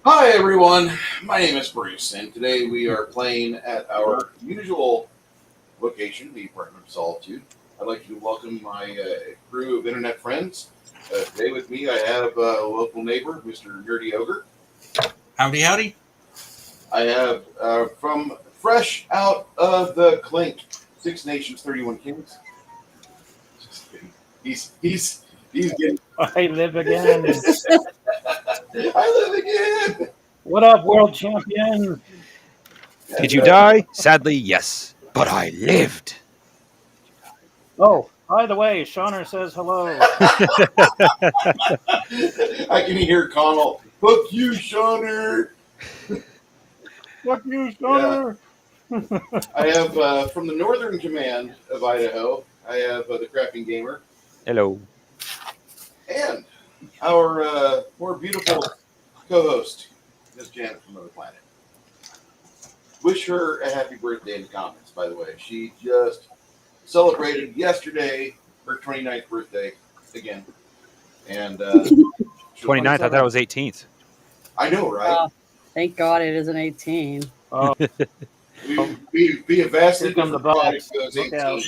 Hi everyone, my name is Bruce, and today we are playing at our usual location, the Apartment of Solitude. I'd like to welcome my crew of internet friends. Today with me I have a local neighbor, Mr. Nerdy Ogre. Howdy, howdy. I have from fresh out of the clink, 6 Nations, 31 Kings. Just kidding. He's getting. I live again. I live again. What up, world champion? Did you die? Sadly, yes. But I lived. Oh, by the way, Shauner says hello. I can hear Connell. Fuck you, Shauner. Fuck you, Yeah. Shauner. I have from the Northern Command of Idaho. I have the Crafting Gamer Hello. and our more beautiful co-host, Miss Janet from another planet. Wish her a happy birthday in the comments. By the way, she just celebrated yesterday her 29th birthday again, and 29th, I thought it was 18th. I know, right? Thank God it isn't 18. Oh, Be a vastly Here come the different product bugs. if it was Look 18. out.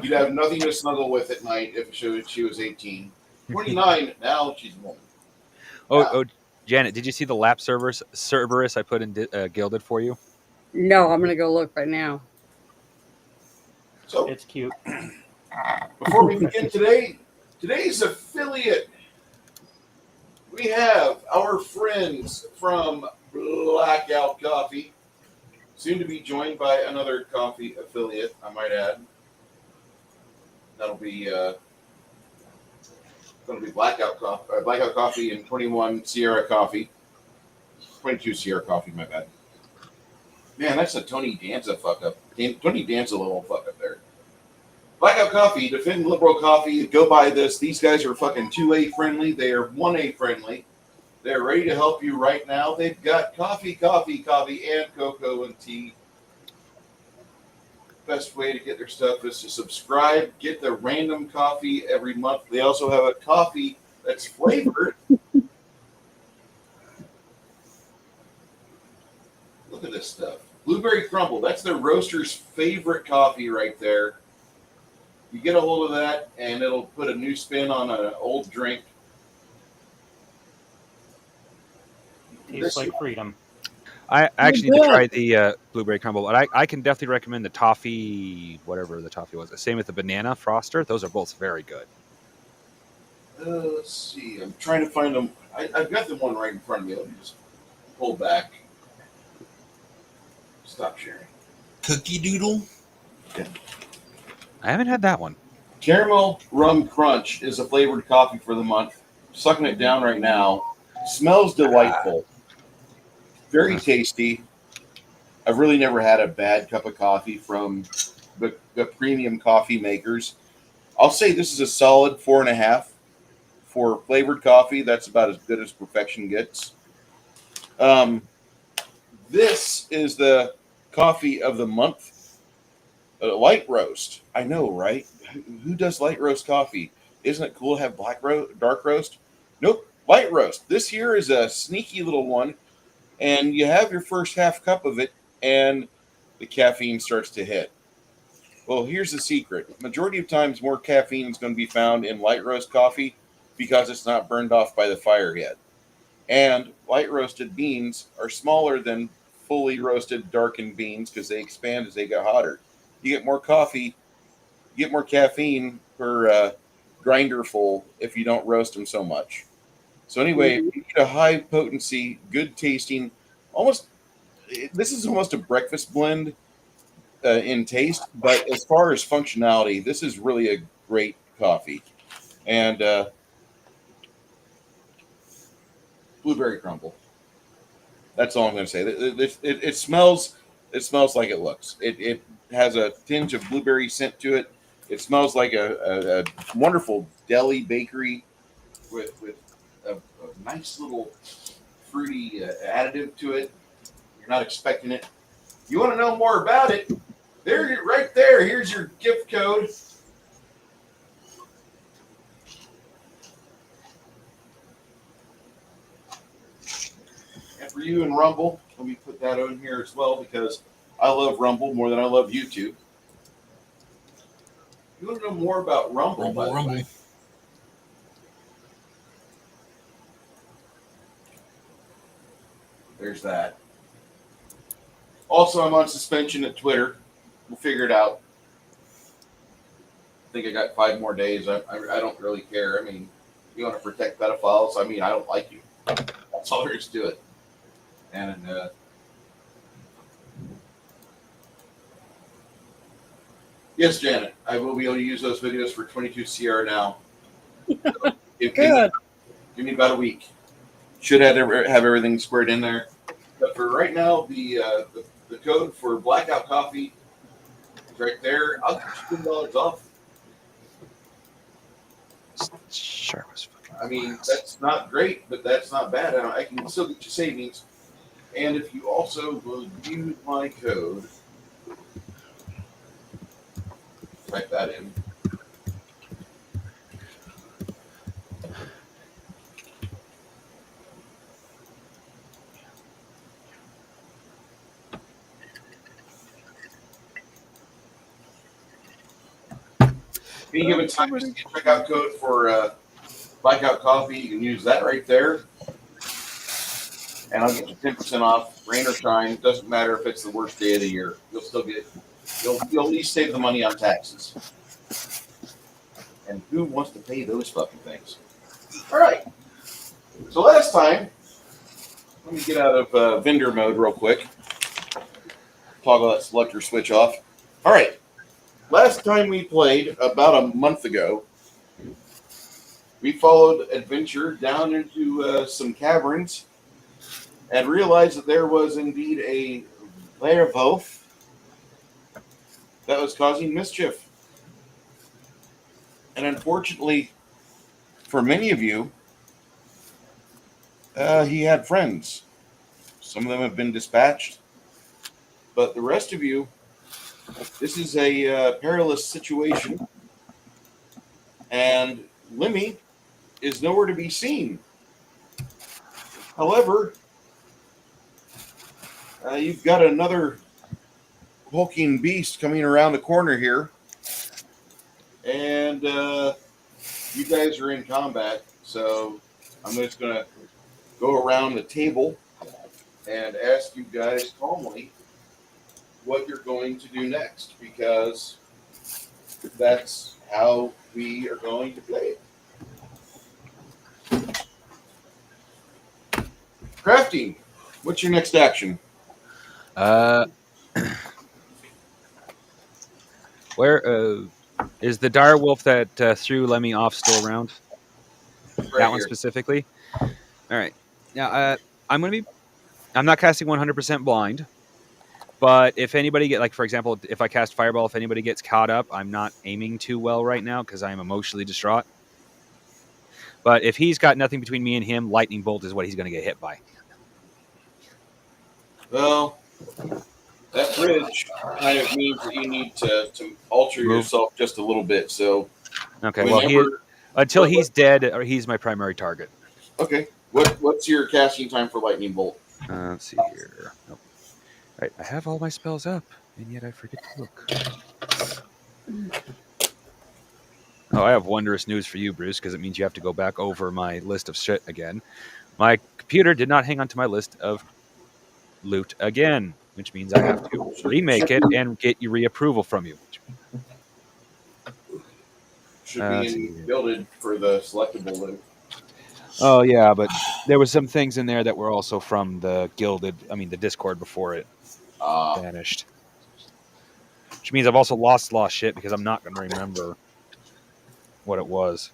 You'd have nothing to snuggle with at night if she was 18. 29, now she's a woman. Oh, Janet, did you see the lap Cerberus I put in Gilded for you? No, I'm going to go look right now. So It's cute. before we begin today's affiliate, we have our friends from Blackout Coffee, soon to be joined by another coffee affiliate, I might add. That'll be going to be Blackout Coffee and 21 Sierra Coffee. 22 Sierra Coffee, my bad. Man, that's a Tony Danza fuck up. Tony Danza little fuck up there. Blackout Coffee, defend liberal coffee. Go buy this. These guys are fucking 2A friendly. They are 1A friendly. They're ready to help you right now. They've got coffee, and cocoa and tea. Best way to get their stuff is to subscribe. Get the random coffee every month. They also have a coffee that's flavored. Look at this stuff. Blueberry Crumble. That's their roaster's favorite coffee right there. You get a hold of that, and it'll put a new spin on an old drink. Tastes like freedom. I actually need to try the Blueberry Crumble, but I can definitely recommend the toffee, whatever the toffee was. Same with the Banana Froster. Those are both very good. Let's see. I'm trying to find them. I've got the one right in front of me. Let me just pull back. Stop sharing. Cookie Doodle. I haven't had that one. Caramel Rum Crunch is a flavored coffee for the month. Sucking it down right now. Smells delightful. Very tasty. I've really never had a bad cup of coffee from the premium coffee makers. I'll say this is a solid 4.5 for flavored coffee. That's about as good as perfection gets. This is the coffee of the month. Light roast. I know, right? Who does light roast coffee? Isn't it cool to have dark roast? Nope. Light roast. This here is a sneaky little one. And you have your first half cup of it, and the caffeine starts to hit. Well, here's the secret. Majority of times, more caffeine is going to be found in light roast coffee because it's not burned off by the fire yet. And light roasted beans are smaller than fully roasted darkened beans because they expand as they get hotter. You get more coffee, you get more caffeine per grinder full if you don't roast them so much. So anyway, you need a high potency, good tasting, this is almost a breakfast blend in taste, but as far as functionality, this is really a great coffee. And Blueberry Crumble. That's all I'm going to say. It smells like it looks. It has a tinge of blueberry scent to it. It smells like a wonderful deli bakery with a nice little fruity additive to it. You're not expecting it. You want to know more about it? Right there. Here's your gift code. for you and Rumble. Let me put that on here as well because I love Rumble more than I love YouTube. You want to know more about Rumble, by the Rumble. way? There's that. Also, I'm on suspension at Twitter. We'll figure it out. I think I got 5 more days. I don't really care. I mean, you want to protect pedophiles. I mean, I don't like you. That's all there is to it. And yes, Janet, I will be able to use those videos for 22CR now. Good. Give me about a week. Should have everything squared in there. But for right now, the code for Blackout Coffee is right there. I'll get you $2 off. Sharp as fucking I mean, glass. that's not great, but that's not bad. I can still get you savings. And if you also will use my code, type that in. Any given time, just get checkout code for Blackout Coffee. You can use that right there. And I'll get you 10% off, rain or shine. Doesn't matter if it's the worst day of the year. You'll still get, you'll at least save the money on taxes. And who wants to pay those fucking things? All right. So last time, let me get out of vendor mode real quick. Toggle that selector switch off. All right. Last time we played, about a month ago, we followed adventure down into some caverns and realized that there was indeed a werewolf that was causing mischief. And unfortunately, for many of you, he had friends. Some of them have been dispatched. But the rest of you, this is a perilous situation. And Lemmy is nowhere to be seen. However, you've got another hulking beast coming around the corner here. And you guys are in combat. So I'm just going to go around the table and ask you guys calmly what you're going to do next, because that's how we are going to play it. Crafting, what's your next action? Where is the dire wolf that threw Lemmy off still around? Right That one here. specifically. All right. Now I'm not casting 100% blind, but if anybody for example, if I cast Fireball, if anybody gets caught up, I'm not aiming too well right now because I am emotionally distraught. But if he's got nothing between me and him, Lightning Bolt is what he's going to get hit by. Well, that bridge kind of means that you need to alter Move. yourself just a little bit. So, Okay. Well, until he's dead, or he's my primary target. Okay. What's your casting time for Lightning Bolt? Let's see here. Nope. Right, I have all my spells up, and yet I forget to look. Oh, I have wondrous news for you, Bruce, because it means you have to go back over my list of shit again. My computer did not hang on to my list of loot again, which means I have to remake it and get your reapproval from you. Should be builded for the selectable loot. Oh, yeah, but there was some things in there that were also from the the Discord before it vanished. Which means I've also lost shit because I'm not going to remember what it was.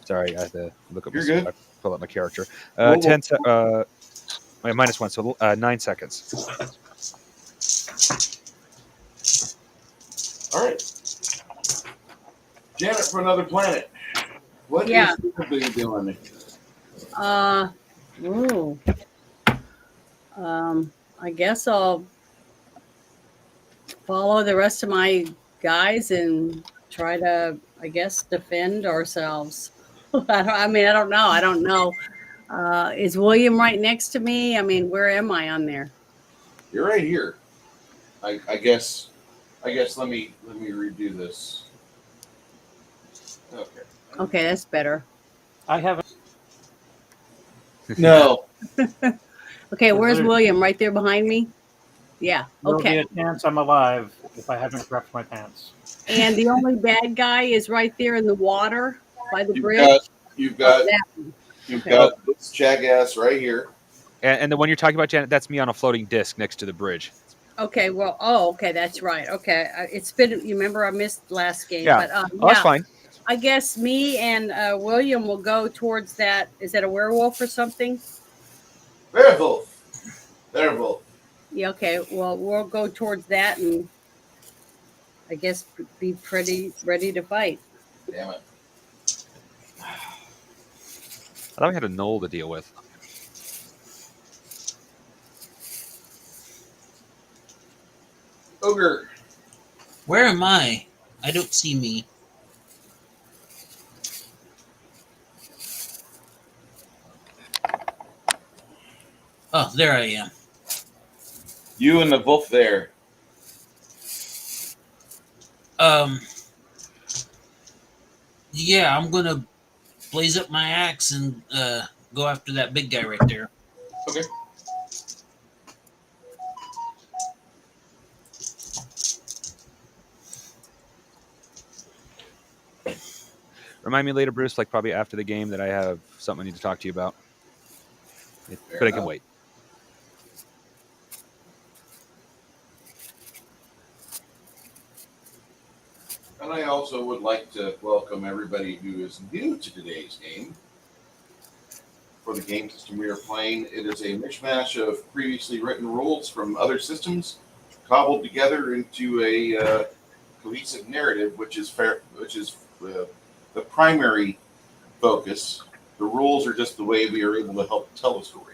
Sorry, I had to look up. You're good. Pull up my character. Whoa. -1, so 9 seconds. Oh. All right. Janet from another planet. What Yeah. is you doing? Ooh. I guess I'll follow the rest of my guys and try to, I guess, defend ourselves. I don't know. Is William right next to me? I mean, where am I on there? You're right here. I guess. Let me redo this. Okay. Okay, that's better. I haven't. No. Okay, where's There's- William? Right there behind me? Yeah, There'll be okay. a chance I'm alive if I haven't dropped my pants. And the only bad guy is right there in the water by the You've bridge. got. You've Oh, got. that one. You've Okay. got this jackass right here. And the one you're talking about, Janet, that's me on a floating disc next to the bridge. Okay, well, okay, that's right. Okay, it's been. You remember I missed last game, Yeah. but Oh, that's fine. I guess me and William will go towards that. Is that a werewolf or something? Werewolf. Werewolf. Yeah. Okay. Well, we'll go towards that and I guess be pretty ready to fight. Damn it. I thought we had a knoll to deal with. Ogre. Where am I? I don't see me. Oh, there I am. You and the wolf there. Yeah, I'm gonna blaze up my axe and go after that big guy right there. Okay. Remind me later, Bruce, like probably after the game, that I have something I need to talk to you about. But I can enough. wait. And I also would like to welcome everybody who is new to today's game. For the game system we are playing, it is a mishmash of previously written rules from other systems, cobbled together into a cohesive narrative, which is the primary focus. The rules are just the way we are able to help tell a story.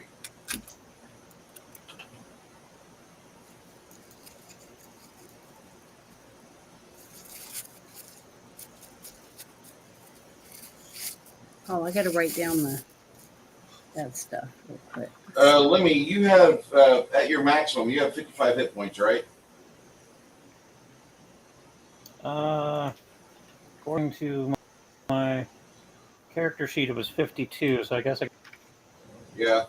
Oh, I got to write down that stuff real quick. Lemmy, you have at your maximum, you have 55 hit points, right? According to my character sheet, it was 52. So I guess I. Yeah.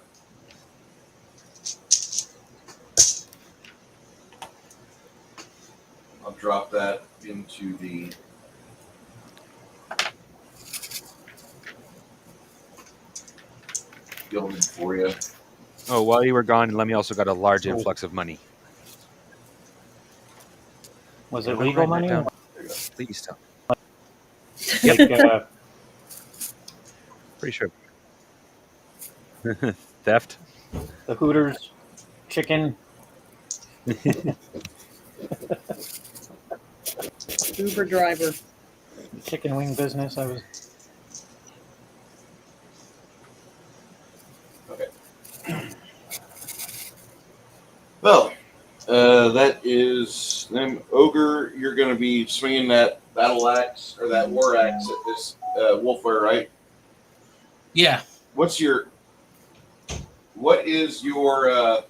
I'll drop that into the guilded for you. Oh, while you were gone, Lemmy also got a large influx of money. Was it Am I legal writing money? that down? Please tell. Like, Pretty sure. Theft. the Hooters chicken. Uber driver. Chicken wing business. I was. Well, that is then ogre. You're going to be swinging that battle axe or that war axe at this wolfware, right? Yeah. What is your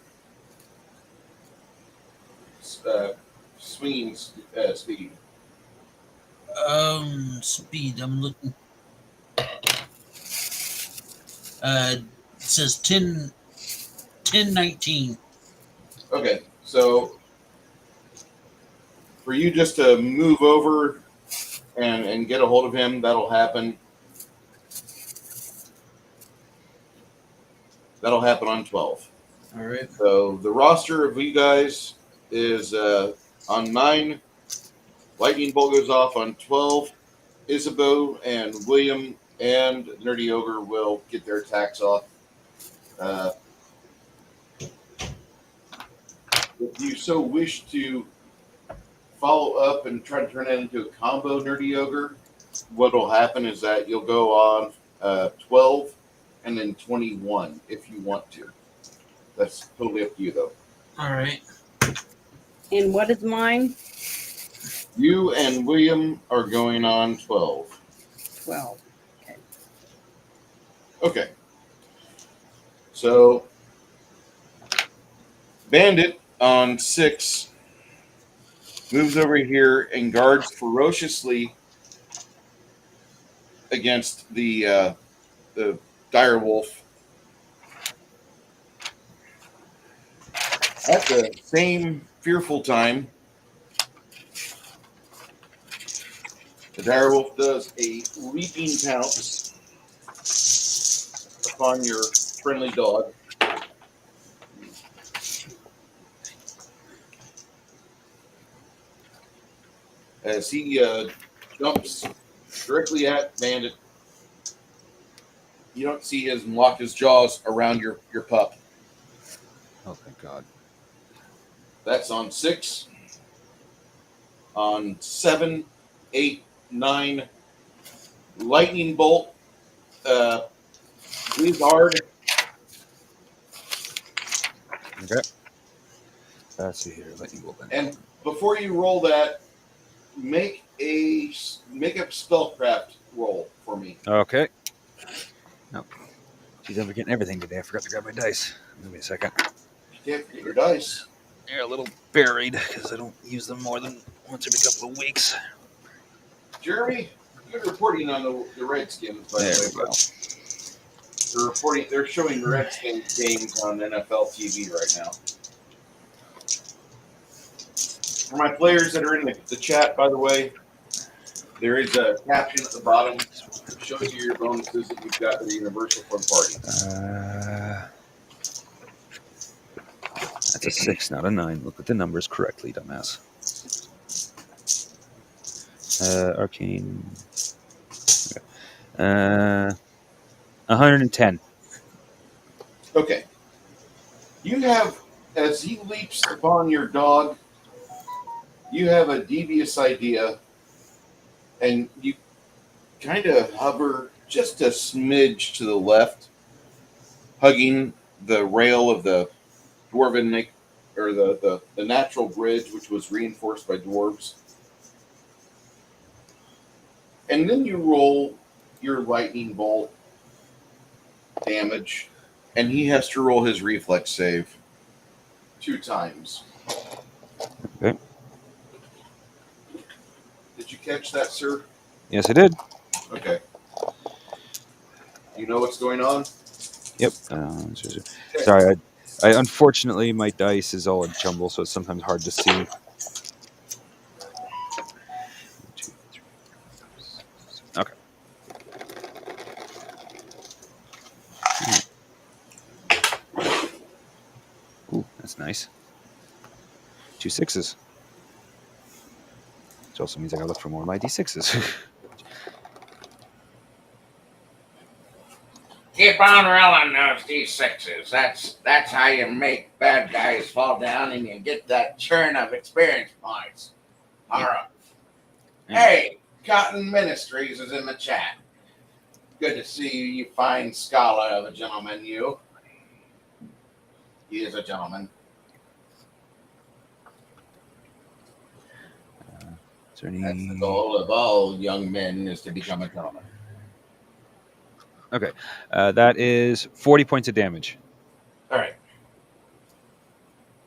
swinging speed? Speed. I'm looking. It says 10:19. Okay, so for you just to move over and get a hold of him, that'll happen. That'll happen on 12. All right. So the roster of you guys is on 9. Lightning Bolt goes off on 12. Isabeau and William and Nerdy Ogre will get their attacks off. If you so wish to follow up and try to turn it into a combo Nerdy Ogre, what will happen is that you'll go on 12 and then 21 if you want to. That's totally up to you, though. All right. And what is mine? You and William are going on 12. 12. Okay. So, Bandit on 6 moves over here and guards ferociously against the dire wolf. At the same fearful time, the dire wolf does a leaping pounce upon your friendly dog. As he jumps directly at Bandit. You don't see him lock his jaws around your pup. Oh, thank God. That's on 6. On 7, 8, 9, lightning bolt. Breathe hard. Okay. Let's see here. Lightning bolt. And before you roll that, make a spellcraft roll for me. Okay. No. Geez, I'm forgetting everything today. I forgot to grab my dice. Give me a second. You can't forget your dice. They're a little buried because I don't use them more than once every couple of weeks. Jeremy, you're reporting on the Redskins, by the way. They're showing the Redskins games on NFL TV right now. For my players that are in the chat, by the way, there is a caption at the bottom that shows you your bonuses that you've got with the Universal Fun Party. That's a 6, not a 9. Look at the numbers correctly, dumbass. Arcane. Okay. 110. Okay. You have, as he leaps upon your dog, you have a devious idea, and you kind of hover just a smidge to the left, hugging the rail of the dwarven, or the natural bridge, which was reinforced by dwarves. And then you roll your lightning bolt damage, and he has to roll his reflex save 2 times. Okay. Did you catch that, sir? Yes, I did. Okay. You know what's going on? Yep. Sorry, I unfortunately my dice is all a jumble, so it's sometimes hard to see. 1, 2, 3, 4, 5, 6. Okay. Ooh, that's nice. 2 6s. Which also means I gotta look for more of my d6s. Keep on rolling those D6s. That's how you make bad guys fall down and you get that churn of experience points. All right. Hey, Cotton Ministries is in the chat. Good to see you, you fine scholar of a gentleman, you. He is a gentleman. Is there any... That's the goal of all young men, is to become a gentleman. Okay. That is 40 points of damage. All right.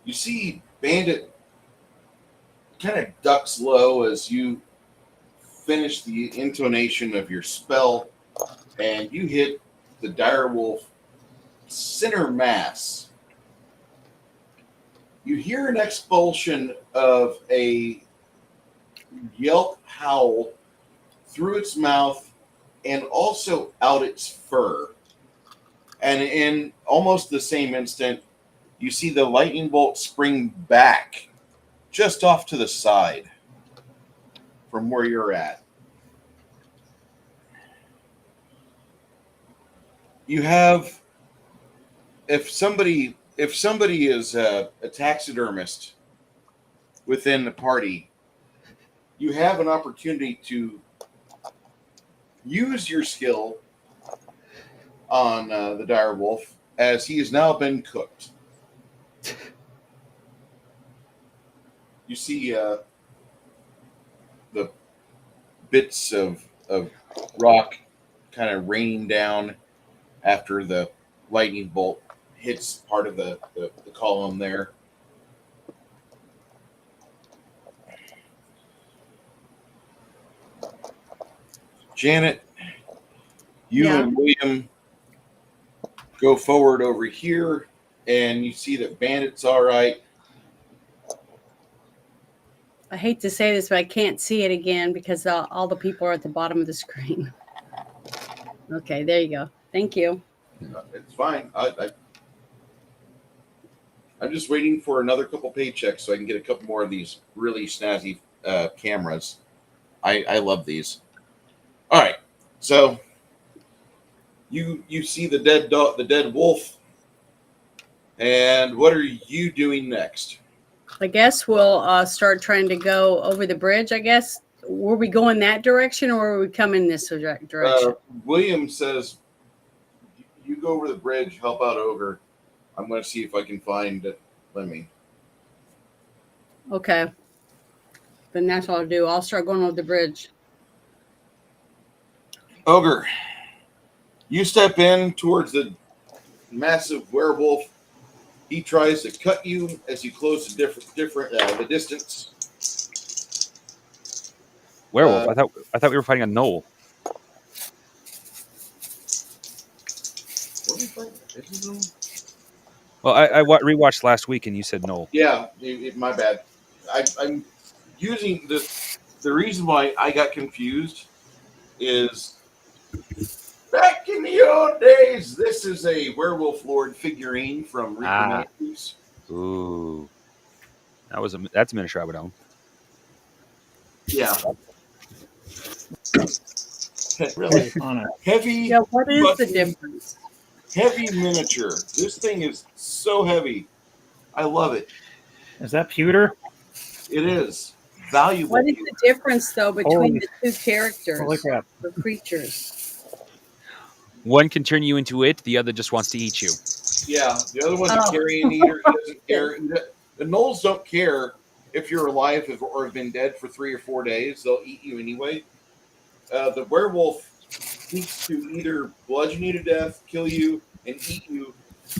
You see Bandit kind of ducks low as you finish the intonation of your spell, and you hit the direwolf center mass. You hear an expulsion of a yelp howl through its mouth and also out its fur. And in almost the same instant, you see the lightning bolt spring back just off to the side from where you're at. You have, if somebody is a taxidermist within the party, you have an opportunity to use your skill on the dire wolf, as he has now been cooked. You see the bits of rock kind of raining down after the lightning bolt hits part of the column there. Janet, you Yeah. and William go forward over here, and you see that Bandit's all right. I hate to say this, but I can't see it again because all the people are at the bottom of the screen. Okay, there you go. Thank you. It's fine. I'm just waiting for another couple paychecks so I can get a couple more of these really snazzy cameras. I love these. All right, so you see the dead dog, the dead wolf, and what are you doing next? I guess we'll start trying to go over the bridge, I guess. Were we going that direction or were we coming this direction? William says, "You go over the bridge, help out Ogre. I'm going to see if I can find Lemmy." Okay. Then that's what I'll do. I'll start going over the bridge. Ogre, you step in towards the massive werewolf. He tries to cut you as you close the distance. Werewolf. I thought we were fighting a gnoll. What are we fighting? Is it Gnome? Well, I rewatched last week, and you said gnoll. Yeah, my bad. I'm using the reason why I got confused is back in the old days. This is a werewolf lord figurine from reunited. Ooh, that's a miniature I would own. Yeah, Really on it. heavy. Yeah, what is the fucking difference? Heavy miniature. This thing is so heavy. I love it. Is that pewter? It is valuable. What is the difference, though, between Holy- the two characters Holy crap. or creatures? One can turn you into it. The other just wants to eat you. Yeah, the other one's Oh. a carrion eater. He doesn't care. The gnolls don't care if you're alive or have been dead for 3 or 4 days. They'll eat you anyway. The werewolf seeks to either bludgeon you to death, kill you, and eat you,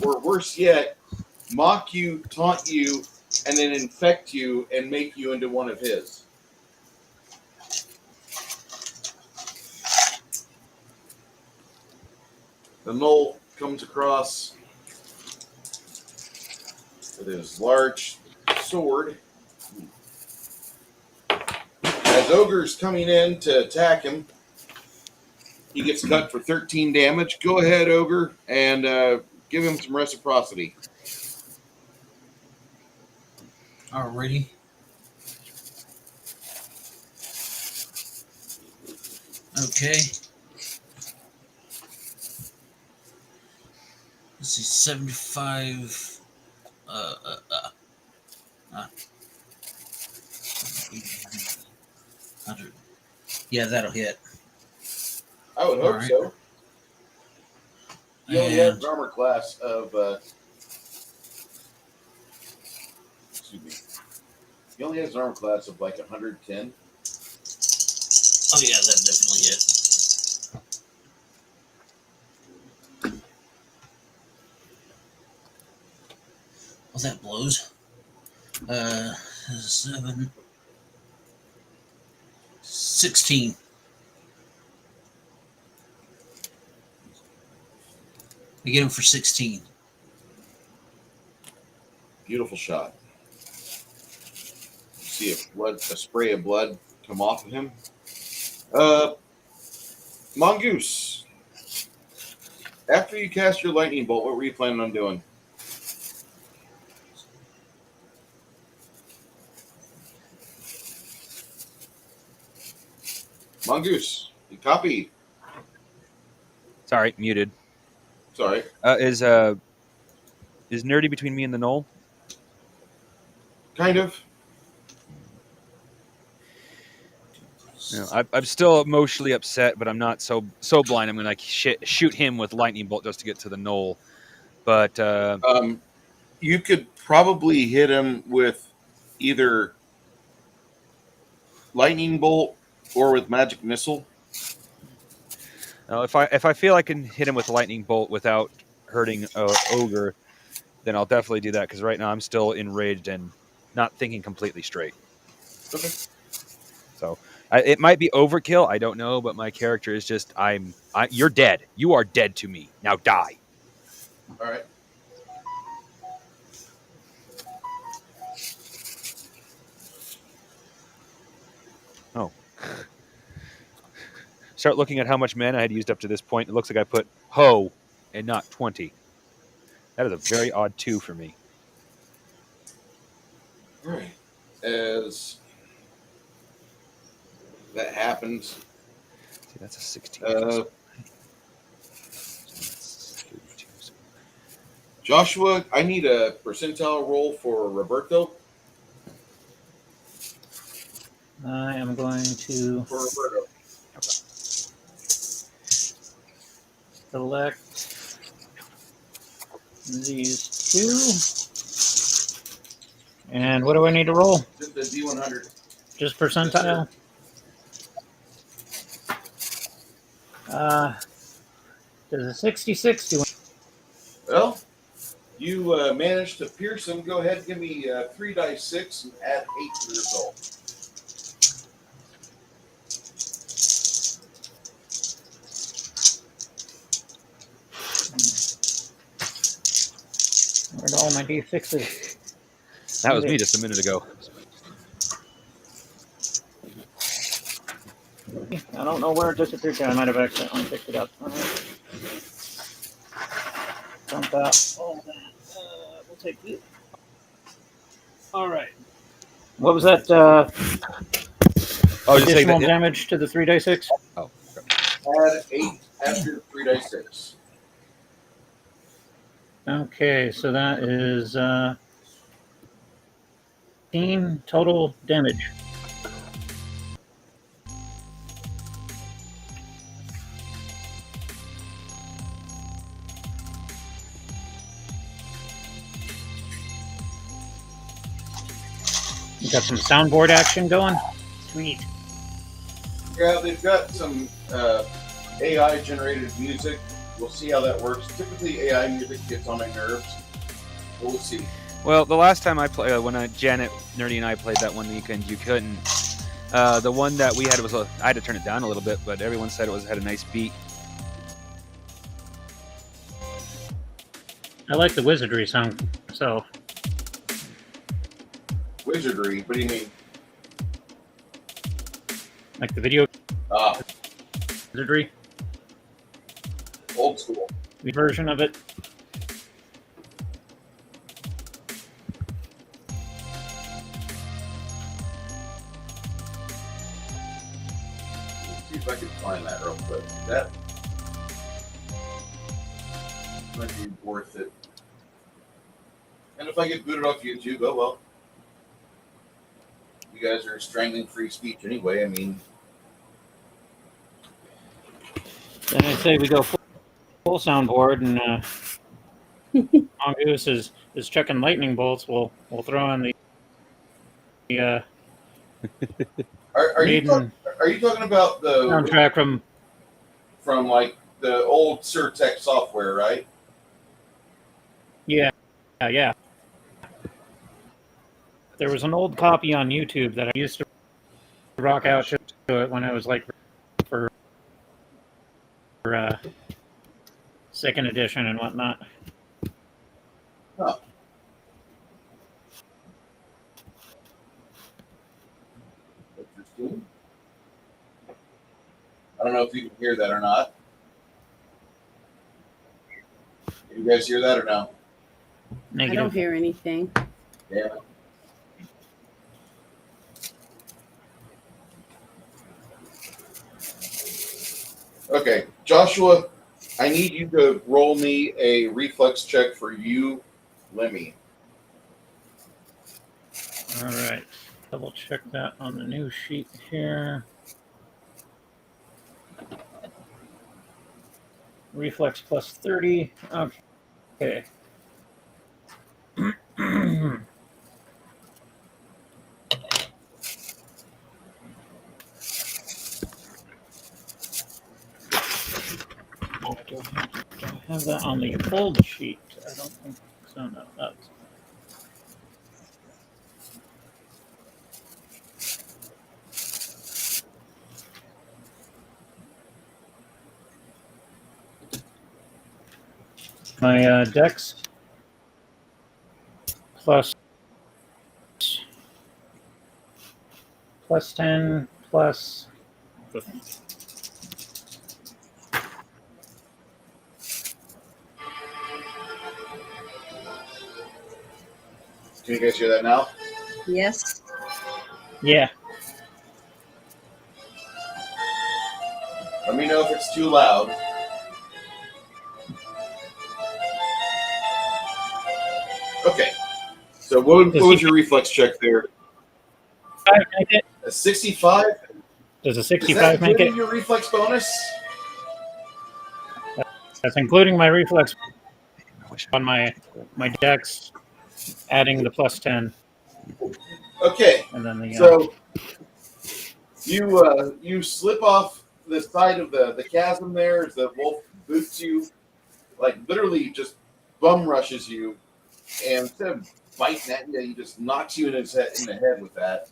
or worse yet, mock you, taunt you, and then infect you and make you into one of his. The gnoll comes across with his large sword. As Ogre's coming in to attack him, he gets cut for 13 damage. Go ahead, Ogre, and give him some reciprocity. Alrighty. Okay. Let's see, 75. 100. Yeah, that'll hit. I would hope Alright. so. He only has And an armor class of. Excuse me. He only has an armor class of like 110. oh yeah, that definitely hit. Well, that blows. 7, 16. I get him for 16. Beautiful shot. See a spray of blood come off of him. Mongoose. After you cast your lightning bolt, what were you planning on doing? Mongoose, you copy. Sorry, muted. Sorry. Is nerdy between me and the gnoll? Kind of. No, I'm still emotionally upset, but I'm not so blind. I'm gonna shoot him with lightning bolt just to get to the gnoll. But You could probably hit him with either lightning bolt or with magic missile. if I feel I can hit him with lightning bolt without hurting Ogre, then I'll definitely do that, because right now I'm still enraged and not thinking completely straight. Okay. So it might be overkill. I don't know, but my character is just you're dead. You are dead to me. Now die. All right. Oh. Start looking at how much mana I had used up to this point. It looks like I put ho and not 20. That is a very odd 2 for me. All right. As that happens, See, that's a 16. uh, Joshua, I need a percentile roll for Roberto. I am going to For Roberto. select these two. And what do I need to roll? Just the d100. Just percentile? Does a 66 do? Well, you managed to pierce him. Go ahead and give me 3 dice 6 and add 8 to the result. Where'd all my d6s? That was me just a minute ago. I don't know where it disappeared to. I might have accidentally picked it up. All right. Dump out all that. We'll take you. All right. What was that? Oh, you saying Additional that? damage to the 3d6? Oh, Add 8 after 3 dice 6. Okay, so that is 15 total damage. You got some soundboard action going? Sweet. Yeah, they've got some AI generated music. We'll see how that works. Typically, AI music gets on my nerves. But we'll see. well, the last time I played, when Janet, Nerdy, and I played that one weekend, you couldn't. The one that we had was I had to turn it down a little bit, but everyone said it had a nice beat. I like the wizardry sound, so Wizardry? What do you mean? like the video Ah, wizardry old school. the version of it. Let's see if I can find that real quick. That might be worth it. And if I get booted off YouTube, oh well. You guys are strangling free speech anyway. I mean, Then I say we go full soundboard, and Mongoose is checking lightning bolts. We'll throw in the are you maiden talking about the soundtrack from like the old Surtech software, right? yeah. There was an old copy on YouTube that I used to rock out to it when I was like for second edition and whatnot. Huh. Interesting. I don't know if you can hear that or not. Can you guys hear that or no? I Negative. don't hear anything. Yeah. Okay, Joshua, I need you to roll me a reflex check for you, Lemmy. All right. Double check that on the new sheet here. Reflex plus 30. Okay. Do I have that on the old sheet? I don't think So no, that's my dex plus 10 plus. Can you guys hear that now? Yes. Yeah. Let me know if it's too loud. Okay. So what was your reflex check there? Make it? A 65? Does a Is 65 that make including it? your reflex bonus? That's including my reflex I wish on my dex, adding the plus 10, Okay. and then the So you slip off the side of the chasm there as the wolf boots you, like literally just bum rushes you, and instead of biting at you, he just knocks you in the head with that.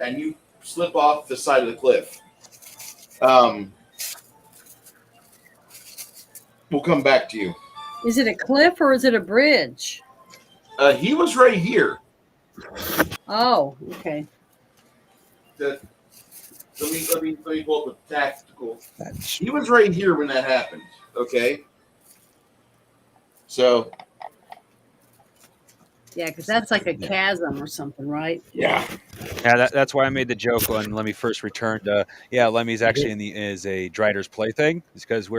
And you slip off the side of the cliff. We'll come back to you. Is it a cliff or is it a bridge? He was right here. Oh, okay. Let me pull up the tactical. that. He was right here when that happened. Okay. So Yeah, because that's like a Yeah. chasm or something, right? yeah. Yeah, that's why I made the joke when Lemmy first returned. Lemmy's actually is a Drider's plaything. It's because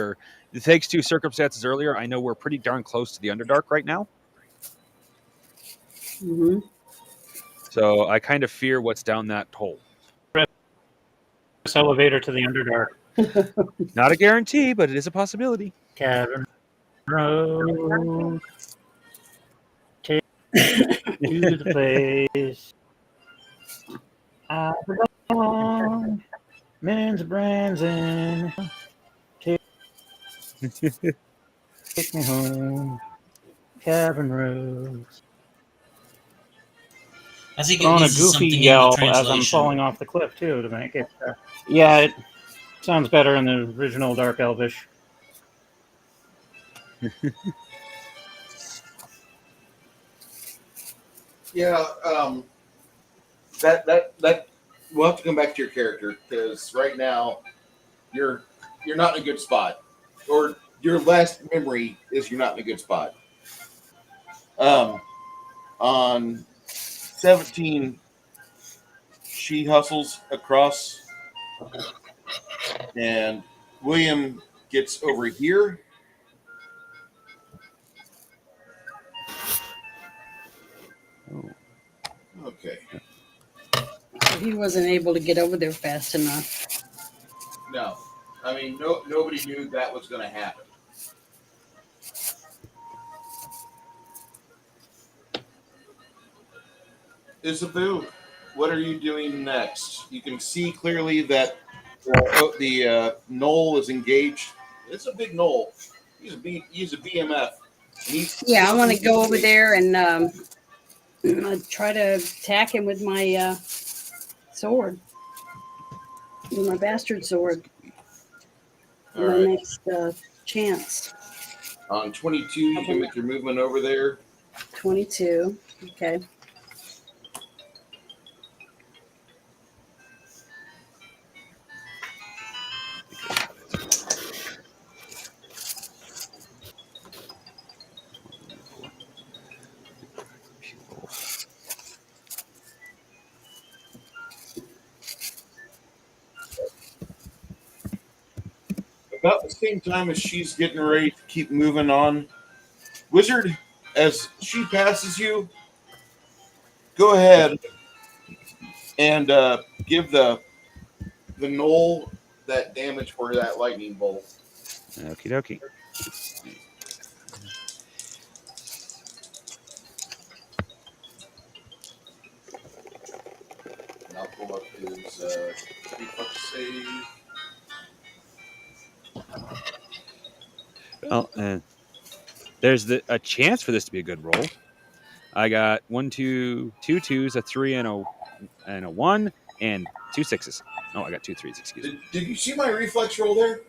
it takes two circumstances earlier. I know we're pretty darn close to the Underdark right now, Mm-hmm. so I kind of fear what's down that hole. elevator to the Underdark. Not a guarantee, but it is a possibility. Cavern Road. Take to the place. I belong. Men's brands in. Take me home. Cavern Road. I think it On a uses goofy something in the yell as I'm translation. falling off the cliff too to make it. Yeah, it sounds better in the original Dark Elvish. Yeah. That we'll have to come back to your character because right now you're not in a good spot, or your last memory is you're not in a good spot. On 17, she hustles across, and William gets over here. Oh. Okay. So he wasn't able to get over there fast enough. No, I mean nobody knew that was going to happen. Isabu, what are you doing next? You can see clearly that the knoll is engaged. It's a big knoll. He's a BMF. Yeah, I want to go over there and try to attack him with my sword, with my bastard sword. All My right. next chance. On 22, you can make your movement over there. 22. Okay. About the same time as she's getting ready to keep moving on, Wizard, as she passes you, go ahead and give the knoll that damage for that lightning bolt. Okie dokie. And I'll pull up his reflex save. Well, there's a chance for this to be a good roll. I got 1, 2, 2 twos, a 3, and a 1, and 2 6s. Oh, I got 2 3s. Excuse me. Did you see my reflex roll there?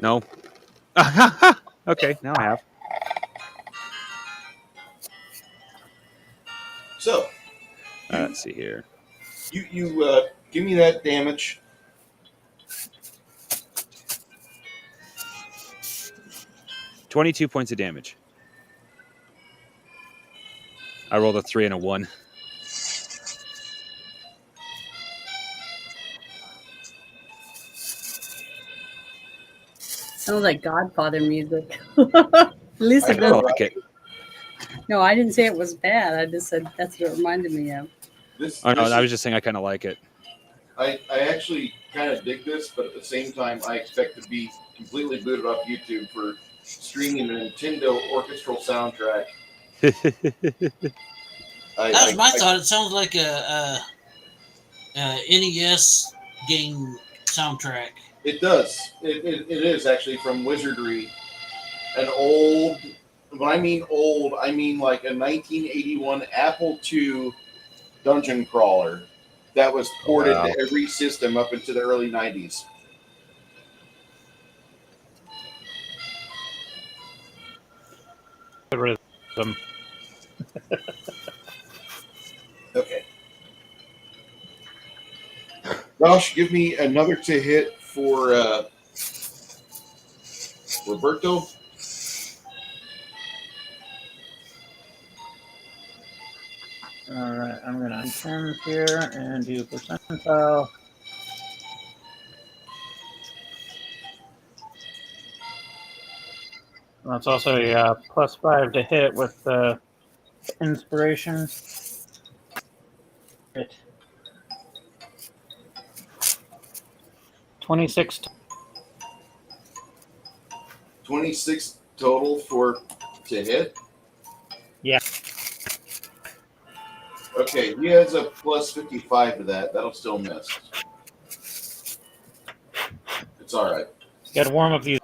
No. Okay, now I have. So Let's see here. you give me that damage. 22 points of damage. I rolled a 3 and a 1. Sounds like Godfather music. At least I it I know, doesn't. like it. No, I didn't say it was bad. I just said that's what it reminded me of. This, Oh no, this I is- was just saying I kind of like it. I actually kind of dig this, but at the same time, I expect to be completely booted off YouTube for streaming a Nintendo orchestral soundtrack. That was my thought. It sounds like a NES game soundtrack. It does. It is actually from Wizardry, an old. When I mean old, I mean like a 1981 Apple II dungeon crawler that was ported Wow. to every system up into the early 90s. The rhythm. Okay. Josh, give me another to hit for Roberto. All right, I'm gonna untrim here and do percentile. That's also a +5 to hit with the inspiration. Hit. 26. 26 total to hit. Yeah. Okay, he has a +55 to that. That'll still miss. It's all right. Got to warm up these.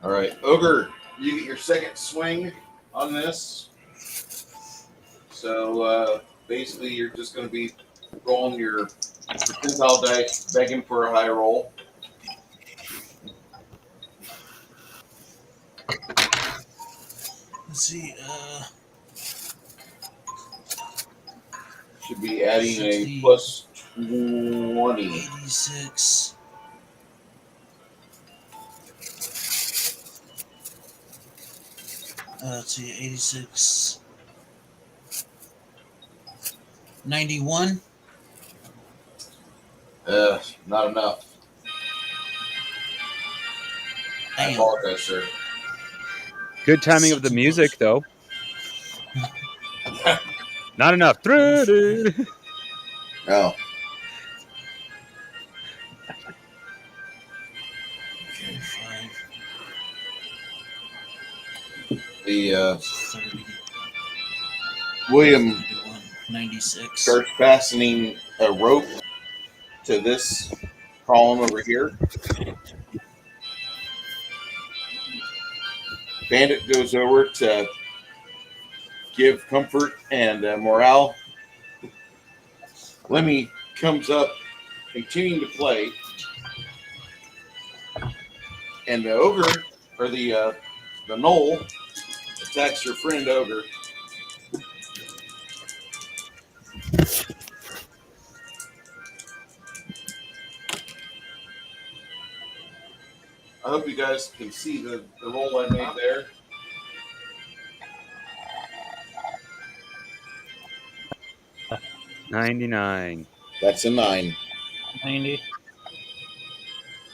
All right, Ogre, you get your second swing on this. So basically, you're just going to be rolling your percentile dice, begging for a high roll. Let's see. Should be adding 60. a +20. 86. Let's see. 86. 91. Not enough. I Damn. apologize, sir. Good timing of the music, though. Not enough. Oh. Okay, 5. The 30. William 31, 96. starts fastening a rope to this column over here. Bandit goes over to give comfort and morale. Lemmy comes up, continuing to play, and the ogre, or the knoll, attacks your friend Ogre. I hope you guys can see the roll I made there. $99. That's a 9. 90. That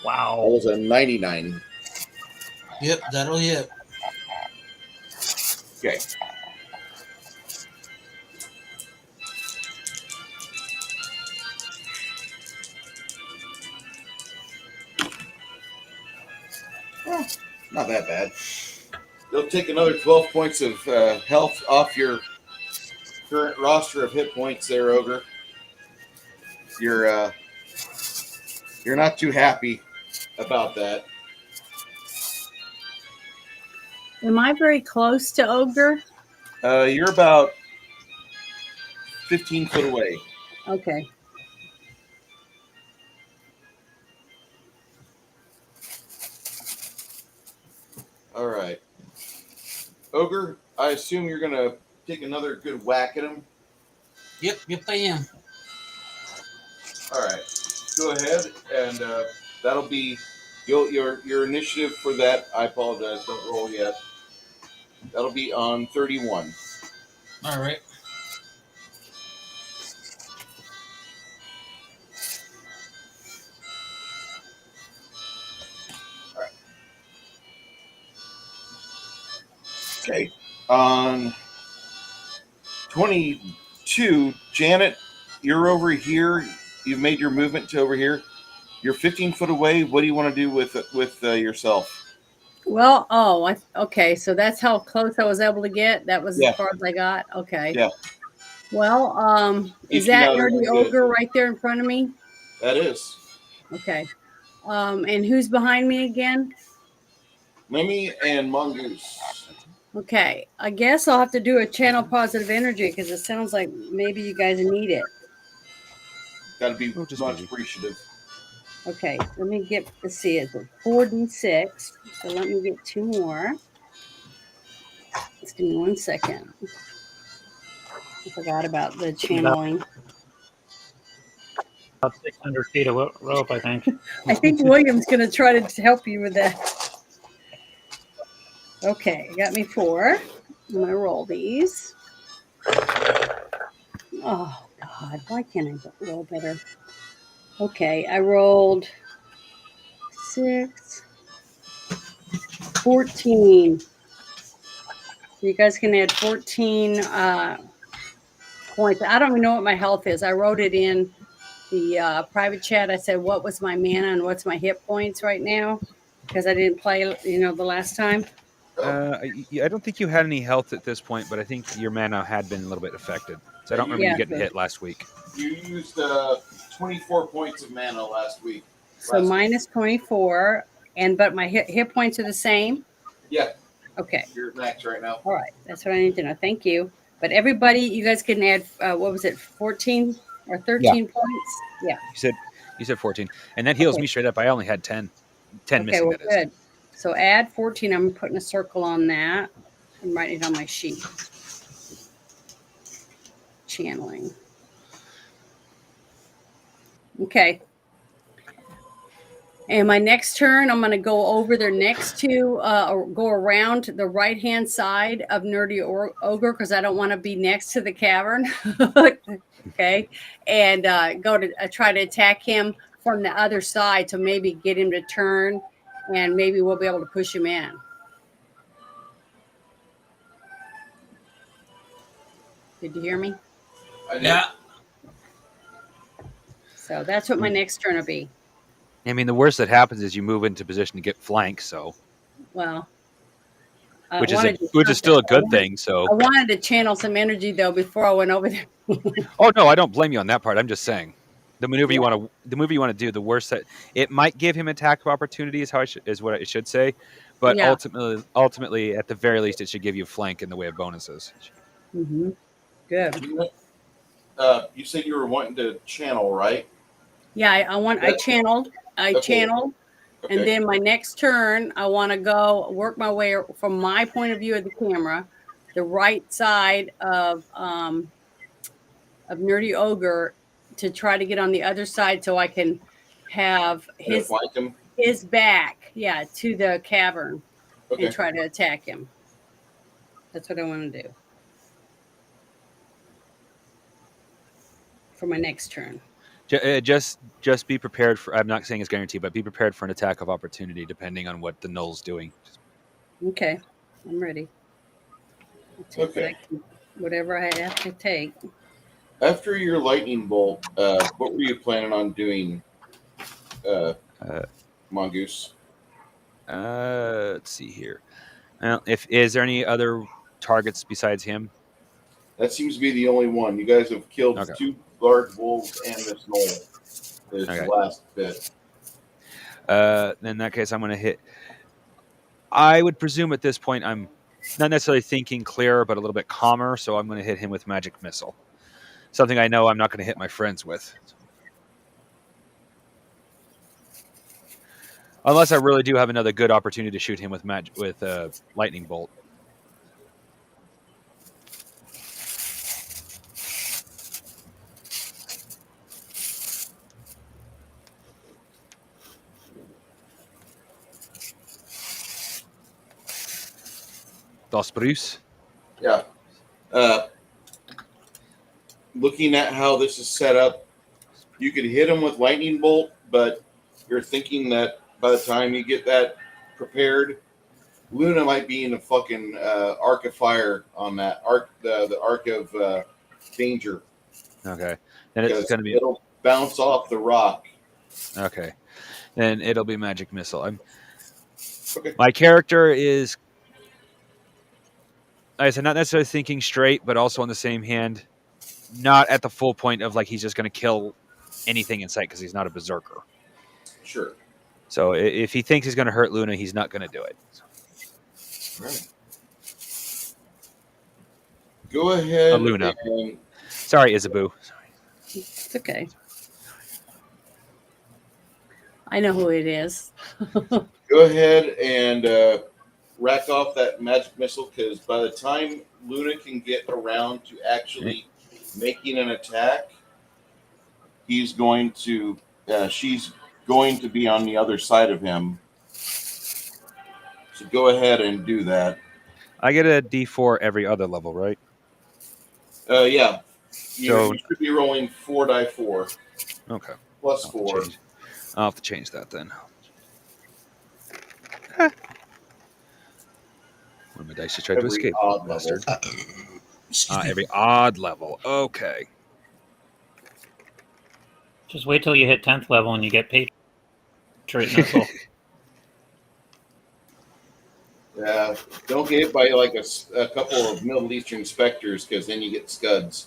Wow. was a 99. Yep, that'll hit. Okay. Not that bad. They'll take another 12 points of health off your current roster of hit points there, Ogre. You're not too happy about that. Am I very close to Ogre? You're about 15 foot away. Okay. All right. Ogre, I assume you're going to take another good whack at him. Yep, I am. All right. Go ahead, and that'll be your initiative for that. I apologize. Don't roll yet. That'll be on 31. All right. Okay. On 22, Janet, you're over here. You've made your movement to over here. You're 15 foot away. What do you want to do with yourself? Well, okay. So that's how close I was able to get. That was Yeah. as far as I got. Okay. Yeah. Well, is 18 that out of nerdy good. ogre right there in front of me? That is. Okay. And who's behind me again? Mimi and Mongoose. Okay. I guess I'll have to do a channel positive energy because it sounds like maybe you guys need it. Got to be Oh, just much maybe. appreciative. Okay. Let me get, let's see, it's 4d6. So let me get 2 more. Just give me 1 second. I forgot about the channeling. About 600 feet of rope, I think. I think William's going to try to help you with that. Okay, got me 4. I'm going to roll these. Oh, God. Why can't I roll better? Okay, I rolled 6, 14. You guys can add 14 points. I don't even know what my health is. I wrote it in the private chat. I said, what was my mana and what's my hit points right now? Because I didn't play, the last time. I don't think you had any health at this point, but I think your mana had been a little bit affected. So I don't remember you getting hit last week. You used 24 points of mana last week. So minus 24, but my hit points are the same? Yeah. Okay. You're at max right now. All right. That's what I need to know. Thank you. But everybody, you guys can add, 14 or 13 points? Yeah. You said 14. And that heals me straight up. I only had 10. 10 missing, well, that is. good. So add 14. I'm putting a circle on that. I'm writing it on my sheet. Channeling. Okay. And my next turn, I'm going to go over there next to, or go around the right-hand side of Nerdy Ogre because I don't want to be next to the cavern. Okay. And go to try to attack him from the other side to maybe get him to turn, and maybe we'll be able to push him in. Did you hear me? Yeah. So that's what my next turn will be. I mean, the worst that happens is you move into position to get flanked, so. Well, Which is still a good thing, so. I wanted to channel some energy though before I went over there. Oh no, I don't blame you on that part. I'm just saying, the maneuver you want to do, the worst that it might give him attack of opportunity is what it should say, but ultimately, at the very least, it should give you flank in the way of bonuses. Mm-hmm. Good. You said you were wanting to channel, right? Yeah, I channeled. Okay. And then my next turn, I want to go work my way from my point of view of the camera, the right side of Nerdy Ogre, to try to get on the other side so I can have his back, to the cavern and try to attack him. That's what I want to do for my next turn. Just be prepared for. I'm not saying it's guaranteed, but be prepared for an attack of opportunity depending on what the null's doing. Okay, I'm ready. I'll take whatever I have to take. After your lightning bolt, what were you planning on doing, Mongoose? Let's see here. Well, if is there any other targets besides him? That seems to be the only one. You guys have killed Okay. 2 large wolves and this knoll. This Okay. last bit. In that case, I'm going to hit. I would presume at this point I'm not necessarily thinking clearer, but a little bit calmer. So I'm going to hit him with magic missile, something I know I'm not going to hit my friends with, unless I really do have another good opportunity to shoot him with lightning bolt. Dos Bruce. Yeah. Looking at how this is set up, you could hit him with lightning bolt, but you're thinking that by the time you get that prepared, Luna might be in a fucking arc of fire on that arc, the arc of danger. Okay, then it's going to be. It'll bounce off the rock. Okay, then it'll be magic missile. Okay. My character is, like I said, not necessarily thinking straight, but also on the same hand, not at the full point of like he's just going to kill anything in sight because he's not a berserker. Sure. So if he thinks he's going to hurt Luna, he's not going to do it. All right. Go ahead. Luna. And Sorry, Isabu. It's okay. I know who it is. go ahead and rack off that magic missile, because by the time Luna can get around to actually making an attack, she's going to be on the other side of him. So go ahead and do that. I get a D4 every other level, right? Yeah. So You should be rolling 4d4. Okay. Plus 4. I'll have to change that then. One of my dice just tried to Every escape. odd Bastard. Excuse me. Every odd level. Okay. Just wait till you hit 10th level and you get Patriot Missile. Yeah, don't get hit by like a couple of Middle Eastern specters, because then you get scuds.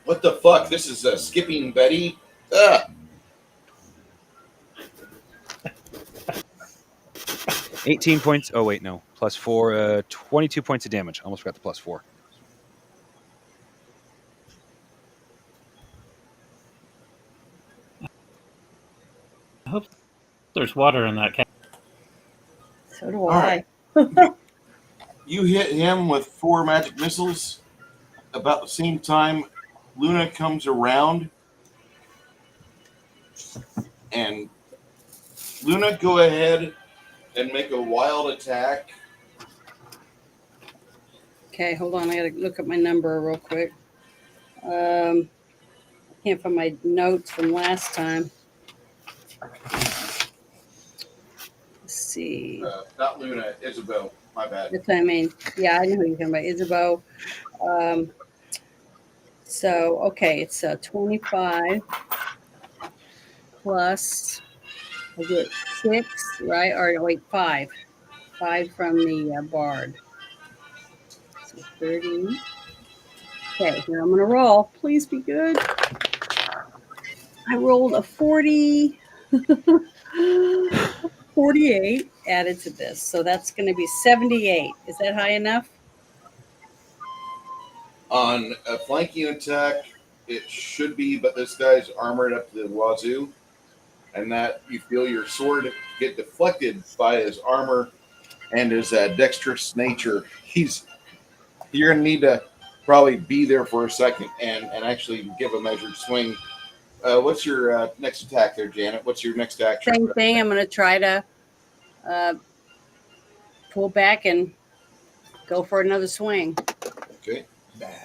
What the fuck? This is Skipping Betty? Ugh. 18 points. Oh, wait, no. Plus 4. 22 points of damage. Almost forgot the plus 4. I hope there's water in that cat. So do All I. right. You hit him with 4 magic missiles. About the same time, Luna comes around. And Luna, go ahead and make a wild attack. Okay, hold on. I gotta look up my number real quick. I can't find my notes from last time. Let's see. Not Luna, Isabel. My bad. That's what I mean. Yeah, I know who you're talking about. Isabeau. So, okay, it's 25 plus, I get 6, right? Or wait, 5. 5 from the bard. So 30. Okay, here I'm going to roll. Please be good. I rolled a 40. 48 added to this. So that's going to be 78. Is that high enough? On a flanking attack, it should be, but this guy's armored up to the wazoo, and that you feel your sword get deflected by his armor and his dexterous nature. You're going to need to probably be there for a second and actually give a measured swing. What's your next attack there, Janet? What's your next action? Same thing. I'm going to try to pull back and go for another swing. Okay.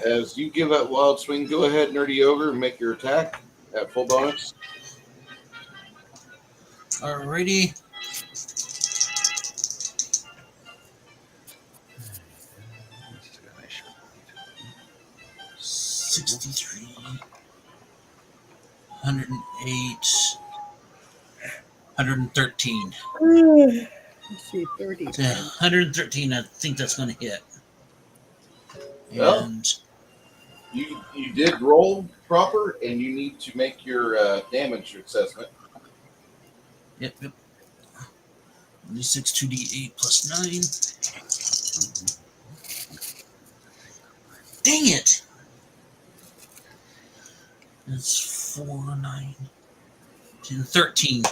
As you give that wild swing, go ahead, Nerdy Ogre, and make your attack at full bonus. Alrighty. $63, 108, 113. Let's see, 30. So 113. I think that's going to hit. Well. And You did roll proper, and you need to make your damage assessment. yep. D6 2d8 plus 9. Dang it! That's 4, 9, 10, 13.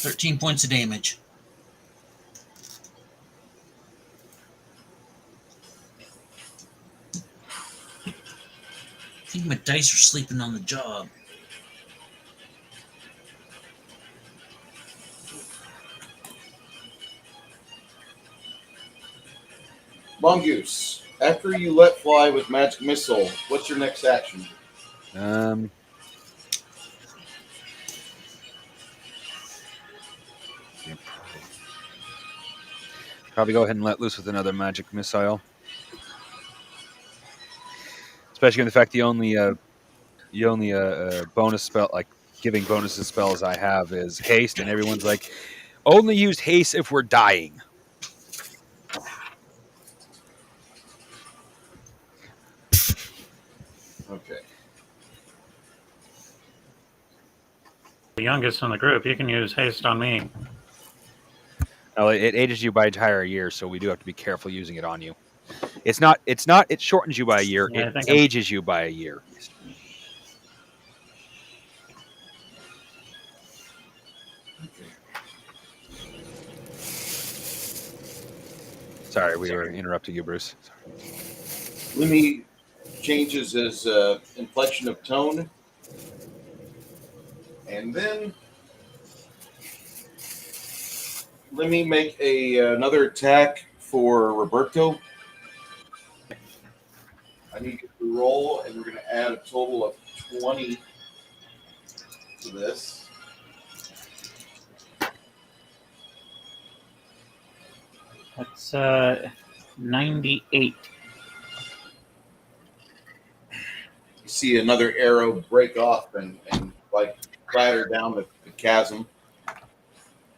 13 points of damage. I think my dice are sleeping on the job. Mongoose, after you let fly with magic missile, what's your next action? Probably go ahead and let loose with another magic missile. Especially in the fact the only bonus spell, like giving bonuses spells I have is haste, and everyone's like, only use haste if we're dying. Okay. The youngest in the group, you can use haste on me. Well, it ages you by an entire year, so we do have to be careful using it on you. It shortens you by a year. Yeah, It ages you by a year. Sorry, we were interrupting you, Bruce. Let me changes his inflection of tone. And then let me make another attack for Roberto. I need to roll, and we're going to add a total of 20 to this. That's 98. You see another arrow break off and like clatter down the chasm.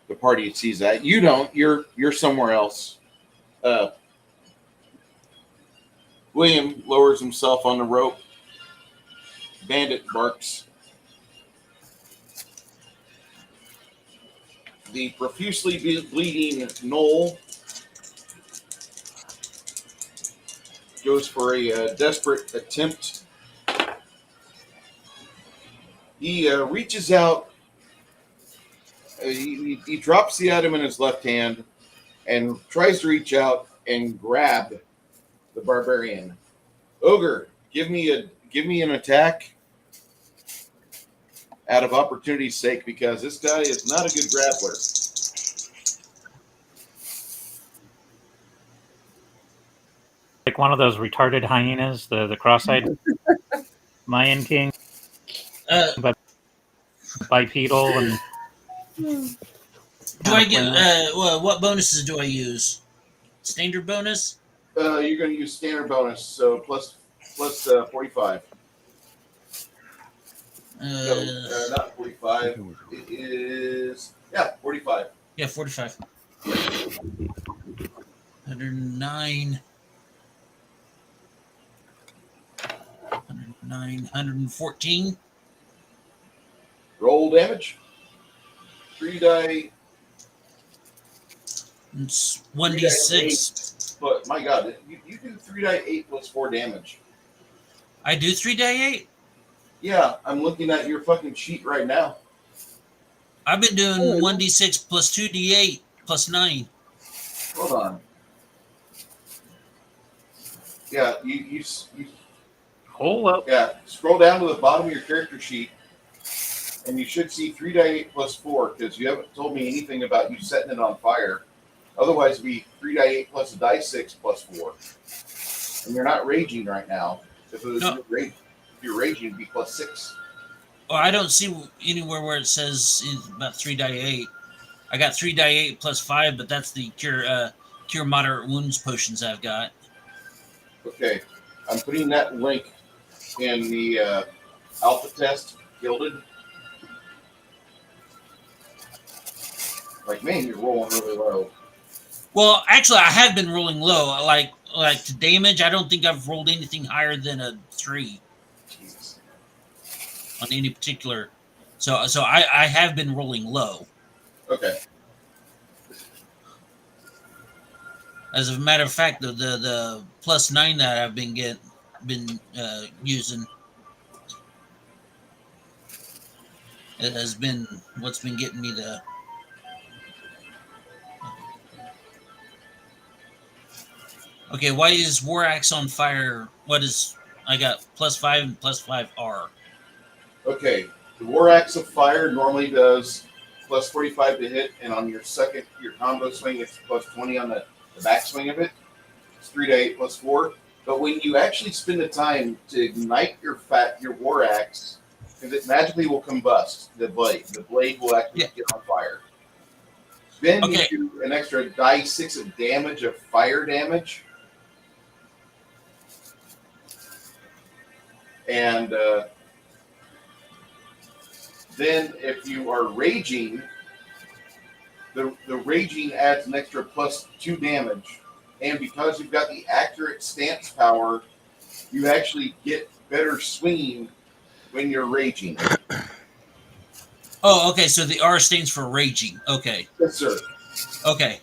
The party sees that. You don't. You're somewhere else. William lowers himself on the rope. Bandit barks. The profusely bleeding Knoll goes for a desperate attempt. He reaches out. He drops the item in his left hand and tries to reach out and grab the barbarian. Ogre, give me an attack out of opportunity's sake, because this guy is not a good grappler. Like one of those retarded hyenas, the cross-eyed Mayan king, but bipedal and. Do I get what bonuses do I use? Standard bonus? You're going to use standard bonus, so plus 45. No, not 45. It is 45. Yeah, 45. 109. 114. Roll damage. 3 die. It's 1d6. But my God, you do 3 die 8 plus 4 damage. I do 3 die 8? Yeah, I'm looking at your fucking sheet right now. I've been doing 1d6 plus 2d8 plus 9. Hold on. Yeah, you Hold up. yeah, scroll down to the bottom of your character sheet, and you should see 3 die 8 plus 4, because you haven't told me anything about you setting it on fire. Otherwise, it'd be 3 die 8 plus a die 6 plus 4. And you're not raging right now. If it was if you're raging, it'd be plus 6. Oh, I don't see anywhere where it says about 3 die 8. I got 3 die 8 plus 5, but that's the cure moderate wounds potions I've got. Okay, I'm putting that link in the alpha test gilded? Like, man, you're rolling really low. Well, actually, I have been rolling low. Like to damage, I don't think I've rolled anything higher than a 3 Jesus. on any particular. So I have been rolling low. Okay. As a matter of fact, the +9 that I've been using, it has been what's been getting me the. Okay, why is War Axe on fire? What is I got +5 and +5R. Okay. The War Axe of Fire normally does plus 45 to hit, and on your combo swing, it's plus 20 on the backswing of it. It's 3 to 8 plus 4. But when you actually spend the time to ignite your War Axe, because it magically will combust the blade will actually get on fire. Then Okay. you do an extra die 6 of damage of fire damage. And then if you are raging, the raging adds an extra +2 damage. And because you've got the accurate stance power, you actually get better swinging when you're raging. Oh, okay. So the R stands for raging. Okay. Yes, sir. Okay.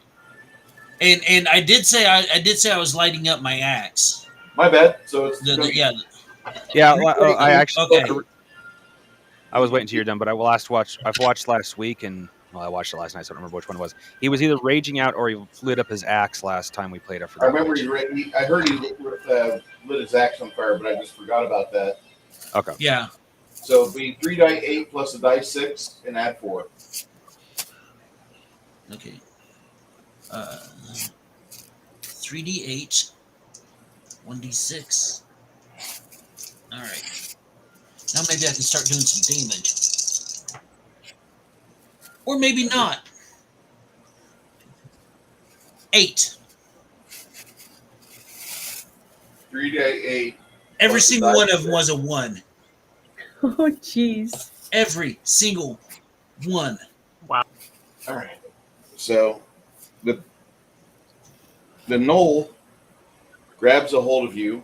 And I did say I was lighting up my axe. My bad. So it's Yeah. Well, I actually. Okay. I was waiting till you're done, but I've watched last week, and well, I watched it last night, so I don't remember which one it was. He was either raging out or he lit up his axe last time we played. I remember I heard he lit his axe on fire, but I just forgot about that. Okay. Yeah. So it'd be 3 die 8 plus a die 6 and add 4. Okay. 3d8, 1d6. All right. Now maybe I can start doing some damage. Or maybe not. 8. 3 die 8. Every Plus single die one of them 6. was a 1. Oh, jeez. Every single one. Wow. All right. So the knoll grabs a hold of you,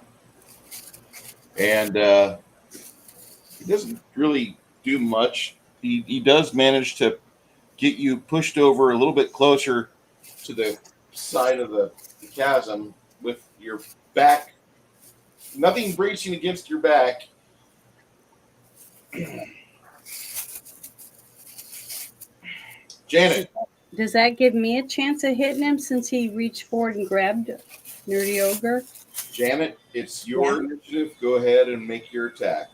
and he doesn't really do much. He does manage to get you pushed over a little bit closer to the side of the chasm with your back. Nothing bracing against your back. Janet. Does that give me a chance of hitting him since he reached forward and grabbed Nerdy Ogre? Janet, it's your initiative. Go ahead and make your attack.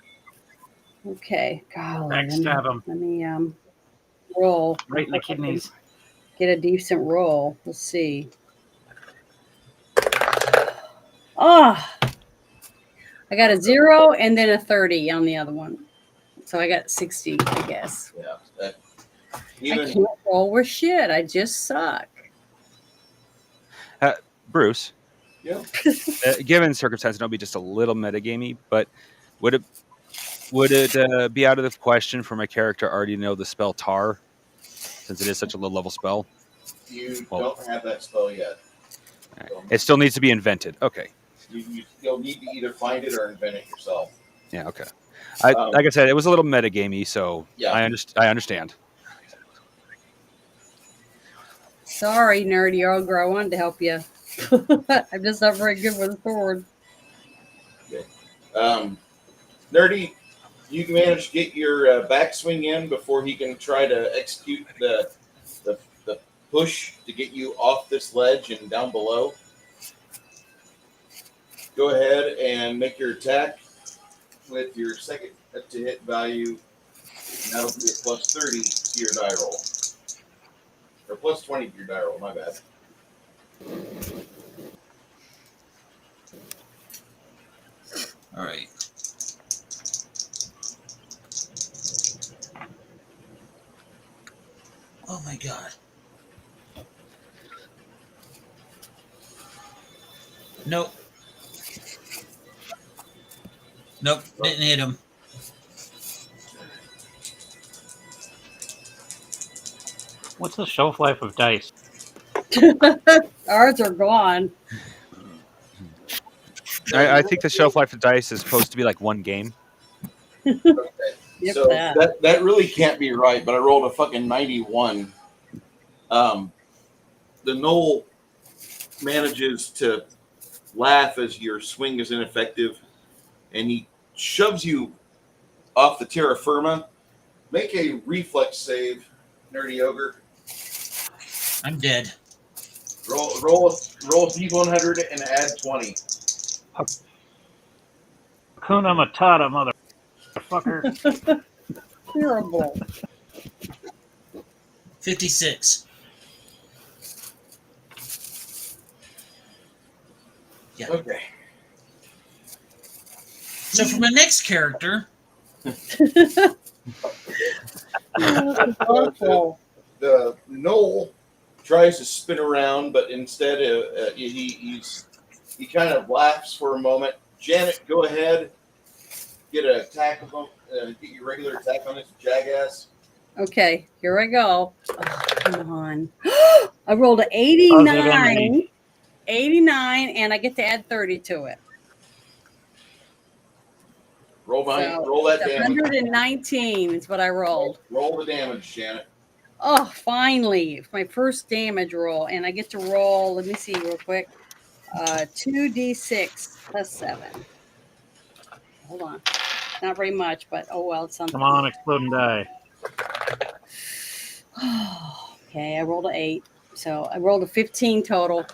Okay. Golly, Backstab him. Let me roll. Right in the kidneys. Get a decent roll. Let's see. Oh, I got a 0 and then a 30 on the other one. So I got 60, I guess. Yeah. I can't roll with shit. I just suck. Bruce. Yeah. Given circumstances, it'll be just a little metagamey, but would it be out of the question for my character already know the spell Tar, since it is such a low level spell? You don't have that spell yet. Right. It still needs to be invented. Okay. You still need to either find it or invent it yourself. Yeah. Okay. Like I said, it was a little metagamey, so yeah. I understand. Sorry, Nerdy Ogre. I wanted to help you. I'm just not very good with a sword. Okay. Nerdy, you can manage to get your backswing in before he can try to execute the push to get you off this ledge and down below. Go ahead and make your attack with your second to hit value. And that'll be a plus 30 to your die roll. Or plus 20 to your die roll, my bad. All right. Oh my god. Nope. Nope, didn't hit him. What's the shelf life of dice? Ours are gone. I think the shelf life of dice is supposed to be like one game. Okay. Yep, So that. that really can't be right, but I rolled a fucking 91. The Knoll manages to laugh as your swing is ineffective, and he shoves you off the terra firma. Make a reflex save, Nerdy Ogre. I'm dead. Roll a d100 and add 20. Hakuna Matata, motherfucker. Terrible. 56. Yeah. Okay. So for my next character, Awful. The Knoll tries to spin around, but instead he kind of laughs for a moment. Janet, go ahead, get an attack of him, get your regular attack on this jackass. Okay, here I go. Oh, come on. I rolled an Positive energy. 89. 89, and I get to add 30 to it. Roll So that it's damage. 119 is what I rolled. Roll the damage, Janet. Oh, finally, my first damage roll, and I get to roll. Let me see real quick. 2d6 plus 7. Hold on, not very much, but oh well, it's something. Come on, explode and die. Okay, I rolled an 8, so I rolled a 15 total.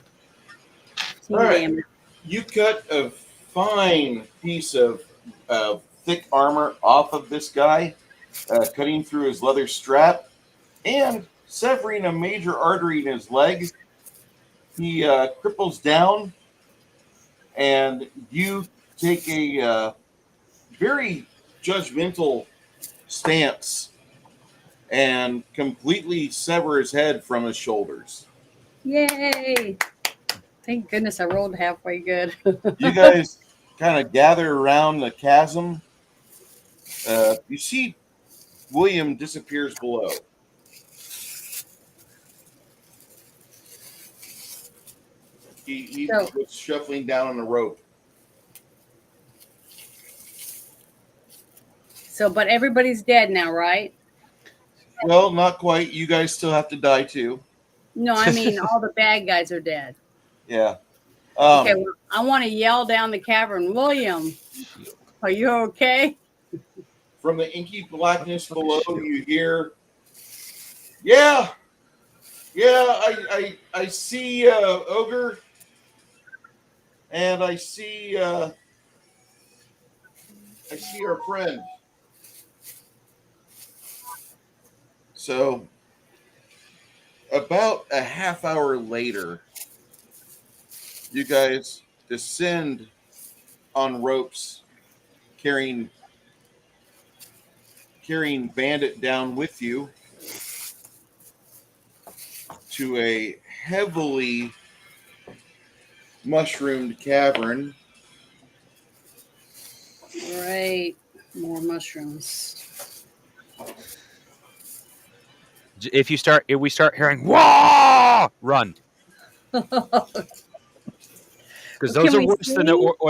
15 All right. damage. You cut a fine piece of thick armor off of this guy, cutting through his leather strap and severing a major artery in his leg. He cripples down, and you take a very judgmental stance and completely sever his head from his shoulders. Yay! Thank goodness I rolled halfway good. You guys kind of gather around the chasm. You see William disappears below. He was shuffling down on the rope. So, but everybody's dead now, right? Well, not quite. You guys still have to die too. No, I mean all the bad guys are dead. Yeah. Okay, well, I want to yell down the cavern, William, are you okay? From the inky blackness below, you hear, "Yeah, I see Ogre, and I see our friend." So, about a half hour later, you guys descend on ropes, carrying Bandit down with you to a heavily mushroomed cavern. Right, more mushrooms. If we start hearing "wah," run, because those are worse than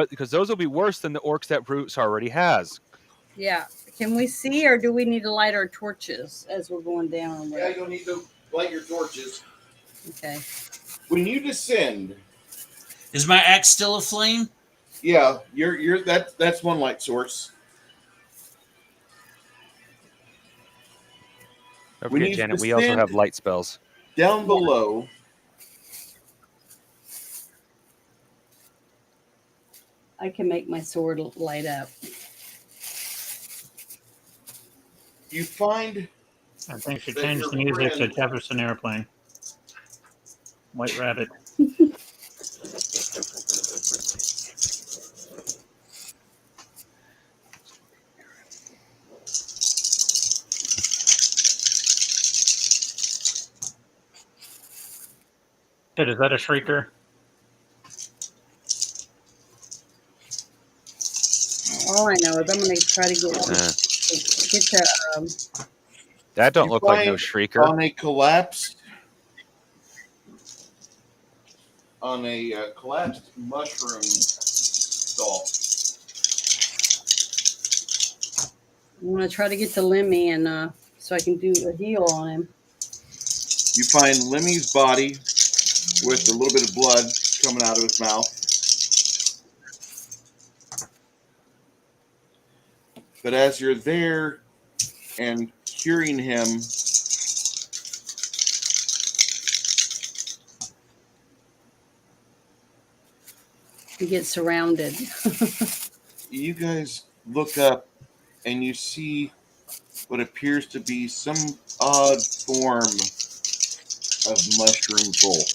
because those will be worse than the orcs that Bruce already has. Yeah, can we see, or do we need to light our torches as we're going down? Yeah, you'll need to light your torches. Okay. When you descend, is my axe still aflame? yeah, that's one light source. Don't When forget, you Janet, we also descend have light spells. down below, I can make my sword light up. you find I think she that changed your the music to friend- Jefferson Airplane. White Rabbit. Shit, is that a shrieker? All I know is I'm going to try to get to That don't You look like no find shrieker. on a collapsed mushroom stalk. I'm gonna try to get to Lemmy and so I can do a heal on him. You find Lemmy's body with a little bit of blood coming out of his mouth. But as you're there and curing him, He gets surrounded. you guys look up and you see what appears to be some odd form of mushroom folk.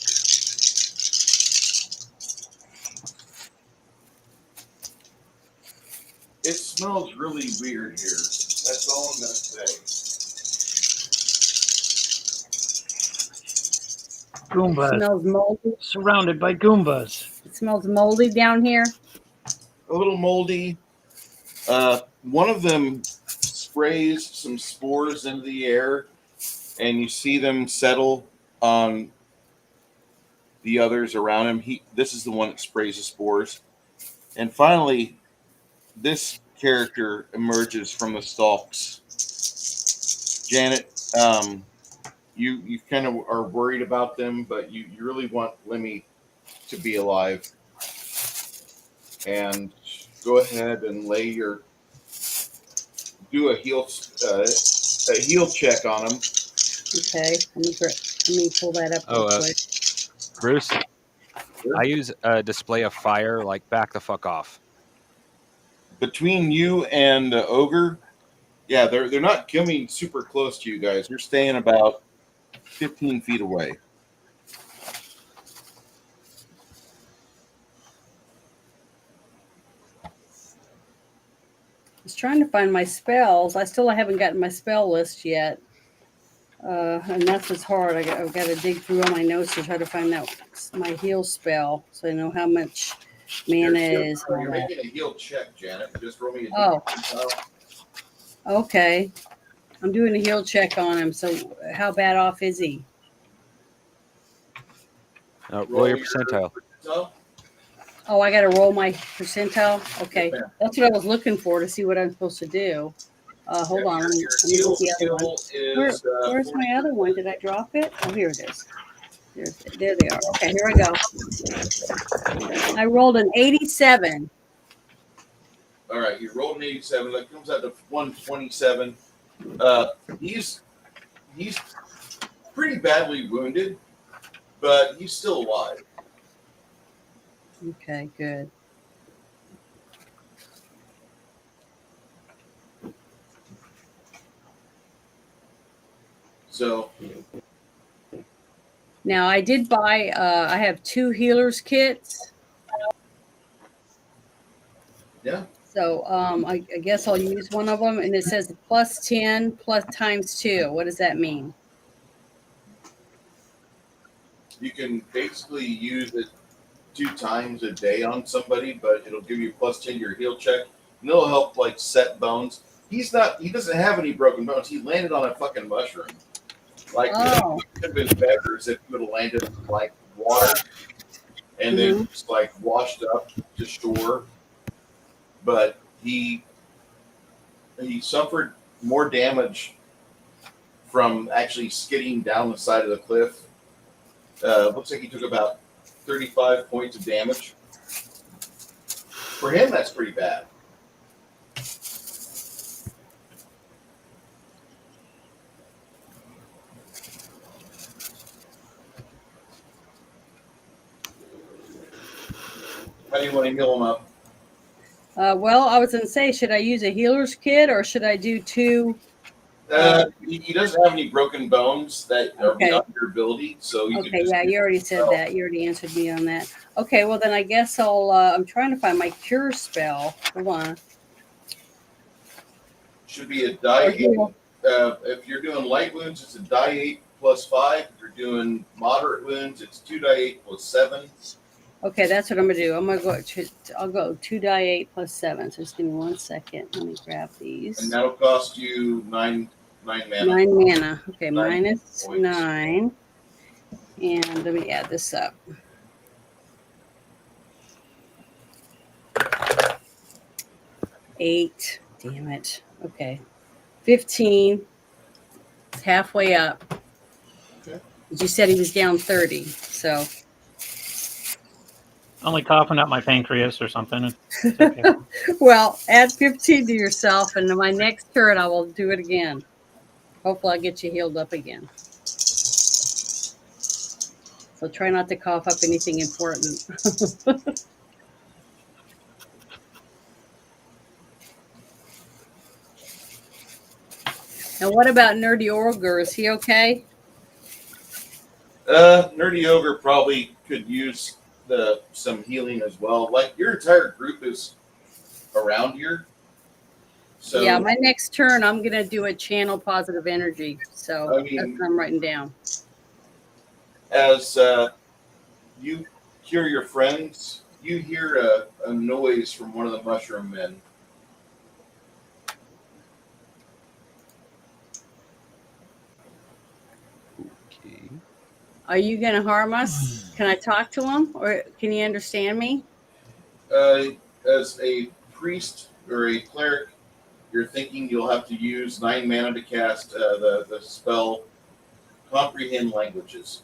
It smells really weird here. That's all I'm going to say. Goombas. Smells moldy. Surrounded by Goombas. It smells moldy down here. A little moldy. One of them sprays some spores into the air, and you see them settle on the others around him. This is the one that sprays the spores. And finally, this character emerges from the stalks. Janet, you kind of are worried about them, but you really want Lemmy to be alive. And go ahead and do a heal check on him. Okay, let me pull that up real quick. Bruce, I use a display of fire, like back the fuck off. Between you and the ogre, yeah, they're not coming super close to you guys. They're staying about 15 feet away. I was trying to find my spells. I still haven't gotten my spell list yet. And that's what's hard. I've got to dig through all my notes to try to find out my heal spell so I know how much mana is. You're making a heal check, Janet. Just roll me a Oh. Okay. I'm doing a heal check on him. So how bad off is he? Roll your percentile. Oh, I got to roll my percentile? Okay. That's what I was looking for to see what I'm supposed to do. Hold on. Let me get the other one. Where's my other one? Did I drop it? Oh, here it is. There they are. Okay, here I go. I rolled an 87. All right, you rolled an 87. That comes out to 127. He's pretty badly wounded, but he's still alive. Okay, good. So now I did buy. I have 2 healers kits. yeah. So I guess I'll use one of them, and it says plus 10 plus times 2. What does that mean? You can basically use it 2 times a day on somebody, but it'll give you plus 10 to your heal check, and it'll help like set bones. He doesn't have any broken bones. He landed on a fucking mushroom. Like it could have been better if he would have landed like water and then just like washed up to shore. But he suffered more damage from actually skidding down the side of the cliff. Looks like he took about 35 points of damage. For him, that's pretty bad. How do you want to heal him up? Well, I was going to say, should I use a healer's kit or should I do 2? He doesn't have any broken bones that are beyond your ability, so you Okay, yeah, you already said that. You already answered me on that. Okay, well then I guess I'm trying to find my cure spell. Hold on. Should be a die 8. If you're doing light wounds, it's a die 8 plus 5. If you're doing moderate wounds, it's 2 die 8 plus 7. Okay, that's what I'm gonna do. I'll go 2 die 8 plus 7. So just give me 1 second. Let me grab these. And that'll cost you 9 9 mana. 9 mana. Okay, 9 minus points. 9. And let me add this up. Eight. Damn it. Okay. 15. It's halfway up. Okay. But you said he was down 30. So Only coughing up my pancreas or something. It's okay. well, add 15 to yourself, and my next turn I will do it again. Hopefully I'll get you healed up again. So try not to cough up anything important. And what about Nerdy Ogre? Is he okay? Nerdy Ogre probably could use some healing as well. Like your entire group is around here. So Yeah, my next turn I'm gonna do a channel positive energy. So I mean- that's what I'm writing down. as you hear your friends, you hear a noise from one of the mushroom men. Okay. Are you gonna harm us? Can I talk to him, or can he understand me? As a priest or a cleric, you're thinking you'll have to use 9 mana to cast the spell Comprehend Languages.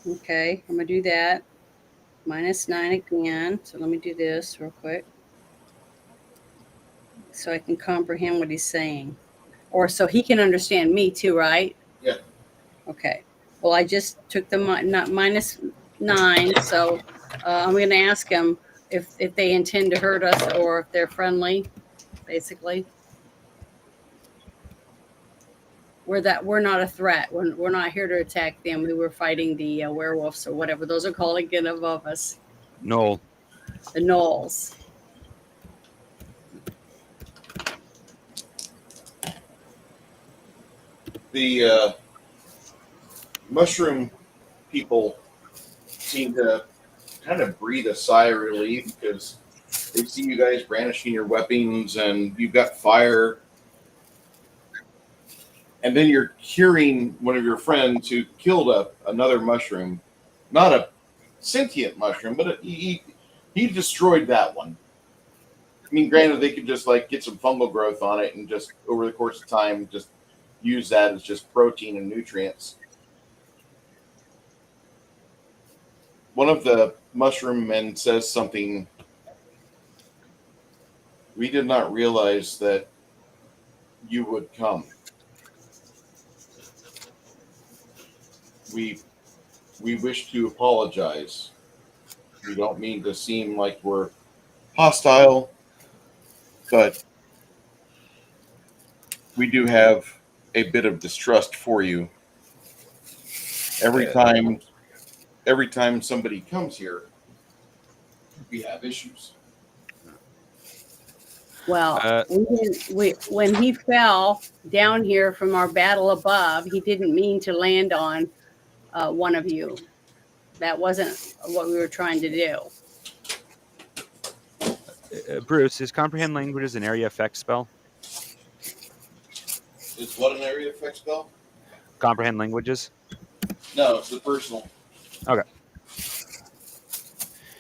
Okay, I'm gonna do that. Minus 9 again. So let me do this real quick, so I can comprehend what he's saying, or so he can understand me too, right? Yeah. Okay. Well, I just took the not minus 9, so I'm going to ask him if they intend to hurt us or if they're friendly. Basically, we're not a threat. We're not here to attack them. We were fighting the werewolves or whatever those are called again above us, No. the gnolls. The mushroom people seem to kind of breathe a sigh of relief because they see you guys brandishing your weapons and you've got fire. And then you're curing one of your friends who killed another mushroom, not a sentient mushroom, but he destroyed that one. I mean, granted, they could just like get some fungal growth on it and just over the course of time just use that as just protein and nutrients. One of the mushroom men says something. We did not realize that you would come. We wish to apologize. We don't mean to seem like we're hostile, but we do have a bit of distrust for you. Every time somebody comes here, we have issues. Well, when he fell down here from our battle above, he didn't mean to land on one of you. That wasn't what we were trying to do. Bruce, is Comprehend Languages an area effect spell? Is what an area effect spell? Comprehend Languages? No, it's the personal. Okay.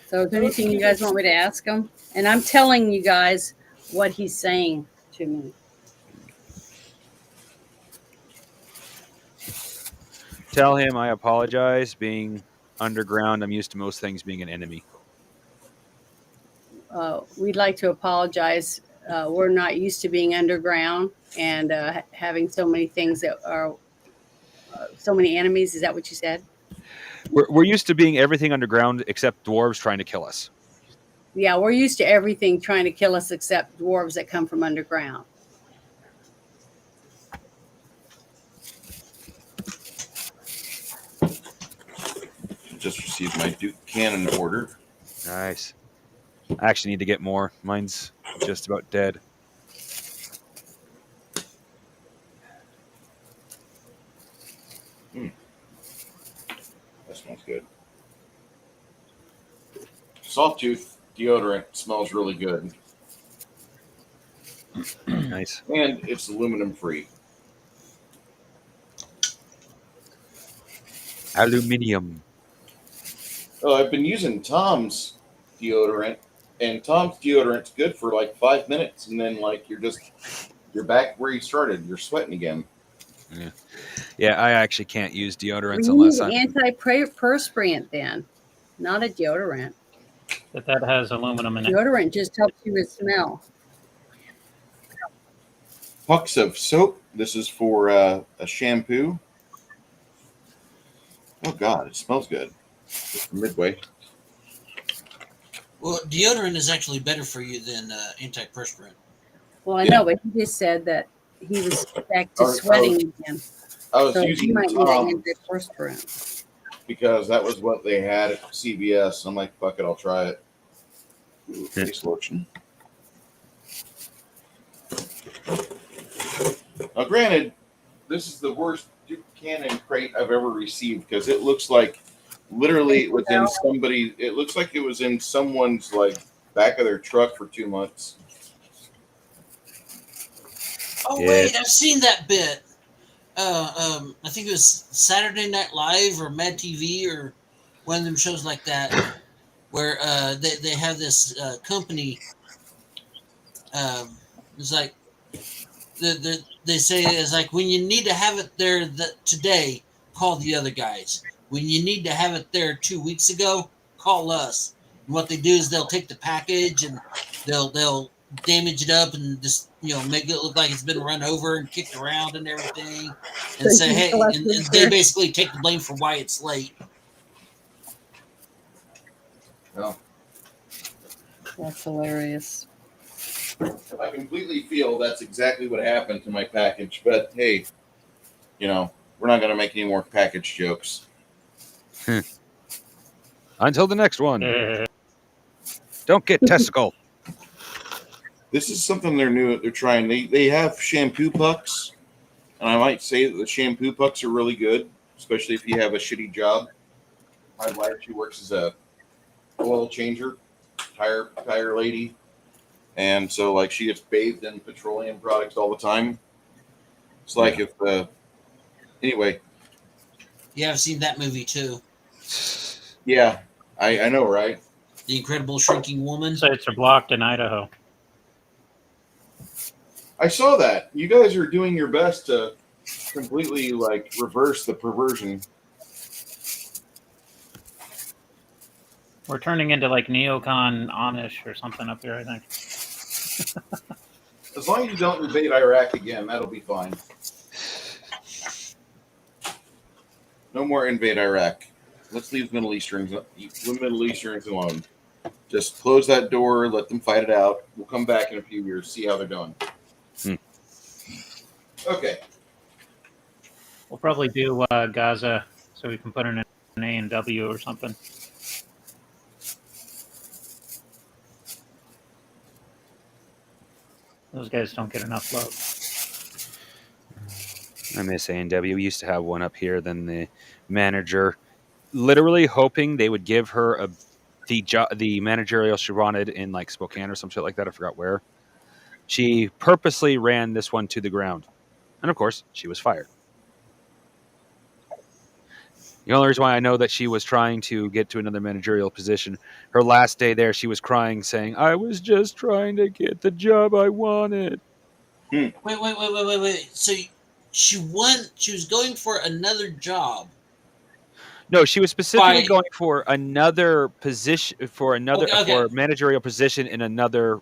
So is there anything you guys want me to ask him? And I'm telling you guys what he's saying to me. Tell him I apologize. Being underground, I'm used to most things being an enemy. We'd like to apologize. We're not used to being underground and having so many things that are so many enemies. Is that what you said? We're used to being everything underground except dwarves trying to kill us. Yeah, we're used to everything trying to kill us except dwarves that come from underground. Just received my Duke Cannon order. Nice. I actually need to get more. Mine's just about dead. That smells good. Sawtooth deodorant smells really good. Nice. And it's aluminum free. Aluminium. Oh, I've been using Tom's deodorant, and Tom's deodorant's good for like 5 minutes, and then like you're back where you started. You're sweating again. Yeah, I actually can't use We deodorants unless need I'm. antiperspirant then, not a deodorant. That has aluminum in it. Deodorant just helps you with smell. Pucks of soap. This is for a shampoo. Oh God, it smells good. Just from Midway. Well, deodorant is actually better for you than antiperspirant. Well, I Yeah. know, but he just said that he was back to I was- sweating again. I was So he using might need Tom an antiperspirant. because that was what they had at CVS. I'm like, fuck it, I'll try it. Ooh, Yeah. face lotion. Now, granted, this is the worst Duke Cannon crate I've ever received because it looks like literally it was in somebody. It looks like it was in someone's like back of their truck for 2 months. Oh Yeah. wait, I've seen that bit. I think it was Saturday Night Live or Mad TV or one of them shows like that, where they have this company. It's like they say it's like when you need to have it there today, call the other guys. When you need to have it there 2 weeks ago, call us. And what they do is they'll take the package and they'll damage it up and just make it look like it's been run over and kicked around and everything, and say hey, and they basically take the blame for why it's late. Well, That's hilarious. I completely feel that's exactly what happened to my package. But hey, we're not going to make any more package jokes. Until the next one. Uh, Don't get testicle. This is something they're trying. They have shampoo pucks, and I might say that the shampoo pucks are really good, especially if you have a shitty job. My wife, she works as a oil changer, tire lady, and so like she gets bathed in petroleum products all the time. It's like if anyway, Yeah, I've seen that movie too. yeah, I know, right? The Incredible Shrinking Woman. sites are blocked in Idaho. I saw that. You guys are doing your best to completely like reverse the perversion. We're turning into like neocon Amish or something up here, I think. As long as you don't invade Iraq again, that'll be fine. No more invade Iraq. Let's leave Middle Easterns alone. Just close that door, let them fight it out. We'll come back in a few years, see how they're doing. Okay. We'll probably do Gaza so we can put in an A and W or something. Those guys don't get enough love. I miss A&W. We used to have one up here. Then the manager, literally hoping they would give her the managerial she wanted in like Spokane or some shit like that. I forgot where. She purposely ran this one to the ground, and of course, she was fired. The only reason why I know that she was trying to get to another managerial position, her last day there, she was crying, saying, "I was just trying to get the job I wanted." Wait. So she was going for another job. No, she was specifically By- going for another position, for Okay. managerial position in another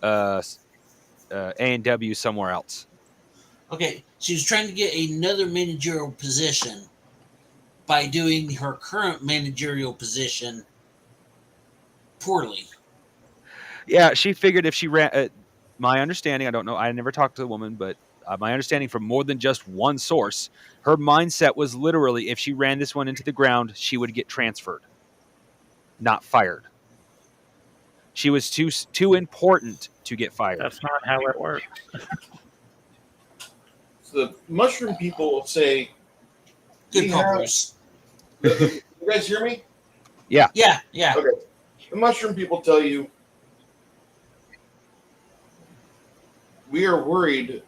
A&W somewhere else. Okay, she was trying to get another managerial position by doing her current managerial position poorly. Yeah, she figured if she ran. My understanding, I don't know, I never talked to the woman, but my understanding from more than just one source, her mindset was literally if she ran this one into the ground, she would get transferred, not fired. She was too important to get fired. That's not how it works. So the mushroom people will say, Good We call, have- Bruce. you guys hear me? Yeah. Okay. The mushroom people tell you, we are worried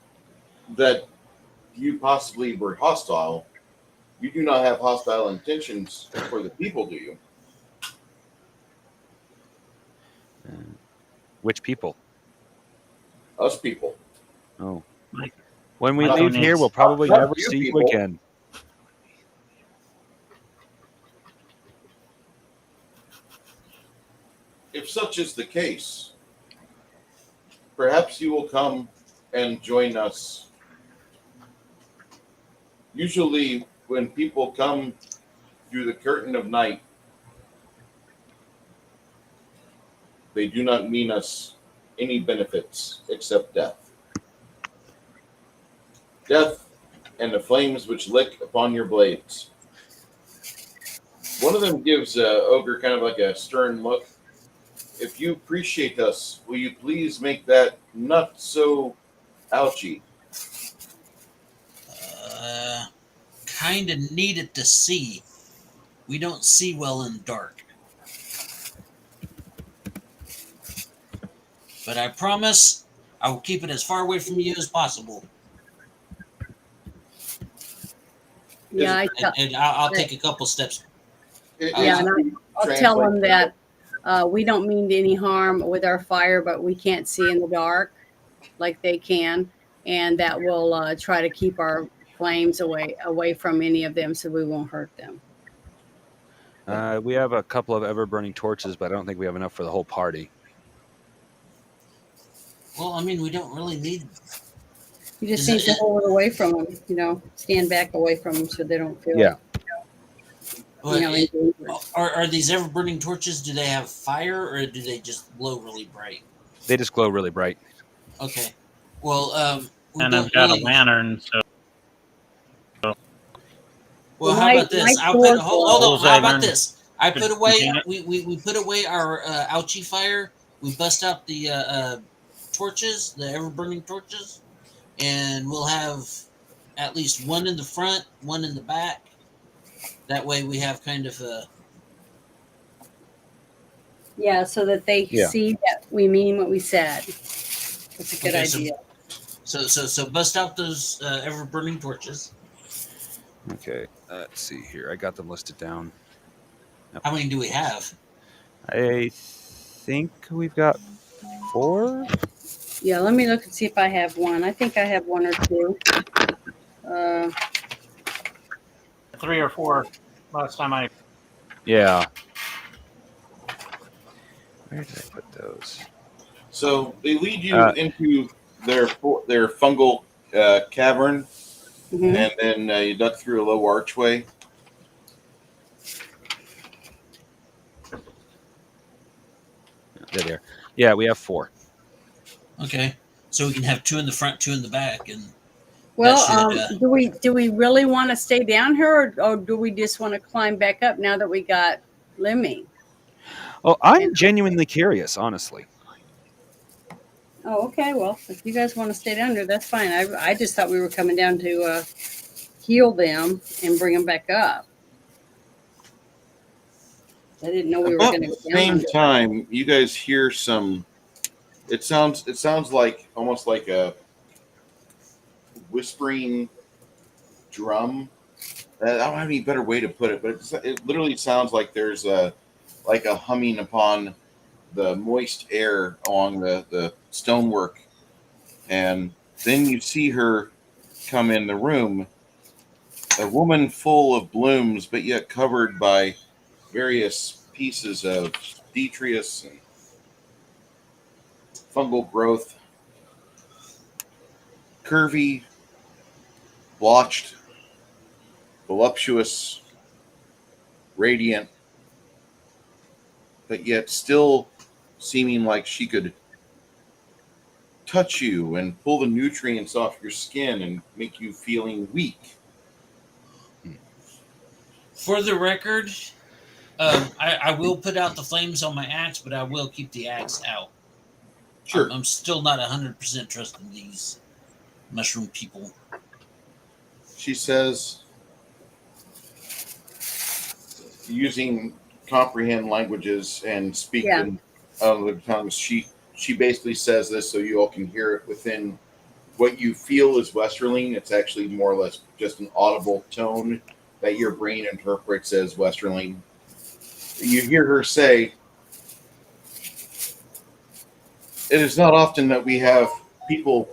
that you possibly were hostile. You do not have hostile intentions for the people, do you? Which people? Us people. Oh. Like, When we Not leave here, needs- we'll probably not never you see you people. again. If such is the case, perhaps you will come and join us. Usually, when people come through the curtain of night, they do not mean us any benefits except death. Death and the flames which lick upon your blades. One of them gives Ogre kind of like a stern look. If you appreciate us, will you please make that not so ouchy? Kind of needed to see. We don't see well in the dark. But I promise I will keep it as far away from you as possible. Yeah, And I'll take a couple steps. yeah, and I'll tell them that we don't mean any harm with our fire, but we can't see in the dark like they can, and that we'll try to keep our flames away from any of them so we won't hurt them. We have a couple of ever-burning torches, but I don't think we have enough for the whole party. Well, I mean, we don't really need. You just Is need it- to hold it away from them, stand back away from them so they don't feel, Yeah. Well, endangered. are these ever burning torches? Do they have fire or do they just glow really bright? They just glow really bright. Okay. Well, we And don't I've got really. a lantern, so Well, how My- about this? my I'll put. sword Hold on. glows How iron about this? I could put away. contain it. We put away our ouchie fire. We bust out the torches, the ever burning torches, and we'll have at least one in the front, one in the back. That way, we have kind of a. Yeah, so that they Yeah. see that we mean what we said. That's a good Okay, so- idea. So bust out those ever burning torches. Okay, let's see here. I got them listed down. How many do we have? I think we've got 4. Yeah, let me look and see if I have one. I think I have one or two. 3 or 4 last time I. Yeah. Where did I put those? So they lead you Uh, into their fungal cavern, mhm. and then you duck through a low archway. There they are. Yeah, we have 4. Okay, so we can have 2 in the front, 2 in the back, and Well, should, do we really want to stay down here, or do we just want to climb back up now that we got Lemmy? Oh, I'm genuinely curious, honestly. Oh, okay. Well, if you guys want to stay down there, that's fine. I just thought we were coming down to heal them and bring them back up. I didn't know we were About going to the go down same under. time, you guys hear some. It sounds like almost like a whispering drum. I don't have any better way to put it, but it literally sounds like there's a humming upon the moist air along the stonework, and then you see her come in the room, a woman full of blooms, but yet covered by various pieces of detritus and fungal growth, curvy, blotched, voluptuous, radiant, but yet still seeming like she could touch you and pull the nutrients off your skin and make you feeling weak. for the record, I will put out the flames on my axe, but I will keep the axe out. Sure. I'm still not 100% trusting these mushroom people. She says, using comprehend languages and speak Yeah. in other tongues, she basically says this so you all can hear it within what you feel is Westerling. It's actually more or less just an audible tone that your brain interprets as Westerling. You hear her say, "It is not often that we have people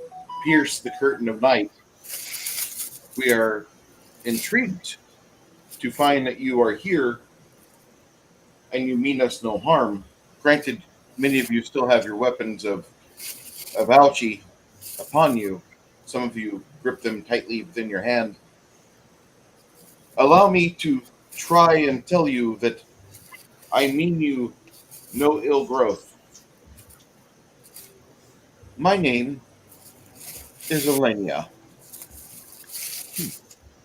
pierce the curtain of night. We are intrigued to find that you are here and you mean us no harm. Granted, many of you still have your weapons of alchemy upon you. Some of you grip them tightly within your hand. Allow me to try and tell you that I mean you no ill growth. My name is Elenia."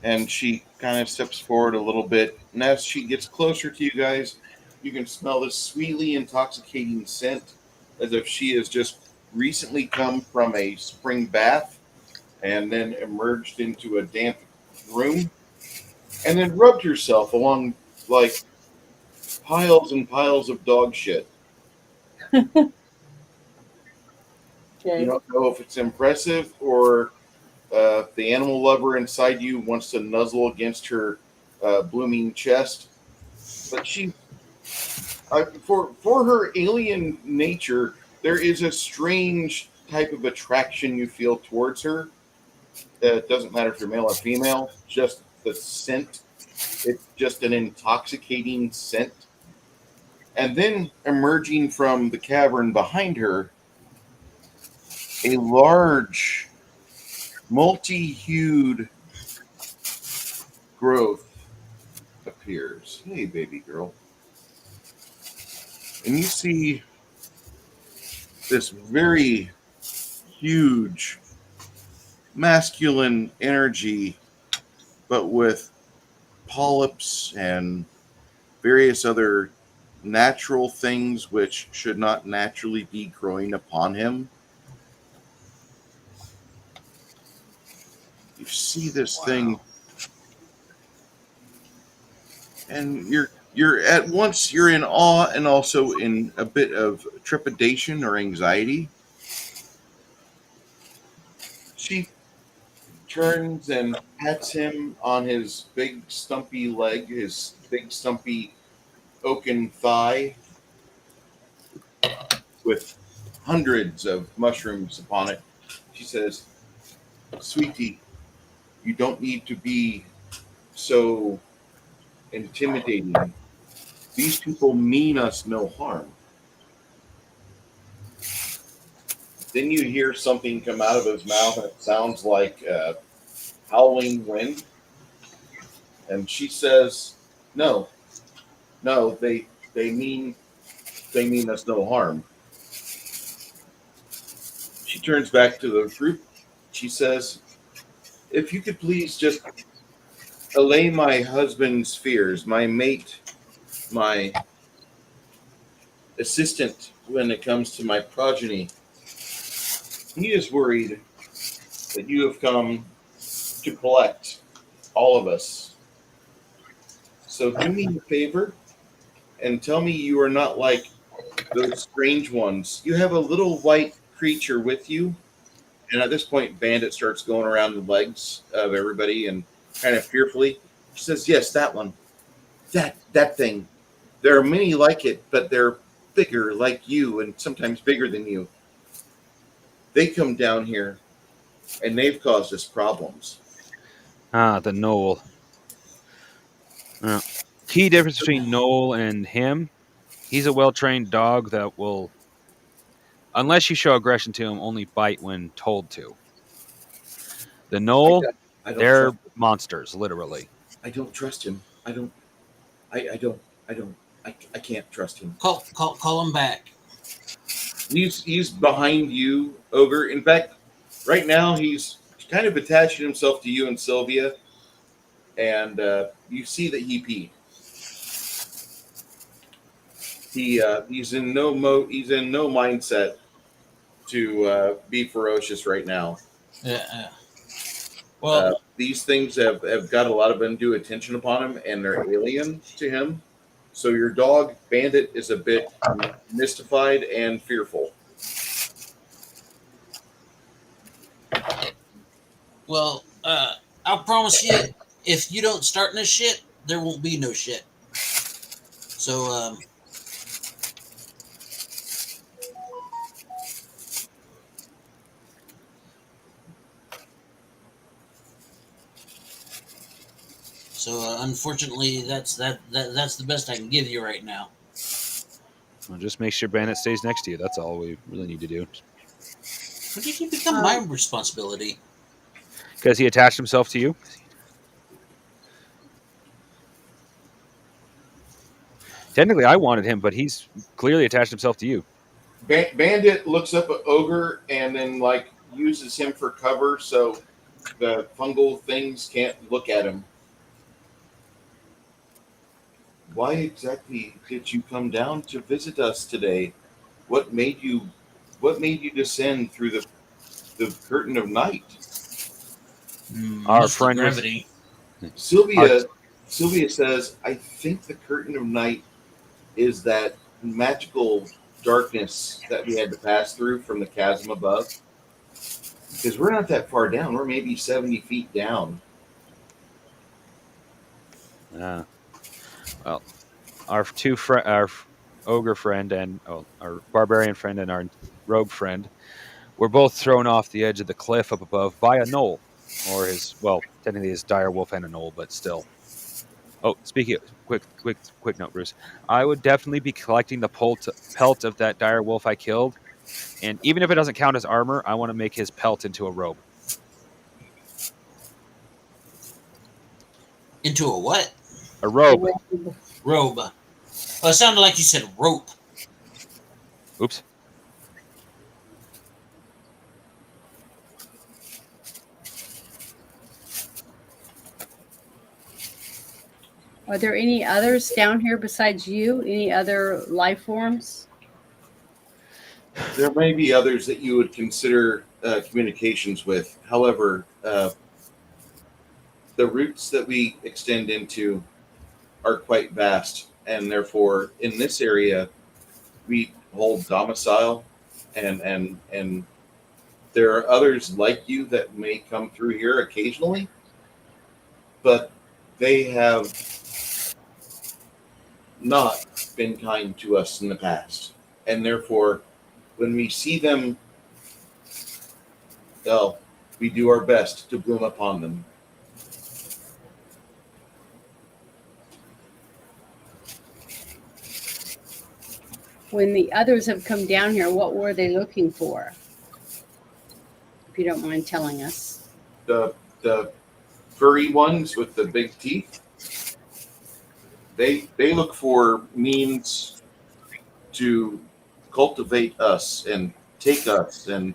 And she kind of steps forward a little bit. And as she gets closer to you guys, you can smell this sweetly intoxicating scent as if she has just recently come from a spring bath and then emerged into a damp room and then rubbed herself along like piles and piles of dog shit. You don't know if it's impressive or the animal lover inside you wants to nuzzle against her blooming chest. But she, for her alien nature, there is a strange type of attraction you feel towards her. It doesn't matter if you're male or female, just the scent. It's just an intoxicating scent. And then emerging from the cavern behind her, a large, multi-hued growth appears. Hey, baby girl. And you see this very huge masculine energy, but with polyps and various other natural things which should not naturally be growing upon him. You see this thing, and you're at once you're in awe and also in a bit of trepidation or anxiety. She turns and pats him on his big stumpy leg, his big stumpy oaken thigh with hundreds of mushrooms upon it. She says, "Sweetie, you don't need to be so intimidating. These people mean us no harm." Then you hear something come out of his mouth, and it sounds like howling wind. And she says, "No, no, they mean us no harm." She turns back to the group. She says, "If you could please just allay my husband's fears, my mate, my assistant when it comes to my progeny. He is worried that you have come to collect all of us. So do me a favor and tell me you are not like those strange ones. You have a little white creature with you." And at this point, Bandit starts going around the legs of everybody and kind of fearfully. She says, "Yes, that one. That thing. There are many like it, but they're bigger like you and sometimes bigger than you. They come down here and they've caused us problems." Ah, the Knoll. Key difference between Knoll and him, he's a well-trained dog that will, unless you show aggression to him, only bite when told to. The Knoll, they're monsters, literally. I don't trust him. I can't trust him. Call him back. He's behind you, Ogre. In fact, right now he's kind of attaching himself to you and Sylvia, and you see that he peed. He's in no mindset to be ferocious right now. Yeah. Well, these things have got a lot of undue attention upon him, and they're alien to him. So your dog, Bandit, is a bit mystified and fearful. well, I'll promise you, if you don't start no shit, there won't be no shit. So unfortunately, that's the best I can give you right now. Well, just make sure Bandit stays next to you. That's all we really need to do. When did he become my responsibility? Because he attached himself to you. Technically, I wanted him, but he's clearly attached himself to you. Bandit looks up at Ogre and then like uses him for cover so the fungal things can't look at him. Why exactly did you come down to visit us today? What made you descend through the curtain of night? Our Must be friend was- gravity. Sylvia says, I think the curtain of night is that magical darkness that we had to pass through from the chasm above. Because we're not that far down. We're maybe 70 feet down. Well, our our ogre friend and our barbarian friend and our rogue friend were both thrown off the edge of the cliff up above by a knoll, or technically his dire wolf and a knoll, but still. Oh, speaking of quick note, Bruce. I would definitely be collecting the pelt of that dire wolf I killed, and even if it doesn't count as armor, I want to make his pelt into a robe. Into a what? A robe. Robe. Oh, it sounded like you said rope. Oops. Are there any others down here besides you? Any other life forms? There may be others that you would consider communications with. However, the routes that we extend into are quite vast, and therefore, in this area, we hold domicile, and there are others like you that may come through here occasionally, but they have not been kind to us in the past, and therefore, when we see them, well, we do our best to bloom upon them. When the others have come down here, what were they looking for? If you don't mind telling us. The furry ones with the big teeth, they look for means to cultivate us and take us and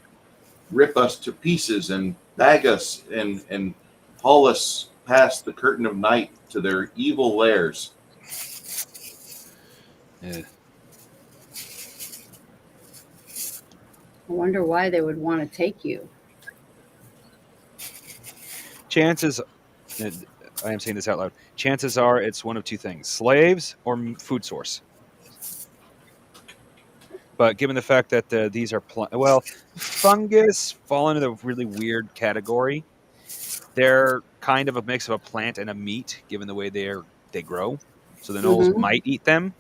rip us to pieces and bag us and haul us past the curtain of night to their evil lairs. Yeah. I wonder why they would want to take you. Chances, I am saying this out loud. Chances are it's one of two things: slaves or food source. But given the fact that these are fungus fall into the really weird category. They're kind of a mix of a plant and a meat, given the way they grow. So the gnolls might eat them,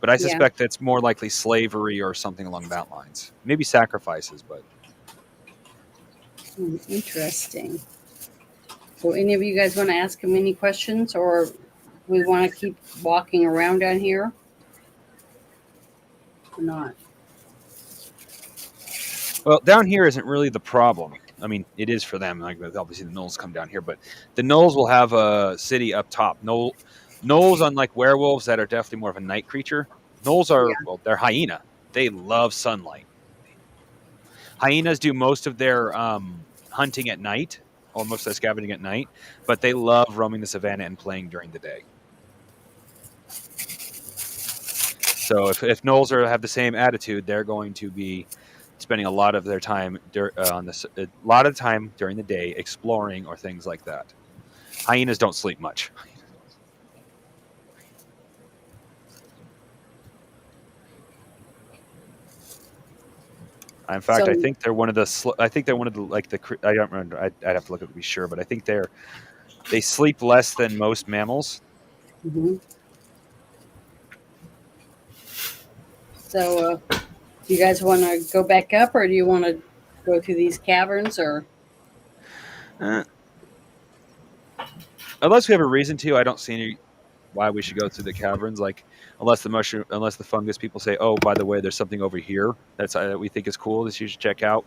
but I suspect that's more likely slavery or something along that lines. Maybe sacrifices, but Interesting. So, any of you guys want to ask him any questions, or we want to keep walking around down here, or not? well, down here isn't really the problem. I mean, it is for them. Like obviously, the gnolls come down here, but the gnolls will have a city up top. Gnolls, unlike werewolves that are definitely more of a night creature, gnolls are they're hyena. They love sunlight. Hyenas do most of their hunting at night, or most of their scavenging at night, but they love roaming the savannah and playing during the day. So if gnolls have the same attitude, they're going to be spending a lot of their time during the day exploring or things like that. Hyenas don't sleep much. In fact, I think they're one of the. I think they're one of the I don't remember. I'd have to look up to be sure, but I think they're They sleep less than most mammals. Mhm. So, do you guys want to go back up, or do you want to go through these caverns, or? Uh, unless we have a reason to, I don't see any why we should go through the caverns. Like, unless the fungus people say, "Oh, by the way, there's something over here that we think is cool that you should check out."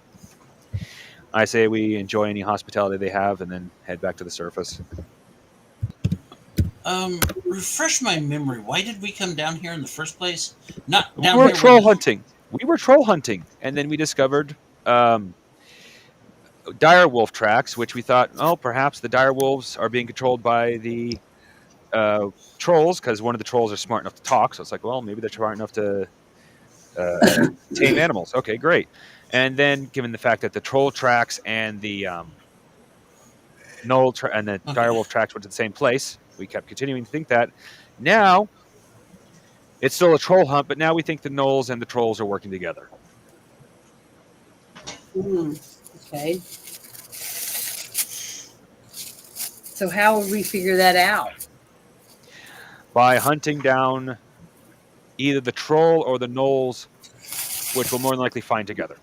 I say we enjoy any hospitality they have, and then head back to the surface. Refresh my memory. Why did we come down here in the first place? Not We down were here where troll hunting. And then we discovered dire wolf tracks, which we thought, oh, perhaps the dire wolves are being controlled by the trolls, because one of the trolls are smart enough to talk. So it's like, well, maybe they're smart enough to tame animals. Okay, great. And then, given the fact that the troll tracks and the and the Okay. direwolf tracks went to the same place, we kept continuing to think that. Now it's still a troll hunt, but now we think the gnolls and the trolls are working together. Okay. So how would we figure that out? By hunting down either the troll or the gnolls, which we'll more than likely find together.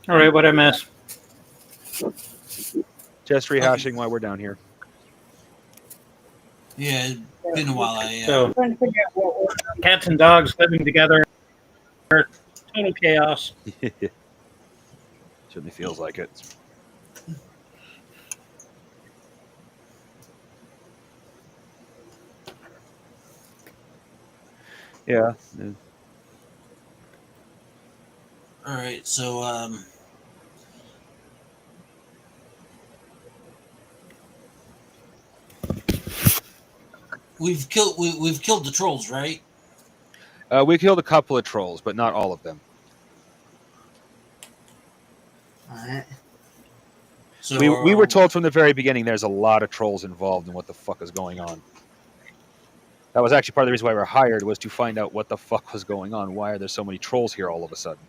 All right, what I miss? Just rehashing why we're down here. Yeah, it's been a while. So Trying to figure out what we're cats and dogs living together, total chaos. Certainly feels like it. Yeah. All right, so we've killed the trolls, right? We killed a couple of trolls, but not all of them. All right. So We were told from the very beginning there's a lot of trolls involved in what the fuck is going on. That was actually part of the reason why we were hired, was to find out what the fuck was going on. Why are there so many trolls here all of a sudden?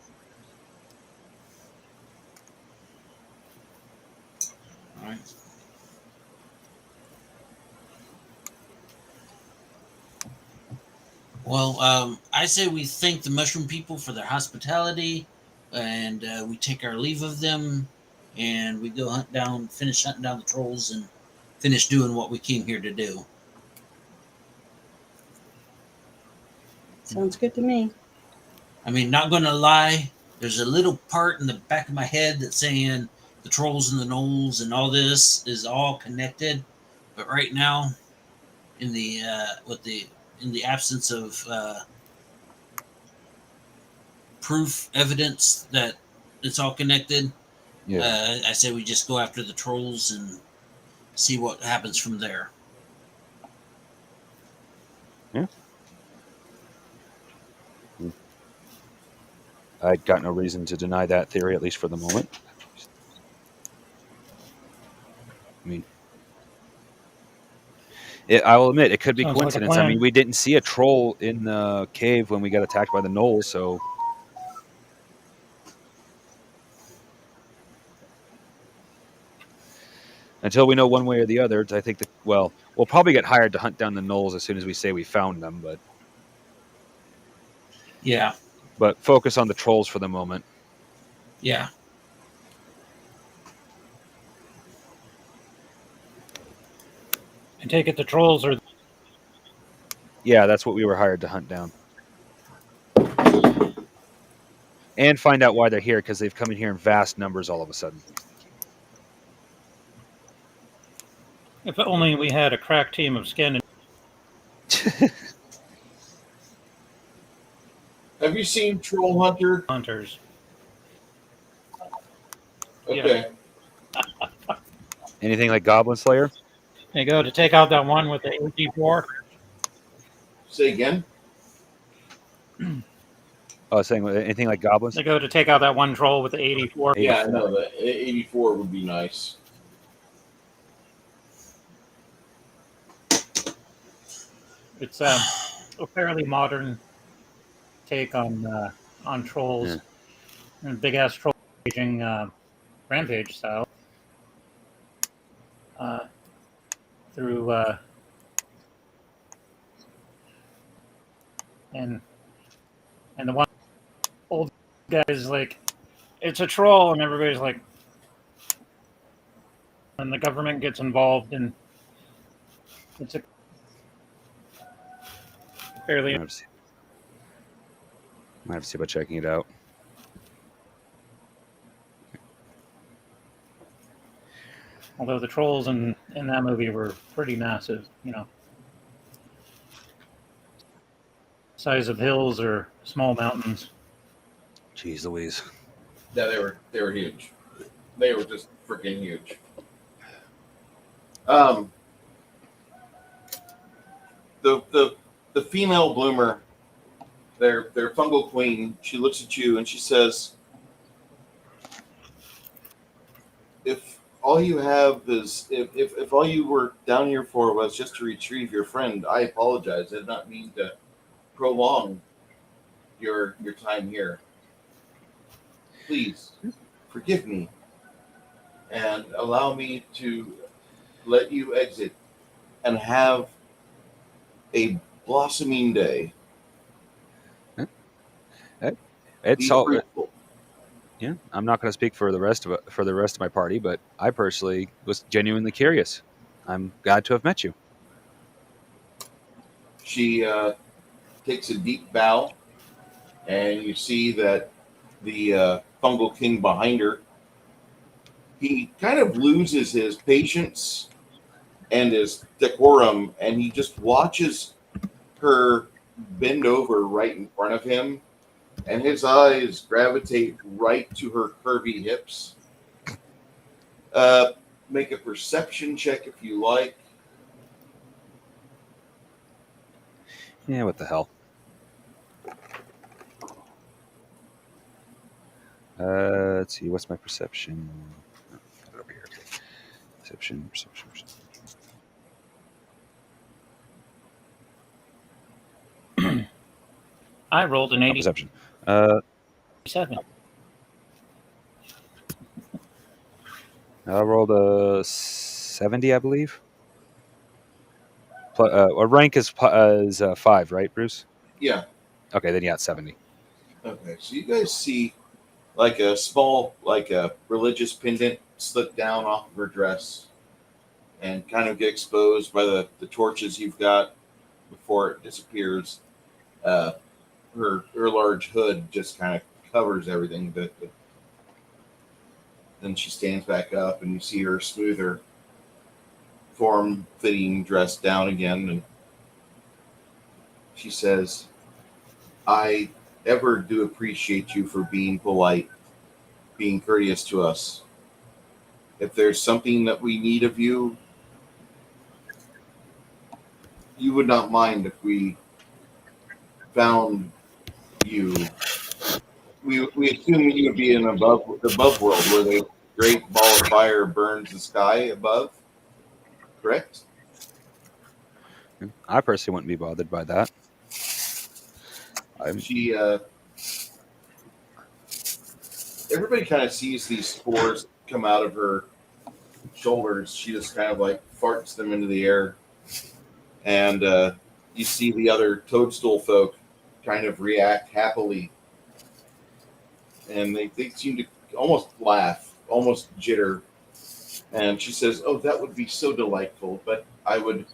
All right. Well, I say we thank the mushroom people for their hospitality, and we take our leave of them, and we go finish hunting down the trolls, and finish doing what we came here to do. Sounds good to me. I mean, not going to lie, there's a little part in the back of my head that's saying the trolls and the gnolls and all this is all connected, but right now, in the absence of proof, evidence that it's all connected, I say we just go after the trolls and see what happens from there. Yeah. I got no reason to deny that theory, at least for the moment. I mean, I will admit, it could be Sounds like a coincidence. I plan. mean, we didn't see a troll in the cave when we got attacked by the gnolls, so... Until we know one way or the other, I think that, well, we'll probably get hired to hunt down the gnolls as soon as we say we found them, but... Yeah. But focus on the trolls for the moment. Yeah. I take it the trolls are. Yeah, that's what we were hired to hunt down. And find out why they're here, because they've come in here in vast numbers all of a sudden. If only we had a crack team of skin Have you seen Troll Hunter? hunters. Okay. Anything like Goblin Slayer? They go to take out that one with the AG4. Say again. Oh, saying anything like Goblins? They go to take out that one troll with the 84. Yeah, I know the 84 would be nice. It's a fairly modern take on on trolls, and big ass troll raging rampage style through and the one old guy is like, it's a troll, and everybody's like, and the government gets involved, and it's a fairly. Might have to see about checking it out. Although the trolls in that movie were pretty massive, size of hills or small mountains. Jeez Louise. Yeah, they were huge. They were just freaking huge. The female bloomer, their fungal queen, she looks at you and she says, if all you have is if all you were down here for was just to retrieve your friend, I apologize. I did not mean to prolong your time here. Please forgive me and allow me to let you exit and have a blossoming day. It's Be all. grateful. Yeah, I'm not going to speak for the rest of my party, but I personally was genuinely curious. I'm glad to have met you. She takes a deep bow, and you see that the fungal king behind her, he kind of loses his patience and his decorum, and he just watches her bend over right in front of him, and his eyes gravitate right to her curvy hips. Make a perception check if you like. Yeah, what the hell? Let's see. What's my perception? Oh, got it over here. Perception. I rolled an Perception. 87. I rolled a 70, I believe. A rank is 5, right, Bruce? Yeah. Okay, then yeah, it's 70. Okay, so you guys see like a small, like a religious pendant slip down off of her dress and kind of get exposed by the torches you've got before it disappears. Her large hood just kind of covers everything, but then she stands back up and you see her smoother form-fitting dress down again, and she says, I ever do appreciate you for being polite, being courteous to us. If there's something that we need of you, you would not mind if we found you. We assume you would be in the above world where the great ball of fire burns the sky above, correct? I personally wouldn't be bothered by that. She everybody kind of sees these spores come out of her shoulders. She just kind of like farts them into the air, and you see the other toadstool folk kind of react happily, and they seem to almost laugh, almost jitter. And she says, "Oh, that would be so delightful, but I would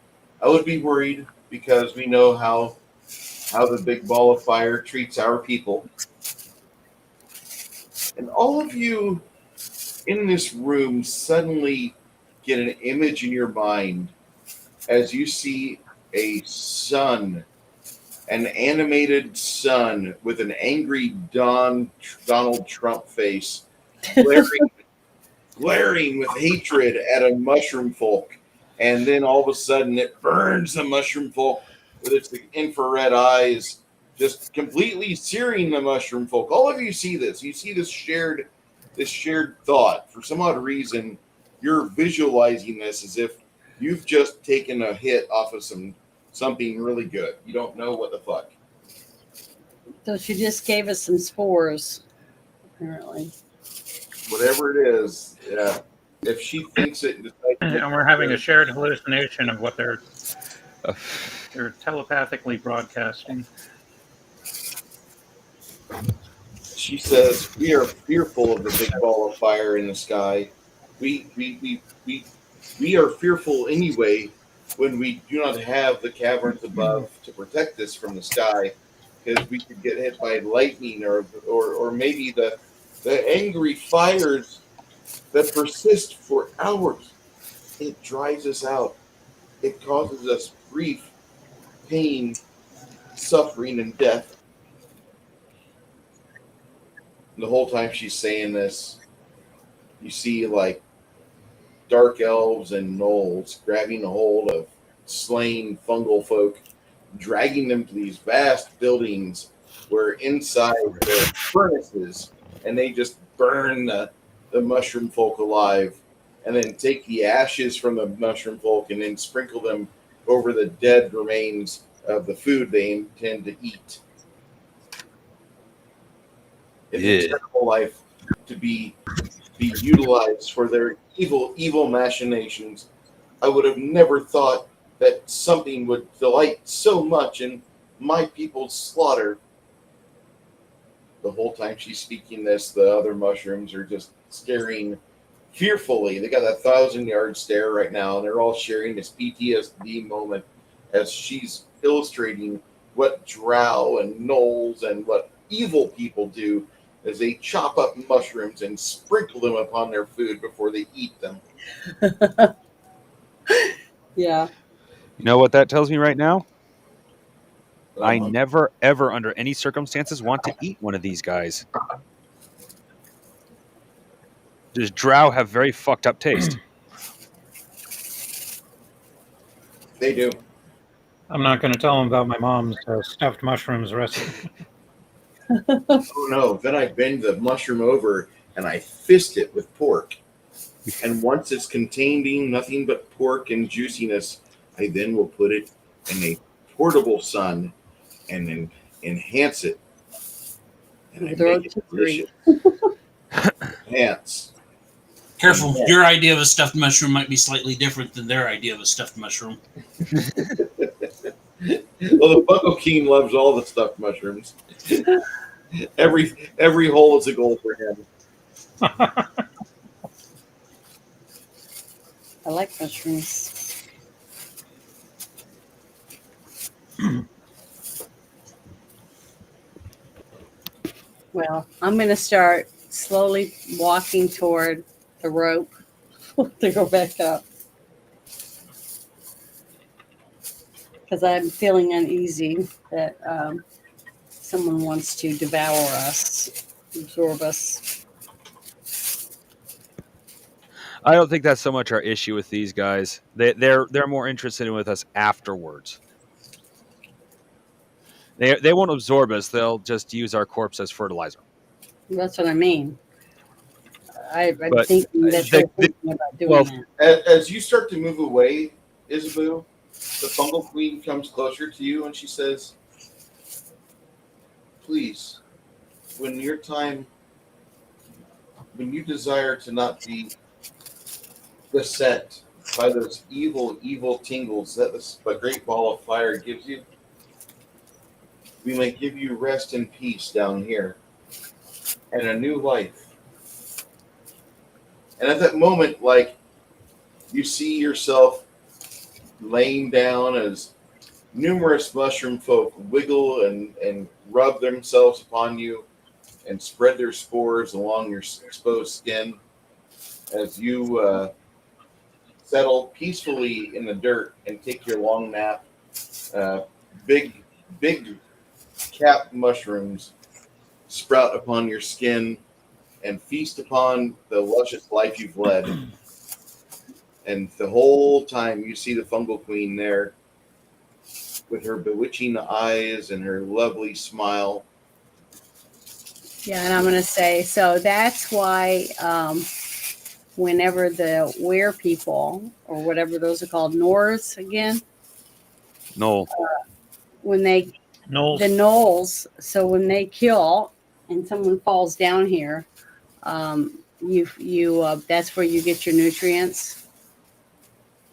be worried because we know how the big ball of fire treats our people." And all of you in this room suddenly get an image in your mind as you see a sun, an animated sun with an angry Donald Trump face, glaring with hatred at a mushroom folk. And then all of a sudden it burns the mushroom folk with its infrared eyes, just completely searing the mushroom folk. All of you see this. You see this shared thought. For some odd reason, you're visualizing this as if you've just taken a hit off of something really good. You don't know what the fuck. So she just gave us some spores, apparently. Whatever it is, yeah. If she thinks it, and decides to And we're having a shared hallucination of what they're telepathically broadcasting. she says, "We are fearful of the big ball of fire in the sky. We are fearful anyway when we do not have the caverns above to protect us from the sky, because we could get hit by lightning or maybe the angry fires that persist for hours. It dries us out. It causes us grief, pain, suffering, and death." And the whole time she's saying this, you see like dark elves and gnolls grabbing a hold of slain fungal folk, dragging them to these vast buildings where inside there are furnaces, and they just burn the mushroom folk alive, and then take the ashes from the mushroom folk and then sprinkle them over the dead remains of the food they intend to eat. It's a terrible life to be utilized for their evil machinations. I would have never thought that something would delight so much in my people's slaughter. The whole time she's speaking this, the other mushrooms are just staring fearfully. They got a 1,000-yard stare right now, and they're all sharing this PTSD moment as she's illustrating what drow and gnolls and what evil people do as they chop up mushrooms and sprinkle them upon their food before they eat them. Yeah. You know what that tells me right now? I Uh-huh. never, ever, under any circumstances, want to eat one of these guys. Does drow have very fucked up taste? They do. I'm not going to tell them about my mom's stuffed mushrooms recipe. Oh no, then I bend the mushroom over and I fist it with pork. And once it's containing nothing but pork and juiciness, I then will put it in a portable sun and then enhance it. And I Throw make it it to three. delicious. Enhance. Careful, Yeah. your idea of a stuffed mushroom might be slightly different than their idea of a stuffed mushroom. Well, the Bucko King loves all the stuffed mushrooms. Every hole is a goal for him. I like mushrooms. Well, I'm going to start slowly walking toward the rope to go back up. Because I'm feeling uneasy that someone wants to devour us, absorb us. I don't think that's so much our issue with these guys. They're more interested in with us afterwards. They won't absorb us. They'll just use our corpse as fertilizer. That's what I mean. I'm But thinking that they're thinking about doing that. As you start to move away, Isabu, the fungal queen comes closer to you and she says, "Please, when you desire to not be beset by those evil tingles that the great ball of fire gives you, we may give you rest and peace down here and a new life." And at that moment, like, you see yourself laying down as numerous mushroom folk wiggle and rub themselves upon you and spread their spores along your exposed skin as you settle peacefully in the dirt and take your long nap. Big cap mushrooms sprout upon your skin and feast upon the luscious life you've led. And the whole time you see the fungal queen there with her bewitching eyes and her lovely smile. Yeah, and I'm going to say, so that's why whenever the were people, or whatever those are called, Norse again, No. when they Knowles. the knolls. So when they kill and someone falls down here, that's where you get your nutrients.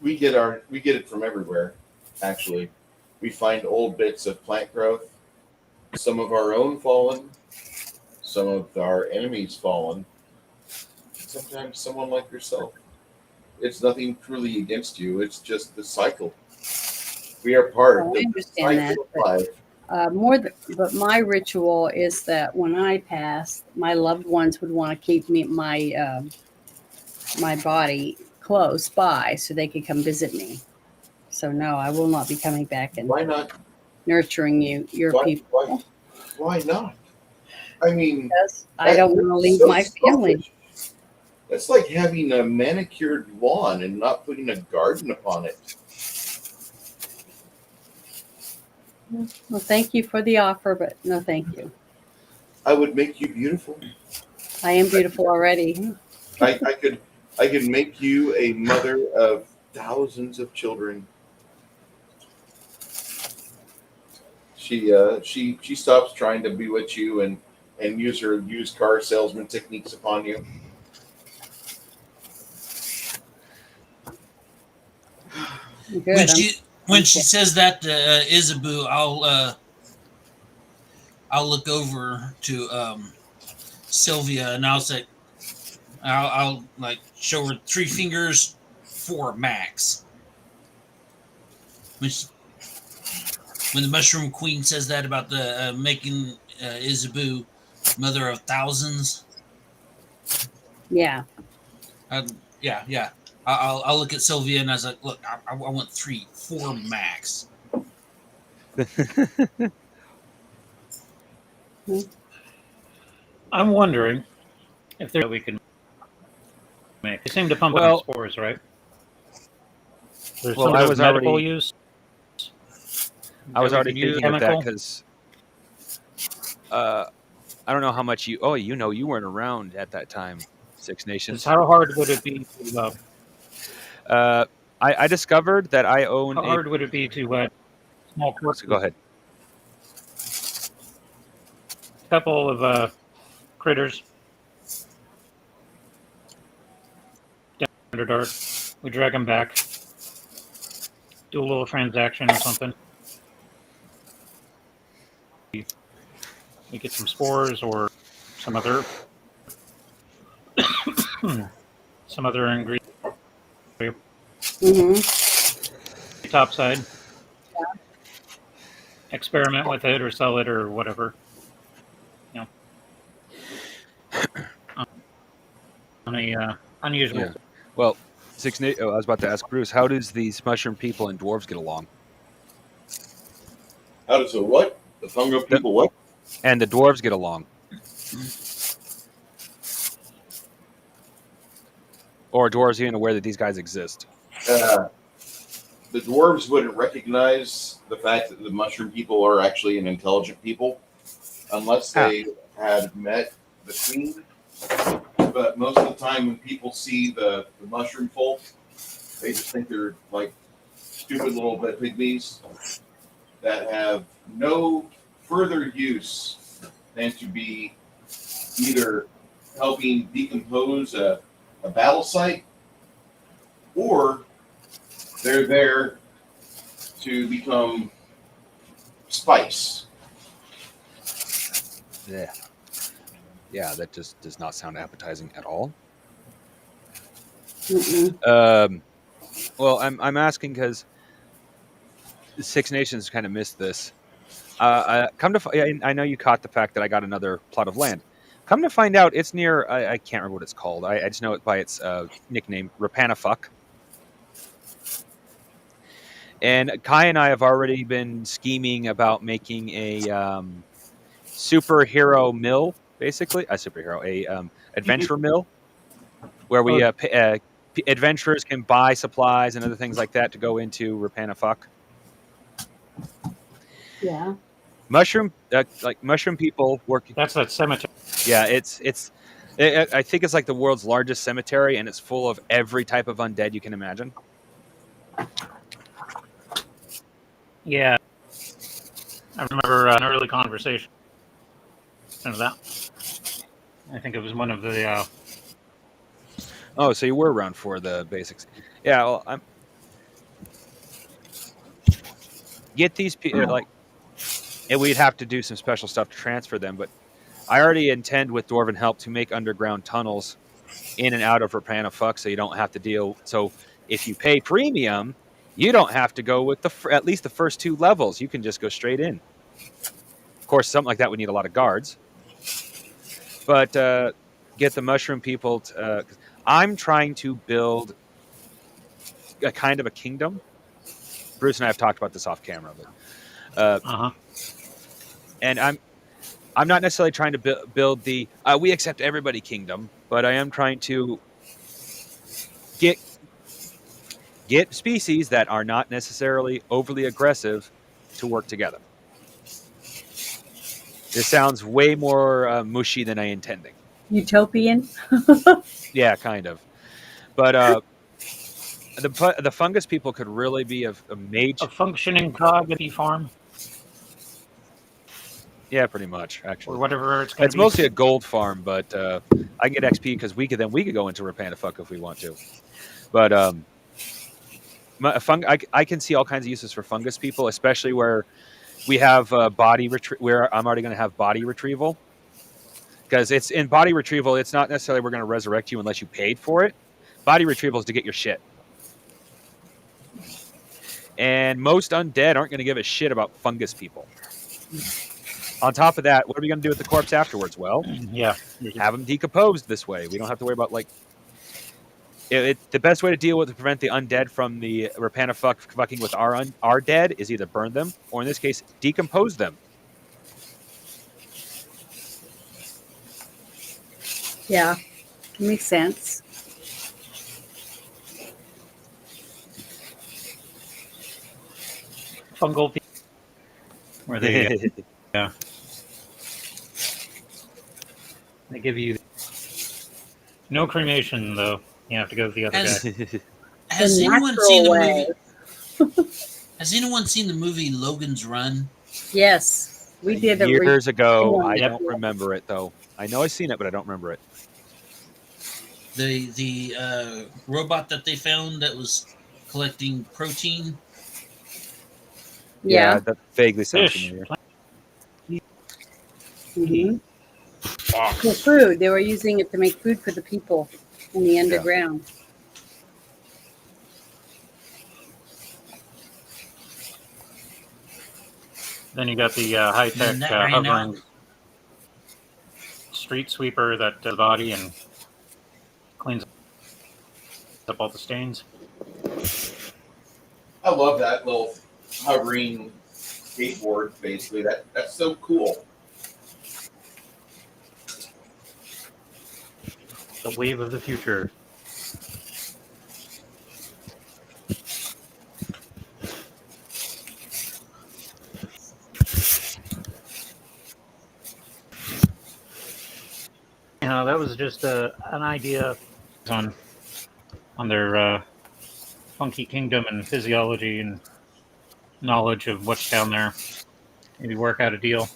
We get it from everywhere. Actually, we find old bits of plant growth, some of our own fallen, some of our enemies fallen. Sometimes someone like yourself. It's nothing truly against you. It's just the cycle. We are part Oh, of I the understand that, cycle of life. but my ritual is that when I pass, my loved ones would want to keep my body close by so they could come visit me. So no, I will not be coming back and Why not? nurturing your Why, people. why not? I mean, Because I don't want to leave my family. selfish. That's like having a manicured lawn and not putting a garden upon it. Well, thank you for the offer, but no, thank you. I would make you beautiful. I am beautiful already. I could make you a mother of thousands of children. She stops trying to bewitch you and use her used car salesman techniques upon you. Good. When she says that to Isabu, I'll look over to Sylvia and I'll like show her 3 fingers, 4 max. When the Mushroom Queen says that about the making Isabu mother of thousands. Yeah. Yeah. I'll look at Sylvia and I was like, look, I want 3, 4 max. I'm wondering if there we can make. They seem to pump Well- out spores, right? There's Well, some I sort was of medical already- use. I was that we already could use thinking of that chemical? because I don't know how much you. Oh, you weren't around at that time. Six Nations. How hard would it be to? I discovered that I own How a. hard would it be to small corpses? So go ahead. A couple of critters. Down under dark. We drag them back. Do a little transaction or something. We get some spores or some other ingredient. Mm-hmm. Topside. Experiment with it or sell it or whatever. You know. On a unusual. Yeah. Well, I was about to ask Bruce, how does these mushroom people and dwarves get along? How does the what? The fungal people what? And the dwarves get along? Or are dwarves even aware that these guys exist? The dwarves wouldn't recognize the fact that the mushroom people are actually an intelligent people unless they had met the queen. But most of the time when people see the mushroom folk, they just think they're like stupid little bit pygmies that have no further use than to be either helping decompose a battle site, or they're there to become spice. Yeah, that just does not sound appetizing at all. Mm-mm. Well, I'm asking because Six Nations kind of missed this. I know you caught the fact that I got another plot of land. Come to find out, it's near. I can't remember what it's called. I just know it by its nickname, Rapanafuck. And Kai and I have already been scheming about making a superhero mill, basically a adventure mill, where we adventurers can buy supplies and other things like that to go into Rapanafuck. Yeah. Mushroom people working. That's that cemetery. Yeah, I think it's like the world's largest cemetery, and it's full of every type of undead you can imagine. Yeah. I remember an early conversation of that. I think it was one of the. Oh, so you were around for the basics. Yeah, well, I'm get these people like, and we'd have to do some special stuff to transfer them. But I already intend with Dwarven help to make underground tunnels in and out of Rapanafuck, so you don't have to deal. So if you pay premium, you don't have to go with at least the first 2 levels. You can just go straight in. Of course, something like that would need a lot of guards. But get the mushroom people. I'm trying to build a kind of a kingdom. Bruce and I have talked about this off camera, but and I'm not necessarily trying to build the we accept everybody kingdom, but I am trying to get species that are not necessarily overly aggressive to work together. This sounds way more mushy than I intending. Utopian. Yeah, kind of. But the fungus people could really be a mage. A functioning cog at the farm. Yeah, pretty much. Actually, or whatever it's going to be. It's mostly a gold farm, but I get XP because we could go into Rapanafuck if we want to. But I can see all kinds of uses for fungus people, especially where we have where I'm already going to have body retrieval. Because it's in body retrieval, it's not necessarily we're going to resurrect you unless you paid for it. Body retrieval is to get your shit. And most undead aren't going to give a shit about fungus people. On top of that, what are we going to do with the corpse afterwards? Well, yeah, have them decomposed this way. We don't have to worry about the best way to deal with to prevent the undead from the Rapanafuck fucking with our dead is either burn them or, in this case, decompose them. Yeah, makes sense. Fungal people. Where they yeah. They give you no cremation though. You have to go to the other guy. Has The anyone natural seen the way. movie? Has anyone seen the movie Logan's Run? Yes, we did a years ago. I Yep. don't remember it though. I know I've seen it, but I don't remember it. The robot that they found that was collecting protein. Yeah. That vaguely sounds Fish. familiar. Mm-hmm. For food, they were using it to make food for the people in the underground. Then you got the high-tech that ran hovering out. street sweeper that does the body and cleans up all the stains. I love that little hovering skateboard. Basically, that's so cool. The wave of the future. You know, that was just an idea on their funky kingdom and physiology and knowledge of what's down there. Maybe work out a deal.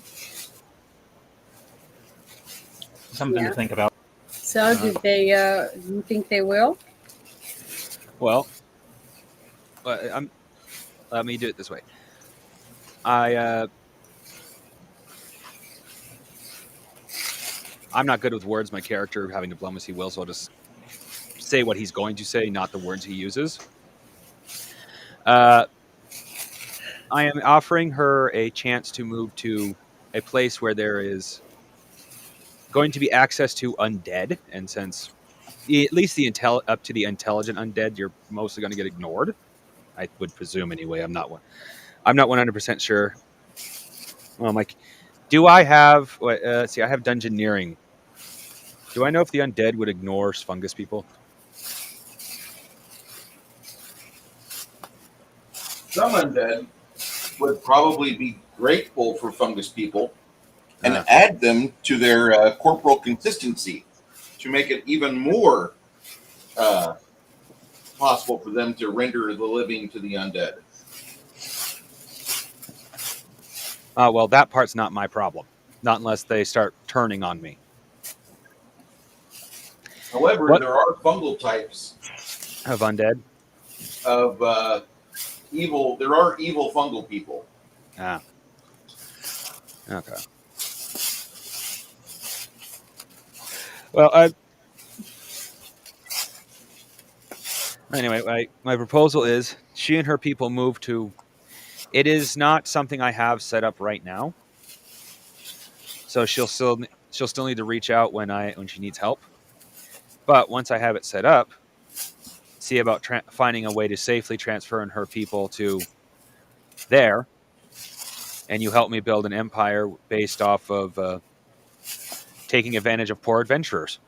Something to think about. So, did they? Do you think they will? Well, let me do it this way. I'm not good with words. My character having diplomacy will, so I'll just say what he's going to say, not the words he uses. I am offering her a chance to move to a place where there is going to be access to undead, and since at least up to the intelligent undead, you're mostly going to get ignored. I would presume anyway. I'm not 100% sure. Well, Mike, do I have? See, I have dungeoneering. Do I know if the undead would ignore fungus people? Some undead would probably be grateful for fungus people and add them to their corporal consistency to make it even more possible for them to render the living to the undead. Well, that part's not my problem. Not unless they start turning on me. However, What? there are fungal types Of undead? of evil. There are evil fungal people. Ah. Okay. Well, anyway, my proposal is she and her people move to. It is not something I have set up right now, so she'll still need to reach out when she needs help. But once I have it set up, see about finding a way to safely transfer her people to there, and you help me build an empire based off of taking advantage of poor adventurers.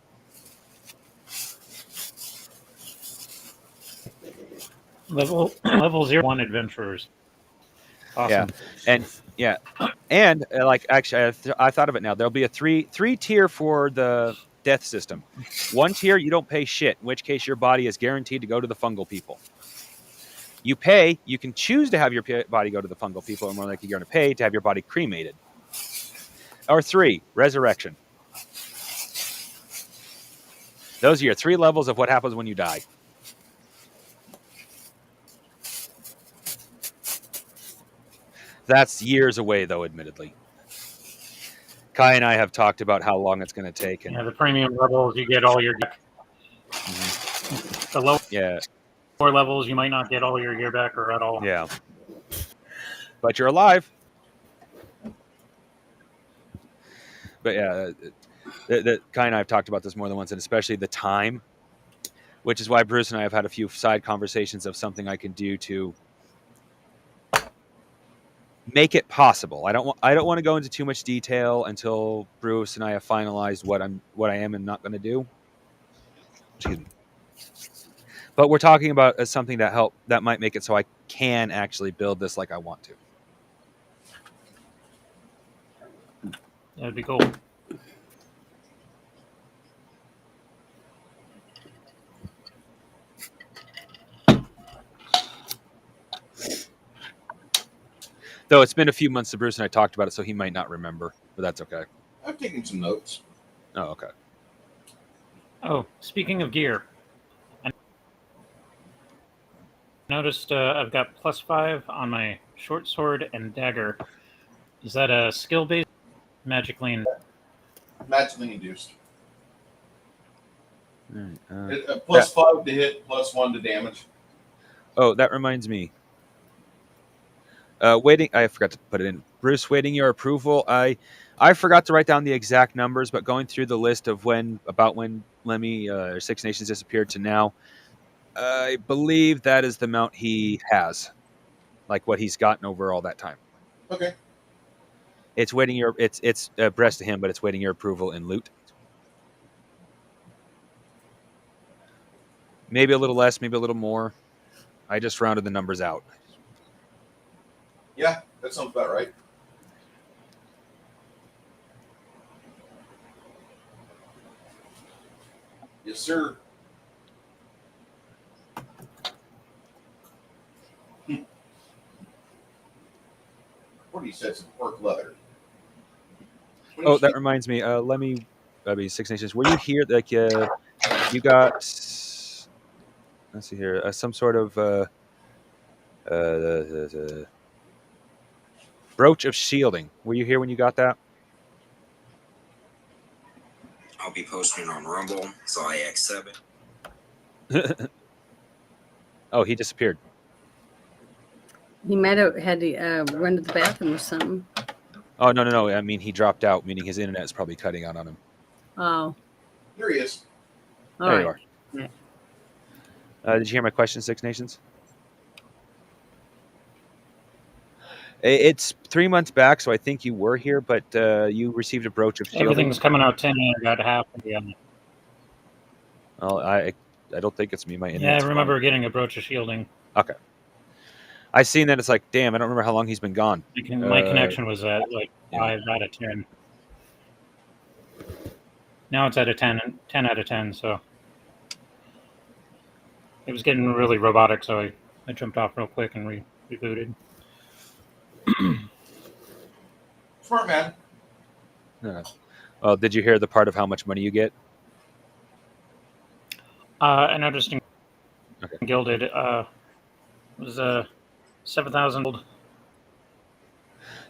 Level 0 1 adventurers. Awesome. And like actually, I thought of it now. There'll be a three tier for the death system. One tier you don't pay shit, in which case your body is guaranteed to go to the fungal people. You pay, you can choose to have your body go to the fungal people, or more likely you're going to pay to have your body cremated. Or 3, resurrection. Those are your 3 levels of what happens when you die. That's years away, though, admittedly. Kai and I have talked about how long it's going to take. And the premium levels, you get all your gear. The lower levels, you might not get all your gear back or at all. Yeah. But you're alive. But yeah, Kai and I have talked about this more than once, and especially the time, which is why Bruce and I have had a few side conversations of something I can do to make it possible. I don't want to go into too much detail until Bruce and I have finalized what I am and not going to do. Excuse me. But we're talking about something that might make it so I can actually build this like I want to. That'd be cool. Though it's been a few months since Bruce and I talked about it, so he might not remember, but that's okay. I've taken some notes. Oh, okay. Oh, speaking of gear, I noticed I've got +5 on my short sword and dagger. Is that a skill-based, magically Magically induced. Right, +5 to hit, +1 to damage. Oh, that reminds me. Waiting. I forgot to put it in. Bruce, waiting your approval. I forgot to write down the exact numbers, but going through the list of when Lemmy or Six Nations disappeared to now, I believe that is the amount he has, like what he's gotten over all that time. Okay. It's waiting your. It's abreast to him, but it's waiting your approval in loot. Maybe a little less, maybe a little more. I just rounded the numbers out. Yeah, that sounds about right. Yes, sir. What do you say? Some pork leather. Oh, that reminds me. Let me. Six Nations. Were you here? Like, you got. Let's see here. Some sort of brooch of shielding. Were you here when you got that? I'll be posting on Rumble, so I accept it. Oh, he disappeared. He might have had to run to the bathroom or something. Oh, no. I mean, he dropped out, meaning his internet is probably cutting out on him. Oh. There he is. There you are. Yeah. Did you hear my question, Six Nations? It's 3 months back, so I think you were here, but you received a brooch of shielding. Everything's coming out 10 and I got half. Yeah. Well, I don't think it's me. My internet. Yeah, I remember getting a brooch of shielding. Okay. I seen that. It's like, damn, I don't remember how long he's been gone. My connection was at like 5 out of 10. Now it's at a 10 out of 10, so it was getting really robotic, so I jumped off real quick and rebooted. Smart man. Well, did you hear the part of how much money you get? I noticed in Okay. Gilded was 7,000 gold.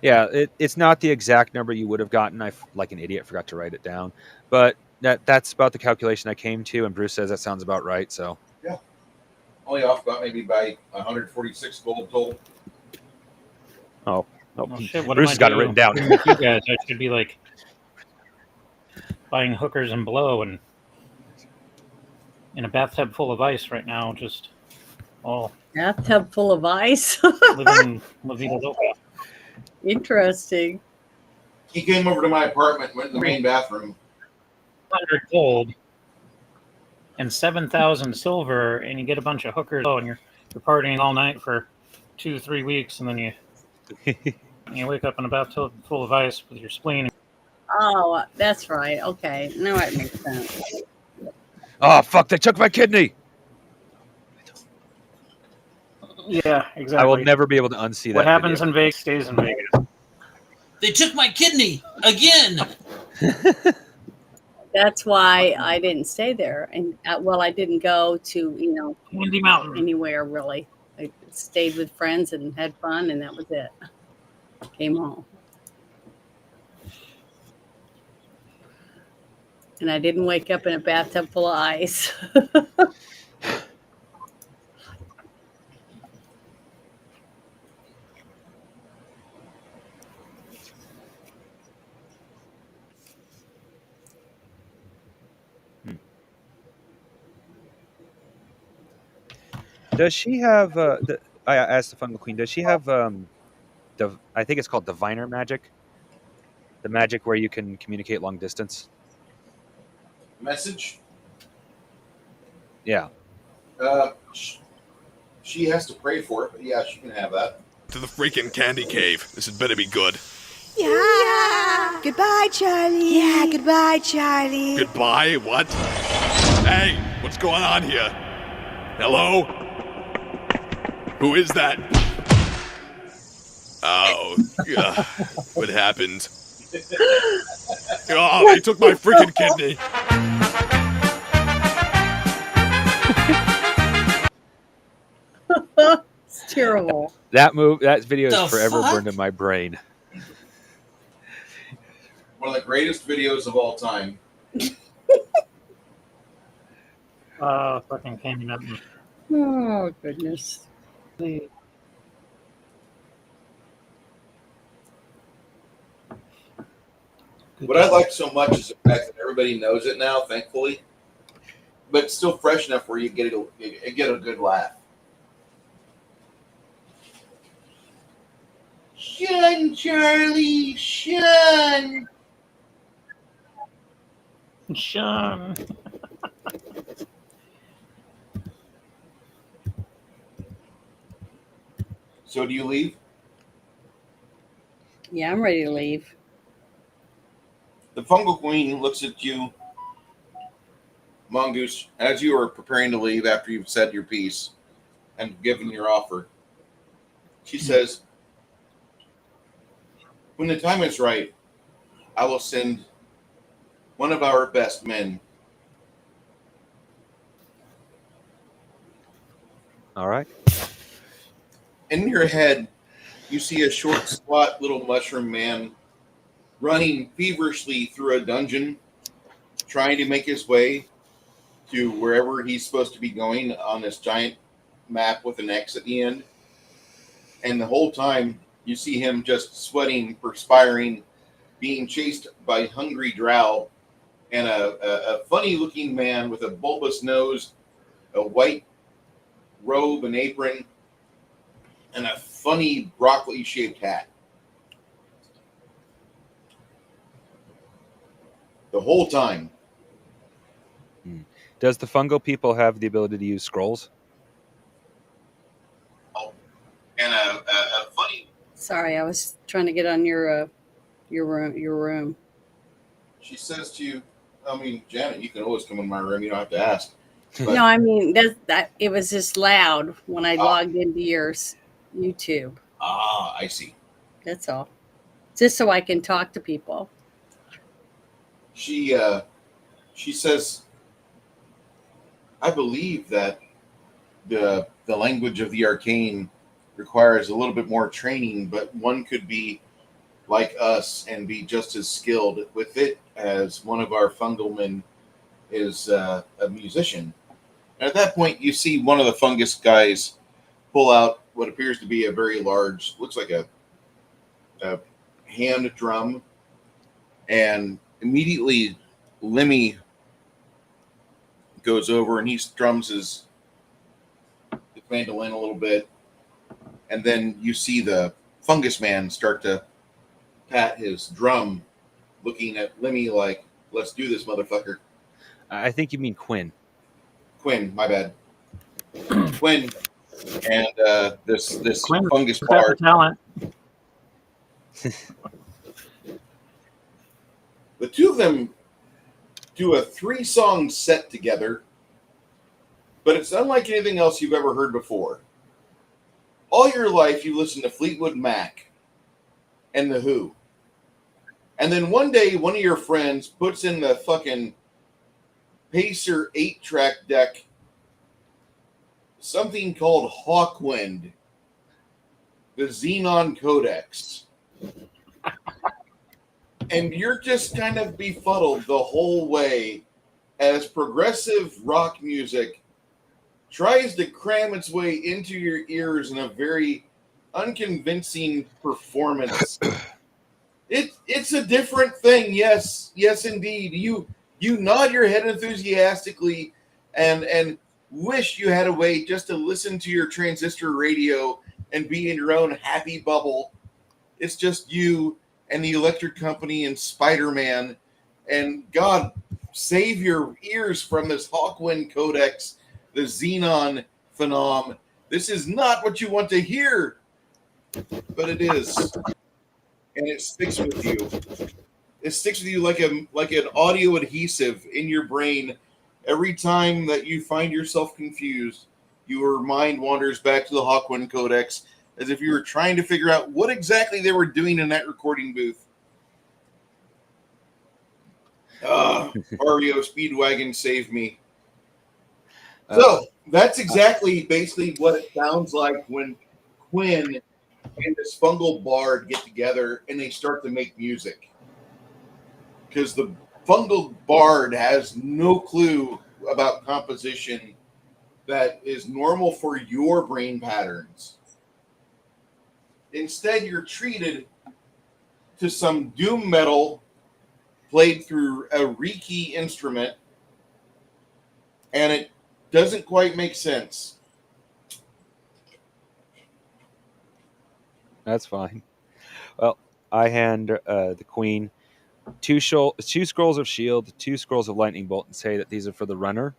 Yeah, it's not the exact number you would have gotten. Like an idiot, forgot to write it down. But that's about the calculation I came to, and Bruce says that sounds about right. So Only off about maybe by 146 gold total. oh, Oh shit! What Bruce am I has got it doing written down. with you guys? I should be like buying hookers and blow and in a bathtub full of ice right now. Just all Bathtub full of ice. living La Vida Loca. Interesting. He came over to my apartment, went in the main bathroom. 100 gold and 7,000 silver, and you get a bunch of hookers. Oh, and you're partying all night for 2-3 weeks, and then you wake up in a bathtub full of ice with your spleen. Oh, that's right. Okay. Now it makes sense. Oh fuck! They took my kidney. Yeah, exactly. I will never be able to unsee that. What happens video. in Vegas stays in Vegas. They took my kidney again. That's why I didn't stay there. And well, I didn't go to, Windy Mountain. anywhere really. I stayed with friends and had fun, and that was it. Came home. And I didn't wake up in a bathtub full of ice. Does she have? I asked the Fungal Queen. Does she have? I think it's called diviner magic. The magic where you can communicate long distance. Message. Yeah. She has to pray for it, but yeah, she can have that. To the freaking candy cave. This had better be good. Yeah. Goodbye, Charlie. Yeah, goodbye, Charlie. Goodbye? What? Hey, what's going on here? Hello? Who is that? Oh, what happened? Oh, they took my freaking kidney. It's terrible. That video is The forever fuck? burned in my brain. One of the greatest videos of all time. Fucking Candy Mountain. Oh, goodness. What I like so much is the fact that everybody knows it now, thankfully, but it's still fresh enough where you get a good laugh. Shun, Charlie, shun. Sean. So do you leave? Yeah, I'm ready to leave. The Fungal Queen looks at you, Mongoose, as you are preparing to leave after you've said your piece and given your offer. She says, when the time is right, I will send one of our best men. All right. In your head, you see a short, squat little mushroom man running feverishly through a dungeon, trying to make his way to wherever he's supposed to be going on this giant map with an X at the end. And the whole time, you see him just sweating, perspiring, being chased by hungry drow and a funny-looking man with a bulbous nose, a white robe and apron, and a funny broccoli-shaped hat. The whole time. Does the fungal people have the ability to use scrolls? And a funny... Sorry, I was trying to get on your room. She says to you, I mean, Janet, you can always come in my room. You don't have to ask. But, No, I mean that it was just loud when I logged into your YouTube. I see. That's all. just so I can talk to people. She says, I believe that the language of the arcane requires a little bit more training, but one could be like us and be just as skilled with it as one of our fungal men is a musician. And at that point, you see one of the fungus guys pull out what appears to be a very large, looks like a hand drum, and immediately Lemmy goes over and he strums his mandolin a little bit, and then you see the fungus man start to pat his drum, looking at Lemmy like, let's do this, motherfucker. I think you mean Quinn. Quinn, my bad. Quinn and this Quinn fungus got the bard. talent. The two of them do a 3-song set together, but it's unlike anything else you've ever heard before. All your life, you listen to Fleetwood Mac and The Who. And then one day, one of your friends puts in the fucking Pacer 8-track deck something called Hawkwind, the Xenon Codex. And you're just kind of befuddled the whole way as progressive rock music tries to cram its way into your ears in a very unconvincing performance. It's a different thing. Yes, indeed. You nod your head enthusiastically and wish you had a way just to listen to your transistor radio and be in your own happy bubble. It's just you and the electric company and Spider-Man, and God save your ears from this Hawkwind Codex, the Xenon phenom. This is not what you want to hear, but it is, and it sticks with you. It sticks with you like an audio adhesive in your brain. Every time that you find yourself confused, your mind wanders back to the Hawkwind Codex, as if you were trying to figure out what exactly they were doing in that recording booth. REO Speedwagon saved me. So that's basically what it sounds like when Quinn and this fungal bard get together and they start to make music. Because the fungal bard has no clue about composition that is normal for your brain patterns. Instead, you're treated to some doom metal played through a Reiki instrument, and it doesn't quite make sense. That's fine. Well, I hand the queen two scrolls of shield, 2 scrolls of lightning bolt, and say that these are for the runner,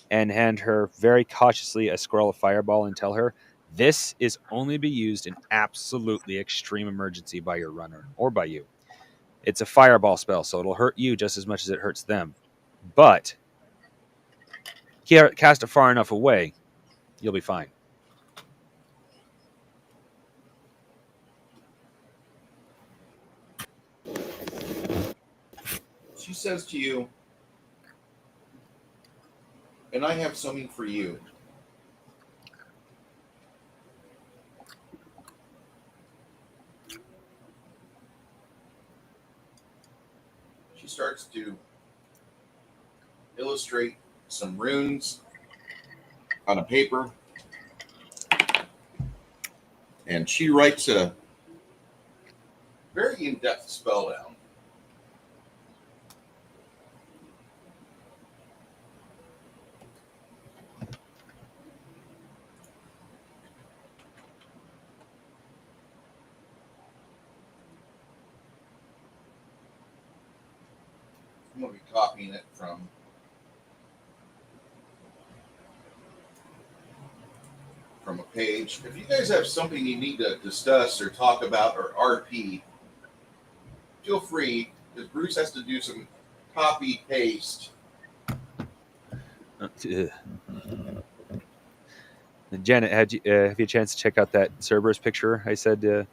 and hand her very cautiously a scroll of fireball and tell her this is only be used in absolutely extreme emergency by your runner or by you. It's a fireball spell, so it'll hurt you just as much as it hurts them. But cast it far enough away, you'll be fine. She says to you, and I have something for you. She starts to illustrate some runes on a paper, and she writes a very in-depth spell down. I'm going to be copying it from a page. If you guys have something you need to discuss or talk about or RP, feel free, because Bruce has to do some copy paste. Janet, have you a chance to check out that Cerberus picture I said?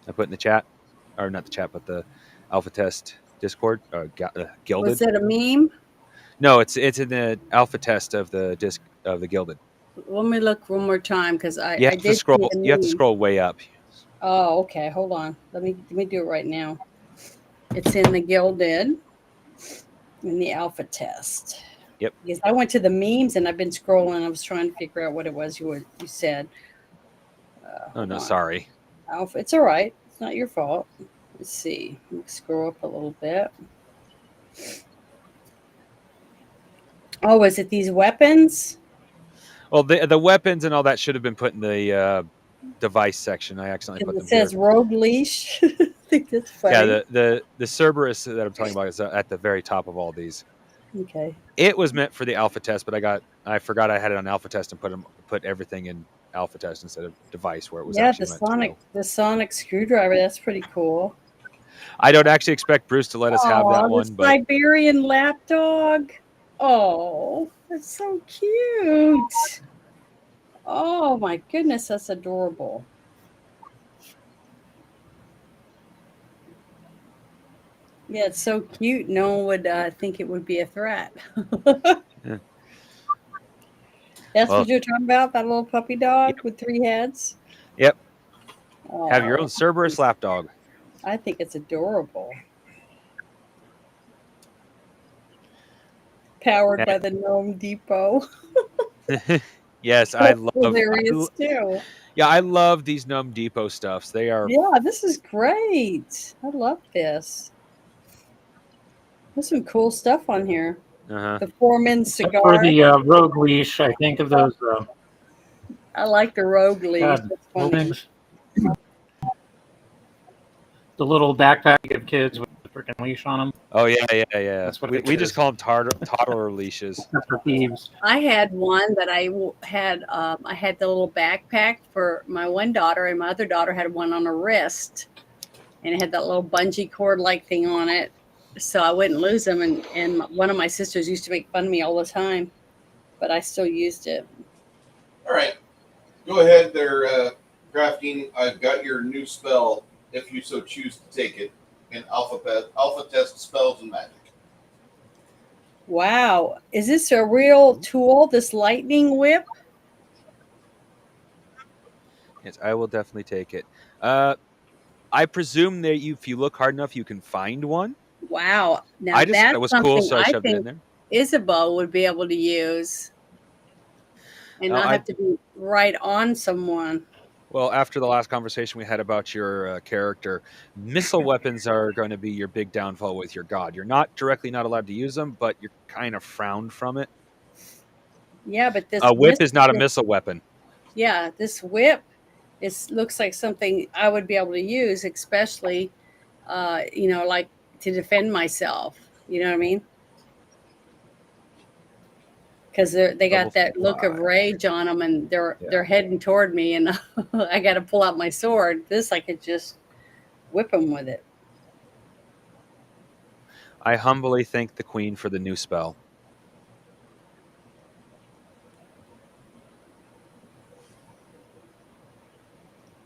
I put in the chat, or not the chat, but the alpha test Discord, Gilded. Was it a meme? No, it's in the alpha test of the Gilded. Let me look one more time because I You have to did see scroll. a You have to meme. scroll way up. Oh, okay. Hold on. Let me do it right now. It's in the Gilded, in the alpha test. Yep. Because I went to the memes and I've been scrolling. I was trying to figure out what it was you said. Oh Hold no, on. sorry. Alpha. It's all right. It's not your fault. Let's see. Let me scroll up a little bit. Oh, is it these weapons? Well, the weapons and all that should have been put in the device section. I accidentally put It them says here. rogue leash. I think that's funny. Yeah, the Cerberus that I'm talking about is at the very top of all these. Okay. It was meant for the alpha test, but I forgot I had it on alpha test and put everything in alpha test instead of device where it was Yeah, actually meant to go. the sonic screwdriver. That's pretty cool. I don't actually expect Bruce to let us have that Oh, the one, but Siberian lapdog. Oh, that's so cute. Oh my goodness, that's adorable. Yeah, it's so cute. No one would think it would be a threat. Yeah. That's Well, what you're talking about? That little puppy dog with 3 heads? yep. Oh, Have your own Cerberus lapdog. I think it's adorable. Powered by the Gnome Depot. Yes, I That's love. hilarious too. Yeah, I love these Gnome Depot stuffs. They are. Yeah, this is great. I love this. There's some cool stuff on here. Uh-huh. The Foreman Except for cigar. the rogue leash, I think of those. I like the rogue leash. God, That's little funny. things. The little backpack you give kids with a freaking leash on them. Oh yeah. That's what We just call them toddler leashes. Except for thieves. I had one that I had. I had the little backpack for my one daughter, and my other daughter had one on her wrist, and it had that little bungee cord like thing on it, so I wouldn't lose them. And one of my sisters used to make fun of me all the time, but I still used it. All right. Go ahead there, Crafting. I've got your new spell, if you so choose to take it, in alpha test spells and magic. Wow, is this a real tool? This lightning whip? Yes, I will definitely take it. I presume that if you look hard enough, you can find one. Wow. Now I just thought that's it was something cool, so I I shoved it in think there. Isabel would be able to use and not have to be right on someone. Well, after the last conversation we had about your character, missile weapons are going to be your big downfall with your god. You're not allowed to use them, but you're kind of frowned from it. Yeah, but this A whip is not a missile weapon. Yeah, this whip looks like something I would be able to use, especially like to defend myself. You know what I mean? Because they got that look of rage on them, and they're heading toward me, and I got to pull out my sword. This I could just whip them with it. I humbly thank the queen for the new spell.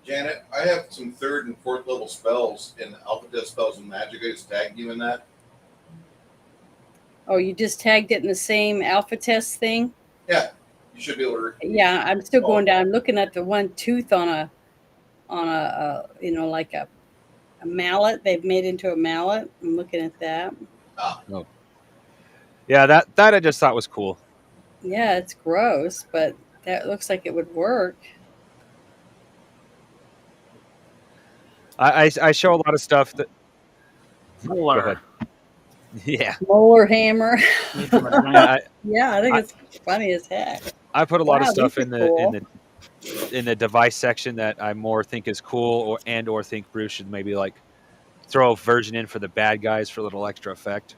Janet, I have some 3rd and 4th level spells in alpha test spells and magic. I just tagged you in that. Oh, you just tagged it in the same alpha test thing? Yeah, you should be able to. Yeah, I'm still going down. I'm looking at the one tooth on a like a mallet. They've made into a mallet. I'm looking at that. Oh. Yeah, that I just thought was cool. Yeah, it's gross, but that looks like it would work. I show a lot of stuff that. Molar. Go ahead. Yeah. Molar hammer. I think it's funny as heck. I put a lot of stuff in cool. the device section that I more think is cool, or think Bruce should maybe like throw a version in for the bad guys for a little extra effect.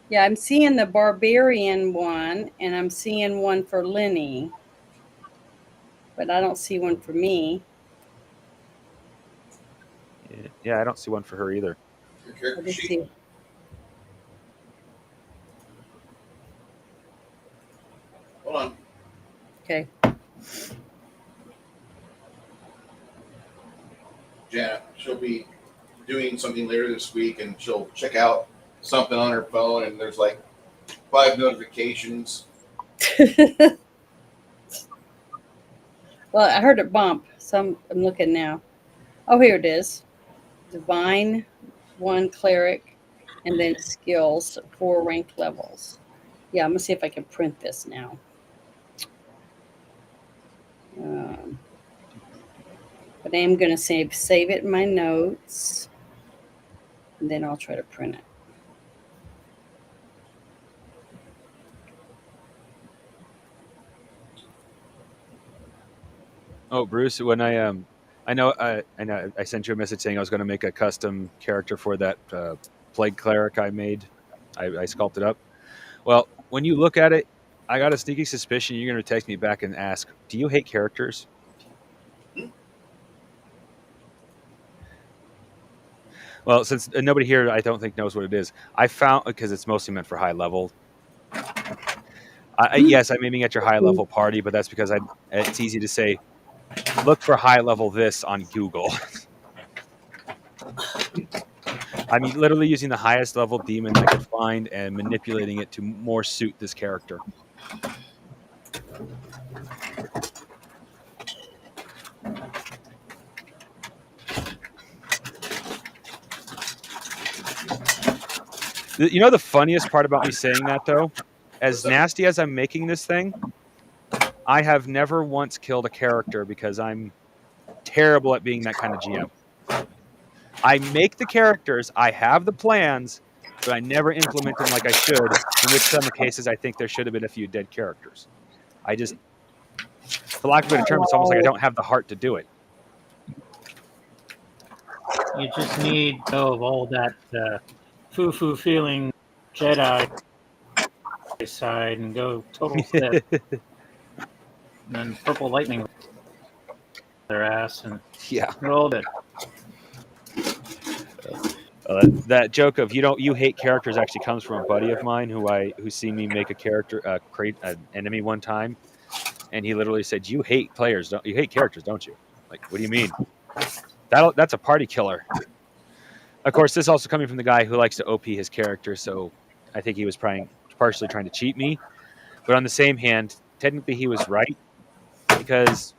Yeah, I'm seeing the barbarian one, and I'm seeing one for Lenny, but I don't see one for me. Yeah, I don't see one for her either. Let me see. Hold on. Okay. Janet. She'll be doing something later this week, and she'll check out something on her phone, and there's like 5 notifications. Well, I heard it bump, so I'm looking now. Oh, here it is. Divine, 1 cleric, and then skills, 4 rank levels. Yeah, I'm gonna see if I can print this now. But I am gonna save it in my notes, and then I'll try to print it. Oh, Bruce, when I know I sent you a message saying I was going to make a custom character for that plague cleric I made. I sculpted up. Well, when you look at it, I got a sneaky suspicion you're going to text me back and ask, "Do you hate characters?" Well, since nobody here I don't think knows what it is, I found because it's mostly meant for high level. Yes, I'm aiming at your high level party, but that's because it's easy to say, look for high level this on Google. I mean, literally using the highest level demon I could find and manipulating it to more suit this character. You know the funniest part about me saying that, though? As nasty as I'm making this thing, I have never once killed a character because I'm terrible at being that kind of GM. I make the characters, I have the plans, but I never implement them like I should, in which some cases I think there should have been a few dead characters. I just, for lack of a better term, it's almost like I don't have the heart to do it. You just need of all that foo-foo feeling Jedi side and go total Sith. And then purple lightning their ass and Yeah. rolled it. That joke of you hate characters actually comes from a buddy of mine who's seen me make a character create an enemy one time, and he literally said, "You hate players, you hate characters, don't you?" Like, what do you mean? That's a party killer. Of course, this is also coming from the guy who likes to OP his character, so I think he was partially trying to cheat me. But on the same hand, technically he was right, because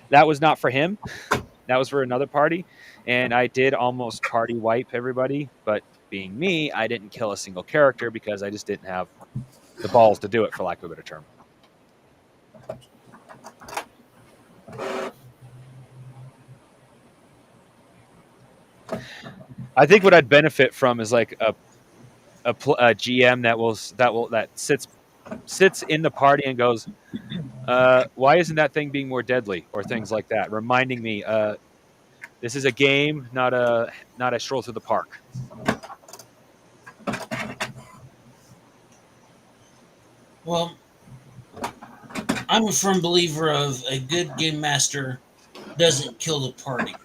that was not for him. That was for another party, and I did almost party wipe everybody, but being me, I didn't kill a single character because I just didn't have the balls to do it, for lack of a better term. I think what I'd benefit from is like a GM that sits in the party and goes, why isn't that thing being more deadly, or things like that, reminding me this is a game, not a stroll through the park. Well, I'm a firm believer of a good game master doesn't kill the party,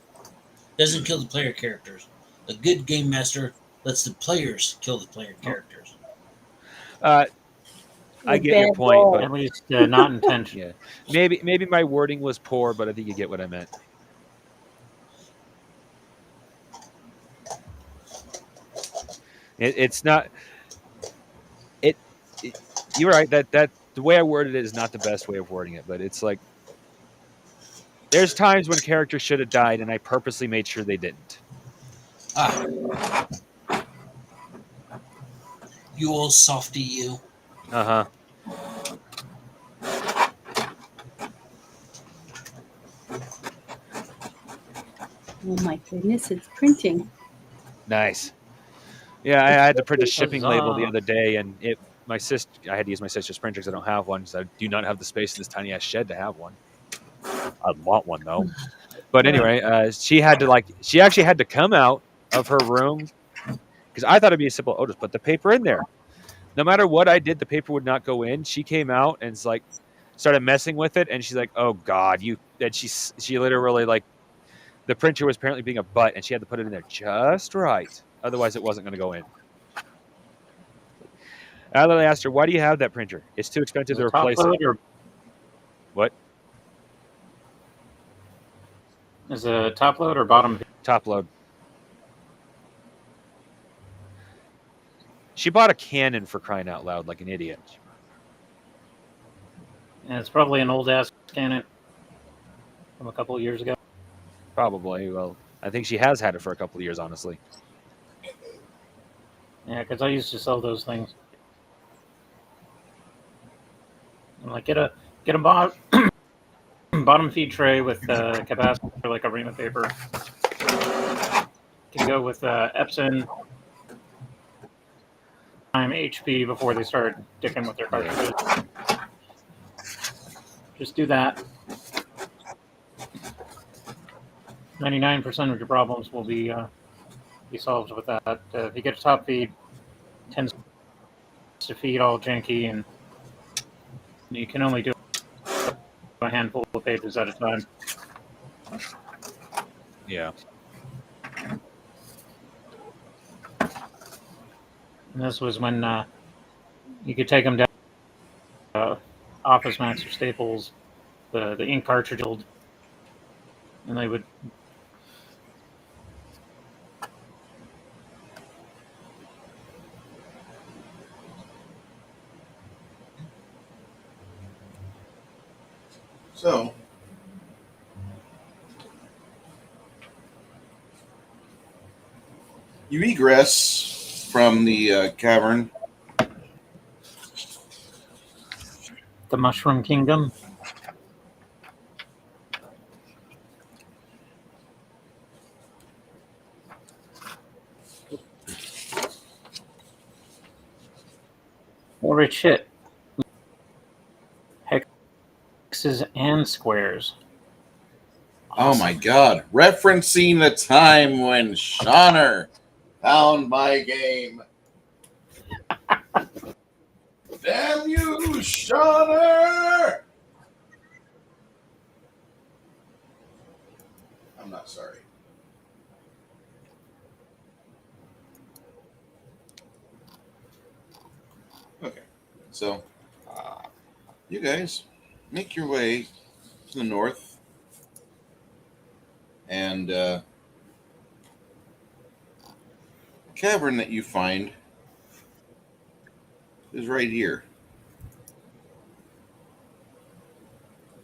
doesn't kill the player characters. A good game master lets the players kill the player characters. I get your point, but at least not intentional. Yeah, maybe my wording was poor, but I think you get what I meant. It's not. You're right. That the way I worded it is not the best way of wording it, but it's like there's times when characters should have died, and I purposely made sure they didn't. You old softy, you. Uh-huh. Oh my goodness, it's printing. Nice. Yeah, I had to print a shipping Huzzah. label the other day, and I had to use my sister's printer because I don't have one, so I do not have the space in this tiny ass shed to have one. I'd want one though. But anyway, she actually had to come out of her room because I thought it'd be a simple, just put the paper in there. No matter what I did, the paper would not go in. She came out and started messing with it, and she's like, "Oh God, you!" And she literally the printer was apparently being a butt, and she had to put it in there just right. Otherwise, it wasn't going to go in. I literally asked her, "Why do you have that printer? It's too expensive to replace it." What? Is it top load or bottom? Top load. She bought a cannon for crying out loud like an idiot. And it's probably an old ass cannon from a couple of years ago. Probably. Well, I think she has had it for a couple of years, honestly. Yeah, because I used to sell those things. I'm like, get a bottom feed tray with capacity for like arena paper. Can go with Epson time HP before they start dicking with their cartridges. Just do that. 99% of your problems will be solved with that. If you get a top feed, it tends to feed all janky, and you can only do a handful of pages at a time. Yeah. And this was when you could take them down Office Max or Staples, the ink cartridge, and they would. So, you egress from the cavern. The Mushroom Kingdom. Holy shit. Hexes and squares. Oh my god. Referencing the time when Shauner found my game. Damn you, Shauner! I'm not sorry. Okay, so you guys make your way to the north, and the cavern that you find is right here.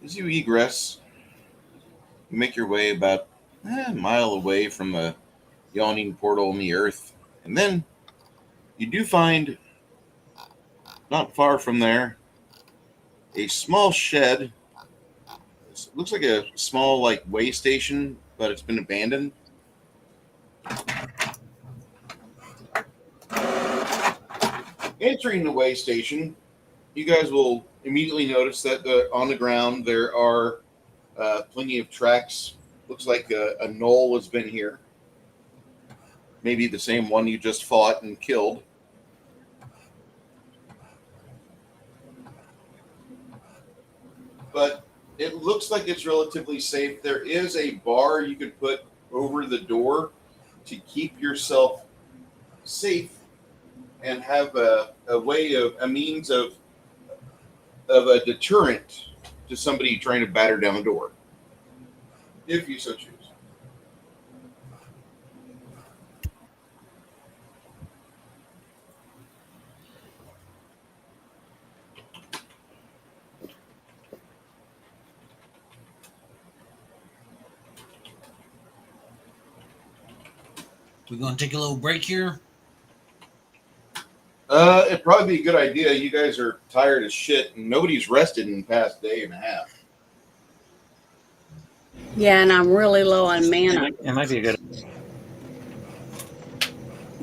As you egress, you make your way about a mile away from the yawning portal in the earth, and then you do find, not far from there, a small shed. It looks like a small way station, but it's been abandoned. Entering the way station, you guys will immediately notice that on the ground there are plenty of tracks. Looks like a gnoll has been here. Maybe the same one you just fought and killed. But it looks like it's relatively safe. There is a bar you could put over the door to keep yourself safe and have a means of a deterrent to somebody trying to batter down the door, if you so choose. We're going to take a little break here. It'd probably be a good idea. You guys are tired as shit, and nobody's rested in the past day and a half. Yeah, and I'm really low on mana. It might be a good.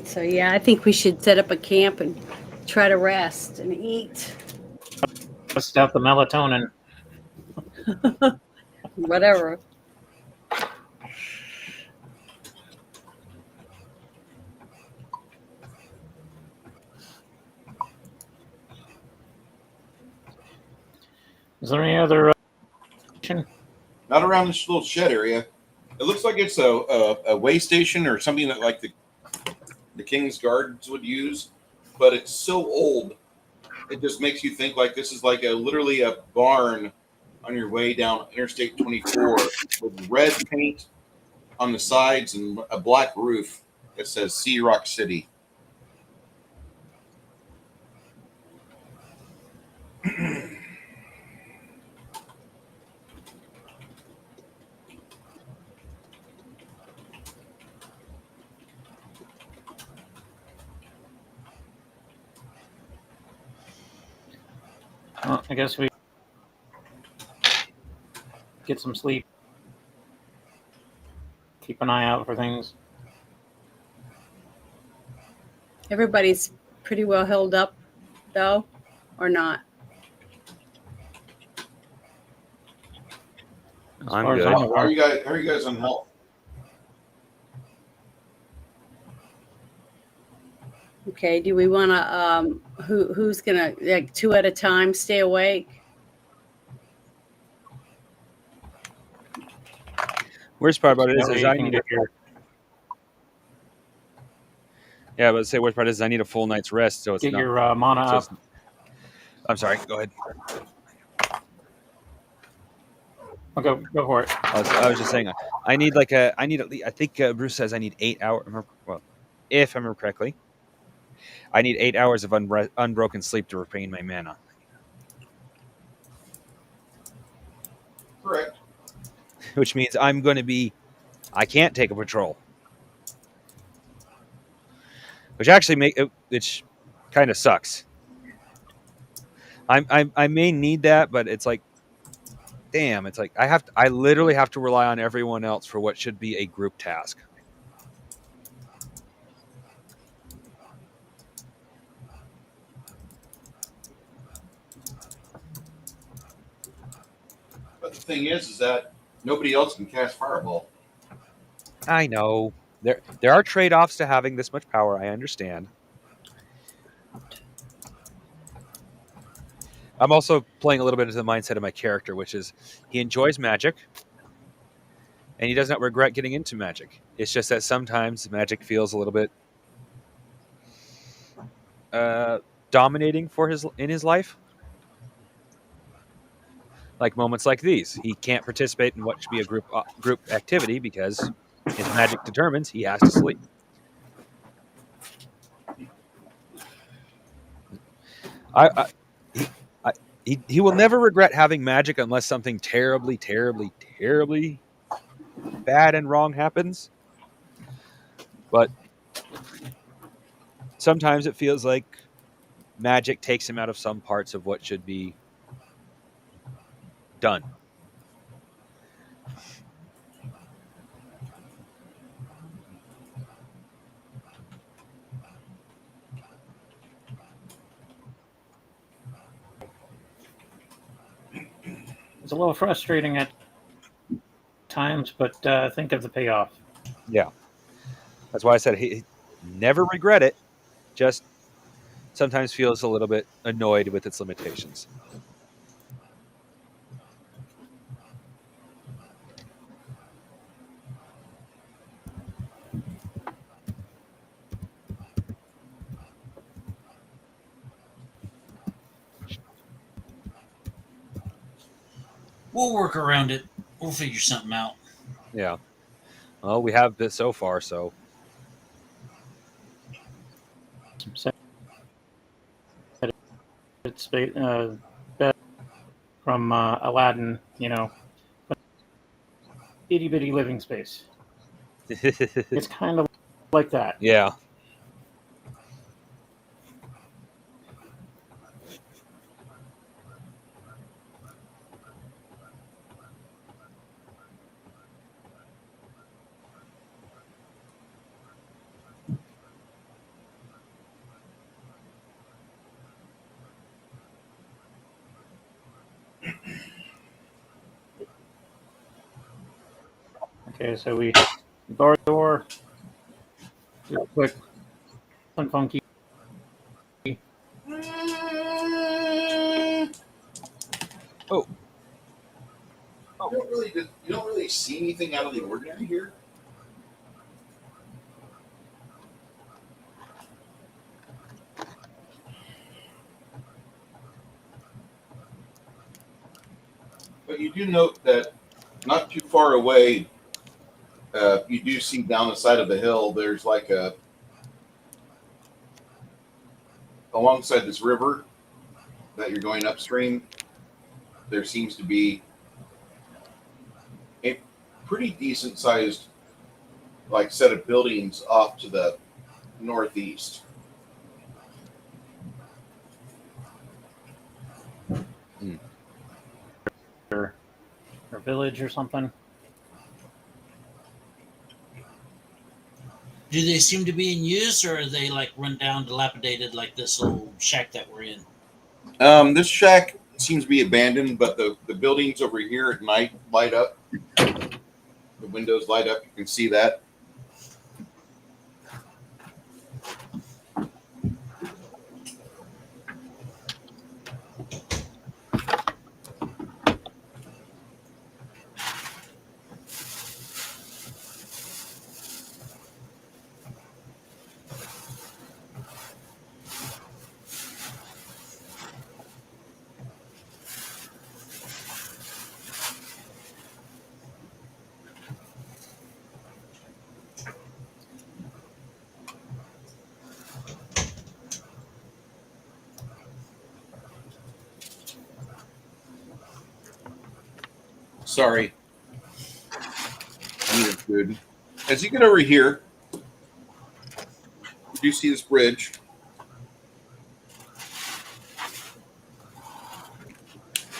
So yeah, I think we should set up a camp and try to rest and eat. Bust out the melatonin. Whatever. Is there any other? Not around this little shed area. It looks like it's a way station or something that the King's Guards would use, but it's so old, it just makes you think like this is literally a barn on your way down Interstate 24 with red paint on the sides and a black roof that says Sea Rock City. Well, I guess we get some sleep. Keep an eye out for things. Everybody's pretty well held up, though, or not? As I'm far as good. I'm How aware. are you guys? How are you guys on health? Okay. Do we want to? Who's gonna like 2 at a time stay awake? Worst part about it That way is you I can need. get your Yeah, but say worst part is I need a full night's rest, so it's get not. your mana So up. it's, I'm sorry. Go ahead. I'll go for it. I was just saying. I need like a. I need at least. I think Bruce says I need 8 hours. Well, if I remember correctly, I need 8 hours of unbroken sleep to regain my mana. Correct. Which means I'm going to be. I can't take a patrol. Which actually which kind of sucks. I may need that, but it's like, damn, it's like I literally have to rely on everyone else for what should be a group task. But the thing is that nobody else can cast Fireball. I know there are trade-offs to having this much power. I understand. I'm also playing a little bit into the mindset of my character, which is he enjoys magic, and he does not regret getting into magic. It's just that sometimes magic feels a little bit dominating in his life. Like moments like these, he can't participate in what should be a group activity because his magic determines he has to sleep. He will never regret having magic unless something terribly, terribly, terribly bad and wrong happens. But sometimes it feels like magic takes him out of some parts of what should be done. It's a little frustrating at times, but think of the payoff. Yeah. That's why I said he never regret it, just sometimes feels a little bit annoyed with its limitations. We'll work around it. We'll figure something out. Yeah. Well, we have this so far, so. It's from Aladdin, itty bitty living space. It's kind of like that. Yeah. Okay, so we bar the door. Do a quick and funky. Oh. You don't really see anything out of the ordinary here. But you do note that not too far away You do see down the side of the hill, there's like alongside this river that you're going upstream, there seems to be a pretty decent sized like set of buildings off to the northeast. Or village or something. Do they seem to be in use, or are they like run down, dilapidated, like this old shack that we're in? This shack seems to be abandoned, but the buildings over here at night light up. The windows light up. You can see that. Sorry. I needed food. As you get over here, you do see this bridge.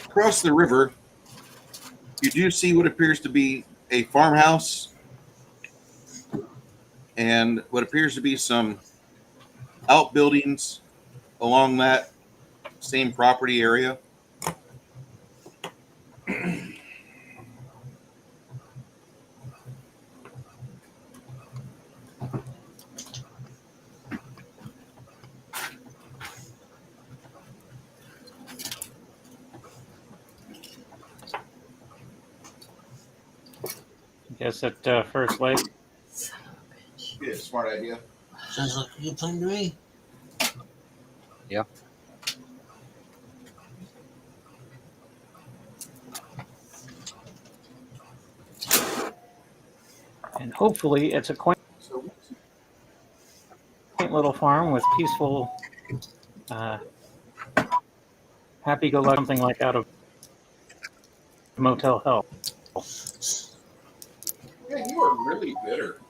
Across the river, you do see what appears to be a farmhouse and what appears to be some outbuildings along that same property area. Guess at First Lake. Yeah, smart idea. Sounds like a good plan to me. Yeah. And hopefully it's a quaint little farm with peaceful, happy-go-lucky, something like out of Motel Hell. Yeah, you are really bitter.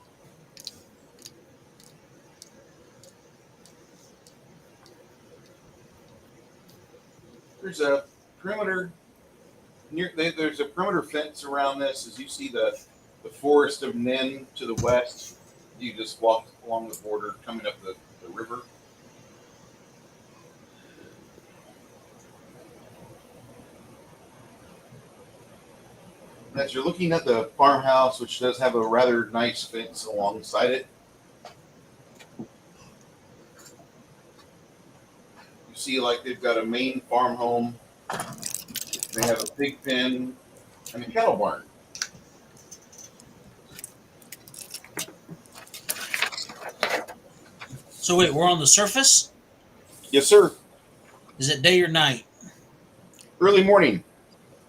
There's a perimeter there's a perimeter fence around this. As you see the forest of Nin to the west, you just walk along the border coming up the river. As you're looking at the farmhouse, which does have a rather nice fence alongside it, you see like they've got a main farm home. They have a pig pen and a cattle barn. So wait, we're on the surface? Yes, sir. Is it day or night? Early morning,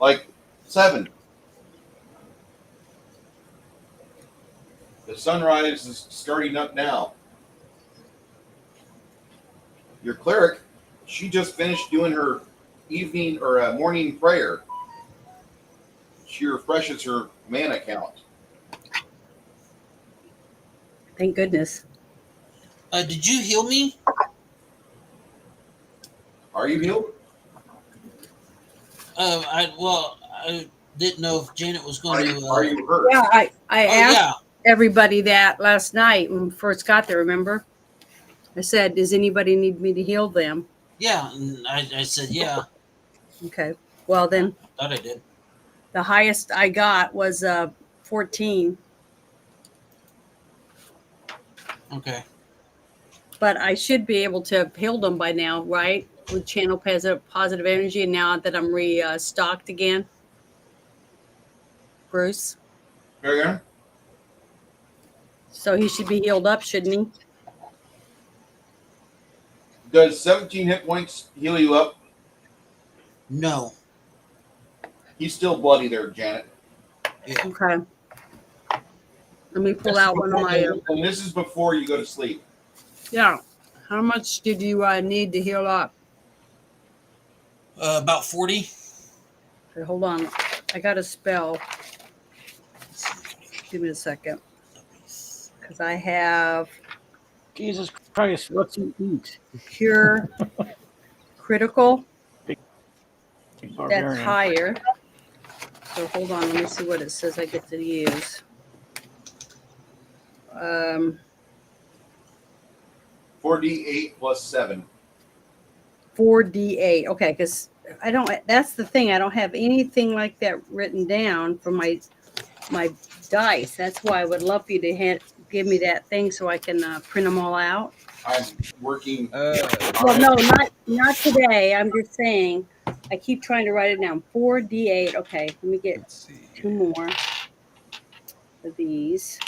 like 7. The sunrise is starting up now. Your cleric, she just finished doing her evening or morning prayer. She refreshes her mana count. Thank goodness. Did you heal me? Are you healed? I didn't know if Janet was going to. Are you hurt? Yeah, I asked yeah. everybody that last night when we first got there, remember? I said, does anybody need me to heal them? Yeah, and I said yeah. Okay. Well, then Thought I did. the highest I got was 14. Okay. But I should be able to have healed them by now, right? With channel positive energy, and now that I'm restocked again. Bruce. Very good. So he should be healed up, shouldn't he? Does 17 hit points heal you up? No. He's still bloody there, Janet. Yeah. Okay. Let me pull out one of my. And this is before you go to sleep. Yeah. How much did you need to heal up? About 40. Okay, hold on. I got a spell. Give me a second. Because I have Jesus Christ, what's he eat? cure critical. Big That's barbarian. higher. So hold on. Let me see what it says I get to use. 4d8 plus 7. 4d8. Okay, because I don't. That's the thing. I don't have anything like that written down for my dice. That's why I would love for you to give me that thing so I can print them all out. I'm working. Well, no, not today. I'm just saying. I keep trying to write it down. 4d8. Okay, let me get Let's see. 2 more of these.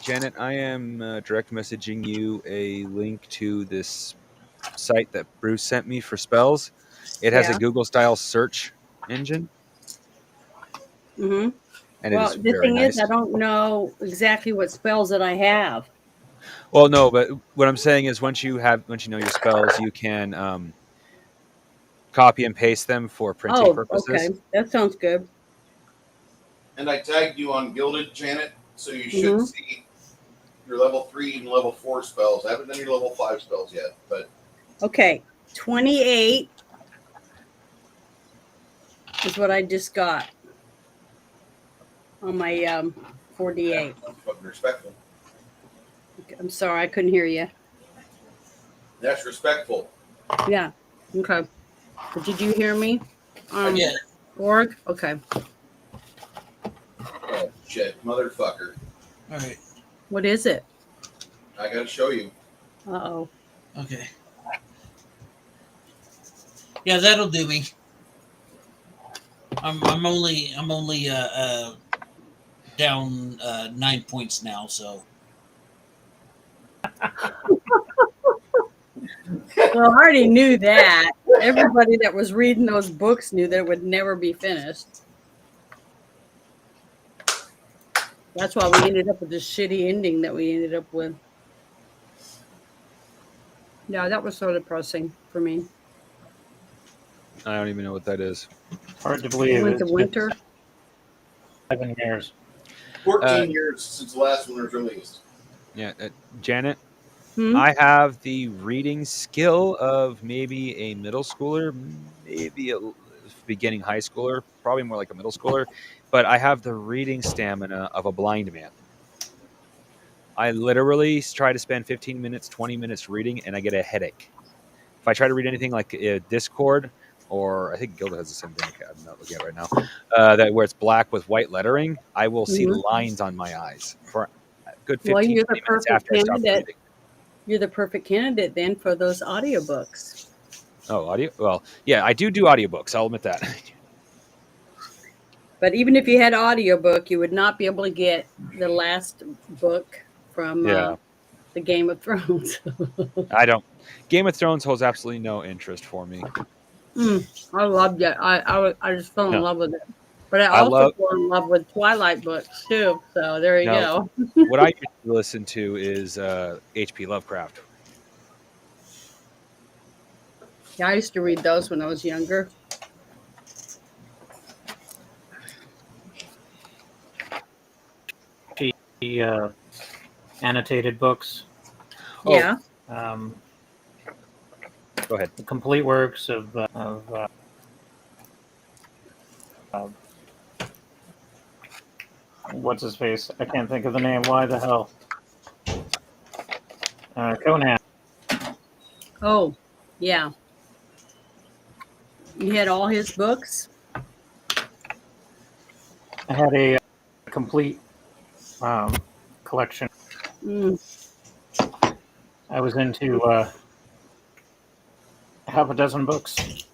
Janet, I am direct messaging you a link to this site that Bruce sent me for spells. It has a Yeah. Google style search engine, Mm-hmm. and it Well, is the very thing nice. is, I don't know exactly what spells that I have. Well, no, but what I'm saying is once you know your spells, you can copy and paste them for printing Oh, purposes. okay. That sounds good. And I tagged you on Gilded, Janet, so you should Mhm. see your level 3 and level 4 spells. I haven't done your level 5 spells yet, but Okay. 28 is what I just got on my 4d8. I'm fucking respectful. I'm sorry, I couldn't hear you. That's respectful. Yeah. Okay. But did you hear me? Yeah. Org? Okay. Oh, shit. Motherfucker. All right. What is it? I gotta show you. Uh-oh. Okay. Yeah, that'll do me. I'm only down 9 points now, so. Well, I already knew that. Everybody that was reading those books knew that it would never be finished. That's why we ended up with this shitty ending that we ended up with. Yeah, that was so depressing for me. I don't even know what that is. Hard to We believe. went to It's been winter. 7 years. 14 years since the last one was released. Yeah, Janet, Hmm? I have the reading skill of maybe a middle schooler, maybe a beginning high schooler, probably more like a middle schooler, but I have the reading stamina of a blind man. I literally try to spend 15 minutes, 20 minutes reading, and I get a headache. If I try to read anything like Discord, or I think Gilda has the same thing. I'm not looking at it right now. That where it's black with white lettering, I will see Mhm. lines on my eyes for a good Well, 15, you're 20 the minutes perfect after I stop candidate. reading. You're the perfect candidate then for those audiobooks. Oh, audio? Well, yeah, I do audiobooks. I'll admit that. But even if you had audiobook, you would not be able to get the last book from Yeah. the Game of Thrones. I don't. Game of Thrones holds absolutely no interest for me. I loved it. I just fell in No. love with it. But I I also love- fell in love with Twilight books too. So there you No. go. What I usually listen to is H.P. Lovecraft. Yeah, I used to read those when I was younger. The annotated books. Oh. Yeah. Go ahead. The complete works of what's his face? I can't think of the name. Why the hell? Conan. Oh, yeah. You had all his books? I had a complete collection. I was into half a dozen books,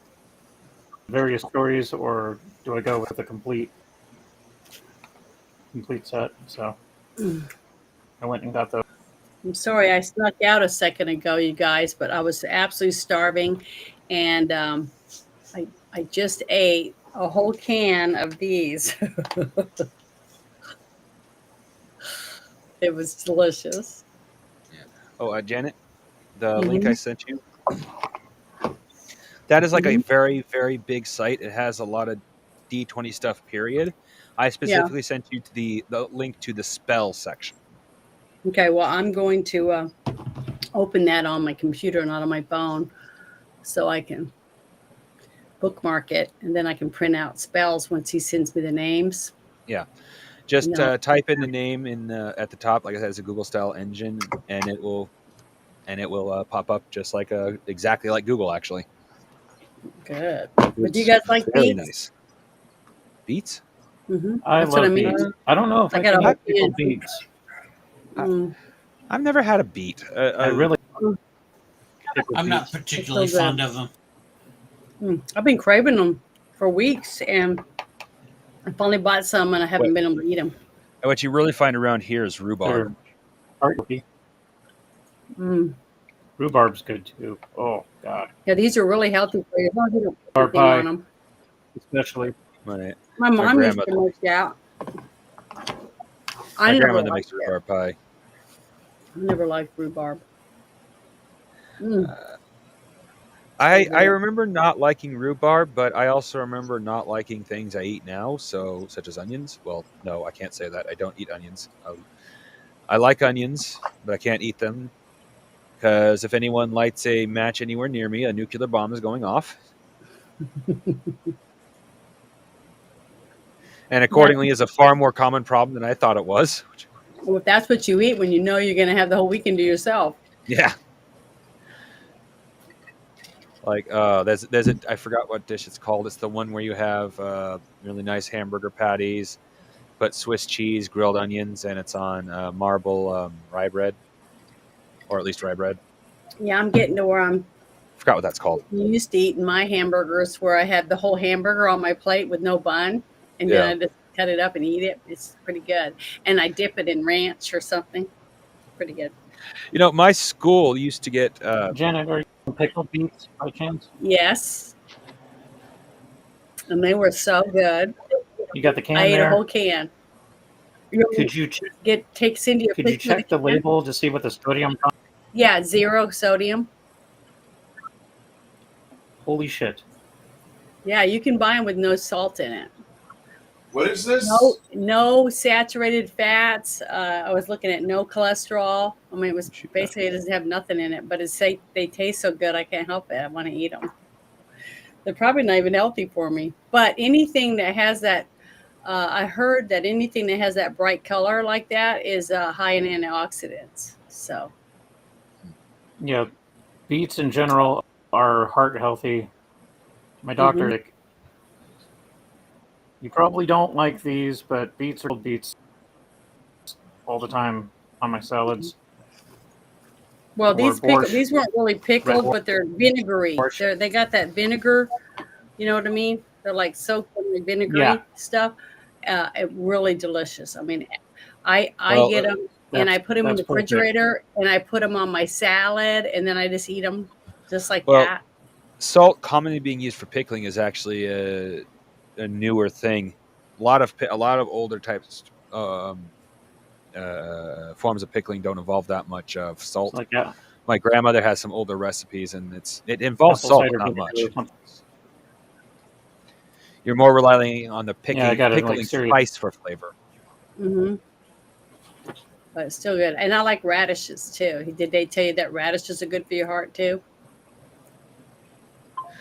various stories, or do I go with the complete set? So I went and got those. I'm sorry I snuck out a second ago, you guys, but I was absolutely starving, and I just ate a whole can of these. It was delicious. Oh, Janet, the link Mm-hmm. I sent you, that is like a Mm-hmm. very, very big site. It has a lot of D20 stuff, period. I Yeah. specifically sent you to the link to the spell section. Okay. Well, I'm going to open that on my computer, not on my phone, so I can bookmark it, and then I can print out spells once he sends me the names. Yeah. Just No. type in the name at the top, like I said, it's a Google style engine, and it will pop up just like exactly like Google, actually. Good. But do you guys like very beets? nice. Beets? Mm-hmm. I That's what I love mean. beets. I don't know if I I got can a whole eat pickled can. beets. I've never had a beet. I really pickled I'm not beets. particularly It's so good. fond of them. I've been craving them for weeks, and I finally bought some, and I haven't been able to eat them. What you really find around here is rhubarb. They're hearty. Mm. Rhubarb's good too. Oh God, Yeah, these are really healthy for you. As long as you don't put Rhubarb anything pie. on them. especially. My My mom used to grandmother- make that. My I never grandmother liked makes it. rhubarb pie. I never liked rhubarb. I remember not liking rhubarb, but I also remember not liking things I eat now, such as onions. Well, no, I can't say that. I don't eat onions. I like onions, but I can't eat them because if anyone lights a match anywhere near me, a nuclear bomb is going off. And accordingly, is a far more common problem than I thought it was. Well, if that's what you eat when you know you're going to have the whole weekend to yourself. Yeah. Like I forgot what dish it's called. It's the one where you have really nice hamburger patties, but Swiss cheese, grilled onions, and it's on marble rye bread, or at least rye bread. Yeah, I'm getting to where I'm Forgot what that's called. used to eating my hamburgers, where I have the whole hamburger on my plate with no bun, and then I just cut it up and eat it. It's pretty good, and I dip it in ranch or something. Pretty good. You know, my school used to get Janet, are you pickled beets by chance? Yes, and they were so good. You got the can I ate there? a whole can. You want me Could you to take Cindy a could you picture of check the can? label to see what the sodium? Yeah, 0 sodium. Holy shit! Yeah, you can buy them with no salt in it. What is this? No saturated fats. I was looking at no cholesterol. I mean, it was basically it doesn't have nothing in it, but they taste so good. I can't help it. I want to eat them. They're probably not even healthy for me. But anything that has that, I heard that anything that has that bright color like that is high in antioxidants. So Yeah, beets in general are heart healthy. My doctor, like, you probably don't like these, but beets are beets all the time on my salads. well, Or borscht. these weren't really pickled, Red but they're vinegary. borscht. They got that vinegar. You know what I mean? They're like soaked in the vinegary Yeah. stuff. Really delicious. I mean, I Well, get them and I put them in the that's perfect. refrigerator and I put them on my salad and then I just eat them just like Well, that. salt commonly being used for pickling is actually a newer thing. A lot of older types forms of pickling don't involve that much of salt. Like, yeah. My grandmother has some older recipes, and it involves Apple salt, cider but not vinegar much. or something. You're more relying on the Yeah, I got it, like, pickling cereal. spice for flavor. Mm-hmm. But it's still good. And I like radishes too. Did they tell you that radishes are good for your heart too?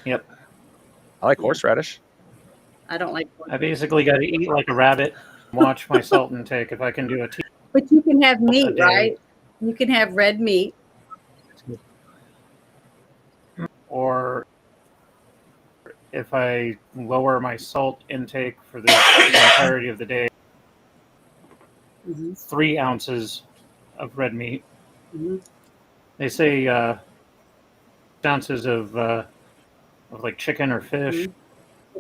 Yep. I like horseradish. I don't like. I basically got to eat like a rabbit. Watch my salt intake. If I can do a tea, But you can have meat, day. right? You can have red meat. or if I lower my salt intake for the entirety of the day, 3 ounces of red meat. They say ounces of like chicken or fish.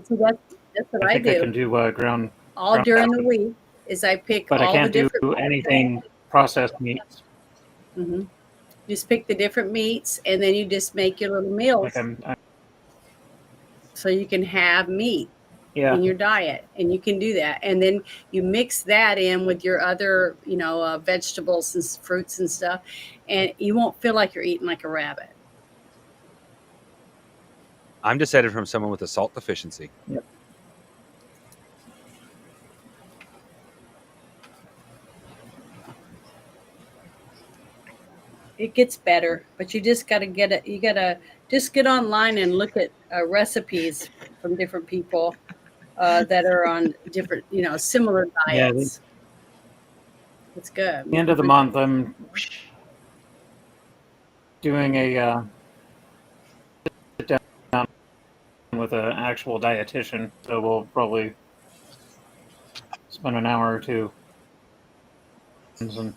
See, that's what I I think I do. can do ground. All during the week is I pick But all I can't the do different. anything processed meats. Mm-hmm. Just pick the different meats, and then you just make your little meals, Like so you can have meat yeah. in your diet, and you can do that, and then you mix that in with your other, vegetables and fruits and stuff, and you won't feel like you're eating like a rabbit. I'm just saying it from someone with a salt deficiency. Yep. It gets better, but you just got to get it. You got to just get online and look at recipes from different people that are on different, similar Yeah, diets. It's good. the end of the month, I'm doing a sit down with an actual dietitian. So we'll probably spend an hour or two and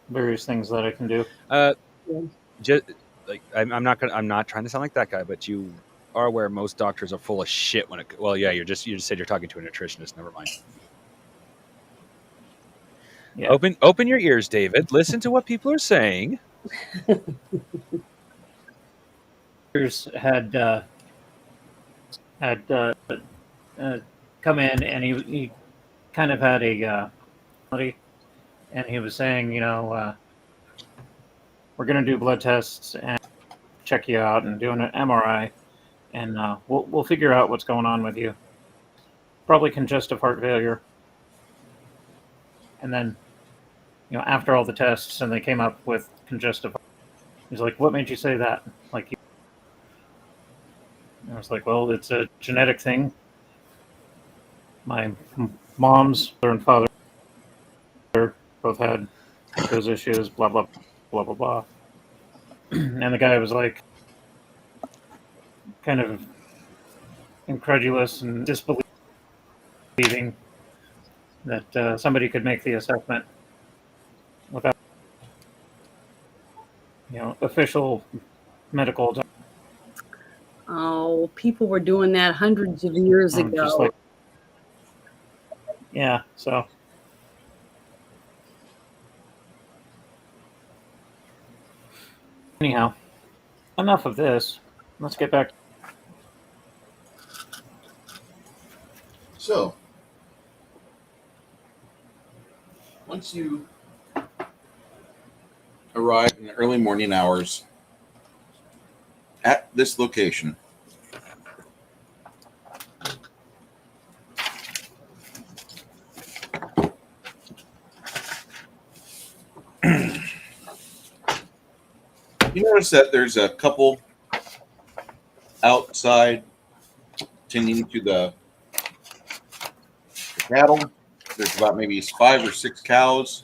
various things that I can do. Just like I'm not trying to sound like that guy, but you are aware most doctors are full of shit when it. Well, yeah, you just said you're talking to a nutritionist. Never mind. Yeah. Open your ears, David. Listen to what people are saying. Had come in, and he kind of had a and he was saying, we're going to do blood tests and check you out and do an MRI, and we'll figure out what's going on with you. Probably congestive heart failure. And then, after all the tests, and they came up with congestive heart. He's like, what made you say that? Like, I was like, well, it's a genetic thing. My mom's mother and father both had those issues, blah, blah, blah, blah, blah. And the guy was like, kind of incredulous and disbelieving that somebody could make the assessment without, official medical. Oh, people were doing that hundreds of years ago. Just like, yeah, so. Anyhow, enough of this. Let's get back. So, once you arrive in the early morning hours at this location, you notice that there's a couple outside tending to the cattle. There's about maybe 5 or 6 cows.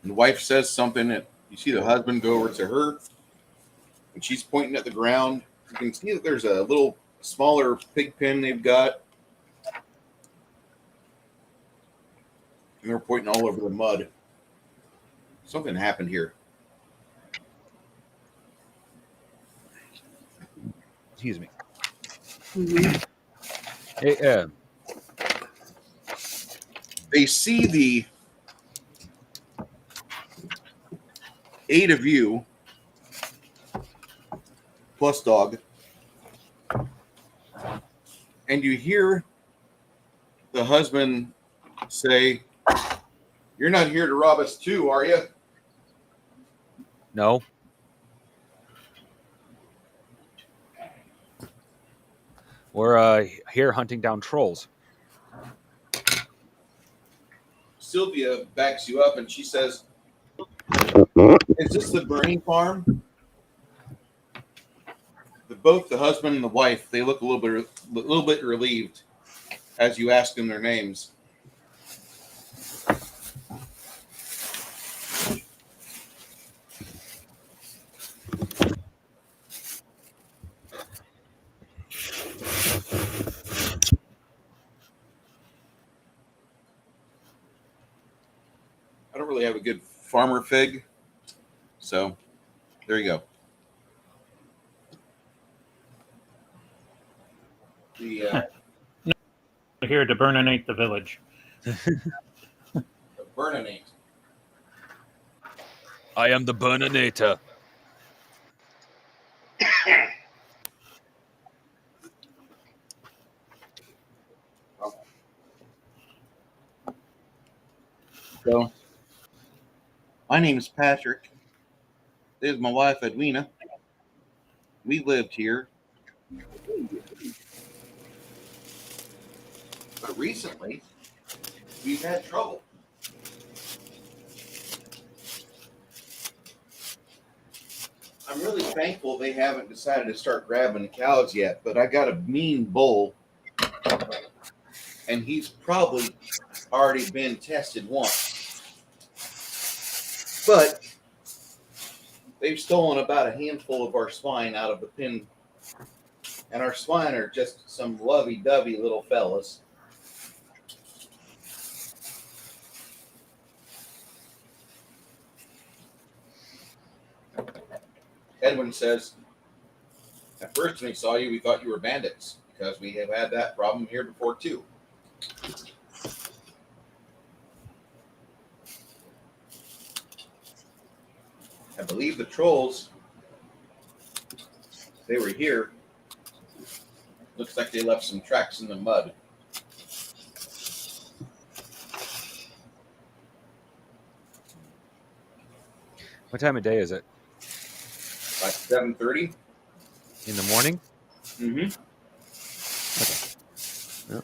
And the wife says something, and you see the husband go over to her, and she's pointing at the ground. You can see that there's a little smaller pig pen they've got. And they're pointing all over the mud. Something happened here. Excuse me. Mm-hmm. Hey, They see the 8 of you plus dog, and you hear the husband say, "You're not here to rob us too, are you?" no. We're here hunting down trolls. Sylvia backs you up and she says, "Is this the Bernie farm?" Both the husband and the wife, they look a little bit relieved as you ask them their names. I don't really have a good farmer fig, so there you go. We're here to burninate the village. Burnanate. I am the Burninator. So, my name is Patrick. This is my wife, Edwina. We lived here. But recently, we've had trouble. I'm really thankful they haven't decided to start grabbing the cows yet, but I got a mean bull, and he's probably already been tested once. But they've stolen about a handful of our swine out of the pen, and our swine are just some lovey-dovey little fellas. Edwin says, at first when we saw you, we thought you were bandits, because we have had that problem here before, too. I believe the trolls, they were here. Looks like they left some tracks in the mud. What time of day is it? Like 7:30 in the morning. Mm-hmm. Okay. Well,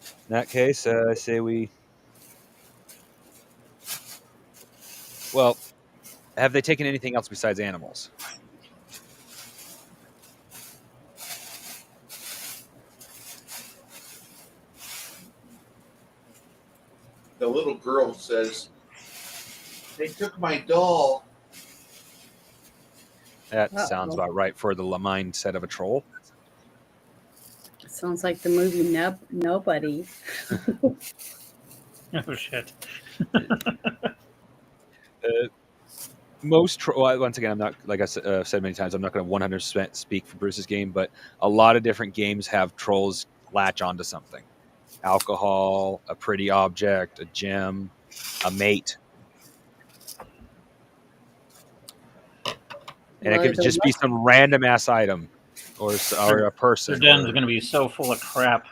in that case, I say we. Well, have they taken anything else besides animals? The little girl says, they took my doll. That sounds about right for the mindset of a troll. Sounds like the movie Nobody. Oh, shit. Most once again, I'm not, like I said many times, I'm not going to 100% speak for Bruce's game, but a lot of different games have trolls latch onto something: alcohol, a pretty object, a gem, a mate, and it could just be some random ass item or a person. Their den's going to be so full of crap.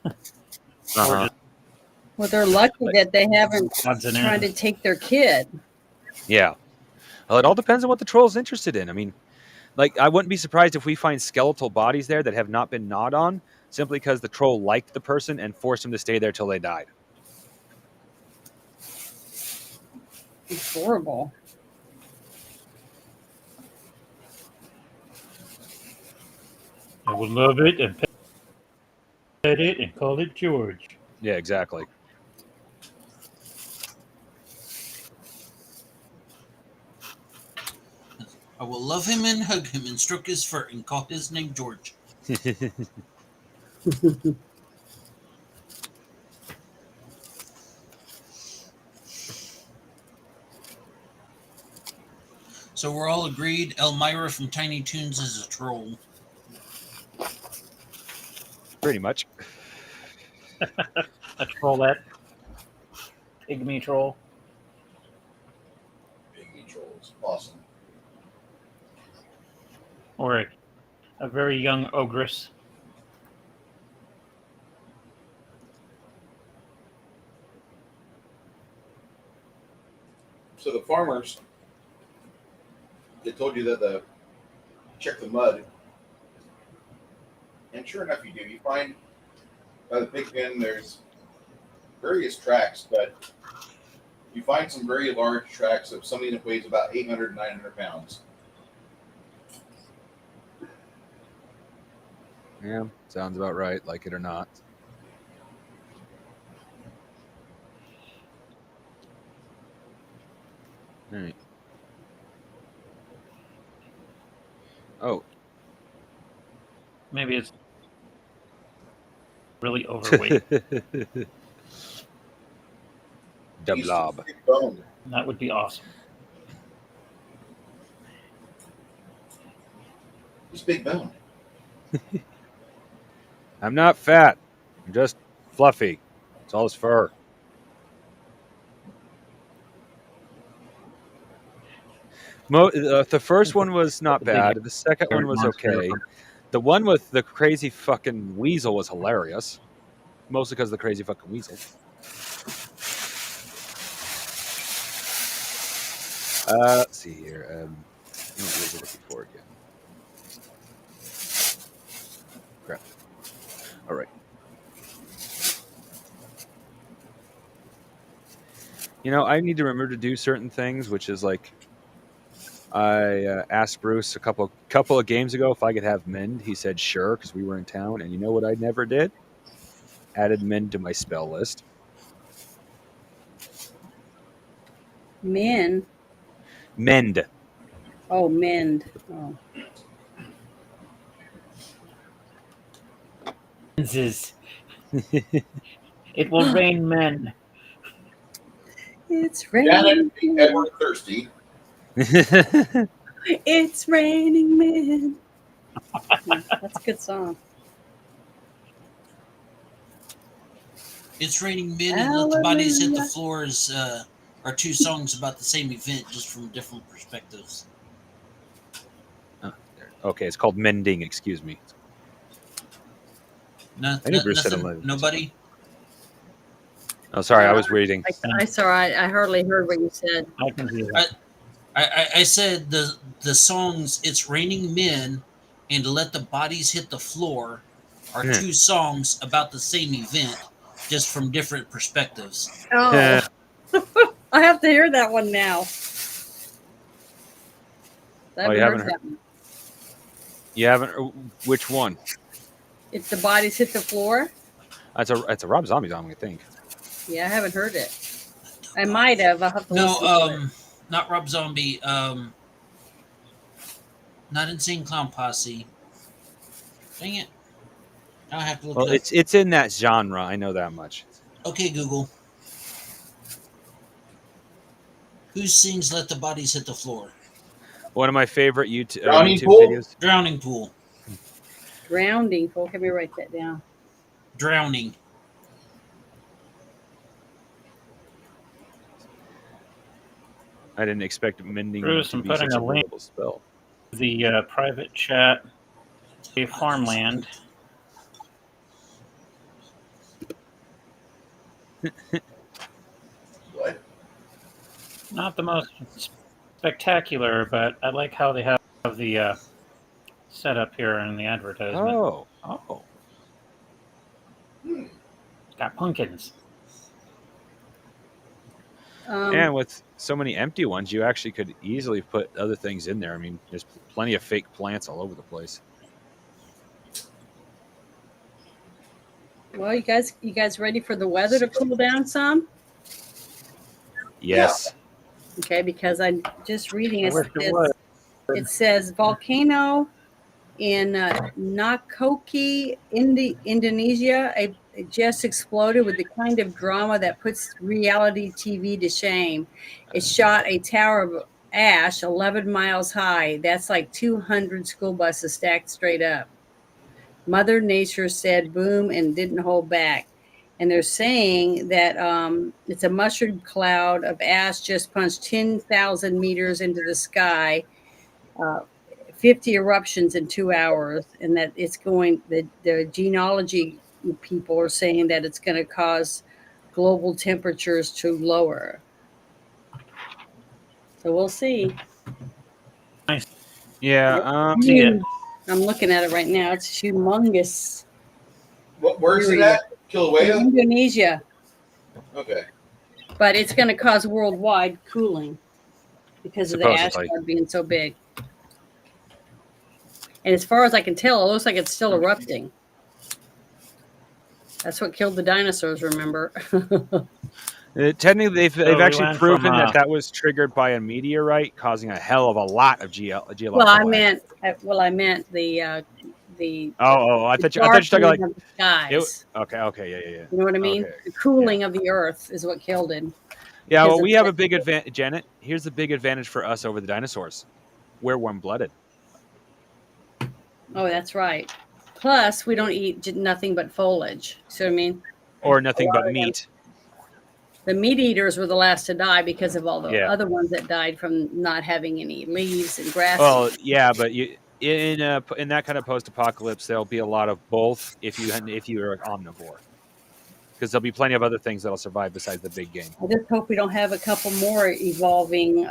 Uh-huh. Well, they're lucky that they haven't tried to take their kid. Yeah. Well, it all depends on what the troll's interested in. I mean, like, I wouldn't be surprised if we find skeletal bodies there that have not been gnawed on, simply because the troll liked the person and forced them to stay there till they died. It's horrible. I would love it and pet it and call it George. Yeah, exactly. I will love him and hug him and stroke his fur and call his name George. So we're all agreed Elmira from Tiny Toons is a troll. Pretty much. A trollette. Pygmy troll. Pygmy trolls. Awesome. Or a very young ogress. So the farmers, they told you that check the mud. And sure enough, you do. You find by the pig pen, there's various tracks, but you find some very large tracks of something that weighs about 800, 900 pounds. Yeah, sounds about right, like it or not. All right. Oh. Maybe it's really overweight. The blob. That would be awesome. He's big boned. I'm not fat. I'm just fluffy. It's all his fur. The first one was not The big bad. The second one was monster. okay. The one with the crazy fucking weasel was hilarious. Mostly because of the crazy fucking weasel. Let's see here. What was I looking for again? Crap. All right. I need to remember to do certain things, which is like I asked Bruce a couple of games ago if I could have Mend. He said sure because we were in town. And you know what I never did? Added Mend to my spell list. Men. Mend. Oh, mend. Oh. It will rain men. It's Janet, raining. ever thirsty. It's raining men. That's a good song. It's Raining Men and Let the Bodies Hit the Hallelujah. Floor are two songs about the same event, just from different perspectives. Okay, it's called Mending. Excuse me. I knew Bruce said Nothing, nobody. Oh, sorry, I was reading. I hardly heard what you said. I can do that. I said the songs "It's Raining Men" and "Let the Bodies Hit the Floor" are two songs about the same event, just from different perspectives. Oh, I have to hear that one now. I haven't heard that one. You haven't? Which one? It's The Bodies Hit the Floor. That's a Rob Zombie song, I think. Yeah, I haven't heard it. I might have. I'll have to listen to it. Not Rob Zombie. Not Insane Clown Posse. Dang it! Now I have to look. Well, it's in that genre. I know that much. Okay, Google. Who sings "Let the Bodies Hit the Floor"? One of my favorite YouTube Pool? videos. Drowning Pool. Drowning Pool. Let me write that down. Drowning. I didn't expect Mending Bruce, to I'm be putting such a a link. horrible spell. The private chat, a farmland. What? Not the most spectacular, but I like how they have the setup here in the advertisement. Oh. It's got pumpkins. And with so many empty ones, you actually could easily put other things in there. I mean, there's plenty of fake plants all over the place. Well, you guys ready for the weather to cool down some? Yes. Okay, because I'm just reading I wish it would. it says volcano in Nakoki, Indonesia, it just exploded with the kind of drama that puts reality TV to shame. It shot a tower of ash 11 miles high. That's like 200 school buses stacked straight up. Mother Nature said boom and didn't hold back. And they're saying that it's a mushroom cloud of ash just punched 10,000 meters into the sky, 50 eruptions in 2 hours, and that it's going, the genealogy people are saying that it's going to cause global temperatures to lower. So we'll see. Yeah. See it. I'm looking at it right now. It's humongous. Where's it at? Kilauea? Indonesia. Okay. But it's going to cause worldwide cooling because of the ash Supposedly. cloud being so big. And as far as I can tell, it looks like it's still erupting. That's what killed the dinosaurs, remember? Technically, they've we actually went proven from, that was triggered by a meteorite, causing a hell of a lot of geological. Well, I meant the I thought you were talking like of the skies. Okay, yeah. You know what I mean? Okay. The cooling of the earth is what killed him. Yeah, Because well, of we have that. a big advantage, Janet. Here's the big advantage for us over the dinosaurs. We're warm-blooded. Oh, that's right. Plus, we don't eat nothing but foliage. See what I mean? Or nothing but meat. The meat eaters were the last to die because of all the Yeah. other ones that died from not having any leaves and grass. Well, yeah, but in that kind of post-apocalypse, there'll be a lot of both if you're an omnivore, because there'll be plenty of other things that'll survive besides the big game. I just hope we don't have a couple more evolving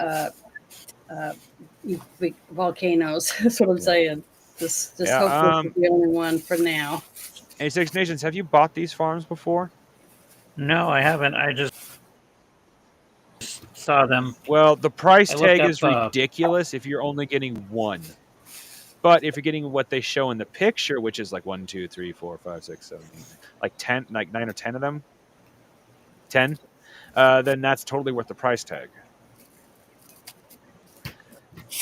volcanoes. That's what I'm saying. Just Yeah, hope this is the only one for now. Hey, Six Nations, have you bought these farms before? No, I haven't. I just saw them. Well, the price I looked tag is up, ridiculous if you're only getting one. But if you're getting what they show in the picture, which is like 1, 2, 3, 4, 5, 6, 7, 8, like 10, like 9 or 10 of them, 10, then that's totally worth the price tag.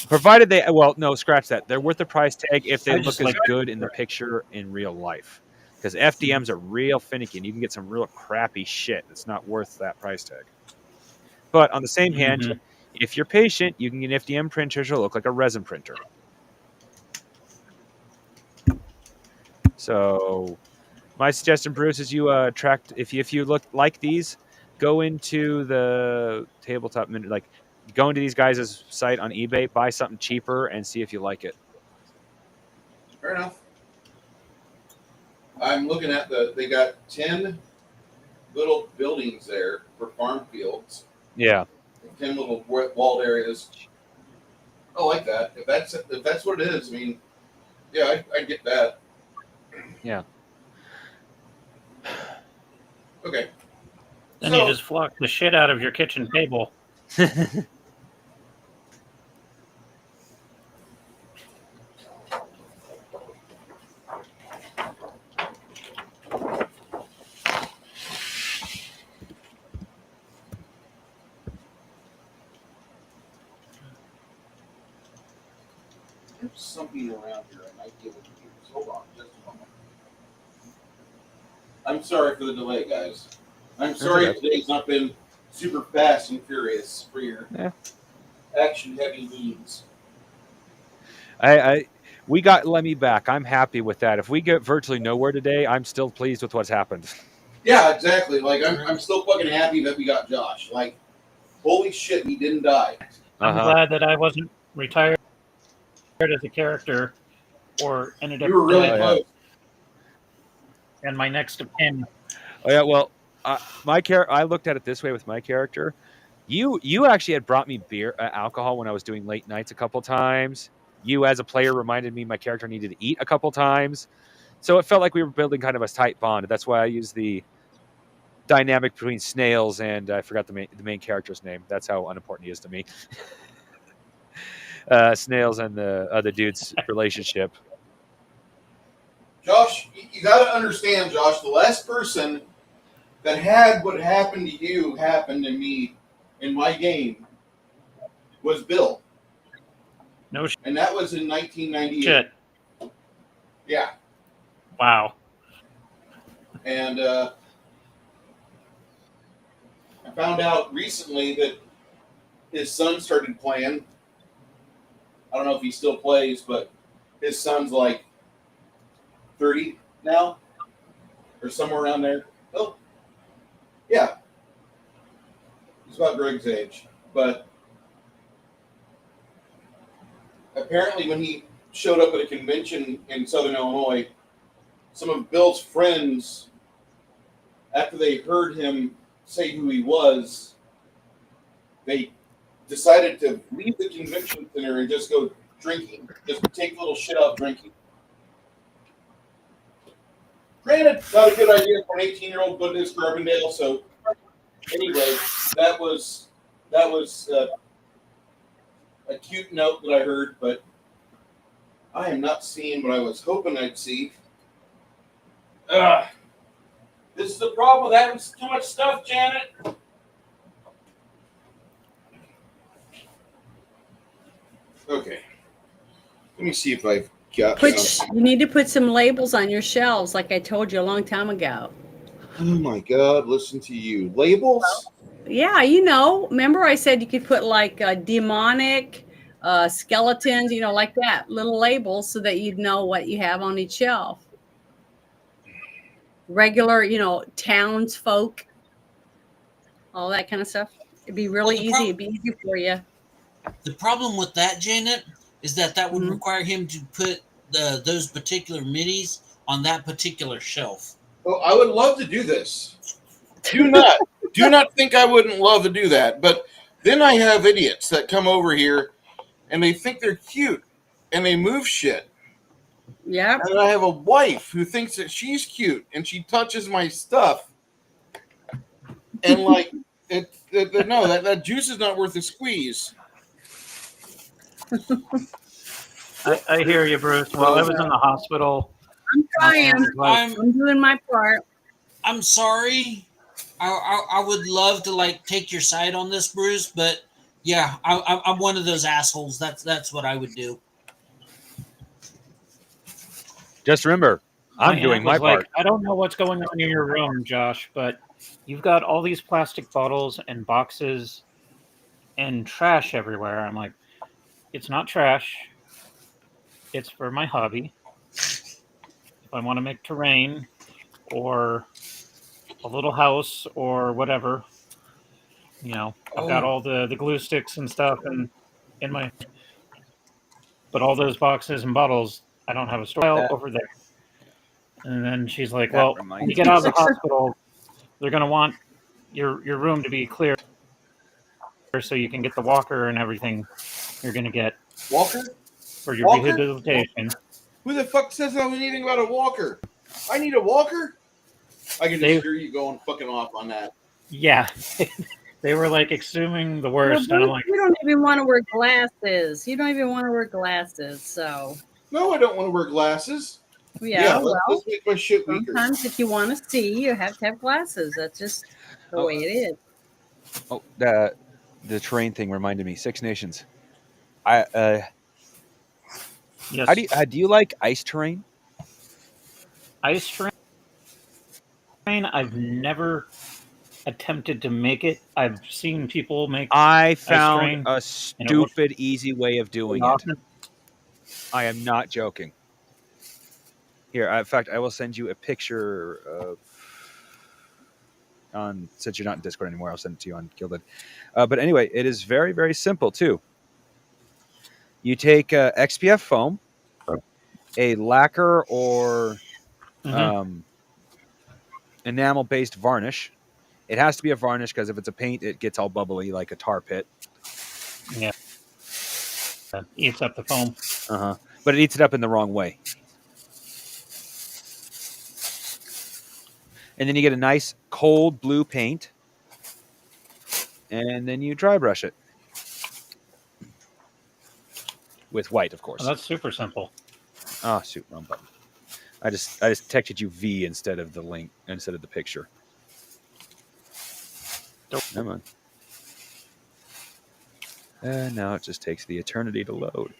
Provided they, well, no, scratch that. They're worth the price tag if they look as good in the picture in real life. Because FDMs are real finicky, and you can get some real crappy shit that's not worth that price tag. But on the same hand, if you're patient, you can get an FDM printer to look like a resin printer. So my suggestion, Bruce, is you if you look like these, go into the tabletop, like go into these guys' site on eBay, buy something cheaper, and see if you like it. Fair enough. I'm looking at they got 10 little buildings there for farm fields. Yeah. 10 little walled areas. I like that. If that's what it is, I mean, yeah, I get that. Yeah. Okay. Then you just flock the shit out of your kitchen table. There's something around here I might be able to use. Hold on just a moment. I'm sorry for the delay, guys. I'm sorry today's not been super fast and furious for your action-heavy needs. We got Lemmy back. I'm happy with that. If we get virtually nowhere today, I'm still pleased with what's happened. Yeah, exactly. Like I'm still fucking happy that we got Josh. Like, holy shit, he didn't die. I'm glad that I wasn't retired as a character, or ended up. You were really close. And my next opinion. Oh yeah, well, I looked at it this way with my character. You actually had brought me alcohol when I was doing late nights a couple times. You, as a player, reminded me my character needed to eat a couple times. So it felt like we were building kind of a tight bond. That's why I used the dynamic between Snails and I forgot the main character's name. That's how unimportant he is to me. Snails and the other dude's relationship. Josh, you got to understand, Josh, the last person that had what happened to you happen to me in my game was Bill. No shit. And that was in 1998. Shit. Yeah. Wow. And I found out recently that his son started playing. I don't know if he still plays, but his son's like 30 now, or somewhere around there. Oh, yeah. He's about Greg's age. But apparently when he showed up at a convention in Southern Illinois, some of Bill's friends, after they heard him say who he was, they decided to leave the convention center and just go drinking. Just take a little shit out drinking. Granted, not a good idea for an 18-year-old putting his Carbondale. So anyway, that was a cute note that I heard, but I am not seeing what I was hoping I'd see. This is the problem with having too much stuff, Janet. Okay. Let me see if I've got You need to put some labels on your shelves, like I told you a long time ago. Oh my God, listen to you. Labels? Yeah, remember I said you could put like demonic skeletons, like that, little labels so that you'd know what you have on each shelf. Regular, townsfolk all that kind of stuff. It'd be really easy. It'd be easy for you. The problem with that, Janet, is that would Mhm. require him to put those particular minis on that particular shelf. Oh, I would love to do this. Do not think I wouldn't love to do that. But then I have idiots that come over here and they think they're cute and they move shit. Yeah. And I have a wife who thinks that she's cute and she touches my stuff. And like, no, that juice is not worth the squeeze. I hear you, Bruce. While I was in the hospital, I'm trying. I'm doing my part. I'm sorry. I would love to like take your side on this, Bruce, but yeah, I'm one of those assholes. That's what I would do. Just remember, I'm doing my part. I don't know what's going on in your room, Josh, but you've got all these plastic bottles and boxes and trash everywhere. I'm like, it's not trash. It's for my hobby. If I want to make terrain or a little house or whatever, you know, I've got all the glue sticks and stuff in my, but all those boxes and bottles, I don't have a store over there. And then she's like, well, when you get out of the hospital, they're going to want your room to be clear so you can get the walker and everything you're going to get. Walker? For your rehabilitation. Who the fuck says I was anything about a walker? I need a walker? I can just hear you going fucking off on that. Yeah. They were like assuming the worst. Well, and I'm like, you don't even want to wear glasses. You don't even want to wear glasses. So. No, I don't want to wear glasses. Yeah, well, let's make my shit weaker. Sometimes if you want to see, you have to have glasses. That's just the way it is. Oh, the terrain thing reminded me. Six Nations. Yes. How do you like ice terrain? Ice terrain? I've never attempted to make it. I've seen people make. I found a stupid, easy way of doing it. I am not joking. Here, in fact, I will send you a picture of. Since you're not in Discord anymore, I'll send it to you on Gilded. But anyway, it is very, very simple too. You take XPF foam, a lacquer or enamel-based varnish. It has to be a varnish because if it's a paint, it gets all bubbly like a tar pit. Yeah, eats up the foam. But it eats it up in the wrong way. And then you get a nice cold blue paint, and then you dry brush it with white, of course. Oh, that's super simple. Oh, shoot, wrong button. I just texted you V instead of the link, instead of the picture. Come on. And now it just takes the eternity to load.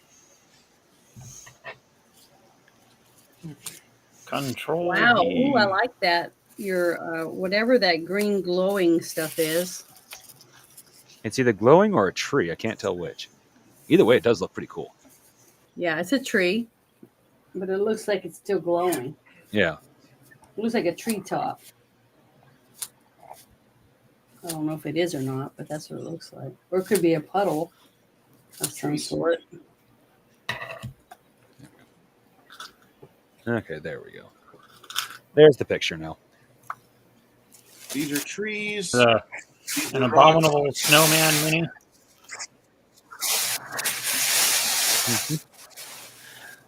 Control. Wow, ooh, I like that. Your whatever that green glowing stuff is. It's either glowing or a tree. I can't tell which. Either way, it does look pretty cool. Yeah, it's a tree, but it looks like it's still glowing. Yeah. It looks like a treetop. I don't know if it is or not, but that's what it looks like. Or it could be a puddle of some sort. Okay, there we go. There's the picture now. These are trees. An abominable snowman mini.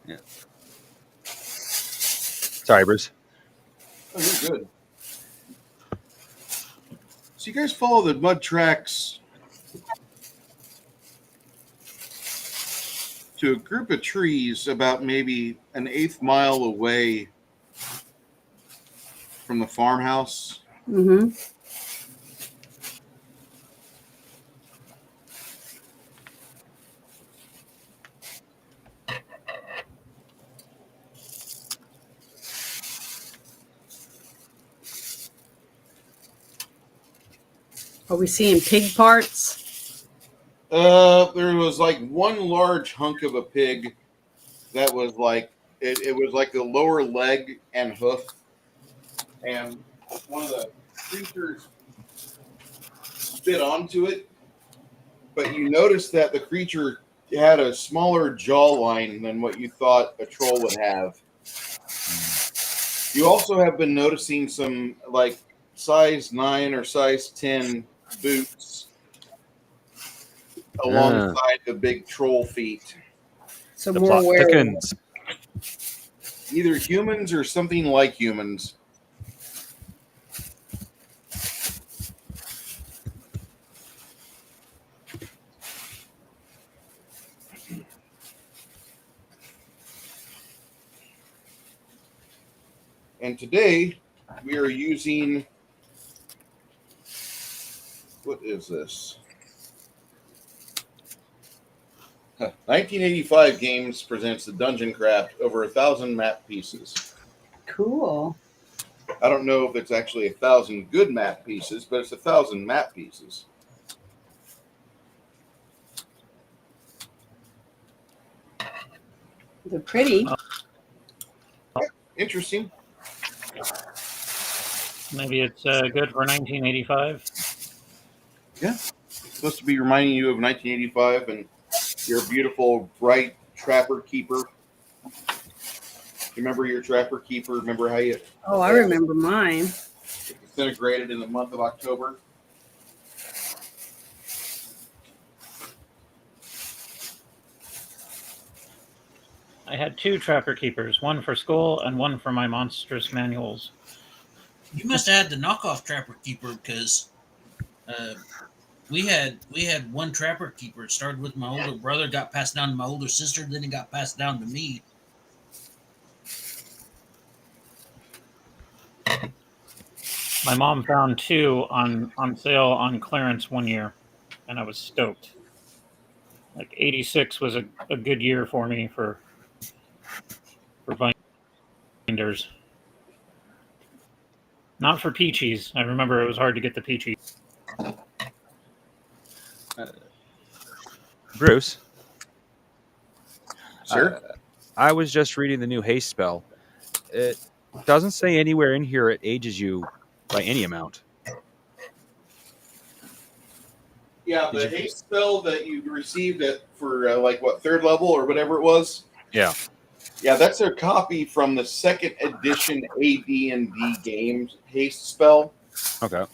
Yeah. Sorry, Bruce. Oh, you're good. So you guys follow the mud tracks to a group of trees about maybe an 1/8 mile away from the farmhouse. Mm-hmm. Are we seeing pig parts? There was like one large hunk of a pig that was like it was like the lower leg and hoof, and one of the creatures bit onto it, but you noticed that the creature had a smaller jawline than what you thought a troll would have. You also have been noticing some like size 9 or size 10 boots alongside the big troll feet. So The more plot werewolves. thickens. Either humans or something like humans. And today we are using, what is this? 1985 Games presents the Dungeon Craft over 1,000 map pieces. Cool. I don't know if it's actually 1,000 good map pieces, but it's 1,000 map pieces. They're pretty. Interesting. Maybe it's good for 1985. It's supposed to be reminding you of 1985 and your beautiful, bright Trapper Keeper. Remember your Trapper Keeper? Remember how you Oh, I remember mine. disintegrated in the month of October? I had 2 Trapper Keepers, one for school and one for my monstrous manuals. You must have had the knockoff Trapper Keeper because we had one Trapper Keeper. It started with my older brother, got passed down to my older sister, then it got passed down to me. My mom found 2 on sale on clearance one year, and I was stoked. Like 86 was a good year for me for binders. Not for Peachies. I remember it was hard to get the Peachies. Bruce, Sir? I was just reading the new haste spell. It doesn't say anywhere in here it ages you by any amount. Yeah, the haste spell that you received for like what, 3rd level or whatever it was. Yeah. Yeah, that's a copy from the 2nd edition AD&D games haste spell. Okay.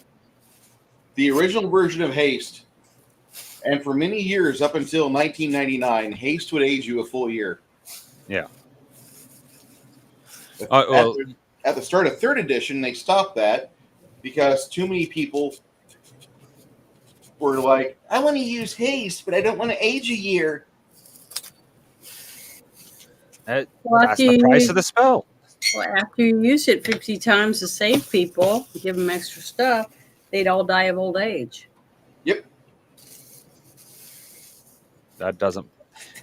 The original version of haste, and for many years up until 1999, haste would age you a full year. Yeah. At the start of 3rd edition, they stopped that because too many people were like, I want to use haste, but I don't want to age a year. That's the price of the spell. Well, after you use it 50 times to save people, give them extra stuff, they'd all die of old age. Yep. That doesn't.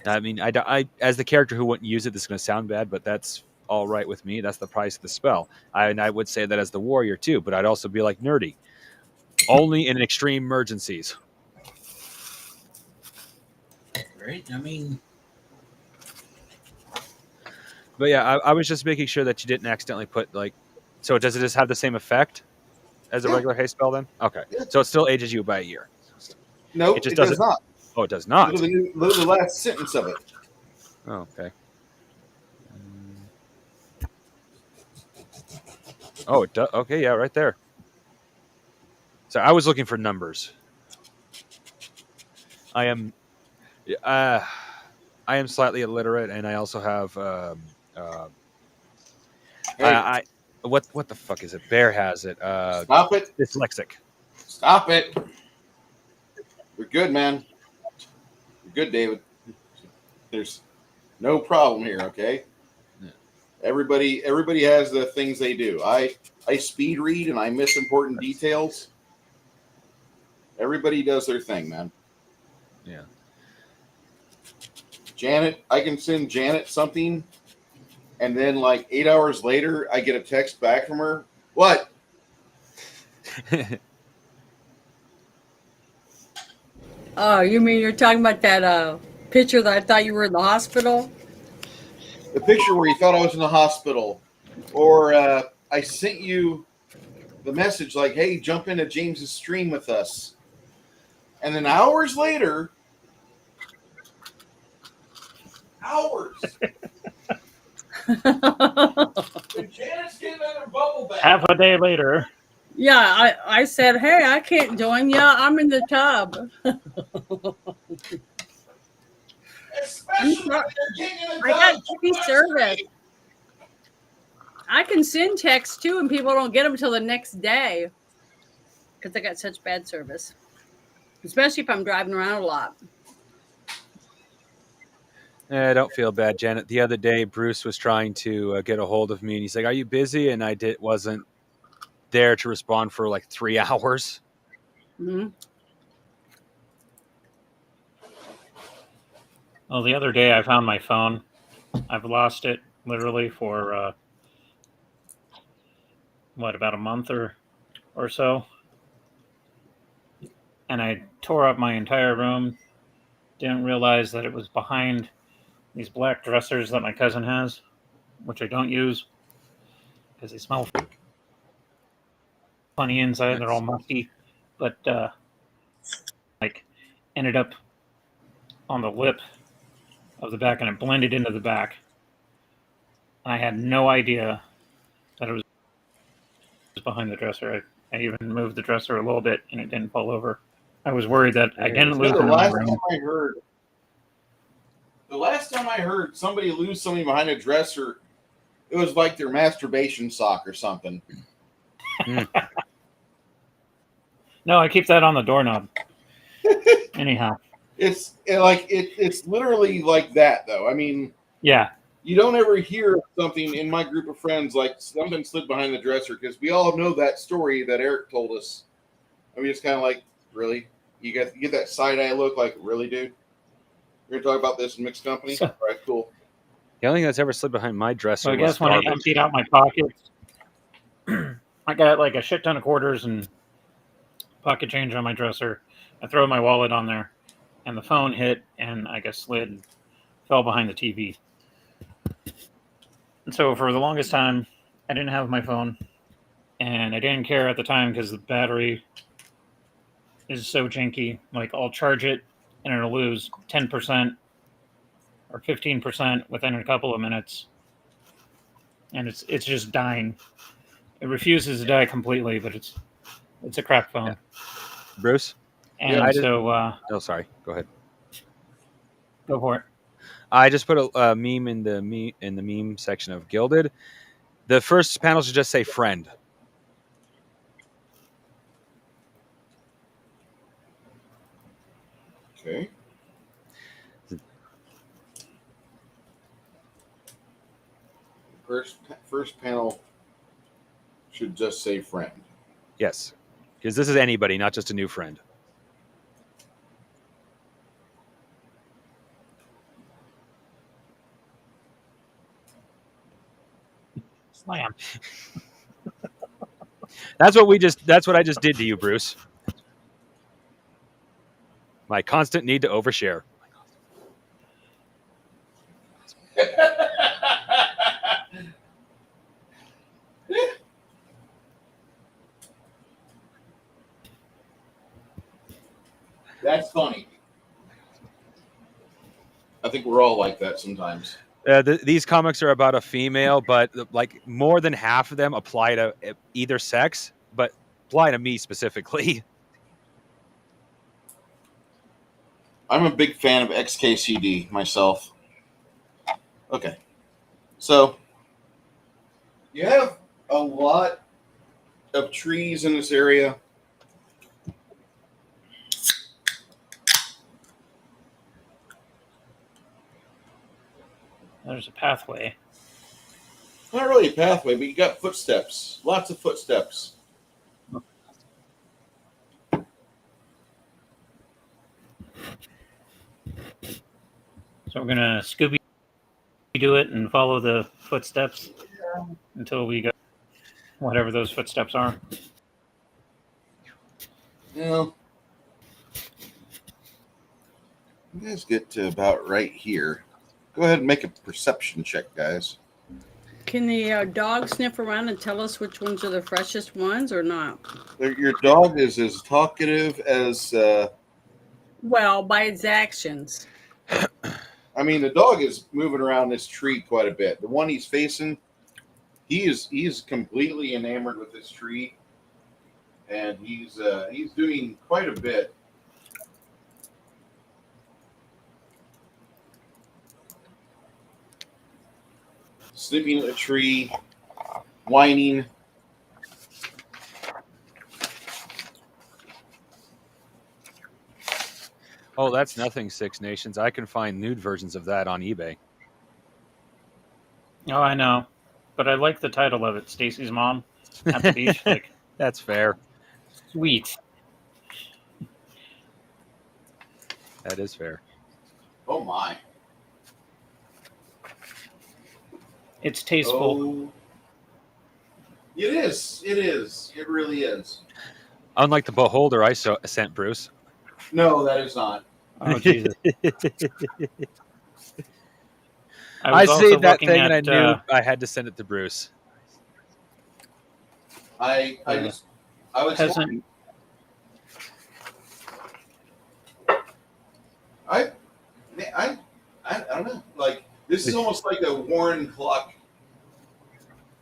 I mean, I as the character who wouldn't use it, this is going to sound bad, but that's all right with me. That's the price of the spell. And I would say that as the warrior too, but I'd also be like nerdy. Only in extreme emergencies. Right? I mean, But yeah, I was just making sure that you didn't accidentally put like. So does it just have the same effect as a regular haste spell then? Okay, so it still ages you by a year. No, It just does not. Oh, it does not. Look at the last sentence of it. Oh, okay. Oh, it does. Okay, yeah, right there. So I was looking for numbers. I am slightly illiterate, and I also have what the fuck is it? Bear has it. Stop it! Dyslexic. Stop it! You're good, man. You're good, David. There's no problem here. Okay. Yeah. Everybody has the things they do. I speed read and I miss important details. Everybody does their thing, man. Yeah. Janet, I can send Janet something, and then like 8 hours later, I get a text back from her. What? Oh, you mean you're talking about that picture that I thought you were in the hospital? The picture where you thought I was in the hospital, or I sent you the message like, "Hey, jump into James's stream with us." And then hours later, when Janet's getting in her bubble bath. Half a day later. Yeah, I said, hey, I can't join. Yeah, I'm in the tub. Especially when they're getting in the I got tub. free service. I can send texts too, and people don't get them until the next day because I got such bad service, especially if I'm driving around a lot. Don't feel bad, Janet. The other day, Bruce was trying to get a hold of me, and he's like, "Are you busy?" And I wasn't there to respond for like 3 hours. Mm-hmm. Well, the other day I found my phone. I've lost it literally for about a month or so. And I tore up my entire room. Didn't realize that it was behind these black dressers that my cousin has, which I don't use because they smell funny inside. They're all musty, but like ended up on the lip of the back, and it blended into the back. I had no idea that it was behind the dresser. I even moved the dresser a little bit, and it didn't fall over. I was worried that I didn't lose it in my room. The last time I heard somebody lose something behind a dresser, it was like their masturbation sock or something. No, I keep that on the doorknob. Anyhow. It's literally like that, though. I mean, yeah, you don't ever hear something in my group of friends like something slid behind the dresser because we all know that story that Eric told us. I mean, it's kind of like, really? You get that side eye look, like, really, dude? You're gonna talk about this in mixed company? All right, cool. The only thing that's ever slid behind my dresser. So I guess when I emptied out my pockets, I got like a shit ton of quarters and pocket change on my dresser. I throw my wallet on there, and the phone hit, and I guess slid, and fell behind the TV. And so for the longest time, I didn't have my phone, and I didn't care at the time because the battery is so janky. Like, I'll charge it, and it'll lose 10% or 15% within a couple of minutes, and it's just dying. It refuses to die completely, but it's a crap phone. Yeah. Bruce? And oh, sorry. Go ahead. Go for it. I just put a meme in the meme section of Gilded. The first panel should just say friend. Okay. First panel should just say friend. Yes, because this is anybody, not just a new friend. Slam. That's what I just did to you, Bruce. My constant need to overshare. That's funny. I think we're all like that sometimes. These comics are about a female, but like more than half of them apply to either sex, but apply to me specifically. I'm a big fan of XKCD myself. Okay. So, you have a lot of trees in this area. There's a pathway. Not really a pathway, but you got footsteps. Lots of footsteps. So we're gonna Scooby do it and follow the footsteps until we go whatever those footsteps are. Yeah. You guys get to about right here. Go ahead and make a perception check, guys. Can the dog sniff around and tell us which ones are the freshest ones or not? Your dog is as talkative as Well, by its actions. I mean, the dog is moving around this tree quite a bit. The one he's facing, he is completely enamored with this tree, and he's doing quite a bit. Sniffing at the tree, whining. Oh, that's nothing, Six Nations. I can find nude versions of that on eBay. Oh, I know. But I like the title of it, Stacy's Mom at the Beach. Like, That's fair. sweet. That is fair. Oh my! It's tasteful. Oh, it is. It is. It really is. Unlike the beholder I sent Bruce. No, that is not. Oh, Jesus. I was also saved that looking thing at, and I knew I had to send it to Bruce. I was peasant. I don't know. Like, this is almost like a Warren clock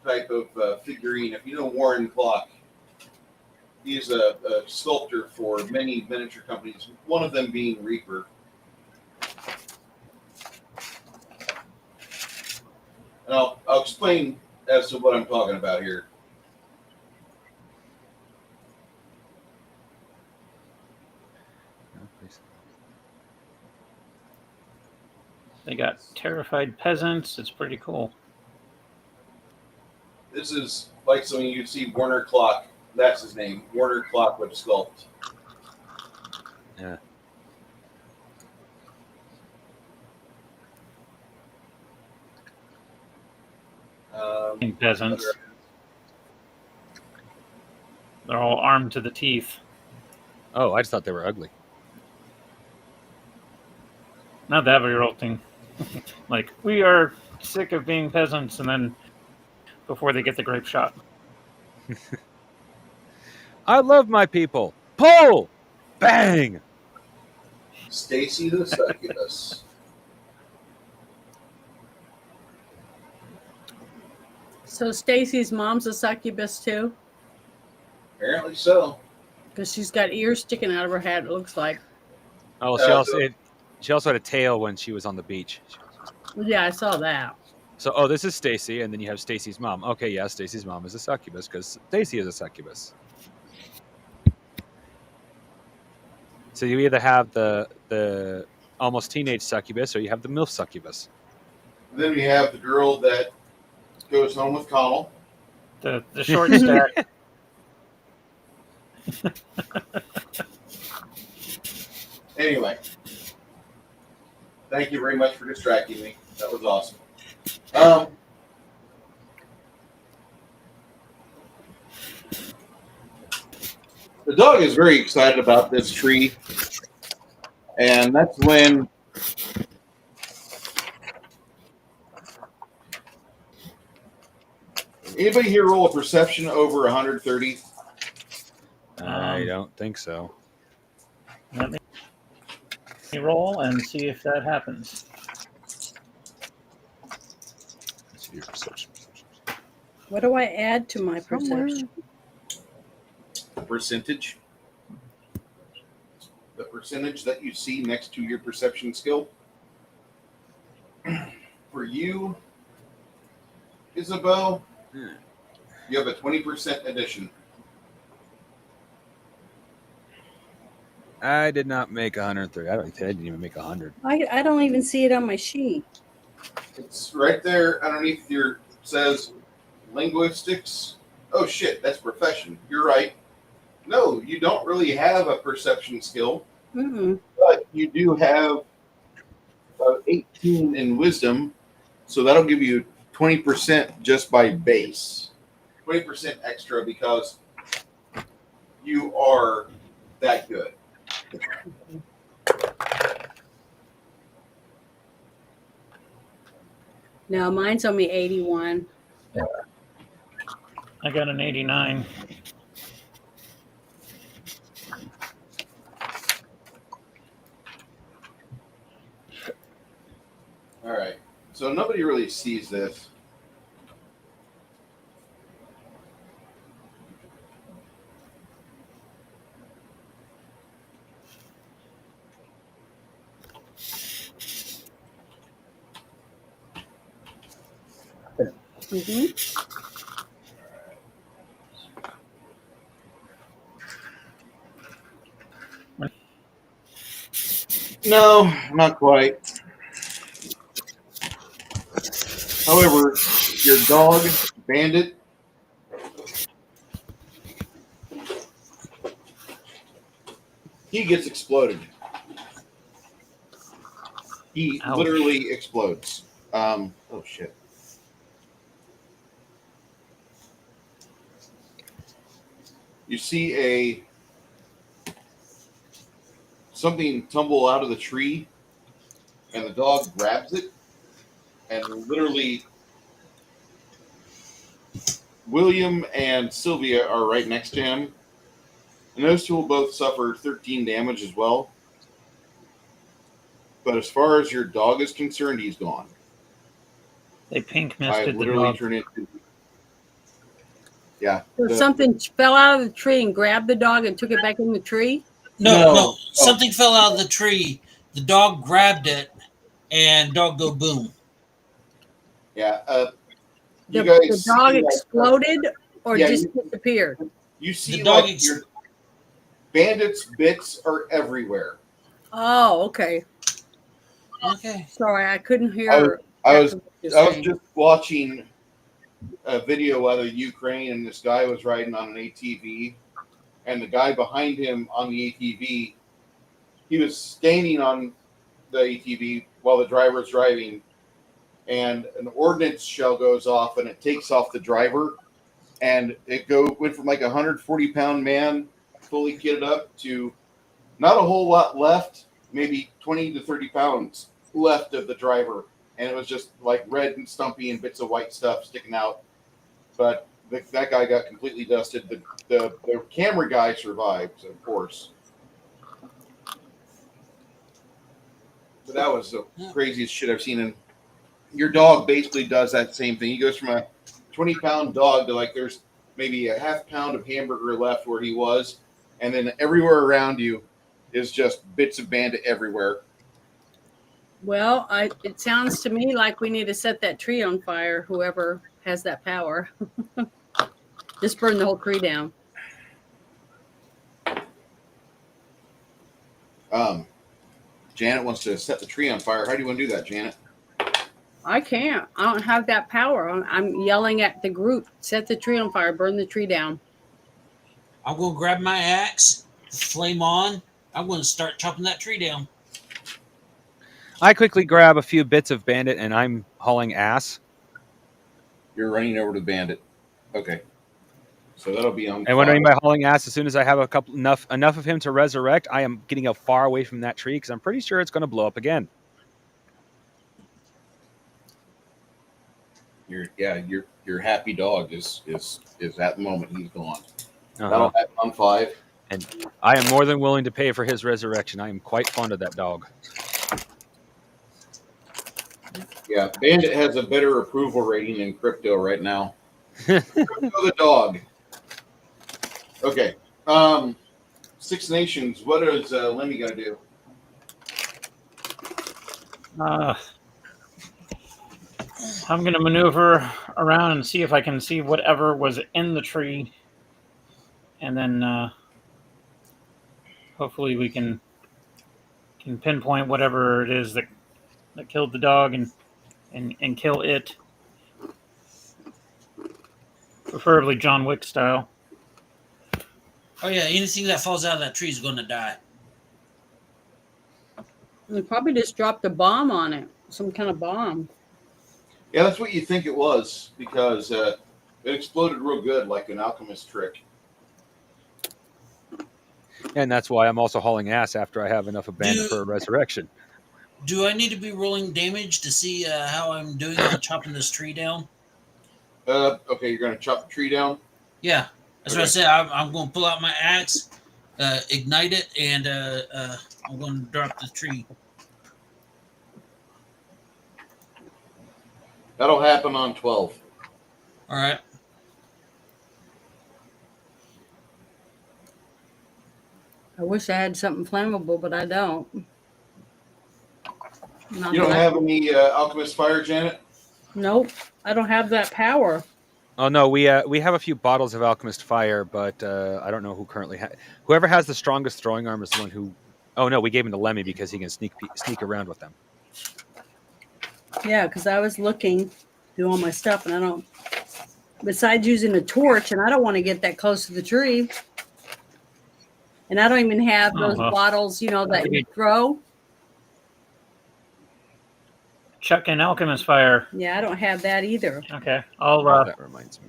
type of figurine. If you know Warren Clock, he's a sculptor for many miniature companies. One of them being Reaper. And I'll explain as to what I'm talking about here. They got terrified peasants. It's pretty cool. This is like something you'd see Warner Clock. That's his name. Warner Clock would sculpt. Yeah. Peasants. They're all armed to the teeth. Oh, I just thought they were ugly. Not that revolting. Like, we are sick of being peasants, and then before they get the grape shot. I love my people. Pull! Bang! Stacy the Succubus. So Stacy's mom's a succubus too? Apparently so. Because she's got ears sticking out of her head, it looks like. Oh, she also had a tail when she was on the beach. Yeah, I saw that. So, this is Stacy, and then you have Stacy's mom. Okay, yeah, Stacy's mom is a succubus because Stacy is a succubus. So you either have the almost teenage succubus, or you have the MILF succubus. Then we have the girl that goes home with Connell. The short stack. Anyway, thank you very much for distracting me. That was awesome. The dog is very excited about this tree, and that's when anybody here roll a perception over 130? I don't think so. Let me roll and see if that happens. Let's see your perception. What do I add to my perception? Percentage. The percentage that you see next to your perception skill. For you, Isabeau, you have a 20% addition. I did not make 130. I didn't even make 100. I don't even see it on my sheet. It's right there underneath your says linguistics. Oh shit, that's profession. You're right. No, you don't really have a perception skill, but you do have 18 in wisdom, so that'll give you 20% just by base. 20% extra because you are that good. No, mine's only 81. I got an 89. So nobody really sees this. Mhm. No, not quite. However, your dog, Bandit, he gets exploded. He Ouch. literally explodes. Oh shit. You see something tumble out of the tree, and the dog grabs it, and literally William and Sylvia are right next to him, and those two will both suffer 13 damage as well. But as far as your dog is concerned, he's gone. They pink I misted the literally dog. turned into. Yeah. So something fell out of the tree and grabbed the dog and took it back in the tree. No. Something fell out of the tree. The dog grabbed it, and dog go boom. Yeah. The, You guys the dog see, like, exploded or yeah, just disappeared. You see, The dog like, your Bandit's bits are everywhere. Oh, okay. Okay. Sorry, I couldn't hear. I was what you're saying. just watching a video out of Ukraine, and this guy was riding on an ATV, and the guy behind him on the ATV, he was standing on the ATV while the driver's driving, and an ordnance shell goes off, and it takes off the driver, and it went from like a 140-pound man, fully kitted up, to not a whole lot left, maybe 20 to 30 pounds left of the driver, and it was just like red and stumpy and bits of white stuff sticking out. But that guy got completely dusted. The camera guy survived, of course. But that was the craziest shit I've seen. And your dog basically does that same thing. He goes from a 20-pound dog to like there's maybe a half pound of hamburger left where he was, and then everywhere around you is just bits of Bandit everywhere. Well, it sounds to me like we need to set that tree on fire. Whoever has that power, just burn the whole tree down. Janet wants to set the tree on fire. How do you want to do that, Janet? I can't. I don't have that power. I'm yelling at the group. Set the tree on fire. Burn the tree down. I'm going to grab my axe, flame on. I'm going to start chopping that tree down. I quickly grab a few bits of Bandit, and I'm hauling ass. You're running over to Bandit. Okay. So that'll be on. And what I mean by hauling ass, as soon as I have enough of him to resurrect, I am getting out far away from that tree because I'm pretty sure it's going to blow up again. Your happy dog is at the moment he's gone. Uh-huh. That'll happen on 5. And I am more than willing to pay for his resurrection. I am quite fond of that dog. Yeah, Bandit has a better approval rating than Crypto right now. Crypto the dog. Okay. 6 Nations. What is Lemmy gonna do? I'm going to maneuver around and see if I can see whatever was in the tree. And then hopefully we can pinpoint whatever it is that killed the dog and kill it. Preferably John Wick style. Oh, yeah. Anything that falls out of that tree is going to die. They probably just dropped a bomb on it. Some kind of bomb. Yeah, that's what you think it was because it exploded real good, like an alchemist trick. And that's why I'm also hauling ass after I have enough of Bandit for a resurrection. Do I need to be rolling damage to see how I'm doing on chopping this tree down? Okay, you're going to chop the tree down? Yeah. That's what I said. I'm going to pull out my axe, ignite it, and I'm going to drop the tree. That'll happen on 12. All right. I wish I had something flammable, but I don't. Not You don't that- have any alchemist fire, Janet? Nope. I don't have that power. Oh no, we have a few bottles of alchemist fire, but I don't know who currently has. Whoever has the strongest throwing arm is the one who. Oh no, we gave him to Lemmy because he can sneak around with them. Yeah, because I was looking through all my stuff, and I don't. Besides using a torch, and I don't want to get that close to the tree. And I don't even have those bottles, that you throw. Chuck and alchemist fire. Yeah, I don't have that either. Okay, that reminds me.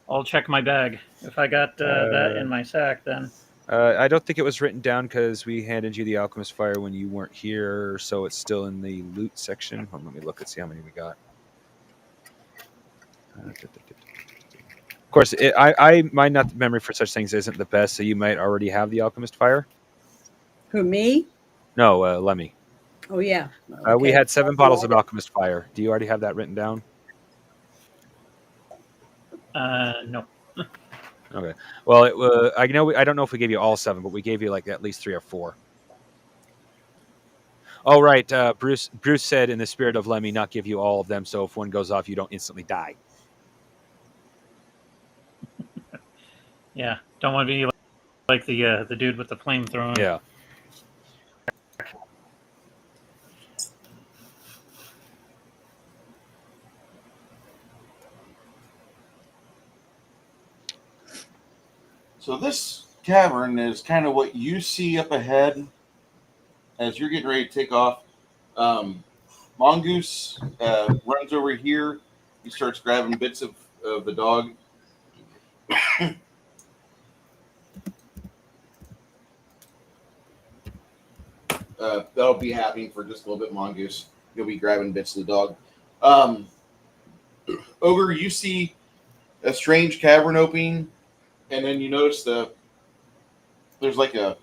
I'll check my bag. If I got that in my sack, then. I don't think it was written down because we handed you the alchemist fire when you weren't here, so it's still in the loot section. Hold on, let me look and see how many we got. Of course, my memory for such things isn't the best, so you might already have the alchemist fire. Who, me? No, Lemmy. Oh, yeah. We had 7 bottles of alchemist fire. Do you already have that written down? No. Okay. Well, I don't know if we gave you all 7, but we gave you like at least 3 or 4. Oh, right. Bruce said in the spirit of Lemmy, not give you all of them, so if one goes off, you don't instantly die. Yeah, don't want to be like the dude with the flamethrower. Yeah. So this cavern is kind of what you see up ahead as you're getting ready to take off. Mongoose runs over here. He starts grabbing bits of the dog. That'll be happening for just a little bit, Mongoose. You'll be grabbing bits of the dog. Ogre, you see a strange cavern opening, and then you notice there's like a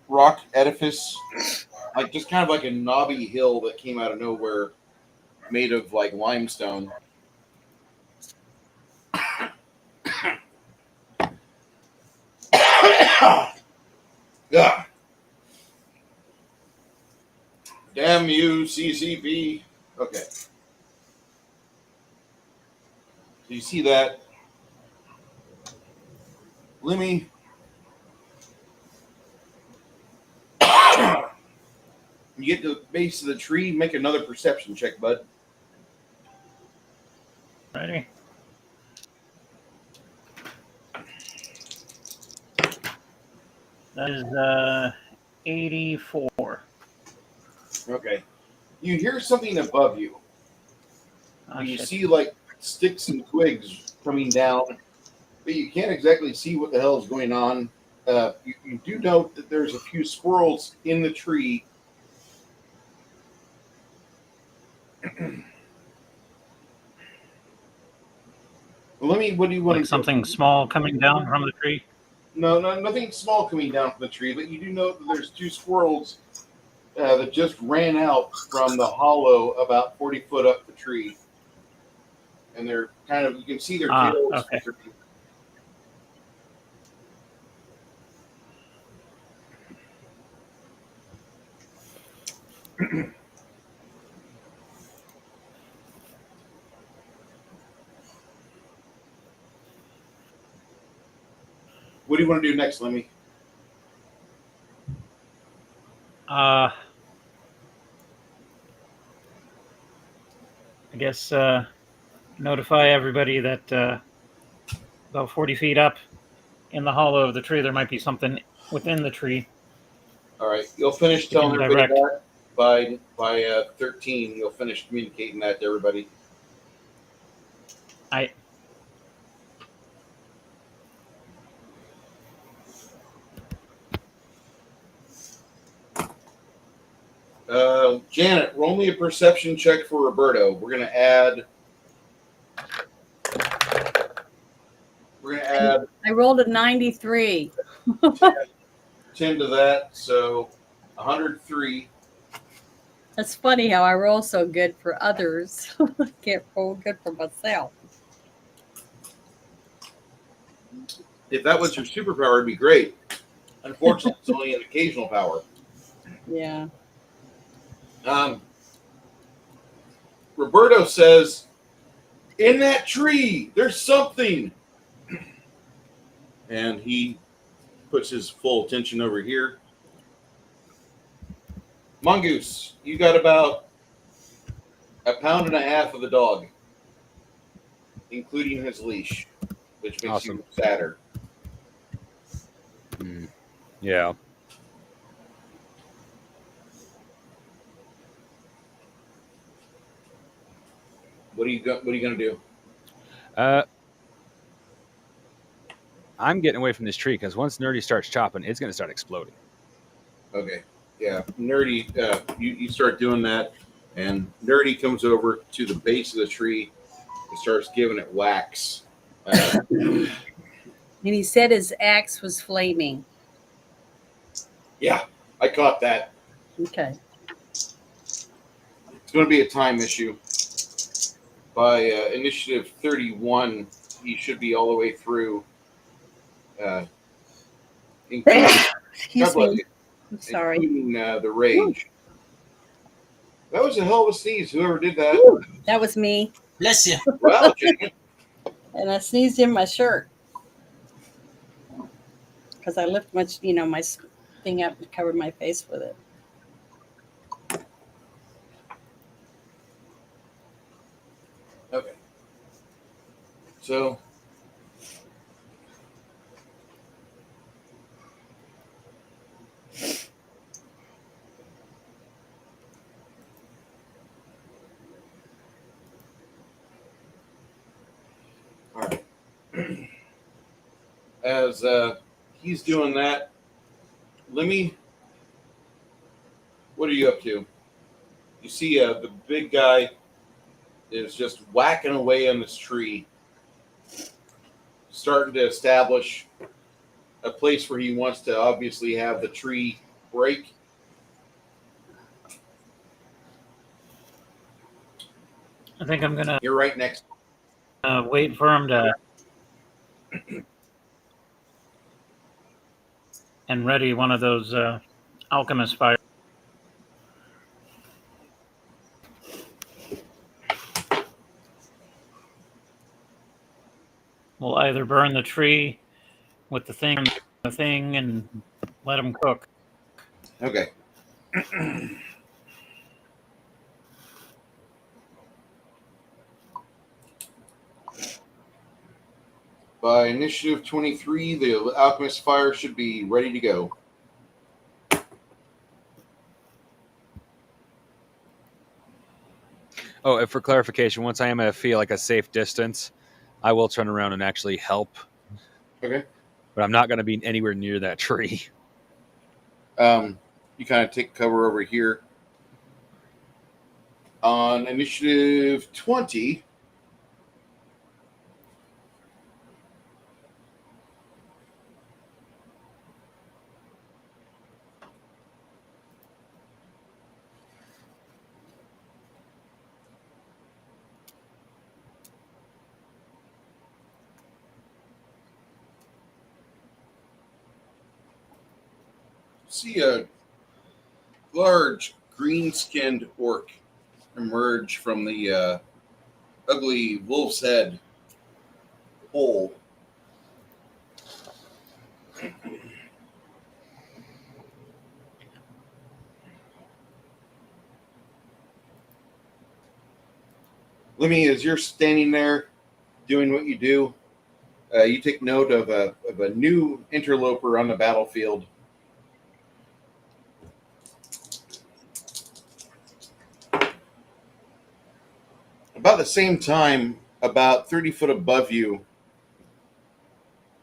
rock edifice, like just kind of like a knobby hill that came out of nowhere, made of like limestone. Yeah. Damn you, CCP. Okay. So you see that. Lemmy. You get to the base of the tree, make another perception check, bud. Ready? That is 84. Okay. You hear something above you. Oh, You shit. see like sticks and twigs coming down, but you can't exactly see what the hell is going on. You do note that there's a few squirrels in the tree. What do you want Like to do? something small coming down from the tree? No, nothing small coming down from the tree, but you do note that there's 2 squirrels that just ran out from the hollow about 40 foot up the tree. And they're kind of, you can see their tails. Okay. What do you want to do next, Lemmy? I guess notify everybody that about 40 feet up in the hollow of the tree, there might be something within the tree. All right, you'll finish You telling can everybody direct. that by 13. You'll finish communicating that to everybody. Janet, roll me a perception check for Roberto. We're gonna add. I rolled a 93. 10 to that, so 103. That's funny how I roll so good for others. Can't roll good for myself. If that was your superpower, it'd be great. Unfortunately, it's only an occasional power. Yeah. Roberto says, "In that tree, there's something." And he puts his full attention over here. Mongoose, you got about 1.5 pounds of the dog, including his leash, which makes Awesome. you sadder. Yeah. What are you gonna do? I'm getting away from this tree because once Nerdy starts chopping, it's going to start exploding. Okay, yeah, Nerdy, you start doing that, and Nerdy comes over to the base of the tree and starts giving it whacks. And he said his axe was flaming. Yeah, I caught that. Okay. It's going to be a time issue. By initiative 31, he should be all the way through. Excuse me. I'm sorry. Including the rage. That was a hell of a sneeze. Whoever did that. That was me. Bless you. Well, Janet. And I sneezed in my shirt because I lift my thing up to cover my face with it. Okay. So. All right. As he's doing that, Lemmy, what are you up to? You see the big guy is just whacking away on this tree, starting to establish a place where he wants to obviously have the tree break. I think I'm gonna You're right next. wait for him to and ready one of those alchemist fires. We'll either burn the tree with the thing and let him cook. Okay. By initiative 23, the alchemist fire should be ready to go. Oh, and for clarification, once I am at feel like a safe distance, I will turn around and actually help. Okay. But I'm not going to be anywhere near that tree. You kind of take cover over here. On initiative 20, see a large green-skinned orc emerge from the ugly wolf's head hole. Lemmy, as you're standing there doing what you do, you take note of a new interloper on the battlefield. About the same time, about 30 foot above you,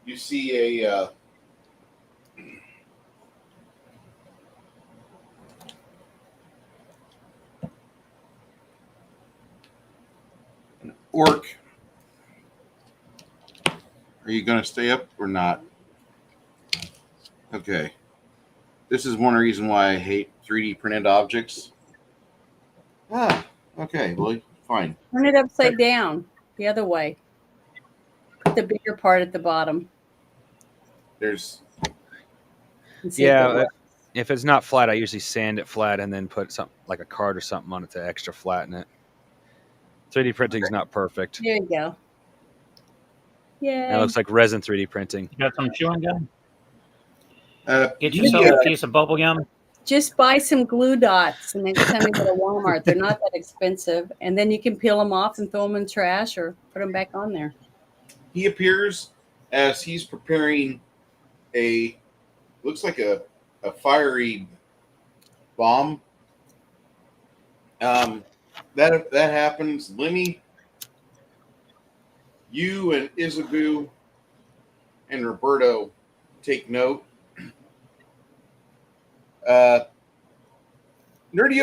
you see a an orc. Are you going to stay up or not? Okay. This is one reason why I hate 3D printed objects. Okay. Well, fine. Turn it upside down the other way. Put the bigger part at the bottom. There's. And see if it Yeah, works. if it's not flat, I usually sand it flat and then put something like a card or something on it to extra flatten it. 3D printing is not perfect. There you go. And it Yay. looks like resin 3D printing. You got some chewing gum? Get You, yourself a piece of bubble gum. Just buy some glue dots the next time you go to Walmart. They're not that expensive. And then you can peel them off and throw them in the trash or put them back on there. he appears as he's preparing looks like a fiery bomb. That happens. Lemmy, you and Isabu and Roberto take note. Nerdy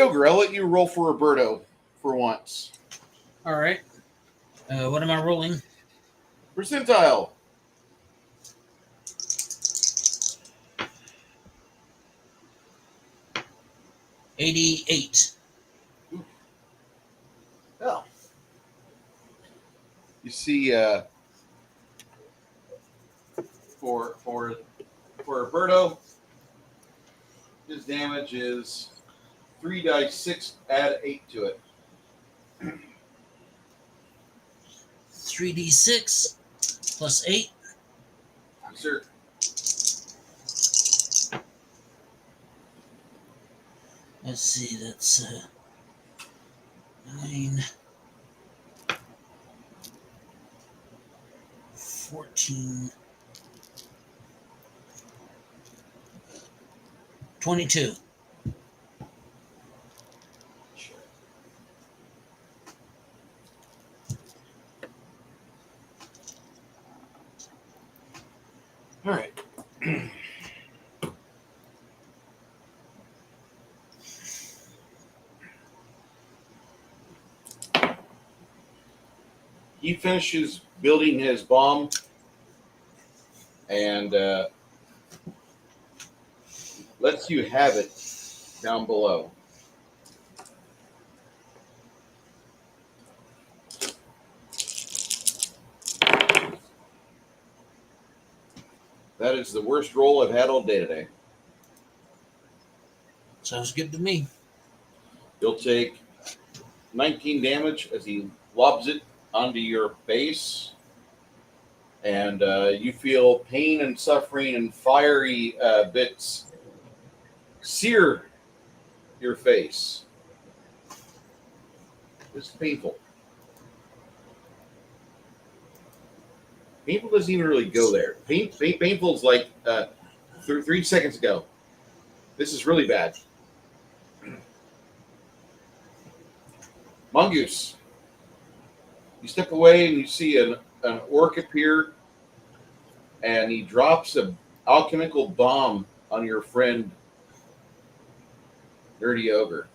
Ogre, I'll let you roll for Roberto for once. All right. What am I rolling? Percentile. $88. Oh. You see, for Roberto, his damage is 3 dice 6. Add 8 to it. 3d6 plus 8. Sir. Let's see, that's 9, 14, 22. All right. He finishes building his bomb and lets you have it down below. That is the worst roll I've had all day today. Sounds good to me. You'll take 19 damage as he lobs it onto your base. And you feel pain and suffering and fiery bits sear your face. It's painful. Painful doesn't even really go there. Painful is like 3 seconds ago. This is really bad. Mongoose. You step away and you see an orc appear, and he drops an alchemical bomb on your friend, Nerdy Ogre.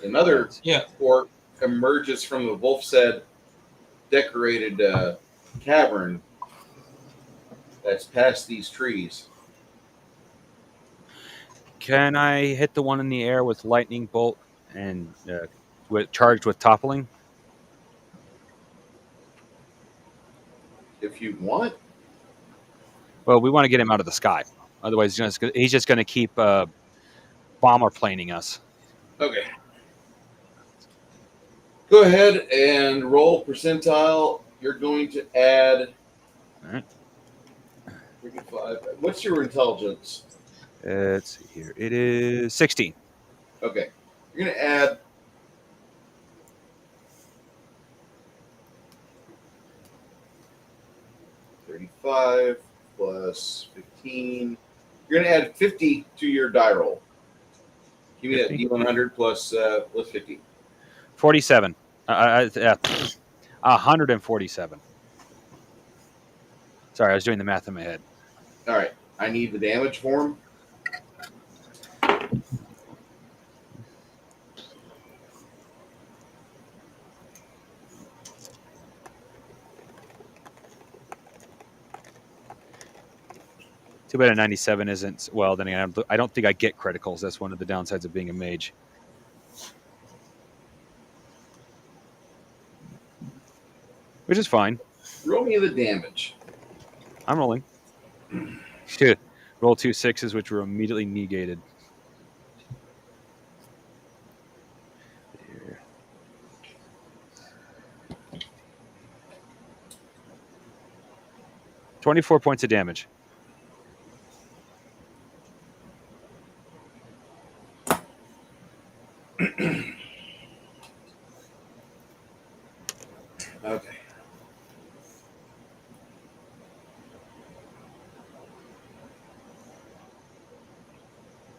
Another orc emerges from the Wolf's-Head decorated cavern that's past these trees. Can I hit the one in the air with lightning bolt and charged with toppling? If you want. Well, we want to get him out of the sky. Otherwise, he's just going to keep bomber planing us. Okay. Go ahead and roll percentile. You're going to add. All right. 35. What's your intelligence? Let's see here. It is 16. Okay. You're going to add. $35 plus 15. You're going to add 50 to your die roll. Give me 50? That d100 plus 50. 47. 147. Sorry, I was doing the math in my head. All right. I need the damage form. Too bad a 97 isn't. Well, then again, I don't think I get criticals. That's one of the downsides of being a mage. which is fine. Roll me the damage. I'm rolling. Shit. Roll 2 6s, which were immediately negated. There. $24 points of damage. Okay.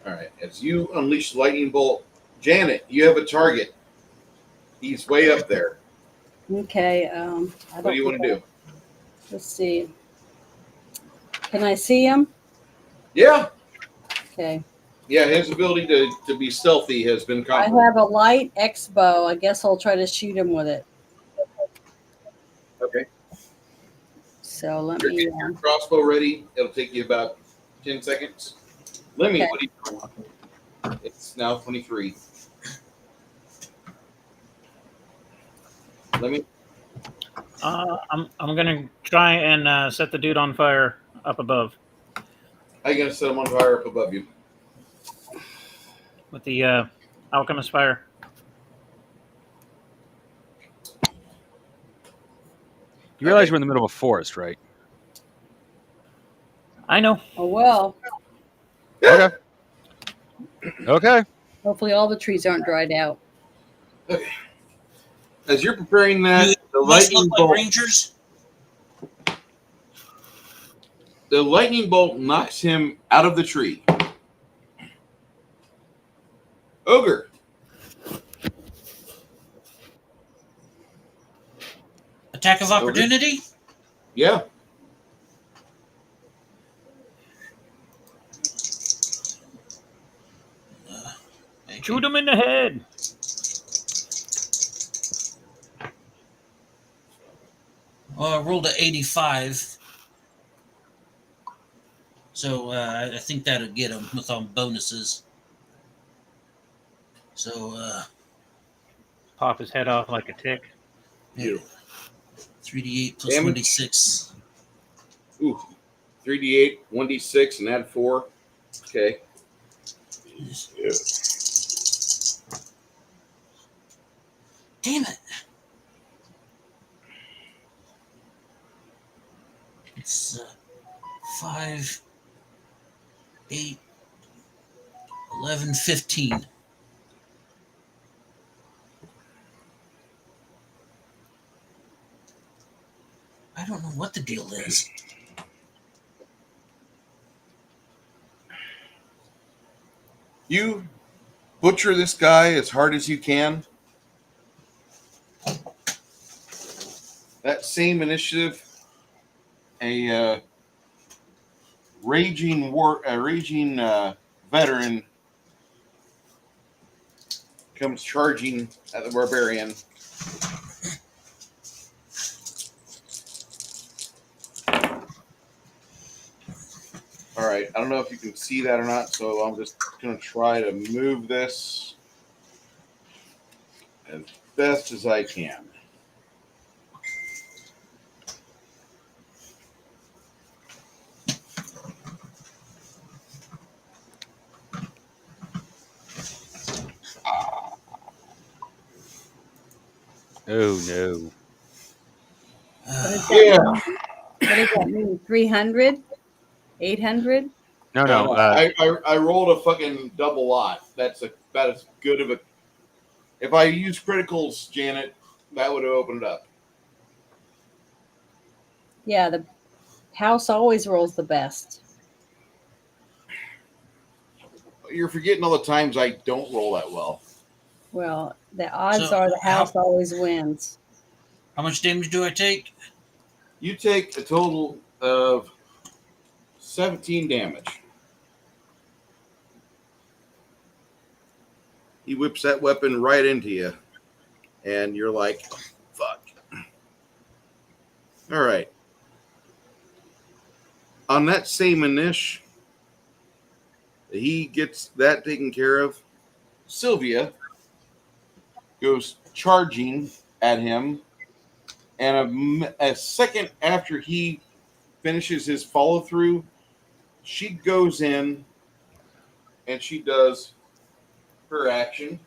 All right. As you unleash the lightning bolt, Janet, you have a target. He's way up there. Okay. What do you want to do? Let's see. Can I see him? Yeah. Okay. Yeah, his ability to be stealthy has been I conquered. have a light X bow. I guess I'll try to shoot him with it. Okay. So let Your me. crossbow ready. It'll take you about 10 seconds. Lemmy, Okay. what are you doing? It's now 23. Lemmy? I'm gonna try and set the dude on fire up above How you going to set him on fire up above you? with the alchemist fire. You realize we're in the middle of a forest, right? I know. Oh well. Okay. Okay. Hopefully all the trees aren't dried out. Okay. As you're preparing that, You the must lightning look like bolt. rangers. The lightning bolt knocks him out of the tree. Ogre. Attack of opportunity. Yeah. Shoot him in the head. Well, I rolled a 85. So I think that'll get him with all bonuses. So Pop his head off like a tick. Beautiful. 3d8 plus Damage. 1d6. Ooh. 3d8, 1d6, and add 4. Okay. Yeah. Damn it. It's 5, 8, 11, 15. I don't know what the deal is. You butcher this guy as hard as you can. That same initiative, a raging veteran comes charging at the barbarian. All right, I don't know if you can see that or not, so I'm just going to try to move this as best as I can. Oh no. What does that Yeah. mean? What does that mean? 300? 800? No. I rolled a fucking double lot. That's about as good of a. If I use criticals, Janet, that would have opened it up. Yeah, the house always rolls the best. You're forgetting all the times I don't roll that well. Well, the odds So, are the house always wins. How much damage do I take? You take a total of 17 damage. He whips that weapon right into you, and you're like, oh, fuck. All right. On that same inish, he gets that taken care of. Sylvia goes charging at him And a second after he finishes his follow through, she goes in and she does her action.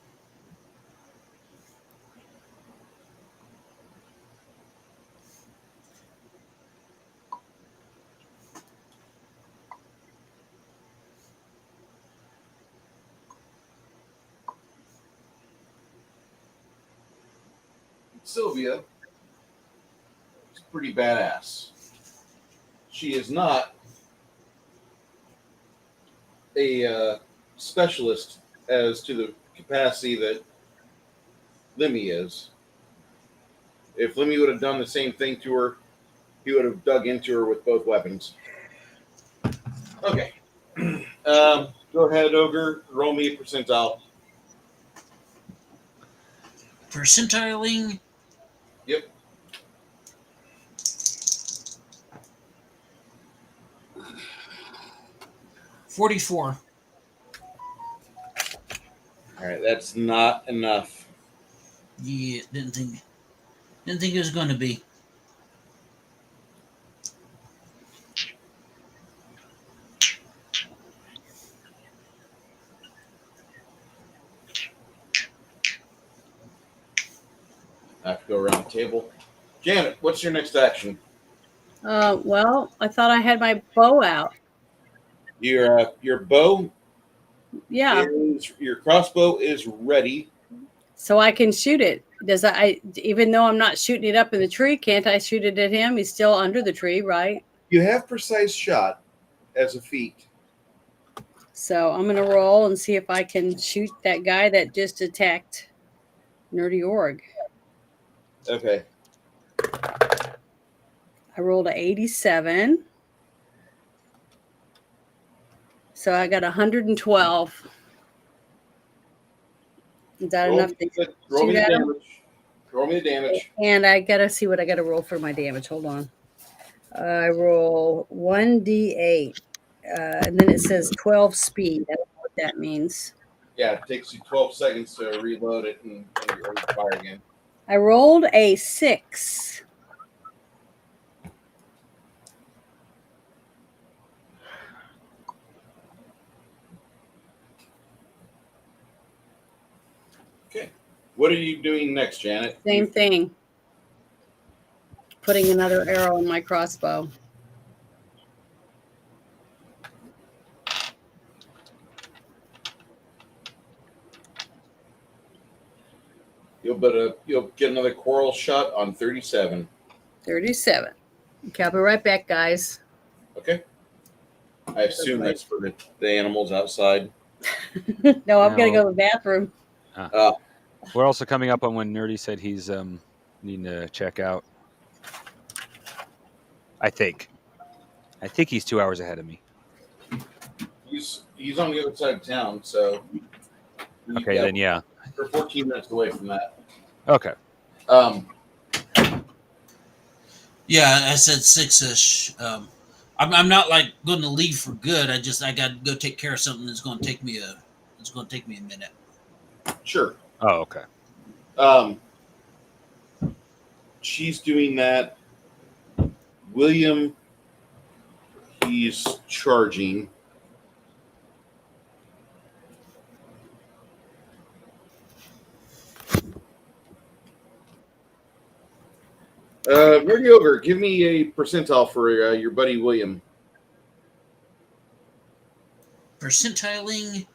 Sylvia is pretty badass. She is not a specialist as to the capacity that Lemmy is. If Lemmy would have done the same thing to her, he would have dug into her with both weapons. Okay. Go ahead, Ogre. Roll me a percentile. Percentiling. Yep. $44. All right, that's not enough. Yeah, didn't think it was going to be. I have to go around the table. Janet, what's your next action? Well, I thought I had my bow out. Your bow Yeah, your crossbow is ready. so I can shoot it. Does even though I'm not shooting it up in the tree, can't I shoot it at him? He's still under the tree, right? You have precise shot as a feat. So I'm gonna roll and see if I can shoot that guy that just attacked Nerdy Org. Okay. I rolled a 87. So I got 112. Is that Roll enough to roll me shoot the at him? damage. Roll me the damage. And I gotta see what I gotta roll for my damage. Hold on. I roll 1d8. And then it says 12 speed. I don't know what that means. Yeah, it takes you 12 seconds to reload it and you're ready to fire again. I rolled a 6. Okay. What are you doing next, Janet? Same thing. Putting another arrow in my crossbow. You'll get another quarrel shot on 37. 37. Okay, I'll be right back, guys. Okay. I assume that's for the animals outside. No, I'm gonna go to the bathroom. We're also coming up on when Nerdy said he's needing to check out. I think he's 2 hours ahead of me. He's on the other side of town, so Okay, then yeah. We're 14 minutes away from that. Okay. Yeah, I said 6ish. I'm not like going to leave for good. I got to go take care of something that's going to take me a minute. Sure. Oh, okay. She's doing that. William, he's charging. Nerdy Ogre, give me a percentile for your buddy William. Percentiling.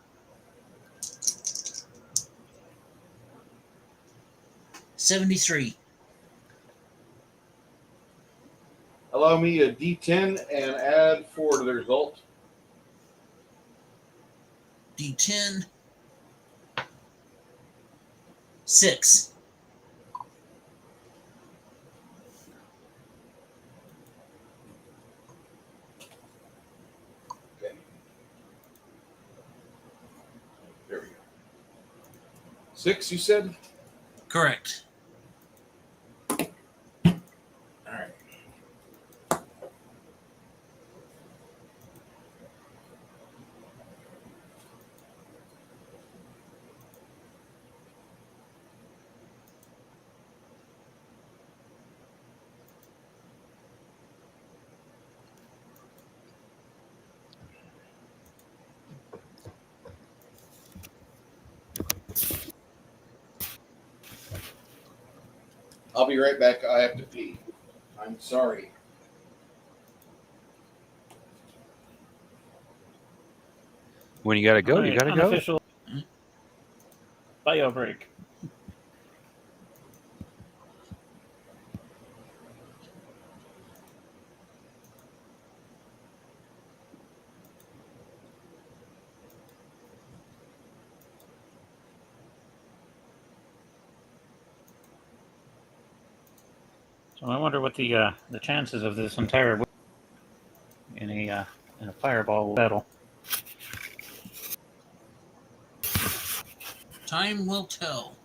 $73. Allow me a D10 and add 4 to the result. D10. 6. Okay. There we go. 6, you said? Correct. All right. I'll be right back. I have to pee. I'm sorry. When you gotta go, you Alright, gotta go. unofficial bio break. So I wonder what the chances of this entire in a fireball battle. Time will tell.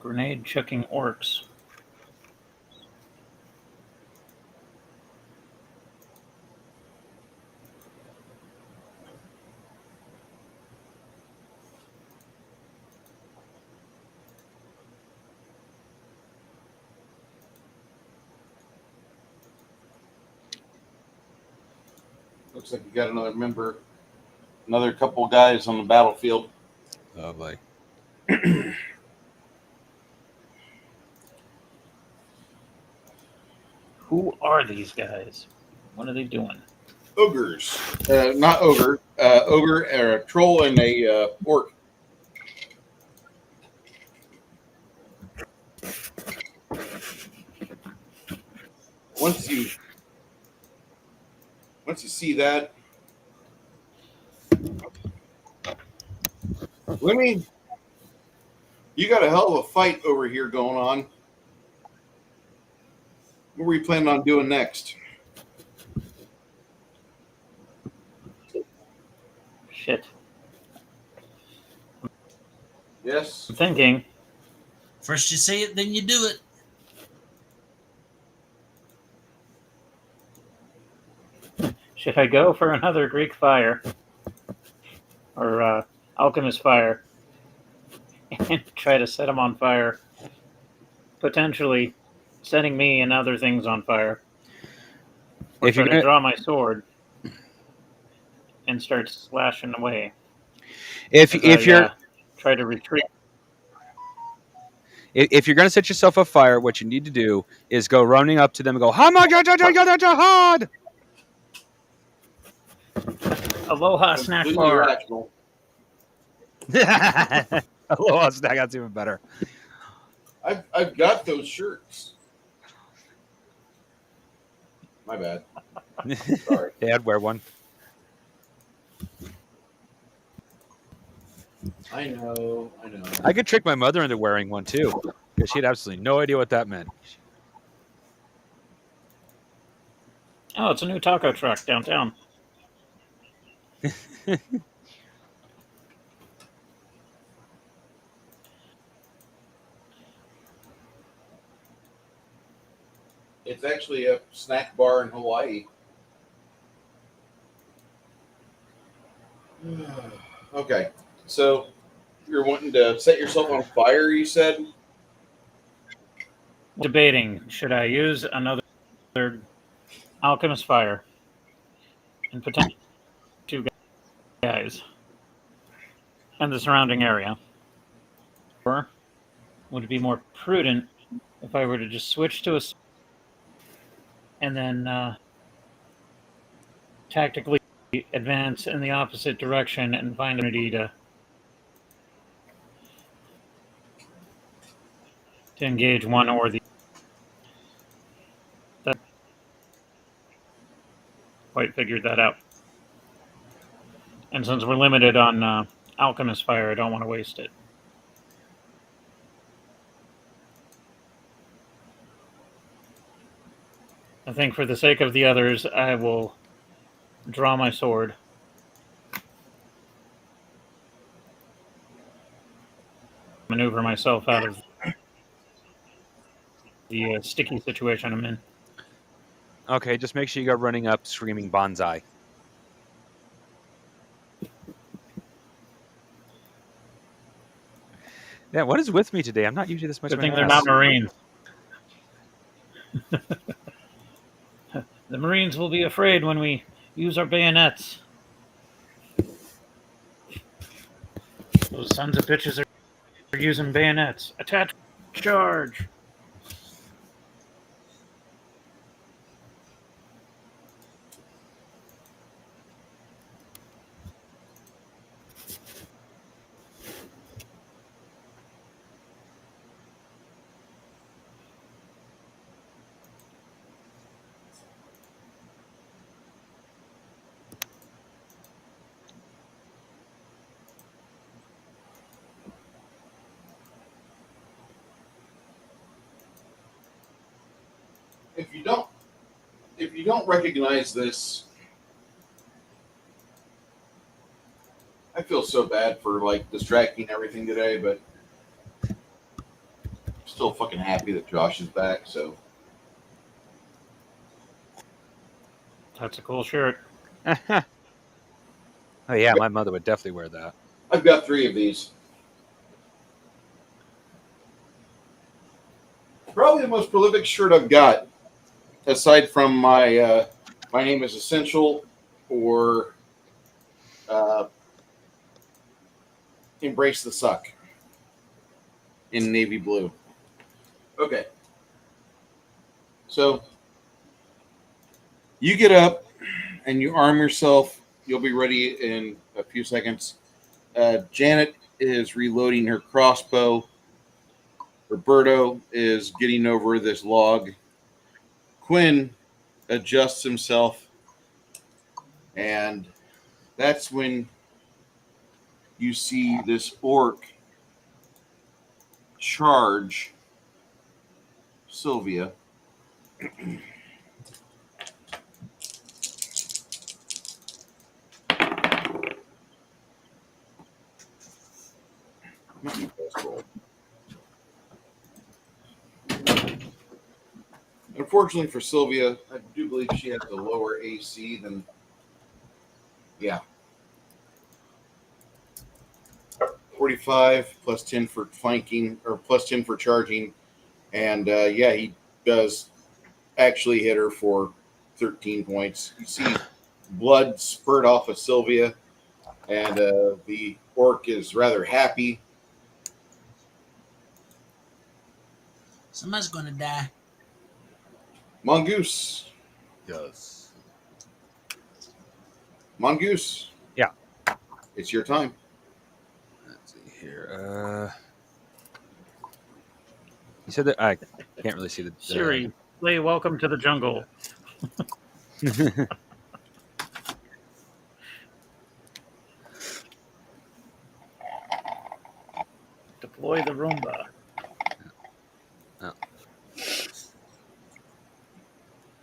Grenade chucking orcs. Looks like you got another couple guys on the battlefield. Oh boy. Who are these guys? What are they doing? Ogres. Not ogre. Ogre, a troll, and a orc. Once you see that, Lemmy, you got a hell of a fight over here going on. What were you planning on doing next? Shit. Yes. I'm thinking. First you say it, then you do it. Should I go for another Greek fire? Or alchemist fire? And try to set them on fire? Potentially setting me and other things on fire. Or If you're try gonna to draw my sword and start slashing away. if As you're I try to retreat. if you're gonna set yourself afire, what you need to do is go running up to them and go, "Hamagajajajajahad!" Aloha snack Completely bar. rational. Aloha snack. That's even better. I've got those shirts. My bad. Sorry. Hey, I'd wear one. I know. I could trick my mother into wearing one too, because she had absolutely no idea what that meant. Oh, it's a new taco truck downtown. It's actually a snack bar in Hawaii. Okay, so you're wanting to set yourself on fire, you said? Debating, should I use another alchemist fire and potentially two guys and the surrounding area? Or would it be more prudent if I were to just switch to a and then tactically advance in the opposite direction and find an opportunity to engage one or the other? Quite figured that out. And since we're limited on alchemist fire, I don't want to waste it. I think for the sake of the others, I will draw my sword maneuver myself out of the sticky situation I'm in. Okay, just make sure you go running up screaming bonsai. Yeah, what is with me today? I'm not usually this much Good of an thing they're not ass. Marines. The Marines will be afraid when we use our bayonets. Those sons of bitches are using bayonets. Attach charge. If you don't recognize this, I feel so bad for like distracting everything today, but I'm still fucking happy that Josh is back. So That's a cool shirt. Oh yeah, my mother would definitely wear that. I've got 3 of these. Probably the most prolific shirt I've got, aside from my name is Essential or Embrace the Suck in navy blue. Okay. So you get up and you arm yourself. You'll be ready in a few seconds. Janet is reloading her crossbow. Roberto is getting over this log. Quinn adjusts himself. And that's when you see this orc charge Sylvia. Unfortunately for Sylvia, I do believe she has a lower AC than. Yeah. 45 plus 10 for flanking, or plus 10 for charging. And yeah, he does actually hit her for 13 points. You see blood spurt off of Sylvia, and the orc is rather happy. Somebody's going to die. Mongoose. Yes. Mongoose. Yeah. It's your time. Let's see here. You said that I can't really see the Siri, play Welcome to the Jungle. Deploy the Roomba. Oh.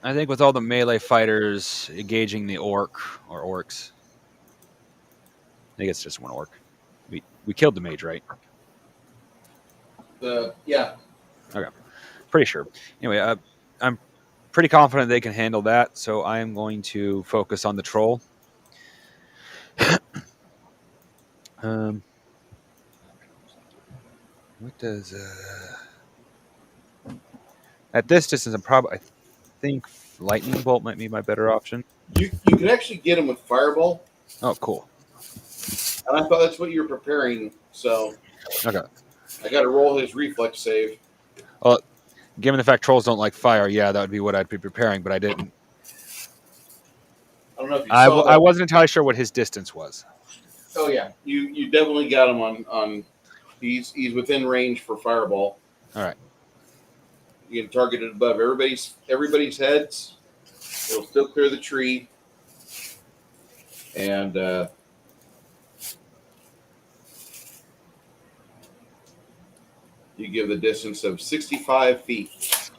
I think with all the melee fighters engaging the orc or orcs, I think it's just one orc. We killed the mage, right? Yeah. Okay, pretty sure. Anyway, I'm pretty confident they can handle that, so I am going to focus on the troll. What does at this distance? I think lightning bolt might be my better option. You can actually get him with fireball. Oh, cool. And I thought that's what you were preparing. So Okay. I got to roll his reflex save. Well, given the fact trolls don't like fire, yeah, that would be what I'd be preparing, but I didn't. I don't know if you saw that. I wasn't entirely sure what his distance was. Oh yeah, you definitely got him on. He's within range for fireball. All right. You can target it above everybody's heads. It'll still clear the tree, and you give the distance of 65 feet.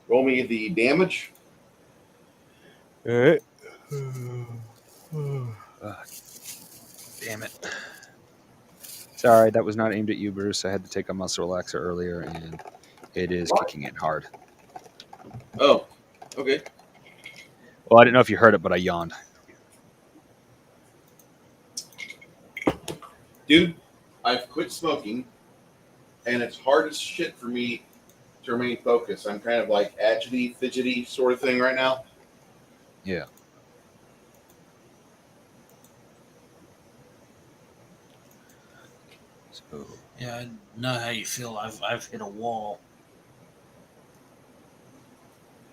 Roll me the damage. All right. Damn it. Sorry, that was not aimed at you, Bruce. I had to take a muscle relaxer earlier, and it is kicking in hard. Oh, okay. Well, I didn't know if you heard it, but I yawned. Dude, I've quit smoking, and it's hard as shit for me to remain focused. I'm kind of like agity, fidgety sort of thing right now. Yeah. So, Yeah, I know how you feel. I've hit a wall.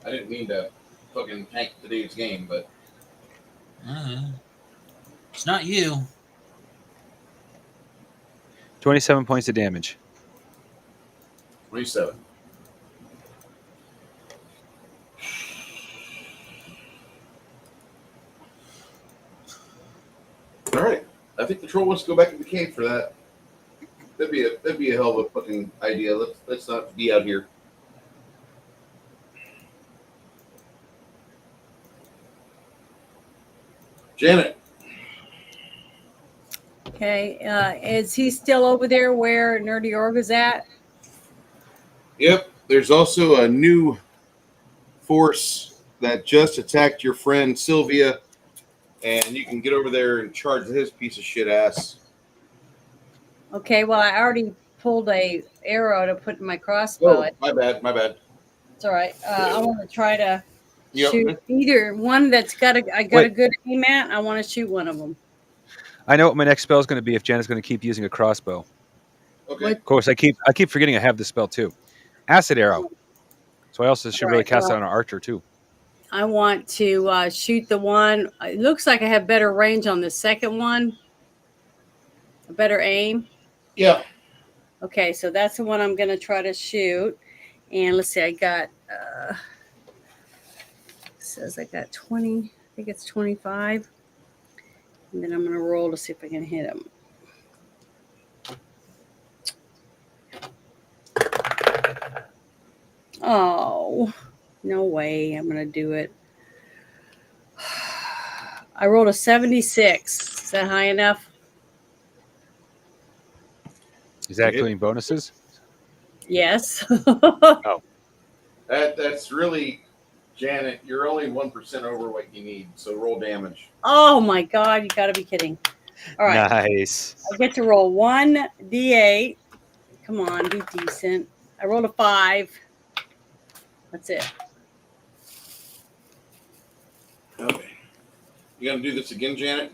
I didn't mean to fucking tank today's game, but It's not you. 27 points of damage. 27. All right. I think the troll wants to go back to the cave for that. That'd be a hell of a fucking idea. Let's not be out here. Janet. Okay. Is he still over there where Nerdy Org is at? Yep. There's also a new force that just attacked your friend Sylvia, and you can get over there and charge his piece of shit ass. Okay. Well, I already pulled a arrow to put in my crossbow. Oh, my bad. It's all right. I want to try to Yep. shoot either one that's got a good aim at. I want to shoot one of them. I know what my next spell is going to be if Janet's going to keep using a crossbow. Okay. Of course, I keep forgetting I have this spell too. Acid arrow. So I also should really cast that on an archer too. I want to shoot the one. It looks like I have better range on the second one. A better aim. Yeah. Okay, so that's the one I'm going to try to shoot. And let's see, I got, says I got 20, I think it's 25. And then I'm going to roll to see if I can hit him. Oh, no way I'm going to do it. I rolled a 76. Is that high enough? Is that including bonuses? Yes. Oh. That's really, Janet, you're only 1% over what you need, so roll damage. Oh my God, you got to be kidding. All right. Nice. I get to roll 1d8. Come on, be decent. I rolled a 5. That's it. Okay. You gonna do this again, Janet?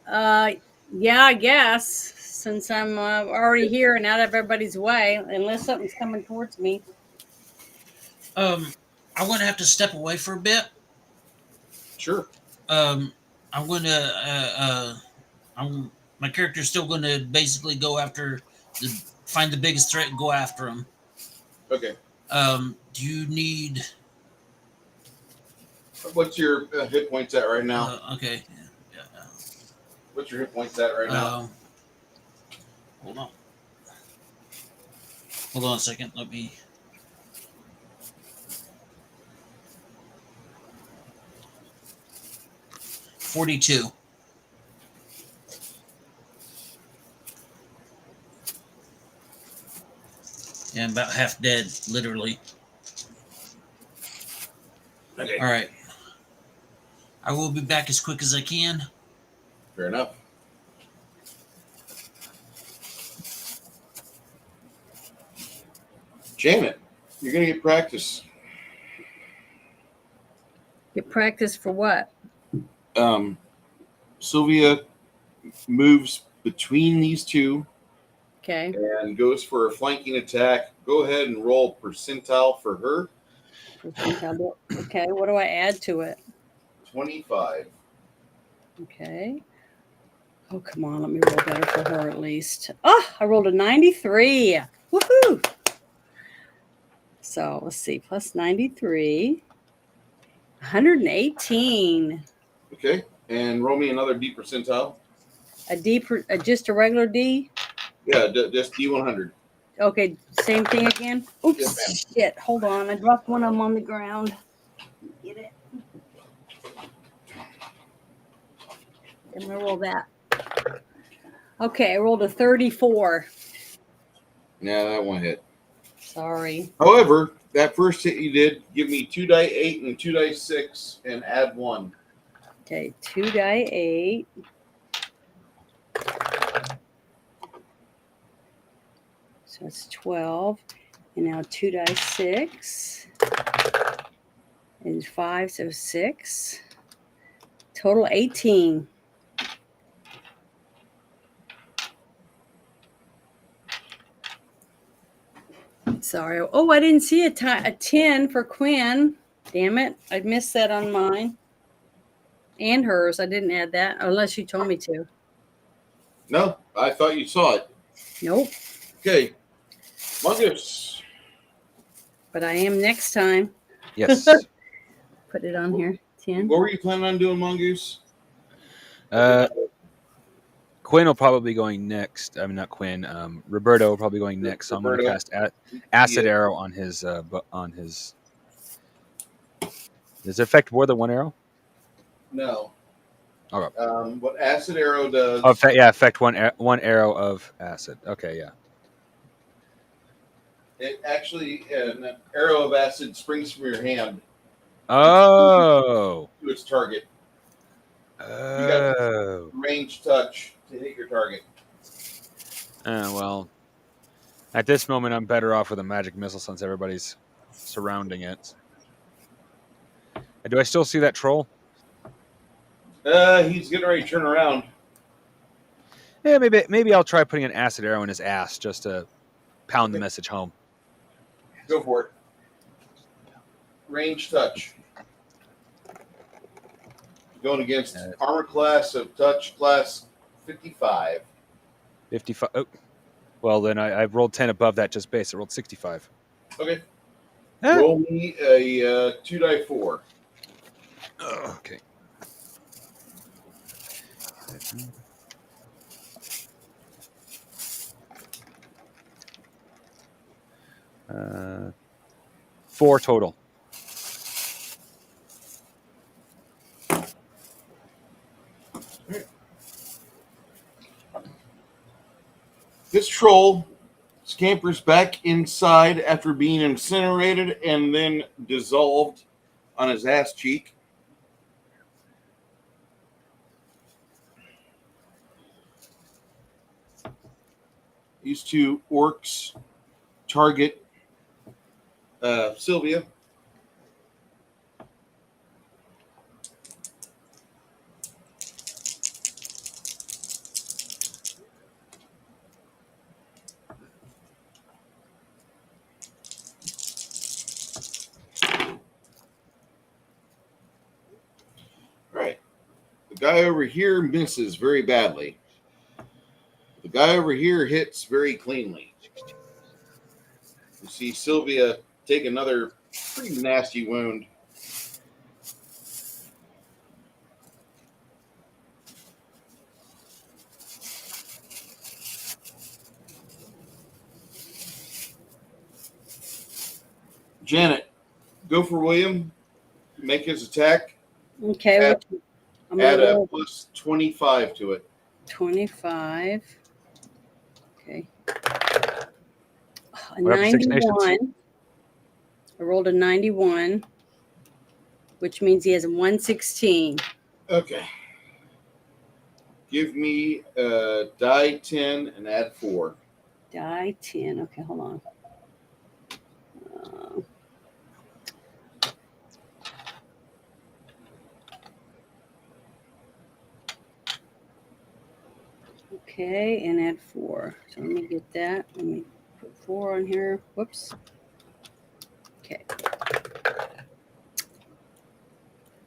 Yeah, I guess. Since I'm already here and out of everybody's way, unless something's coming towards me. I'm going to have to step away for a bit. Sure. I'm going to my character's still going to basically go after find the biggest threat and go after him. Okay. Do you need? What's your hit points at right now? Okay. Yeah. What's your hit points at right now? Hold on a second. Let me. $42. Yeah, I'm about half dead, literally. Okay. All right. I will be back as quick as I can. Fair enough. Janet, you're gonna get practice. Get practice for what? Sylvia moves between these two Okay. and goes for a flanking attack. Go ahead and roll percentile for her. Okay, what do I add to it? 25. Okay. Oh, come on. Let me roll better for her at least. Oh, I rolled a 93. Woohoo! So let's see. Plus 93. 118. Okay. And roll me another D percentile. Just a regular D? Yeah, just D100. Okay, same thing again. Oops, Yes, shit. Hold on. I dropped one of them on the ground. Get it. I'm going to roll that. Okay, I rolled a 34. Yeah, that one hit. Sorry. However, that first hit you did, give me 2 die 8 and 2 die 6 and add 1. Okay, 2 die 8. So it's 12. And now 2 die 6. And 5, so 6. Total 18. Sorry. Oh, I didn't see a 10 for Quinn. Damn it. I missed that on mine. And hers. I didn't add that unless you told me to. No, I thought you saw it. Nope. Okay. Mongoose. But I am next time. Yes. Put it on here. 10. What were you planning on doing, Mongoose? Quinn will probably be going next. I mean, not Quinn. Roberto will probably be going next. So I'm going to cast Acid Arrow on his. Does it affect more than one arrow? No. Okay. What Acid Arrow does... Oh, affect one arrow of acid. Okay, yeah. It actually, an arrow of acid springs from your hand Oh. to its target. Oh. You got range touch to hit your target. Well, at this moment, I'm better off with a magic missile since everybody's surrounding it. Do I still see that troll? He's getting ready to turn around. Yeah, maybe I'll try putting an acid arrow in his ass just to pound the message home. Go for it. Range touch. Going against armor class of touch class 55. 55. Oh. Well, then I've rolled 10 above that just base. I rolled 65. Okay. Huh? Roll me a 2 die 4. Okay. Uh, 4 total. This troll scampers back inside after being incinerated and then dissolved on his ass cheek. These two orcs target Sylvia. Right. The guy over here misses very badly. The guy over here hits very cleanly. You see Sylvia take another pretty nasty wound. Janet, go for William. Make his attack. Okay. Add a plus 25 to it. 25. Okay. A What happened to Six 91. Nations? I rolled a 91, which means he has a 116. Okay. Give me die 10 and add 4. Die 10. Okay, hold on. Okay, and add 4. So let me get that. Let me put 4 on here. Whoops. Okay.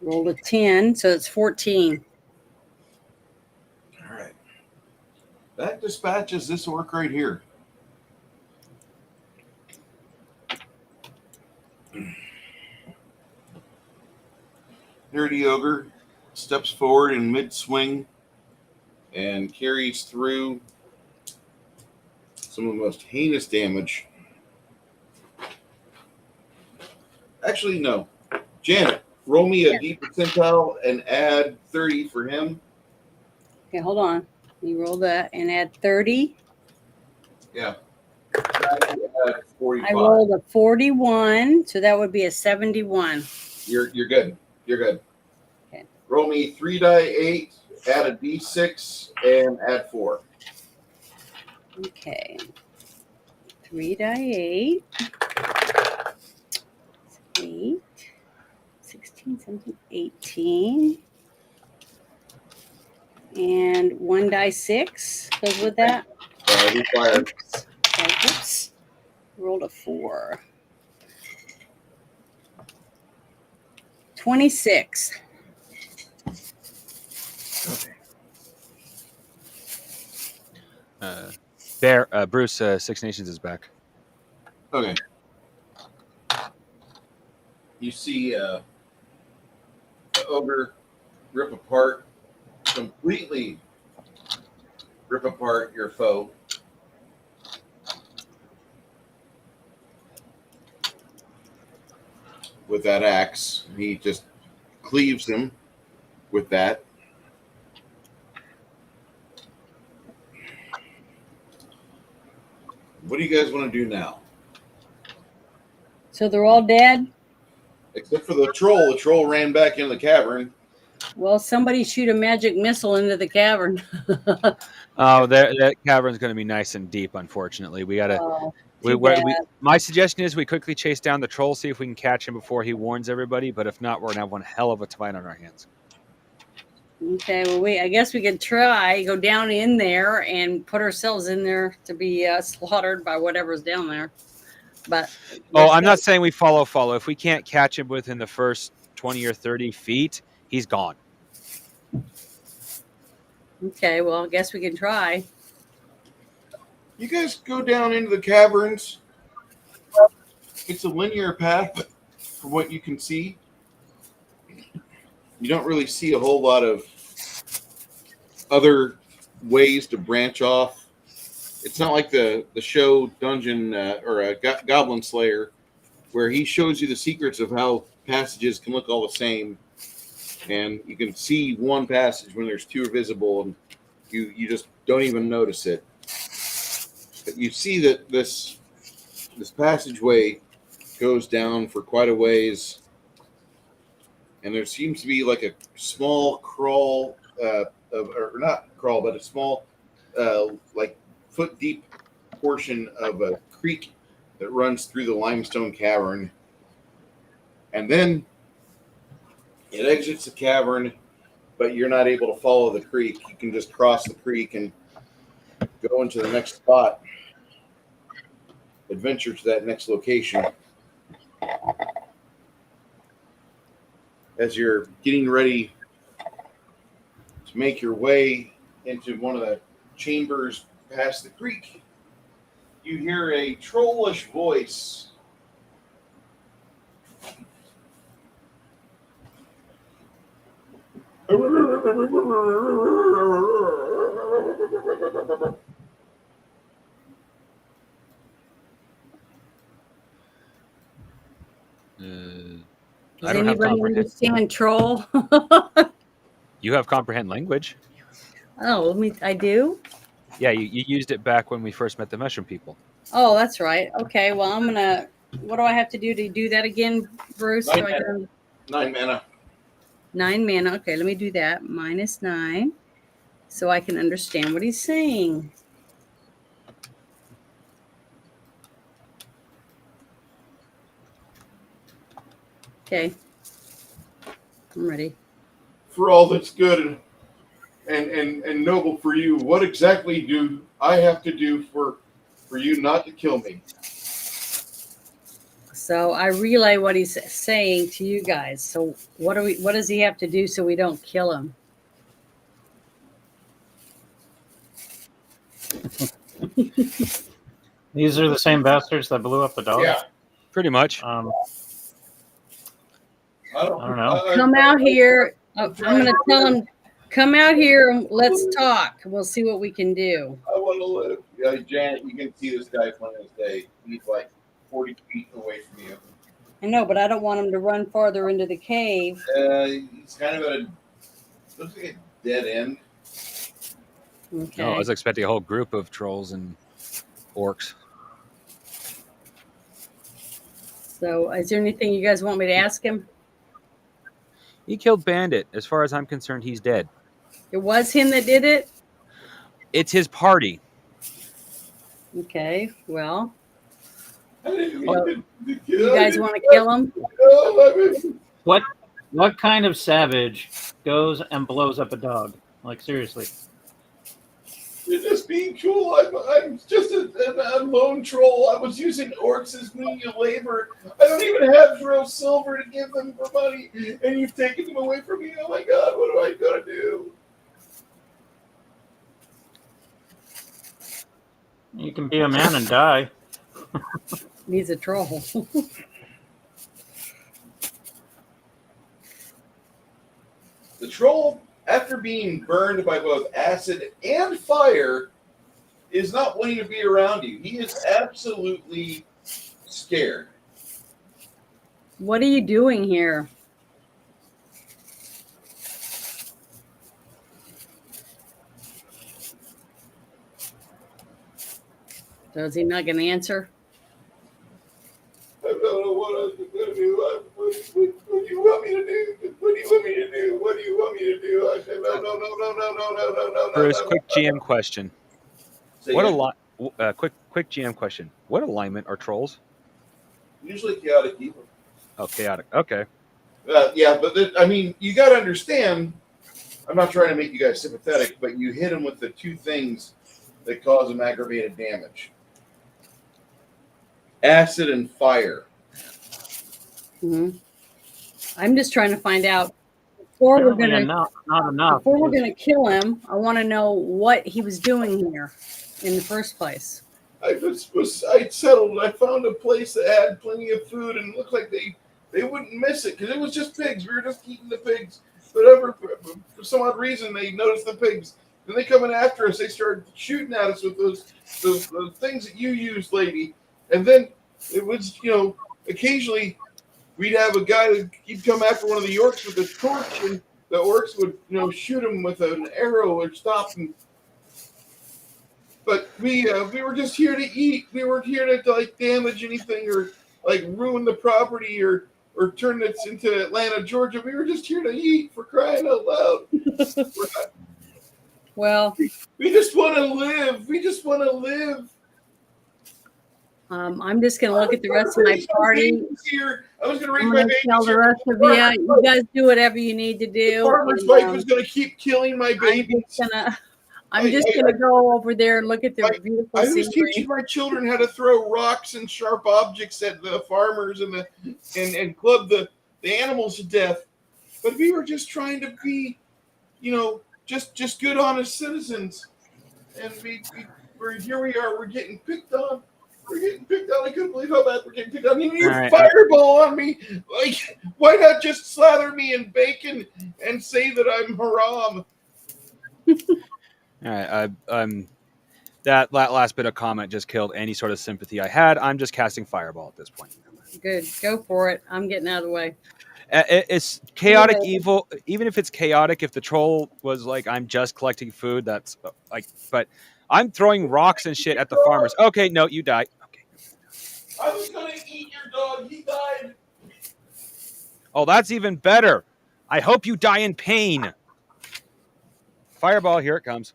Roll a 10, so it's 14. All right. That dispatches this orc right here. Nerdy Ogre steps forward in mid-swing and carries through some of the most heinous damage. Actually, no. Janet, roll me a D percentile and add 30 for him. Okay, hold on. You roll that and add 30. Yeah. I 45. rolled a 41, so that would be a 71. You're good. You're good. Okay. Roll me 3 die 8, add a d6, and add 4. Okay. 3 die 8. 8. 16, 17, 18. And 1 die 6 goes with that. Required. Oops. Okay, oops. Rolled a 4. 26. Bruce, Six Nations is back. Okay. You see the ogre completely rip apart your foe. With that axe, he just cleaves him with that. What do you guys want to do now? So they're all dead? Except for the troll. The troll ran back into the cavern. Well, somebody shoot a magic missile into the cavern. Oh, that cavern's going to be nice and deep. Unfortunately, we gotta. Oh, too bad. My suggestion is we quickly chase down the troll, see if we can catch him before he warns everybody. But if not, we're gonna have one hell of a fight on our hands. Okay, well, I guess we could try go down in there and put ourselves in there to be slaughtered by whatever's down there. But I'm not saying we follow. If we can't catch him within the first 20 or 30 feet, he's gone. Okay, well, I guess we can try. You guys go down into the caverns. It's a linear path from what you can see. You don't really see a whole lot of other ways to branch off. It's not like the show Dungeon or a Goblin Slayer, where he shows you the secrets of how passages can look all the same, and you can see one passage when there's two visible, and you just don't even notice it. But you see that this passageway goes down for quite a ways, and there seems to be like a small crawl, or not crawl, but a small, like foot deep portion of a creek that runs through the limestone cavern, and then it exits the cavern, but you're not able to follow the creek. You can just cross the creek and go into the next spot, adventure to that next location. As you're getting ready to make your way into one of the chambers past the creek, you hear a trollish voice. Does anybody understand troll? You have comprehend language. Oh, I do? Yeah, you used it back when we first met the mushroom people. Oh, that's right. Okay, well, what do I have to do that again, Bruce? 9 mana. 9 mana. Okay, let me do that. -9. So I can understand what he's saying. Okay. I'm ready. For all that's good and noble for you, what exactly do I have to do for you not to kill me? So I relay what he's saying to you guys. So what does he have to do so we don't kill him? These are the same bastards that blew up the dog? Yeah, pretty much. I don't know. Come out here. I'm going to tell him, come out here and let's talk. We'll see what we can do. I want to live. Yeah, Janet, you can see this guy plain as day. He's like 40 feet away from you. I know, but I don't want him to run farther into the cave. He's kind of at looks like a dead end. Okay. No, I was expecting a whole group of trolls and orcs. So, is there anything you guys want me to ask him? He killed Bandit. As far as I'm concerned, he's dead. It was him that did it? It's his party. Okay, well, I didn't Well, mean to you guys want to kill him? What kind of savage goes and blows up a dog? Like, seriously. You're just being cool. I'm just a lone troll. I was using orcs as menial labor. I don't even have real silver to give them for money, and you've taken them away from me. Oh my God, what am I gonna do? You can be a man and die. He's a troll. The troll, after being burned by both acid and fire, is not wanting to be around you. He is absolutely scared. What are you doing here? So is he not going to answer? I don't know what I'm going to do. What do you want me to do? What do you want me to do? What do you want me to do? I said, no. Bruce, quick GM question. Say What again. quick GM question. What alignment are trolls? Usually chaotic evil. Oh, chaotic. Okay. Yeah, but I mean, you got to understand. I'm not trying to make you guys sympathetic, but you hit them with the two things that cause them aggravated damage: acid and fire. Mm-hmm. I'm just trying to find out before we're Apparently going to not enough. before we're going to kill him. I want to know what he was doing here in the first place. I settled. I found a place that had plenty of food, and it looked like they wouldn't miss it because it was just pigs. We were just eating the pigs. But for some odd reason, they noticed the pigs. Then they come in after us. They started shooting at us with those things that you used, lady. And then it was, occasionally we'd have a guy that he'd come after one of the orcs with a torch, and the orcs would, shoot him with an arrow or stop him. But we were just here to eat. We weren't here to damage anything or ruin the property or turn this into Atlanta, Georgia. We were just here to eat, for crying out loud. Well, we just want to live. We just want to live. I'm just going to look at the rest of my party. Here. I was going to raise I'm my going babies. to tell the rest of you, you guys do whatever you need to do. The farmer's wife is going to keep killing my babies. I'm just gonna go over there and look at the beautiful I was scenery. teaching my children how to throw rocks and sharp objects at the farmers and club the animals to death. But we were just trying to be, just good, honest citizens. And here we are. We're getting picked on. We're getting picked on. I couldn't believe how bad we're getting picked on. You fireball on me. Why not just slather me in bacon and say that I'm haram? All right, that last bit of comment just killed any sort of sympathy I had. I'm just casting fireball at this point. Good, go for it. I'm getting out of the way. It's chaotic evil. Even if it's chaotic, if the troll was like, I'm just collecting food, that's but I'm throwing rocks and shit at the farmers. Okay, no, you die. Okay. I was gonna eat your dog. He died. Oh, that's even better. I hope you die in pain. Fireball, here it comes.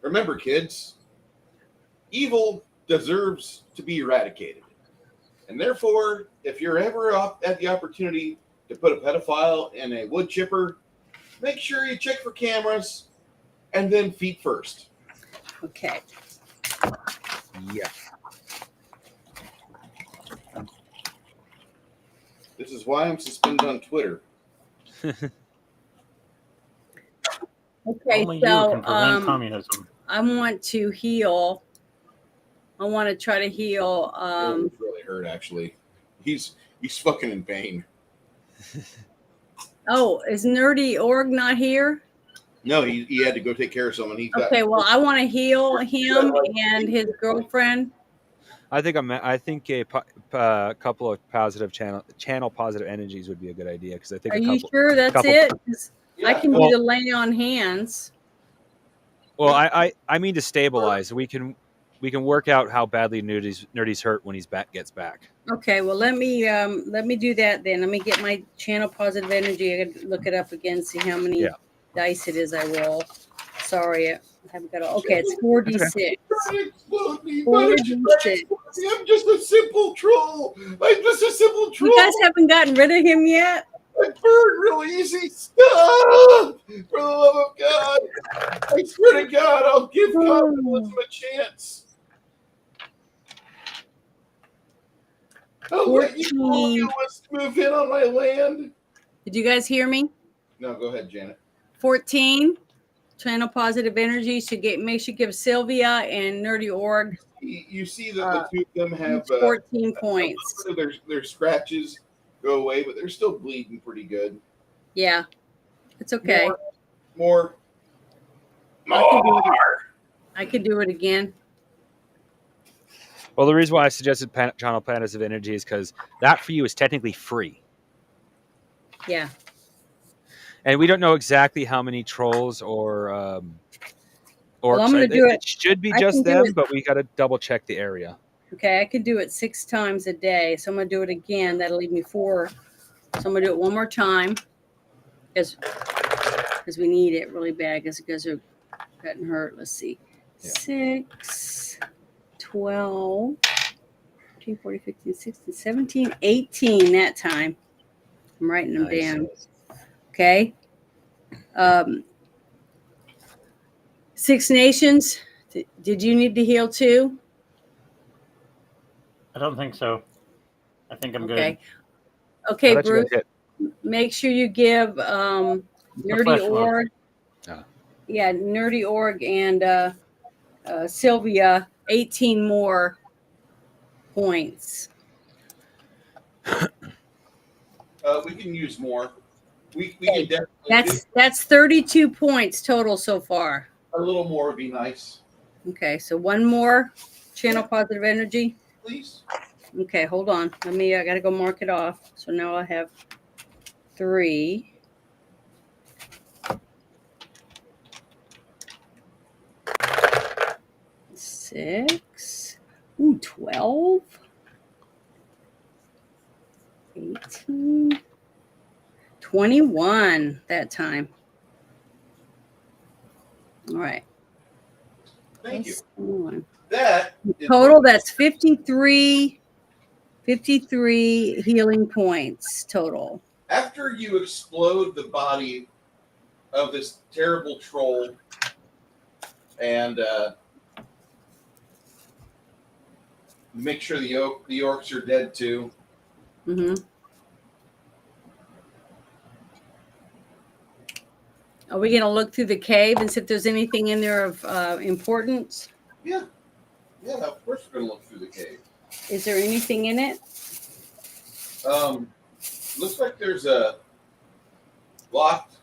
Remember, kids, evil deserves to be eradicated. And therefore, if you're ever at the opportunity to put a pedophile in a wood chipper, make sure you check for cameras and then feet first. Okay. Yeah. This is why I'm suspended on Twitter. Okay, Only you can prevent so communism. I want to heal. I want to try to heal. It really hurt, actually. He's fucking in pain. Oh, is Nerdy Org not here? No, he had to go take care of someone. Okay, well, I want to heal him and his girlfriend. I think a couple of positive channel positive energies would be a good idea because I think Are a you couple. sure that's couple- it? 'Cause I can Well- do the lay on hands. Well, I mean to stabilize. We can work out how badly Nerdy's hurt when gets back. Okay, well let me do that then. Let me get my channel positive energy. I gotta look it up again, see how many Yeah. dice it is I roll. Sorry, I haven't got okay, it's 4d6. Explode me, 4d6. I'm just a simple troll. I'm just a simple troll. You guys haven't gotten rid of him yet? I burn real easy. Stop! For the love of God. I swear to God, I'll give capitalism a chance. I'll let you 14. colonialists move in on my land. Did you guys hear me? No, go ahead, Janet. 14. Channel positive energy should make sure give Sylvia and Nerdy Org You see that the two of them have 14 points. their scratches go away, but they're still bleeding pretty good. Yeah, it's okay. More. I could do it again. Well, the reason why I suggested channel positive energy is because that for you is technically free. Yeah. And we don't know exactly how many trolls or Well, I'm gonna do it should be just them, but we got to double check the area. Okay, I could do it 6 times a day. So I'm gonna do it again. That'll leave me 4. So I'm gonna do it one more time because we need it really bad because you guys are getting hurt. Let's see. 6, 12, 13, 14, 15, 16, 17, 18 that time. I'm writing them down. Okay. 6 Nations. Did you need to heal too? I don't think so. I think I'm Okay. good. Okay, Bruce. Make sure you give flesh Nerdy mode. Org. Yeah, Nerdy Org and Sylvia 18 more points. We can use more. We can definitely That's 32 points total so far. a little more would be nice. Okay, so one more channel positive energy. Please. Okay, hold on. I gotta go mark it off. So now I have 3. Six. Ooh, 12. 18. 21 that time. All right. Thank you. 21. That Total, that's 53 healing points total. After you explode the body of this terrible troll and make sure the orcs are dead too. Mm-hmm. Are we going to look through the cave and see if there's anything in there of importance? Yeah. Yeah, of course we're going to look through the cave. Is there anything in it? Looks like there's a locked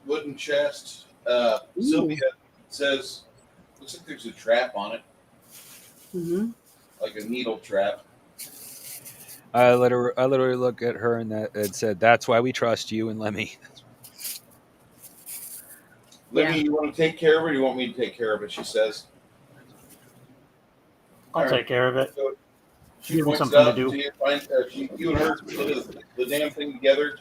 wooden chest. Sylvia says, looks like there's a trap on it. Mm-hmm. Like a needle trap. I literally look at her and said, "That's why we trust you and Lemmy." Lemmy, you want to take care of it or you want me to take care of it? She says. I'll take care of it. So she Give me points something it out to do. you and her put the damn thing together,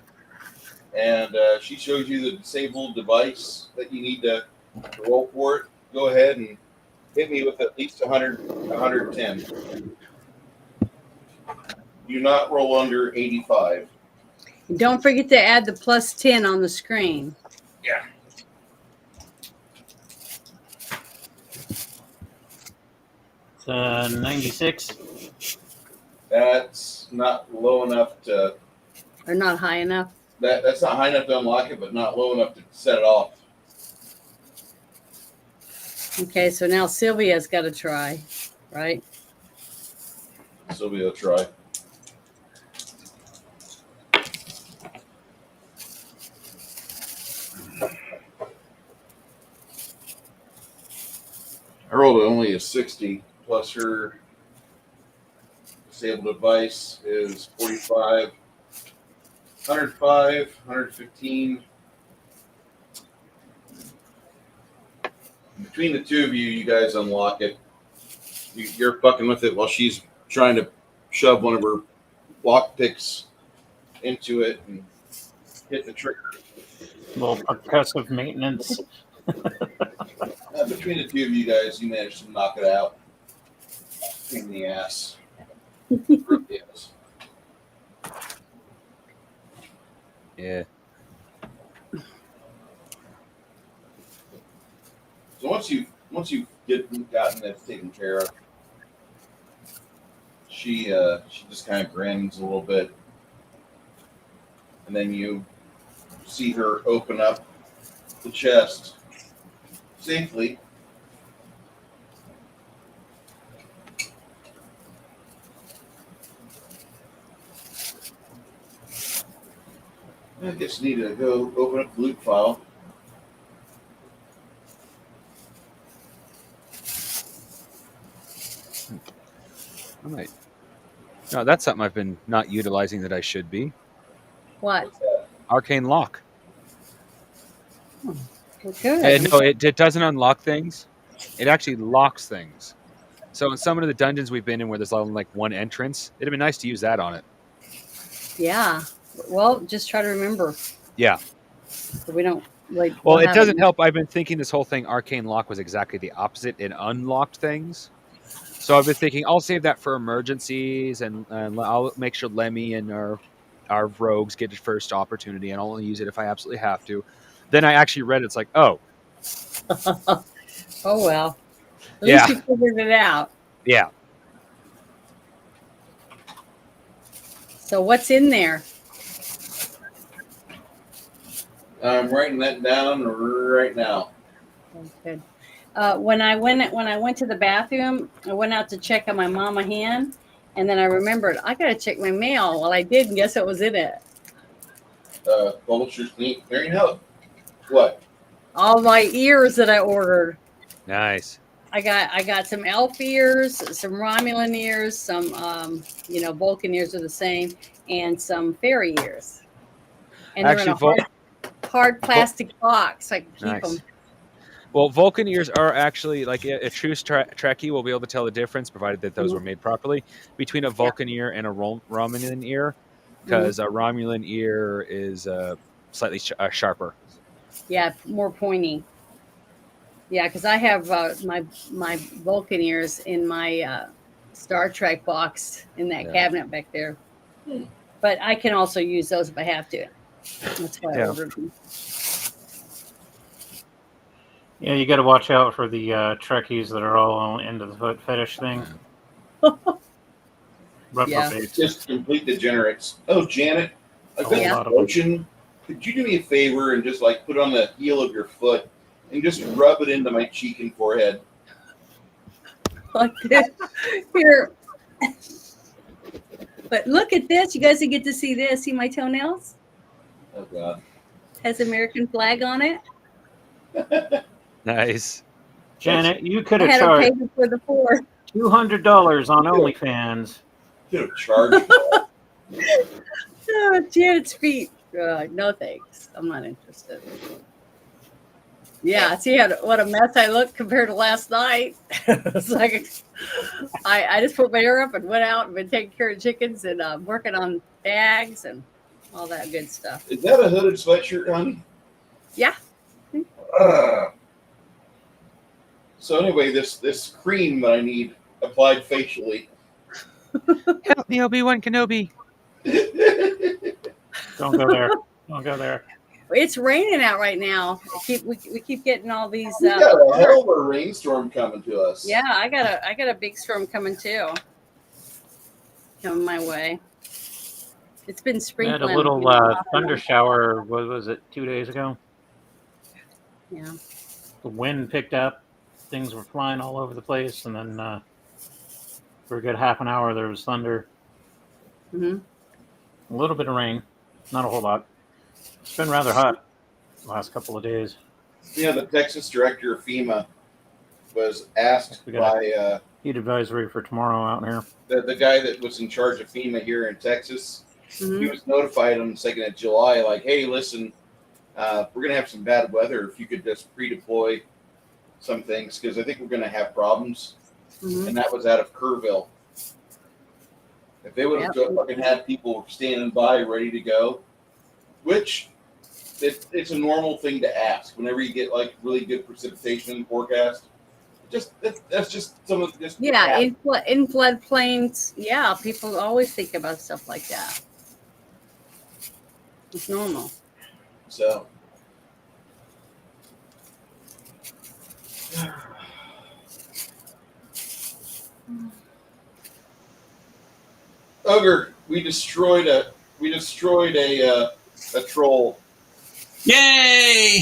and she shows you the disabled device that you need to roll for it. Go ahead and hit me with at least 110. Do not roll under 85. And don't forget to add the +10 on the screen. Yeah. It's 96. That's not low enough to. Or not high enough. That's not high enough to unlock it, but not low enough to set it off. Okay, so now Sylvia's got to try, right? Sylvia, try. I rolled only a 60. plus her disabled device is 45, 105, 115. Between the two of you, you guys unlock it. You're fucking with it while she's trying to shove one of her lock picks into it and hit the trigger. A little percussive maintenance. Between the two of you guys, you managed to knock it out. Pain in the ass. Yes. Yeah. So once you've gotten that taken care of, she just kind of grins a little bit, and then you see her open up the chest safely. I guess you need to go open up the loot file. All right. No, that's something I've been not utilizing that I should be. What? Arcane lock. Good. And no, it doesn't unlock things. It actually locks things. So in some of the dungeons we've been in where there's only like one entrance, it'd be nice to use that on it. Yeah. Well, just try to remember. Yeah. So we don't like. Well, we'll it have doesn't help. I've been thinking this whole thing, Arcane Lock, was exactly the opposite. It unlocked things. So I've been thinking I'll save that for emergencies, and I'll make sure Lemmy and our rogues get the first opportunity, and I'll only use it if I absolutely have to. Then I actually read it. It's like, oh. Oh, well. At Yeah. least you figured it out. Yeah. So what's in there? I'm writing that down right now. Good. When I went to the bathroom, I went out to check on my mama hen, and then I remembered I gotta check my mail. Well, I did, and guess what was in it? Vulture's clearing out. What? All my ears that I ordered. Nice. I got some elf ears, some Romulan ears, some Vulcan ears are the same, and some fairy ears. And they're in Actually, a hard plastic box. I can keep Nice. them. Well, Vulcan ears are actually like a true Trekkie will be able to tell the difference, provided that those were made properly, between a Vulcan ear and a Romulan ear, because a Romulan ear is slightly sharper. Yeah, more pointy. Yeah, because I have my Vulcan ears in my Star Trek box in that cabinet back there. But I can also use those if I have to. That's why I ordered them. Yeah, you got to watch out for the Trekkies that are all into the foot fetish thing. Reprobates. Just complete degenerates. Oh, Janet, I've got a potion. Could you do me a favor and just like put on the heel of your foot and just rub it into my cheek and forehead? Like this. Here. But look at this. You guys get to see this. See my toenails? Oh, God. Has American flag on it. Nice. Janet, you could have I had to charged pay for the $4. $200 on OnlyFans. You could have charged. Oh, Janet's feet. No thanks. I'm not interested. Yeah, see what a mess I look compared to last night. It's like I just put my hair up and went out and been taking care of chickens and working on bags and all that good stuff. Is that a hooded sweatshirt, honey? Yeah. So anyway, this cream that I need applied facially. Help me, Obi-Wan Kenobi. Don't go there. Don't go there. It's raining out right now. We keep getting all these. We got a hell of a rainstorm coming to us. Yeah, I got a big storm coming too. Coming my way. It's been We sprinkling. had a little thunder shower. What was it? 2 days ago. Yeah. The wind picked up. Things were flying all over the place, and then for a good half an hour there was thunder. Mm-hmm. A little bit of rain, not a whole lot. It's been rather hot the last couple of days. Yeah, the Texas director of FEMA was asked by heat advisory for tomorrow out here. The guy that was in charge of FEMA here in Texas, Mhm. he was notified on the 2nd of July, like, hey, listen, we're going to have some bad weather. If you could just pre-deploy some things, because I think we're going to have problems. Mhm. And that was out of Kerrville. If they would have fucking had people standing by ready to go, which it's a normal thing to ask whenever you get like really good precipitation in the forecast. That's just some of just in floodplains. Yeah, people always think about stuff like that. It's normal. So. Ogre, we destroyed a troll. Yay!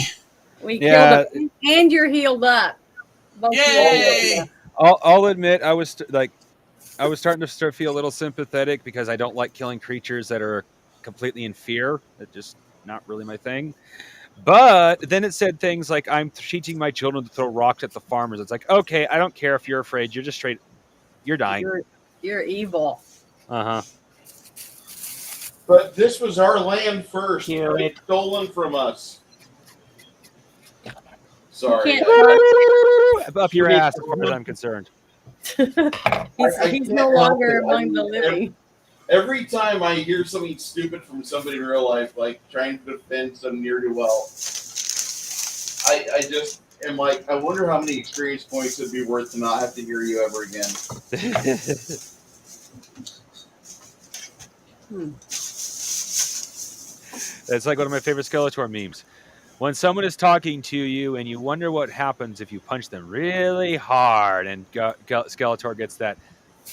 We killed him, and you're healed up. Both Yay! I'll admit I was starting to feel a little sympathetic because I don't like killing creatures that are completely in fear. That's just not really my thing. But then it said things like, I'm teaching my children to throw rocks at the farmers. It's like, okay, I don't care if you're afraid. You're just straight. You're dying. You're evil. Uh-huh. But this was our land first. Yeah. It's stolen from us. Sorry. Up your ass, as far as I'm concerned. He's no longer among the living. Every time I hear something stupid from somebody in real life, like trying to defend some near to well, I just am like, I wonder how many experience points it'd be worth to not have to hear you ever again. That's like one of my favorite Skeletor memes. When someone is talking to you and you wonder what happens if you punch them really hard, and Skeletor gets that,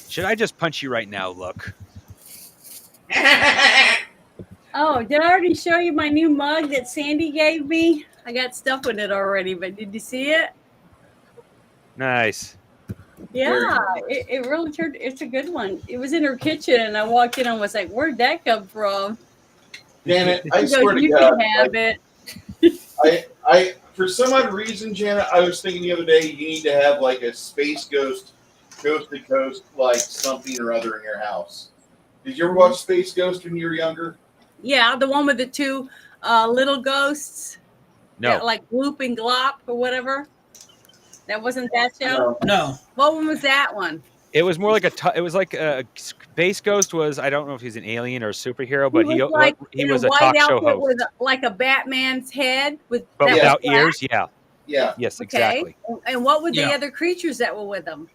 should I just punch you right now, look? Oh, did I already show you my new mug that Sandy gave me? I got stuff with it already, but did you see it? Nice. Yeah, it really turned. It's a good one. It was in her kitchen, and I walked in and was like, "Where'd that come from?" Damn it! I swear to you God, can have it. I for some odd reason, Janet, I was thinking the other day, you need to have like a Space Ghost, coast to coast, like something or other in your house. Did you ever watch Space Ghost when you were younger? Yeah, the one with the two little ghosts. No. That, like Gloop and Glop or whatever. That wasn't that show? No. What one was that one? It was more like it was like a Space Ghost was, I don't know if he's an alien or a superhero, but he was a talk show host. With like a Batman's head but without ears. Yeah. Yeah. Yes, okay. exactly. And what were the other creatures that were with him?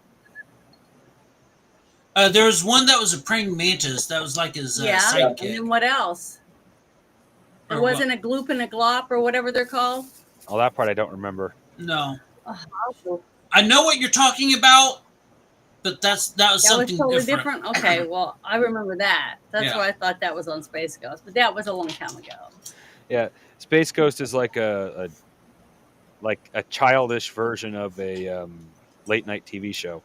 There was one that was a praying mantis. That was like his sidekick. And then what else? There wasn't a Gloop and a Glop or whatever they're called? Oh, that part I don't remember. No. I know what you're talking about, but that was something totally different. Okay, well, I remember that. That's why I thought that was on Space Ghost, but that was a long time ago. Yeah, Space Ghost is like a childish version of a late night TV show,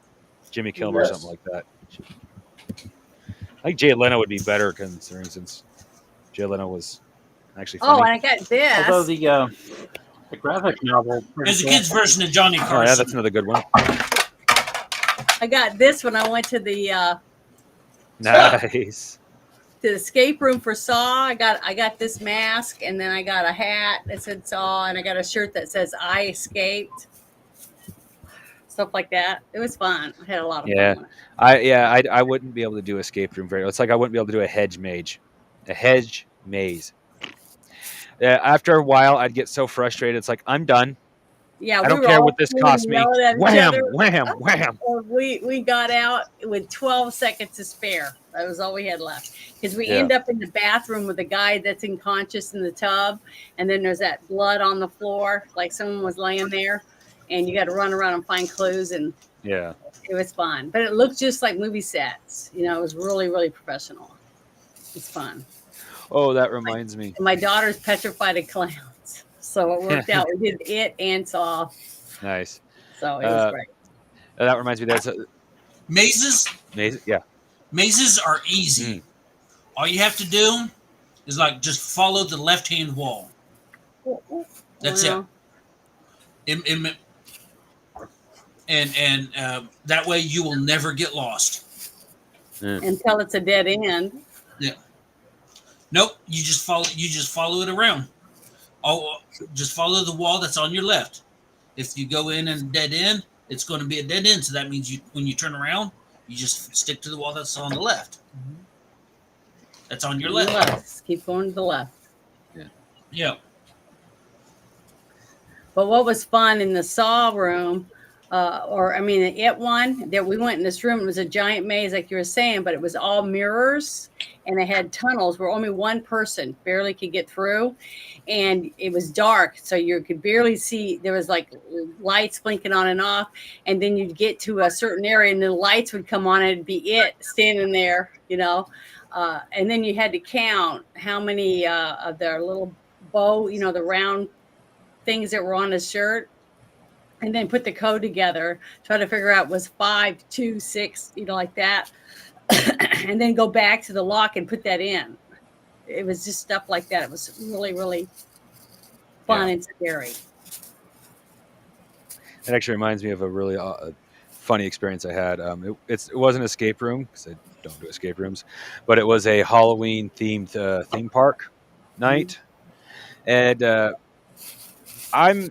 Jimmy Kimmel or something like that. I think Jay Leno would be better considering since Jay Leno was actually funny. Oh, and I got this. Although the graphic novel, there's a kid's version of Johnny Carson. Oh, yeah, that's another good one. I got this when I went to the nice to the escape room for Saw. I got this mask, and then I got a hat that said Saw, and I got a shirt that says I escaped. Stuff like that. It was fun. I had a lot of fun with it. I wouldn't be able to do escape room very well. It's like I wouldn't be able to do a hedge maze. After a while, I'd get so frustrated. It's like, I'm done. Yeah, I don't care what this cost me. Wham, wham, wham. We got out with 12 seconds to spare. That was all we had left. Because we end up in the bathroom with a guy that's unconscious in the tub. And then there's that blood on the floor, like someone was laying there. And you got to run around and find clues. And yeah, it was fun. But it looked just like movie sets. You know, it was really, really professional. It's fun. Oh, that reminds me. My daughter's petrified of clowns. So it worked out. We did it and Saw. Nice. So it was great. That reminds me. Mazes? Yeah. Mazes are easy. All you have to do is just follow the left-hand wall. That's it. And and that way you will never get lost. Until it's a dead end. Yeah. Nope. You just follow it around. Oh, just follow the wall that's on your left. If you go in and dead end, it's going to be a dead end. So that means when you turn around, you just stick to the wall that's on the left. That's on your left. Keep going to the left. Yeah. But what was fun in the Saw room, the It one, that we went in this room, it was a giant maze, like you were saying, but it was all mirrors, and they had tunnels where only one person barely could get through, and it was dark, so you could barely see. There was like lights blinking on and off, and then you'd get to a certain area, and the lights would come on, and it'd be It standing there, and then you had to count how many of their little bow, the round things that were on his shirt, and then put the code together, try to figure out was 5, 2, 6, like that, and then go back to the lock and put that in. It was just stuff like that. It was really, really fun and scary. It actually reminds me of a really funny experience I had. It wasn't an escape room because I don't do escape rooms, but it was a Halloween themed theme park night, and I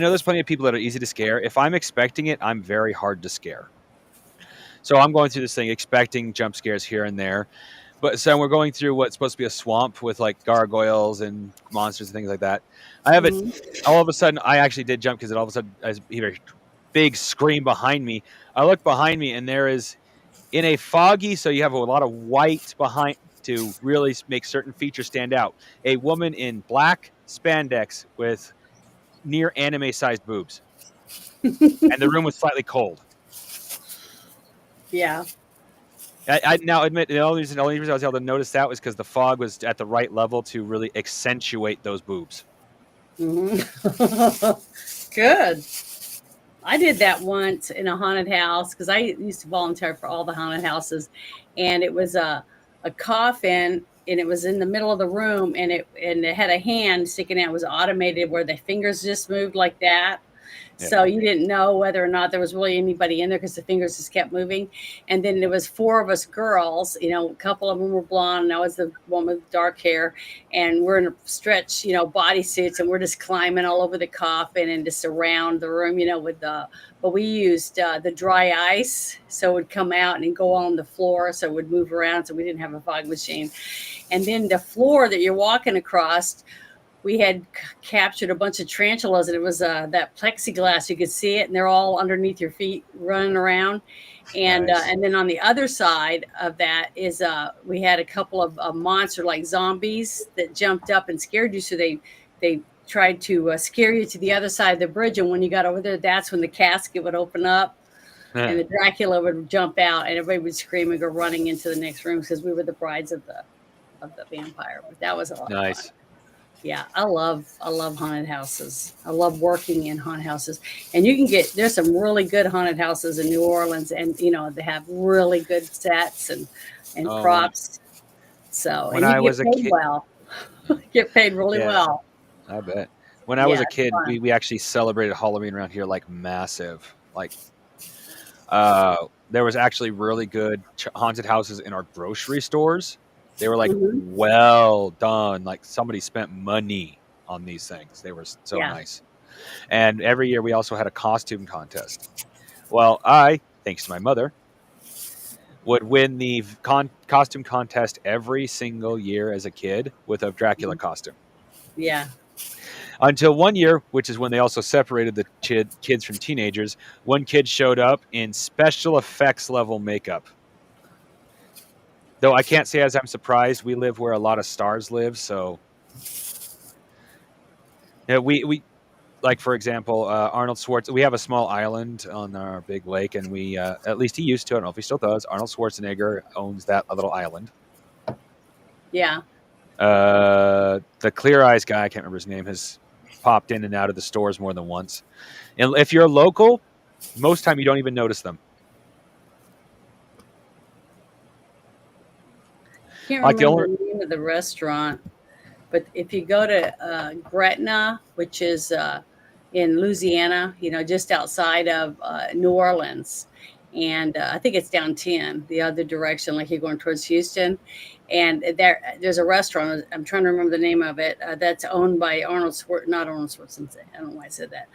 know there's plenty of people that are easy to scare. If I'm expecting it, I'm very hard to scare. So I'm going through this thing expecting jump scares here and there. But so we're going through what's supposed to be a swamp with like gargoyles and monsters and things like that. I have it all of a sudden. I actually did jump because all of a sudden I hear a big scream behind me. I look behind me and there is, in a foggy, so you have a lot of white behind to really make certain features stand out, a woman in black spandex with near anime sized boobs. And the room was slightly cold. Yeah. I now admit the only reason I was able to notice that was because the fog was at the right level to really accentuate those boobs. Good. I did that once in a haunted house because I used to volunteer for all the haunted houses, and it was a coffin, and it was in the middle of the room, and it had a hand sticking out. It was automated where the fingers just moved like that. Yeah. So you didn't know whether or not there was really anybody in there because the fingers just kept moving. And then there was 4 of us girls, a couple of them were blonde, and I was the one with dark hair, and we're in a stretch, bodysuits, and we're just climbing all over the coffin and just around the room, but we used the dry ice, so it would come out and go on the floor, so it would move around, so we didn't have a fog machine. And then the floor that you're walking across, we had captured a bunch of tarantulas, and it was that plexiglass. You could see it, and they're all underneath your feet running around. And nice. And then on the other side of that is we had a couple of monster like zombies that jumped up and scared you. So they tried to scare you to the other side of the bridge. And when you got over there, that's when the casket would open up. Yeah. And the Dracula would jump out, and everybody would scream and go running into the next room because we were the brides of the vampire. But that was a lot of fun. Yeah, I love haunted houses. I love working in haunted houses. And there's some really good haunted houses in New Orleans, and they have really good sets and props. So when I was a kid, get paid really well. I bet. When I was a kid, we actually celebrated Halloween around here like massive. Like there was actually really good haunted houses in our grocery stores. They were like, well done. Like somebody spent money on these things. They were so nice. And every year we also had a costume contest. Well, I, thanks to my mother, would win the costume contest every single year as a kid with a Dracula costume. Yeah. Until one year, which is when they also separated the kids from teenagers, one kid showed up in special effects level makeup. Though I can't say as I'm surprised. We live where a lot of stars live, so we like, for example, Arnold Schwarzenegger. We have a small island on our big lake, and we at least he used to. I don't know if he still does. Arnold Schwarzenegger owns that little island. Yeah. The Clear Eyes guy, I can't remember his name, has popped in and out of the stores more than once. And if you're local, most time you don't even notice them. Can't remember the name of the restaurant, but if you go to Gretna, which is in Louisiana, just outside of New Orleans. And I think it's down 10, the other direction, like you're going towards Houston. And there's a restaurant. I'm trying to remember the name of it. That's owned by not Arnold Schwarzenegger. I don't know why I said that.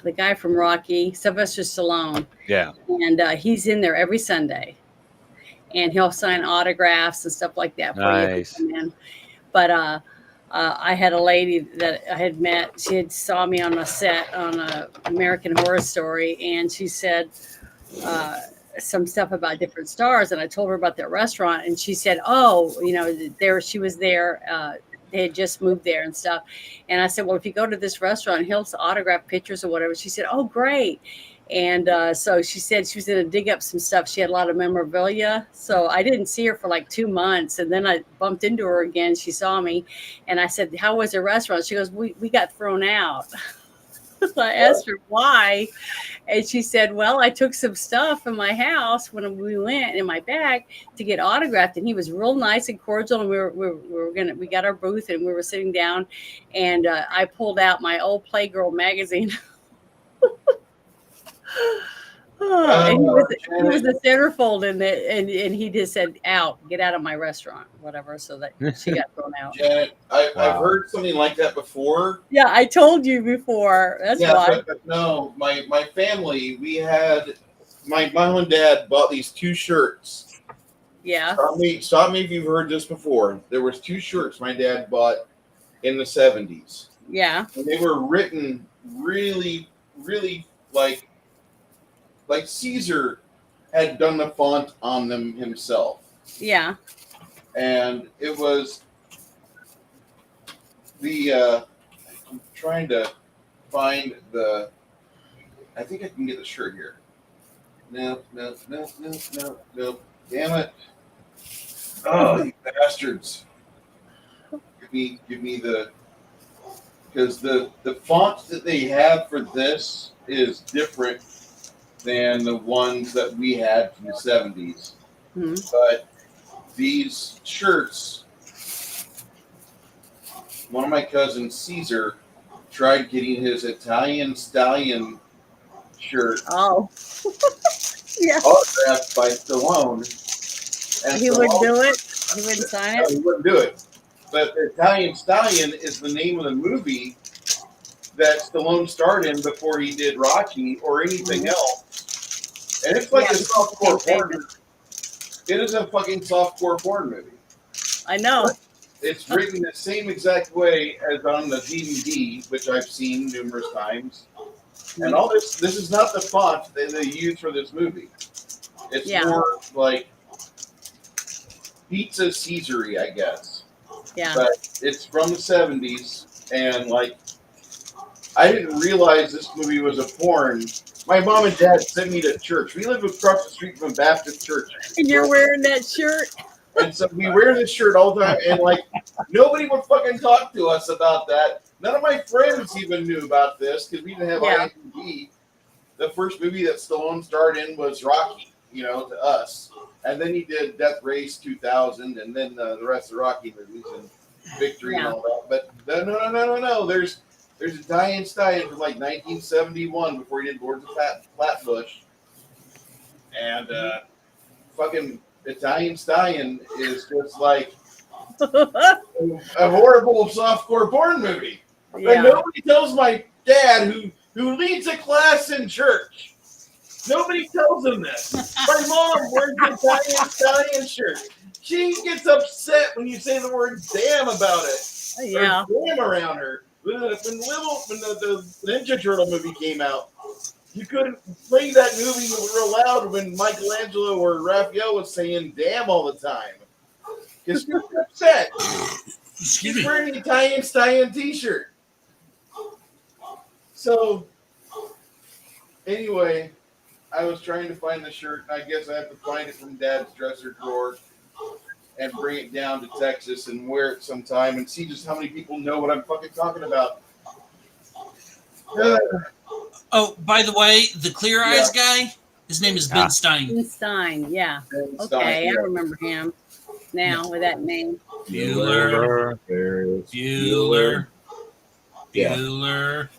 The guy from Rocky, Sylvester Stallone. Yeah. And he's in there every Sunday. And he'll sign autographs and stuff like that for Nice. you to come in. But I had a lady that I had met. She had saw me on a set on American Horror Story, and she said some stuff about different stars. And I told her about that restaurant, and she said, "Oh, she was there. They had just moved there and stuff." And I said, "Well, if you go to this restaurant, he'll autograph pictures or whatever." She said, "Oh, great." And so she said she was going to dig up some stuff. She had a lot of memorabilia. So I didn't see her for like 2 months. And then I bumped into her again. She saw me. And I said, "How was the restaurant?" She goes, we got thrown out. I asked her why. And she said, "Well, I took some stuff in my house when we went in my bag to get autographed." And he was real nice and cordial. And we got our booth and we were sitting down. And I pulled out my old Playgirl magazine. And he was the centerfold in it, and he just said, get out of my restaurant," whatever, so that she got thrown out. Janet, I've heard something like that before. Yeah, I told you before. That's why. But no, my family, we had my mom and dad bought these 2 shirts. Yeah. Stop me if you've heard this before. There was 2 shirts my dad bought in the 70s. Yeah. And they were written really, really like Caesar had done the font on them himself. Yeah. And it was I'm trying to find I think I can get the shirt here. No. Damn it. Oh, you bastards. Give me because the font that they have for this is different than the ones that we had from the 70s. Mm-hmm. But these shirts, one of my cousins, Caesar, tried getting his Italian Stallion shirt autographed by Stallone. And he wouldn't do it? He wouldn't sign it? He wouldn't do it. But the Italian Stallion is the name of the movie that Stallone starred in before he did Rocky or anything else. And it's like a softcore porn. It is a fucking softcore porn movie. I know. It's written the same exact way as on the DVD, which I've seen numerous times. And all this is not the font that they use for this movie. It's more like Pizza Caesar-y, I guess. Yeah. But it's from the 70s, and I didn't realize this movie was a porn. My mom and dad sent me to church. We live across the street from a Baptist church. And you're wearing that shirt? And so we wear this shirt all the time, and nobody would fucking talk to us about that. None of my friends even knew about this because we didn't have IMDb. The first movie that Stallone starred in was Rocky, to us. And then he did Death Race 2000, and then the rest of the Rocky movies and Victory and all that. But no. There's Italian Stallion from 1971 before he did Lords of Flatbush. And fucking Italian Stallion is just a horrible softcore porn movie. Yeah. And nobody tells my dad who leads a class in church. Nobody tells him this. My mom wears the Italian Stallion shirt. She gets upset when you say the word damn about it. Yeah. Or damn around her. When the Ninja Turtle movie came out, you couldn't play that movie real loud when Michelangelo or Raphael was saying damn all the time. Because she was upset. She's wearing an Italian Stallion t-shirt. So, anyway, I was trying to find the shirt, and I guess I have to find it from Dad's dresser drawer and bring it down to Texas and wear it sometime and see just how many people know what I'm fucking talking about. Oh, by the way, the Clear Eyes guy, his name is Ben Stein. Ben Stein, yeah. Ben Okay, Stein, I remember him now with that name. Bueller. Bueller.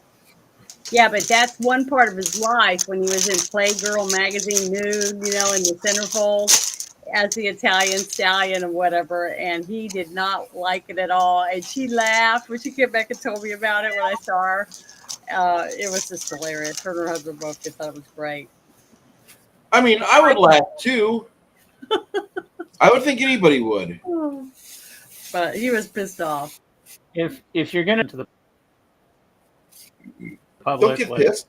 Yeah, but that's one part of his life when he was in Playgirl magazine, nude, in the centerfold as the Italian stallion or whatever, and he did not like it at all. And she laughed when she came back and told me about it when I saw her. It was just hilarious. Her and her husband both thought it was great. I mean, I would laugh too. I would think anybody would. But he was pissed off. If you're gonna to the Don't public, get like, pissed.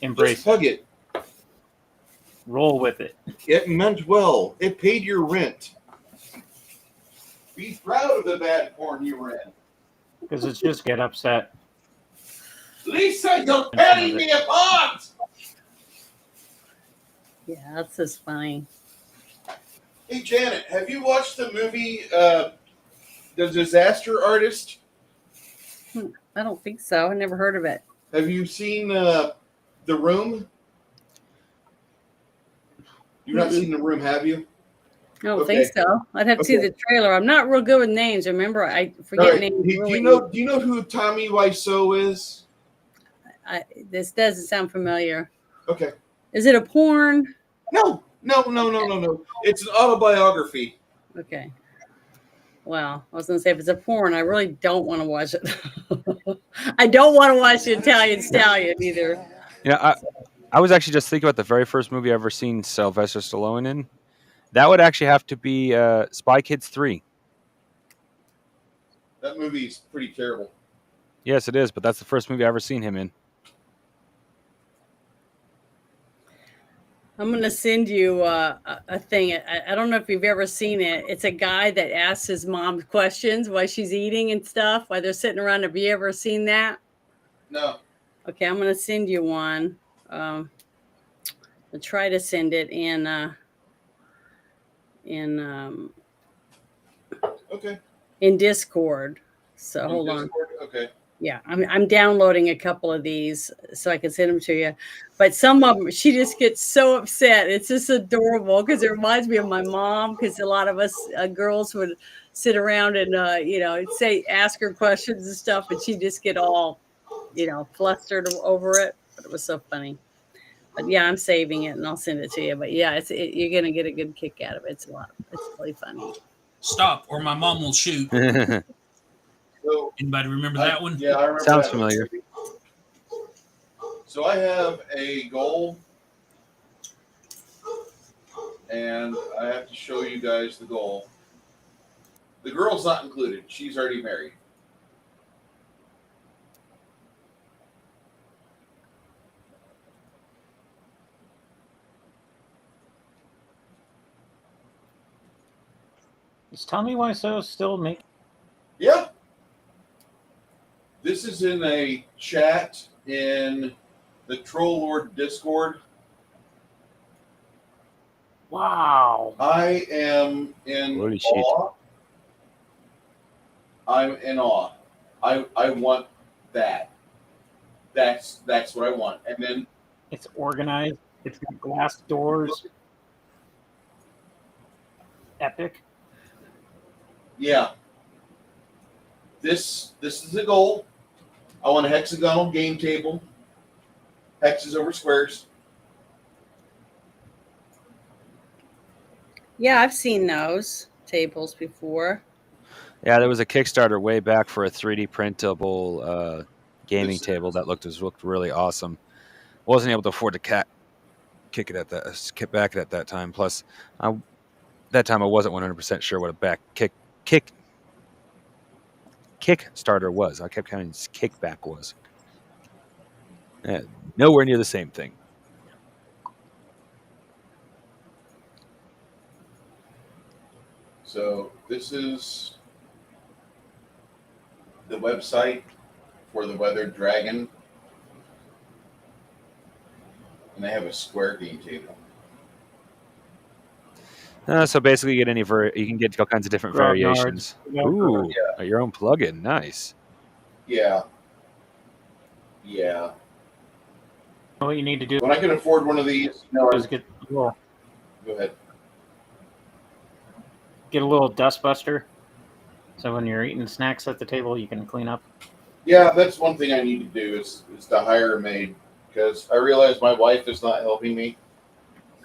embrace Just hug it. roll with it. It meant well. It paid your rent. Be proud of the bad porn you were in. Because it's just get upset. Lisa, you're tearing me apart! Yeah, that's just funny. Hey, Janet, have you watched the movie The Disaster Artist? I don't think so. I never heard of it. Have you seen The Room? You've not seen The Room, have you? I don't think so. I'd have to see the trailer. I'm not real good with names. Remember, I forget names. Do you know who Tommy Wiseau is? This doesn't sound familiar. Okay. Is it a porn? No. It's an autobiography. Okay. Well, I was going to say, if it's a porn, I really don't want to watch it. I don't want to watch the Italian Stallion either. Yeah, I was actually just thinking about the very first movie I've ever seen Sylvester Stallone in. That would actually have to be Spy Kids 3. That movie's pretty terrible. Yes, it is, but that's the first movie I've ever seen him in. I'm going to send you a thing. I don't know if you've ever seen it. It's a guy that asks his mom questions while she's eating and stuff, while they're sitting around. Have you ever seen that? No. Okay, I'm going to send you one. I'll try to send it in Discord. So hold on. Okay. Yeah, I'm downloading a couple of these so I can send them to you. But some of them, she just gets so upset. It's just adorable because it reminds me of my mom. Because a lot of us girls would sit around and ask her questions and stuff, and she'd just get all flustered over it. But it was so funny. But yeah, I'm saving it and I'll send it to you. But yeah, you're gonna get a good kick out of it. It's really funny. Stop, or my mom will shoot. So, anybody remember that one? Yeah, I remember. Sounds familiar. So I have a goal, and I have to show you guys the goal. The girl's not included. She's already married. Is Tommy Wiseau still making? Yeah. This is in a chat in the Troll Lord Discord. Wow. I am in Holy shit. awe. I'm in awe. I want that. That's what I want. And then It's organized. It's got glass doors. Epic. yeah. This is the goal. I want a hexagonal game table. Hexes over squares. Yeah, I've seen those tables before. Yeah, there was a Kickstarter way back for a 3D printable gaming table that looked really awesome. Wasn't able to afford to kick back at that time. Plus, that time I wasn't 100% sure what a Kickstarter was. I kept counting kickback was. Nowhere near the same thing. So this is the website for the Weathered Dragon. And they have a square game table. So basically, you can get all kinds of different variations. Ooh, Yeah. your own plugin, nice. Yeah. Yeah. What you need to do When I can afford one of these, is get a little go ahead. dustbuster. So when you're eating snacks at the table, you can clean up. Yeah, that's one thing I need to do is to hire a maid because I realize my wife is not helping me.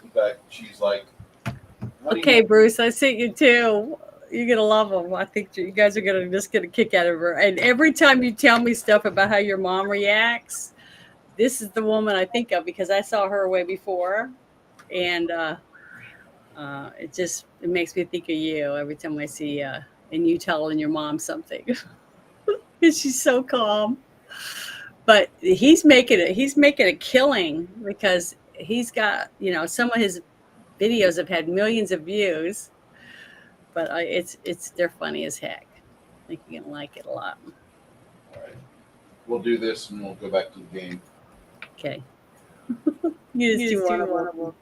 In fact, she's like, "How do you Okay, want-" Bruce, I sent you two. You're gonna love them. I think you guys are gonna just get a kick out of her. And every time you tell me stuff about how your mom reacts, this is the woman I think of because I saw her way before, and it makes me think of you every time I see and you telling your mom something. And she's so calm. But he's making a killing because he's got some of his videos have had millions of views, but they're funny as heck. I think you're gonna like it a lot. All right, we'll do this and we'll go back to the game. Okay. You just do one of them.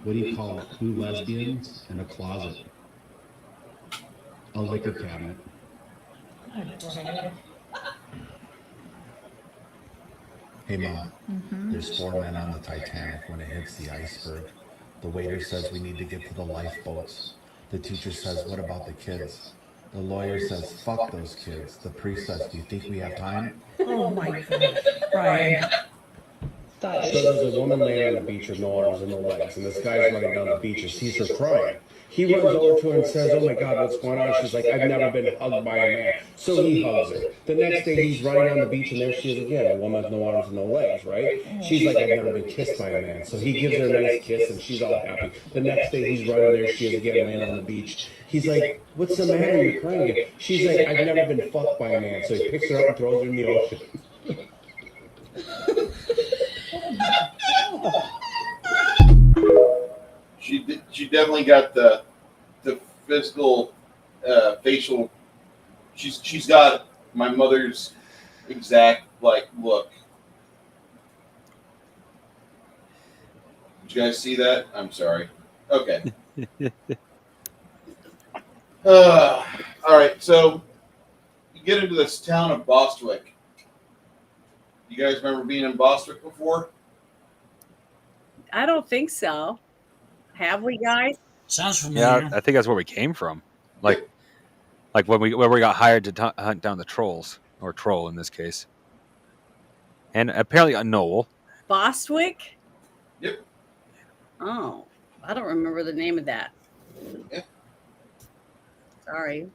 What do you call two lesbians in a closet? A liquor cabinet. Hey, Mom. There's 4 men on the Titanic when it hits the iceberg. The waiter says we need to get to the lifeboats. The teacher says, what about the kids? The lawyer says, fuck those kids. The priest says, do you think we have time? Oh my God, Brian. So there's a woman laying on the beach with no arms and no legs, and this guy's running down the beach and sees her crying. He runs over to her and says, oh my God, what's going on? She's like, I've never been hugged by a man. So he hugs her. The next day he's running on the beach and there she is again, a woman with no arms and no legs, right? She's like, I've never been kissed by a man. So he gives her a nice kiss and she's all happy. The next day he's running, there she is again, laying on the beach. He's like, what's the matter? You're crying again. She's like, I've never been fucked by a man. So he picks her up and throws her in the ocean. She definitely got the physical facial. She's got my mother's exact look. Did you guys see that? I'm sorry. Okay. All right. So you get into this town of Bostwick. You guys remember being in Bostwick before? I don't think so. Have we, guys? Sounds familiar. Yeah, I think that's where we came from. Like when we got hired to hunt down the trolls, or troll in this case, and apparently a Noel. Bostwick? Yep. Oh, I don't remember the name of that. Yeah. Sorry.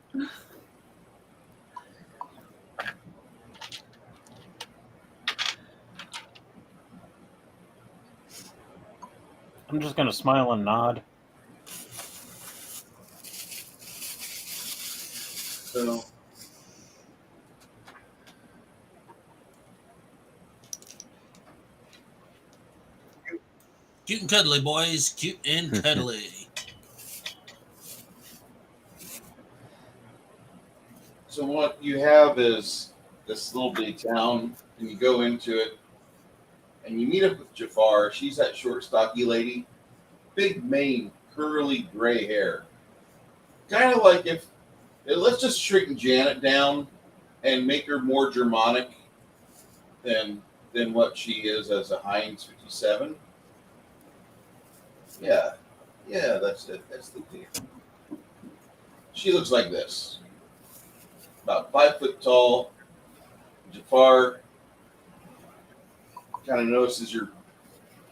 I'm just gonna smile and nod. So Cute and cuddly, boys. Cute and cuddly. So what you have is this little bitty town, and you go into it, and you meet up with Jafar. She's that short, stocky lady, big mane, curly gray hair. Kind of like if let's just shrink Janet down and make her more Germanic than what she is as a Heinz 57. Yeah, that's it. That's the deal. She looks like this. About 5 foot tall. Jafar kind of notices you're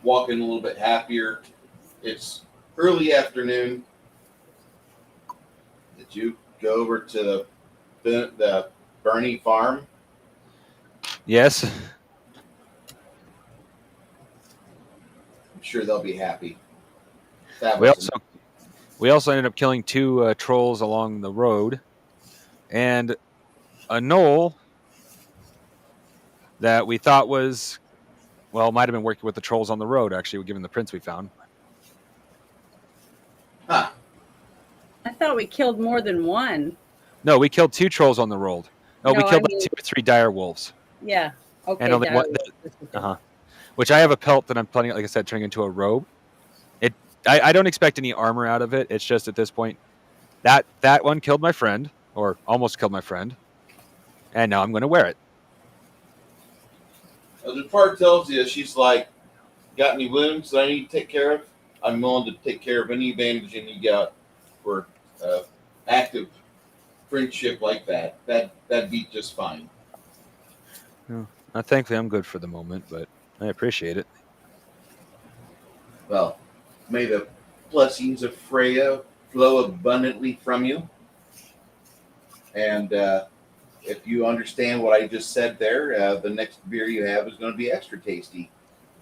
walking a little bit happier. It's early afternoon. Did you go over to the Bernie farm? Yes. I'm sure they'll be happy. We also ended up killing 2 trolls along the road, and a Knoll that we thought was, might have been working with the trolls on the road, actually, given the prints we found. Huh. I thought we killed more than one. No, we killed 2 trolls on the road. No, we killed 2 or 3 dire wolves. Yeah. Okay. And only one, which I have a pelt that I'm planning, like I said, turning into a robe. I don't expect any armor out of it. It's just at this point, that one killed my friend, or almost killed my friend, and now I'm going to wear it. The part tells you, she's like, got any wounds that I need to take care of? I'm willing to take care of any bandaging you got for active friendship like that, that'd be just fine. Thankfully, I'm good for the moment, but I appreciate it. Well, may the blessings of Freya flow abundantly from you. And if you understand what I just said there, the next beer you have is going to be extra tasty.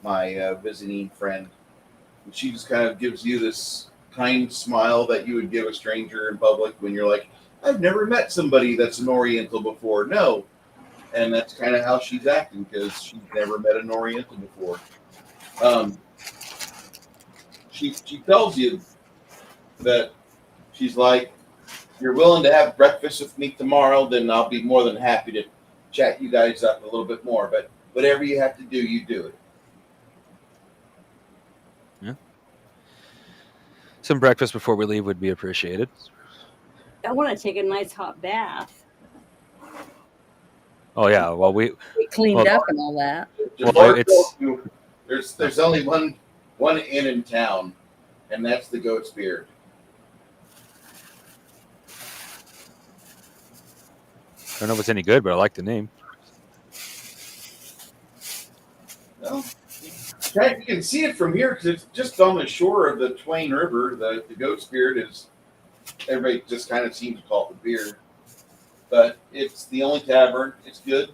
My visiting friend, she just kind of gives you this kind smile that you would give a stranger in public when you're like, I've never met somebody that's an Oriental before. No. And that's kind of how she's acting because she's never met an Oriental before. She tells you that she's like, if you're willing to have breakfast with me tomorrow, then I'll be more than happy to chat you guys up a little bit more. But whatever you have to do, you do it. Yeah. Some breakfast before we leave would be appreciated. I want to take a nice hot bath. Oh yeah, well we cleaned up and all that. Well, it's there's only one inn in town, and that's the Goat's Beard. I don't know if it's any good, but I like the name. Well, you can see it from here because it's just on the shore of the Twain River. The Goat's Beard is, everybody just kind of seems to call it the beer. But it's the only tavern. It's good.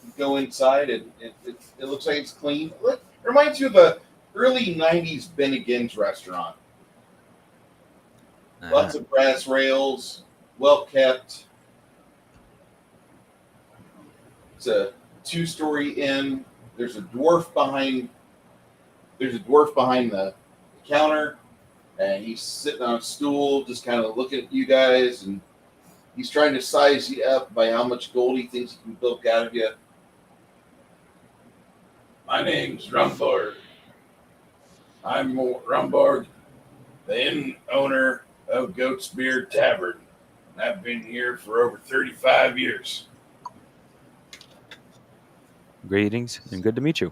You go inside, and it looks like it's clean. It reminds you of a early 90s Bennigan's restaurant. Lots of brass rails, well kept. It's a 2-story inn. There's a dwarf behind the counter, and he's sitting on a stool, just kind of looking at you guys, and he's trying to size you up by how much gold he thinks he can bilk out of you. My name's Rumborg. I'm Rumborg, the inn owner of Goat's Beard Tavern. I've been here for over 35 years. Greetings and good to meet you.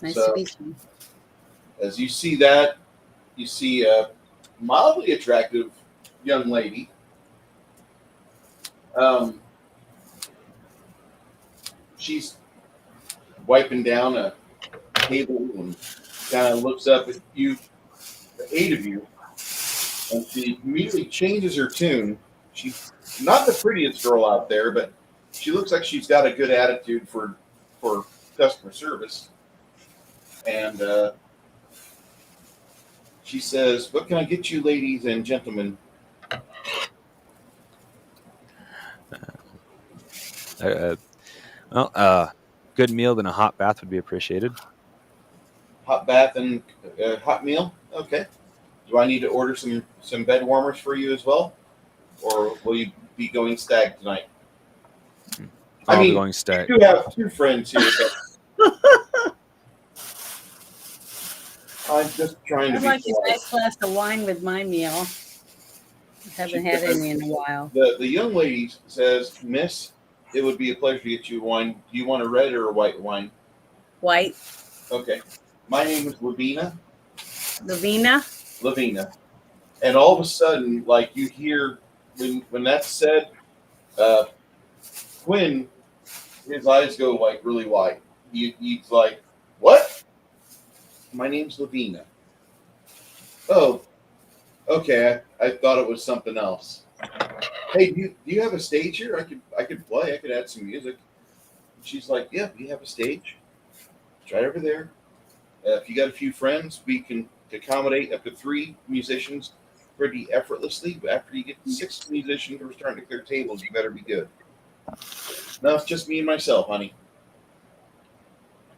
Nice to meet you. As you see that, you see a mildly attractive young lady. She's wiping down a table and kind of looks up at you, the 8 of you, and she immediately changes her tune. She's not the prettiest girl out there, but she looks like she's got a good attitude for customer service. And she says, what can I get you, ladies and gentlemen? Good meal and a hot bath would be appreciated. Hot bath and hot meal? Okay. Do I need to order some bed warmers for you as well? Or will you be going stag tonight? I'll be going stag. You do have 2 friends here. But I'm just trying to I'd be like a polite. nice glass of wine with my meal. Haven't had any in a while. The young lady says, Miss, it would be a pleasure to get you wine. Do you want a red or a white wine? White. Okay. My name is Lavina. Lavina? And all of a sudden, like you hear, when that's said, Quinn, his eyes go like really wide. He's like, what? My name's Lavina. Oh, okay. I thought it was something else. Hey, do you have a stage here? I could play. I could add some music. She's like, yeah, we have a stage. It's right over there. If you got a few friends, we can accommodate up to 3 musicians pretty effortlessly. But after you get 6 musicians who are starting to clear tables, you better be good. No, it's just me and myself, honey.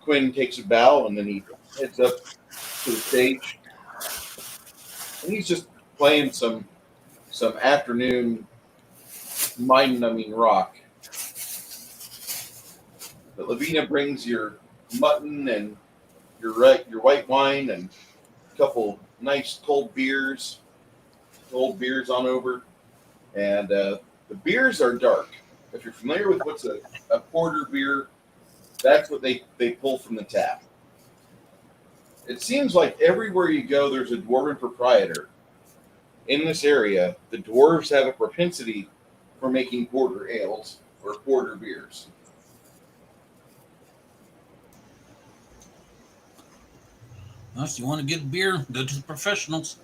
Quinn takes a bow and then he heads up to the stage. And he's just playing some afternoon mind-numbing rock. But Lavina brings your mutton and your white wine and a couple nice cold beers on over. And the beers are dark. If you're familiar with what's a porter beer, that's what they pull from the tap. It seems like everywhere you go, there's a dwarven proprietor. In this area, the dwarves have a propensity for making porter ales or porter beers. Well, if you want to get beer, go to the professionals.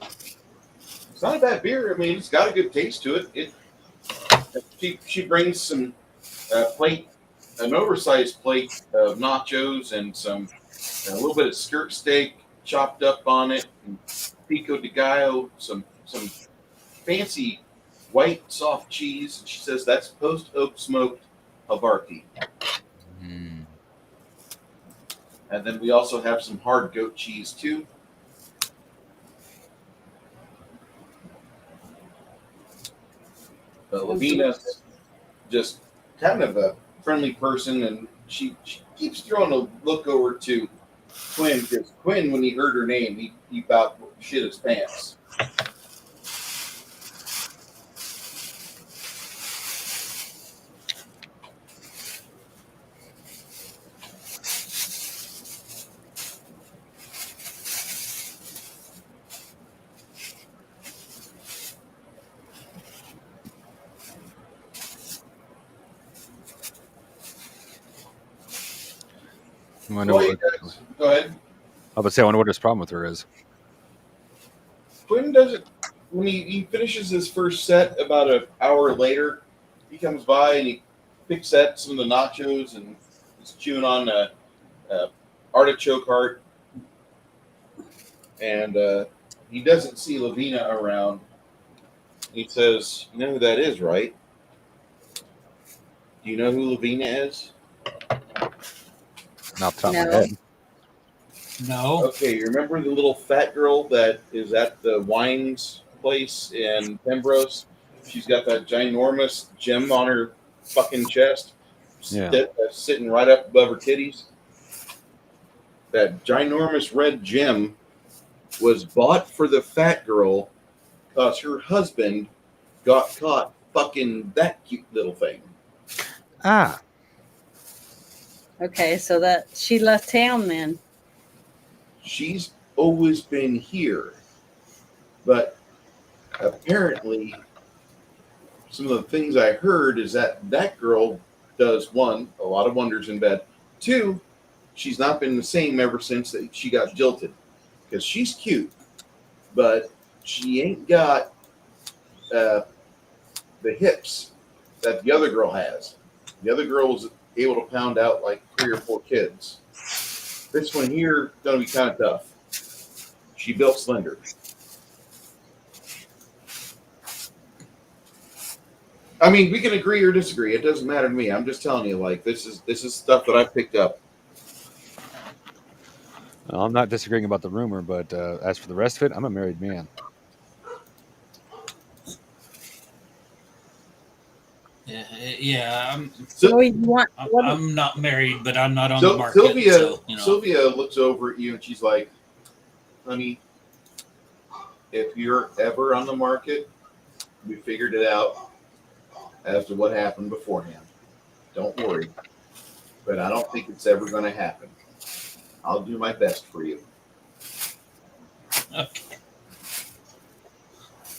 It's not a bad beer. I mean, it's got a good taste to it. She brings some an oversized plate of nachos and a little bit of skirt steak chopped up on it, and pico de gallo, some fancy white soft cheese. She says that's post oak smoked Havarti. Mm. And then we also have some hard goat cheese too. But Lavina's just kind of a friendly person, and she keeps throwing a look over to Quinn, because Quinn, when he heard her name, he about shit his pants. I wonder what, Go ahead. I would say I wonder what his problem with her is. Quinn doesn't. When he finishes his first set, about an hour later, he comes by and he picks at some of the nachos and he's chewing on a artichoke heart. And he doesn't see Lavina around. He says, "You know who that is, right? Do you know who Lavina is?" Not top of No. my head. No. Okay, you remember the little fat girl that is at the wines place in Pembroke? She's got that ginormous gem on her fucking chest, Yeah. sitting right up above her titties. That ginormous red gem was bought for the fat girl because her husband got caught fucking that cute little thing. Ah. Okay, so that she left town then. She's always been here, but apparently some of the things I heard is that girl does, one, a lot of wonders in bed. Two, she's not been the same ever since that she got jilted, because she's cute, but she ain't got the hips that the other girl has. The other girl was able to pound out like 3 or 4 kids. This one here gonna be kind of tough. She built slender. I mean, we can agree or disagree. It doesn't matter to me. I'm just telling you, like, this is stuff that I picked up. Well, I'm not disagreeing about the rumor, but as for the rest of it, I'm a married man. Yeah. So you want I'm not married, but I'm not on the market. Sylvia looks over at you and she's like, "Honey, if you're ever on the market, we figured it out as to what happened beforehand. Don't worry. But I don't think it's ever going to happen. I'll do my best for you."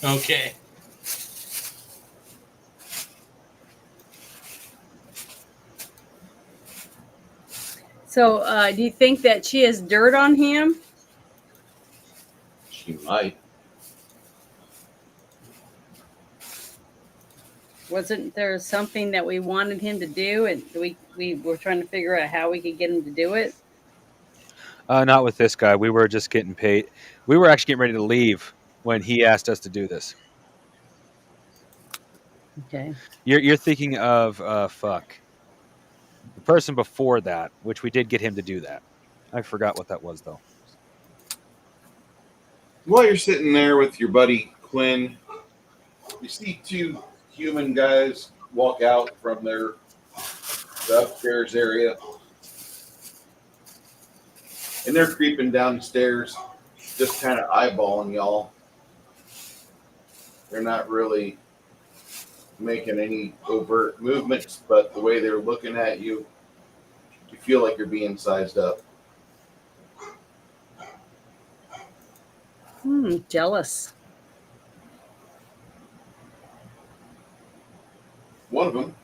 Okay. So, do you think that she has dirt on him? She might. Wasn't there something that we wanted him to do, and we were trying to figure out how we could get him to do it? Not with this guy. We were just getting paid. We were actually getting ready to leave when he asked us to do this. Okay. You're thinking of the person before that, which we did get him to do that. I forgot what that was though. While you're sitting there with your buddy Quinn, you see 2 human guys walk out from the upstairs area. And they're creeping down the stairs, just kind of eyeballing y'all. They're not really making any overt movements, but the way they're looking at you, you feel like you're being sized up. Jealous. One of them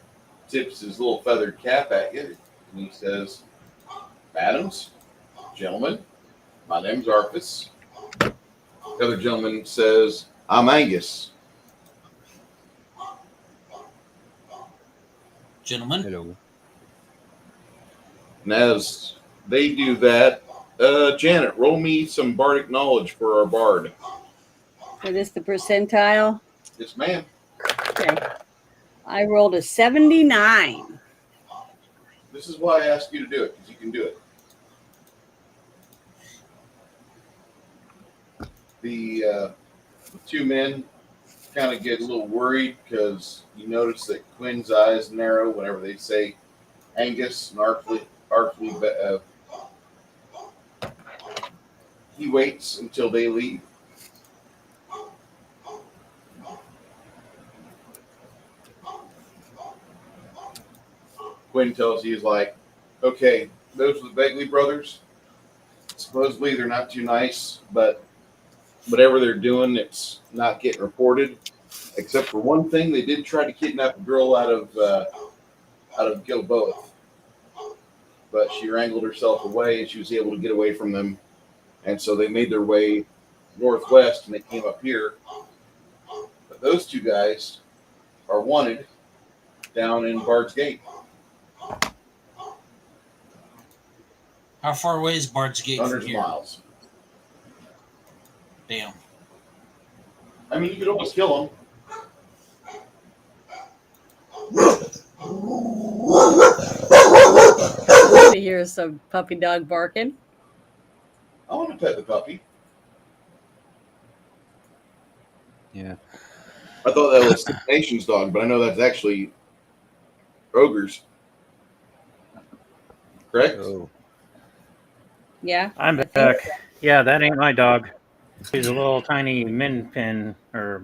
tips his little feathered cap at you, and he says, "Madams, gentlemen, my name's Arthas." The other gentleman says, "I'm Angus." Gentlemen. Hello. And as they do that, Janet, roll me some bardic knowledge for our bard. What is the percentile? Yes, ma'am. Okay. I rolled a 79. This is why I asked you to do it, because you can do it. The two men kind of get a little worried because you notice that Quinn's eyes narrow whenever they say Angus and artfully he waits until they leave. Quinn tells you, he's like, okay, those are the Begley brothers. Supposedly they're not too nice, but whatever they're doing, it's not getting reported. Except for one thing, they did try to kidnap a girl out of Gilboa. But she wrangled herself away, and she was able to get away from them. And so they made their way northwest, and they came up here. But those two guys are wanted down in Bard's Gate. How far away is Bard's Gate Hundreds from of here? miles. Damn. I mean, you could almost kill them. To hear some puppy dog barking. I want to pet the puppy. Yeah. I thought that was Six Nations dog, but I know that's actually Ogre's. Correct? Oh. Yeah. I'm back. Yeah, that ain't my dog. He's a little tiny min pin or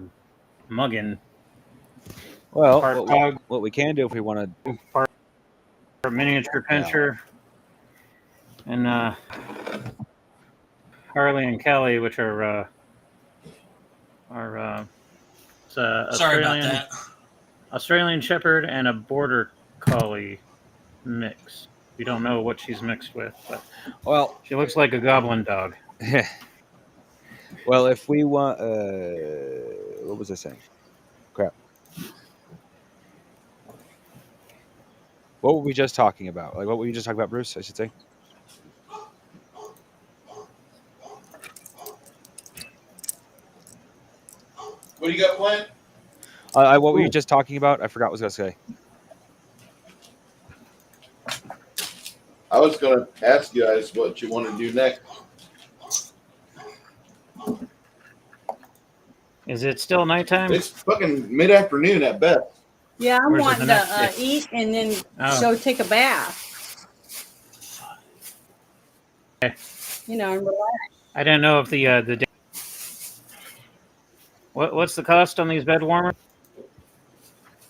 muggin. Well, Part dog, what we can do if we want to. part miniature pincher, and Harley and Kelly, which are Sorry about that. Australian Shepherd and a Border Collie mix. We don't know what she's mixed with, but Well, she looks like a goblin dog. well, if we want, what was I saying? Crap. What were we just talking about? Like, what were you just talking about, Bruce? I should say. What do you got planned? What were you just talking about? I forgot what I was going to say. I was going to ask you guys what you want to do next. Is it still nighttime? It's fucking mid-afternoon at best. Yeah, I'm Where's wanting the to next- eat and then Oh. go take a bath. Okay. You know, and relax. I didn't know if the day. What's the cost on these bed warmers?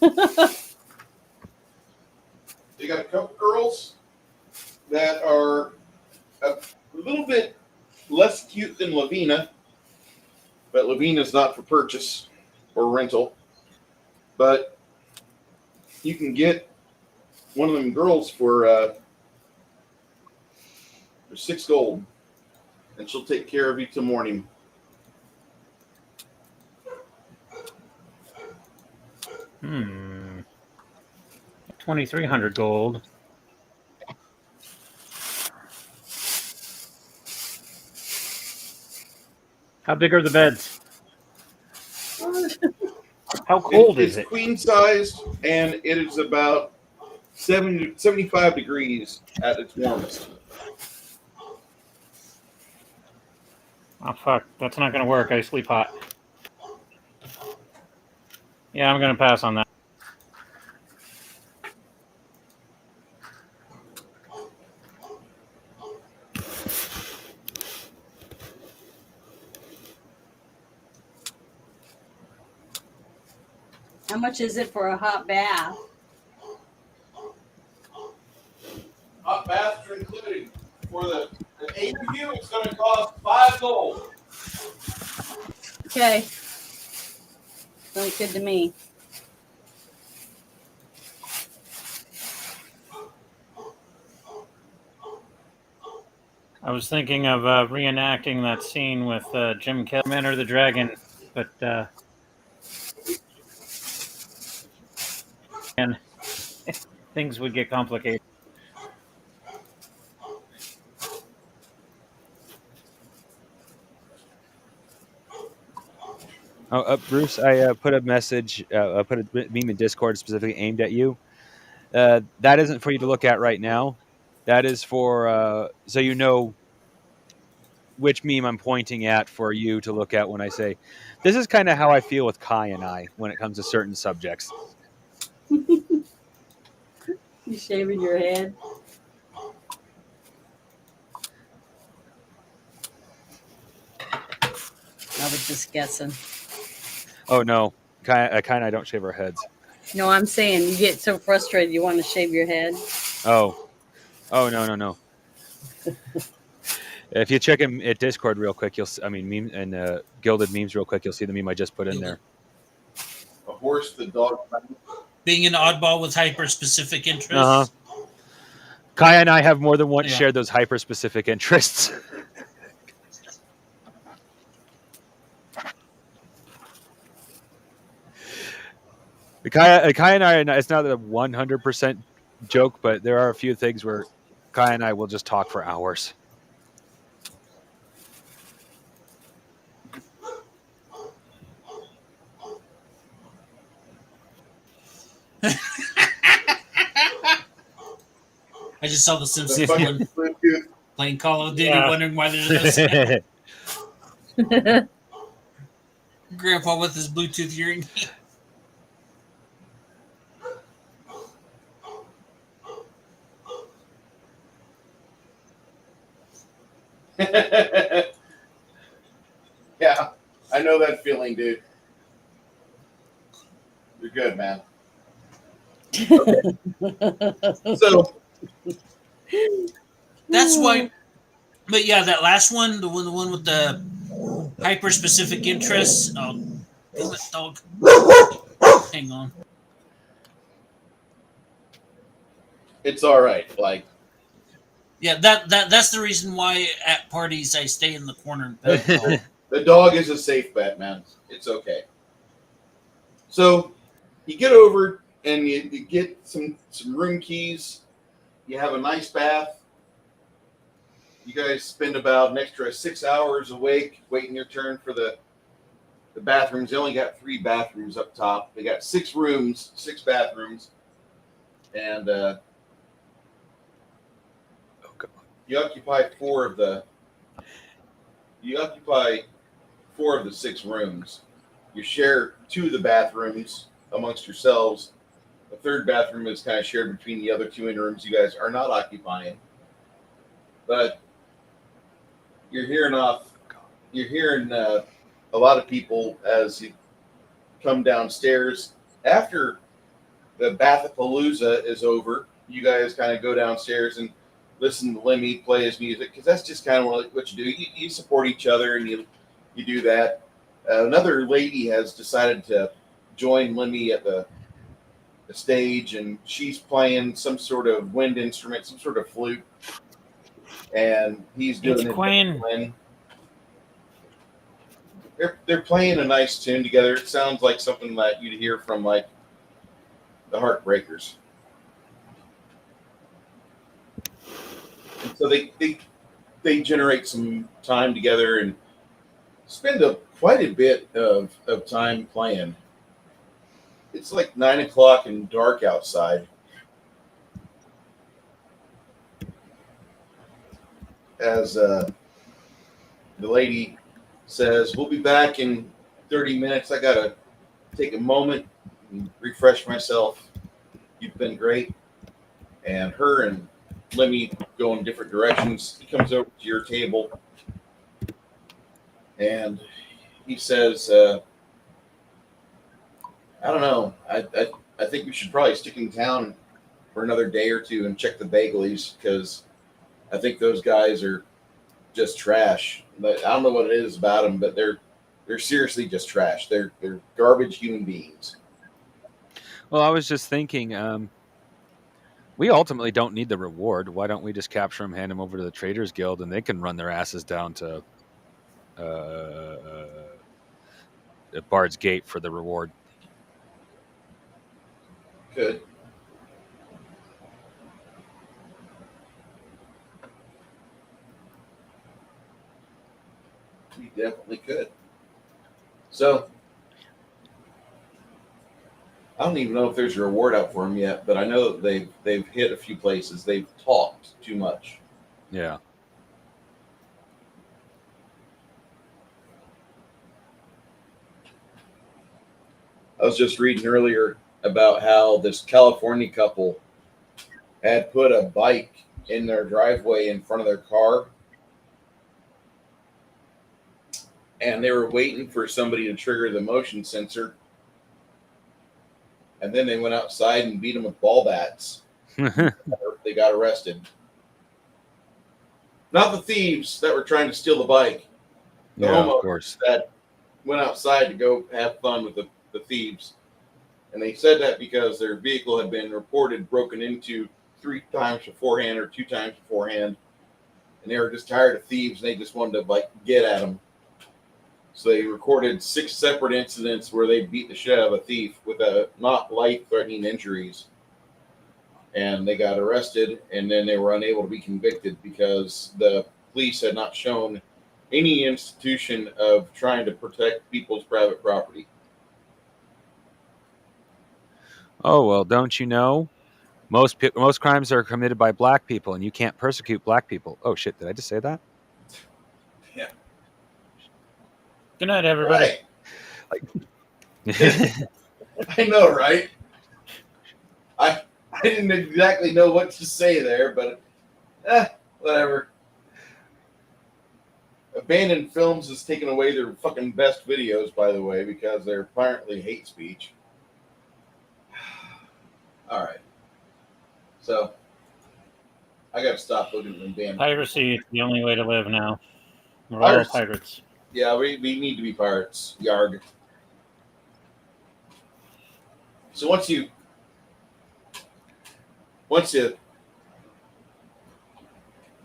You got a couple girls that are a little bit less cute than Lavina, but Lavina's not for purchase or rental. But you can get one of them girls for 6 gold, and she'll take care of you till morning. Hmm. 2,300 gold. How big are the beds? How cold is It's it? queen sized, and it is about 75 degrees at its warmest. Oh fuck, that's not gonna work. I sleep hot. Yeah, I'm gonna pass on that. How much is it for a hot bath? Hot baths are included. For the APU, it's going to cost 5 gold. Okay. Sounds good to me. I was thinking of reenacting that scene with Jim Kelly, Enter the Dragon, but and things would get complicated. Bruce, I put a message, I put a meme in Discord specifically aimed at you. That isn't for you to look at right now. That is for so you know which meme I'm pointing at for you to look at when I say, this is kind of how I feel with Kai and I when it comes to certain subjects. You shaving your head? I was just guessing. Oh, no. Kai and I don't shave our heads. No, I'm saying you get so frustrated you want to shave your head. Oh, no. If you check him at Discord real quick, meme and Gilded Memes real quick, you'll see the meme I just put in there. A horse, the dog. Being an oddball with hyper-specific interests. Uh-huh. Kai and I have more than once shared those hyper-specific interests. Kai and I, it's not a 100% joke, but there are a few things where Kai and I will just talk for hours. I just saw the Simpsons one playing Call of Duty, wondering why there's no Grandpa with his Bluetooth hearing. Yeah, I know that feeling, dude. You're good, man. So that's why. But yeah, that last one, the one with the hyper-specific interests. Oh, damn it, dog! Hang on. It's all right. Like, yeah, that's the reason why at parties I stay in the corner and pet the dog. The dog is a safe bet, man. It's okay. So you get over and you get some room keys. You have a nice bath. You guys spend about an extra 6 hours awake waiting your turn for the bathrooms. They only got 3 bathrooms up top. They got 6 rooms, 6 bathrooms, and you occupy 4 of the 6 rooms. You share 2 of the bathrooms amongst yourselves. The 3rd bathroom is kind of shared between the other 2 in rooms you guys are not occupying. But you're hearing a lot of people as you come downstairs. After the Bathapalooza is over, you guys kind of go downstairs and listen to Lemmy play his music, because that's just kind of what you do. You support each other and you do that. Another lady has decided to join Lemmy at the stage, and she's playing some sort of wind instrument, some sort of flute, and he's doing It's Queen. They're playing a nice tune together. It sounds like something that you'd hear from like the Heartbreakers. And so they generate some time together and spend quite a bit of time playing. It's like 9 o'clock and dark outside. As the lady says, we'll be back in 30 minutes. I got to take a moment and refresh myself. You've been great. And her and Lemmy go in different directions. He comes over to your table and he says, I don't know. I think we should probably stick in town for another day or two and check the bagelies, because I think those guys are just trash. But I don't know what it is about them, but they're They're seriously just trash. They're garbage human beings. Well, I was just thinking, we ultimately don't need the reward. Why don't we just capture them, hand them over to the Traders Guild, and they can run their asses down to Bard's Gate for the reward? Could. We definitely could. So, I don't even know if there's a reward out for them yet, but I know that they've hit a few places. They've talked too much. Yeah. I was just reading earlier about how this California couple had put a bike in their driveway in front of their car, and they were waiting for somebody to trigger the motion sensor, and then they went outside and beat them with ball bats. They got arrested. Not the thieves that were trying to steal the bike. The Yeah, of homeowners course. that went outside to go have fun with the thieves. And they said that because their vehicle had been reported broken into 3 times beforehand or 2 times beforehand. And they were just tired of thieves and they just wanted to get at them. So they recorded 6 separate incidents where they beat the shit out of a thief with not life-threatening injuries. And they got arrested, and then they were unable to be convicted because the police had not shown any institution of trying to protect people's private property. Oh, well, don't you know? Most crimes are committed by black people, and you can't persecute black people. Oh, shit. Did I just say that? Yeah. Good night, everybody. Right. I know, right? I didn't exactly know what to say there, but whatever. Abandoned Films has taken away their fucking best videos, by the way, because they're apparently hate speech. All right. So, I got to stop looking at them damn. Piracy is the only way to live now. We're all pirates. Yeah, we need to be pirates. Yarg. So once you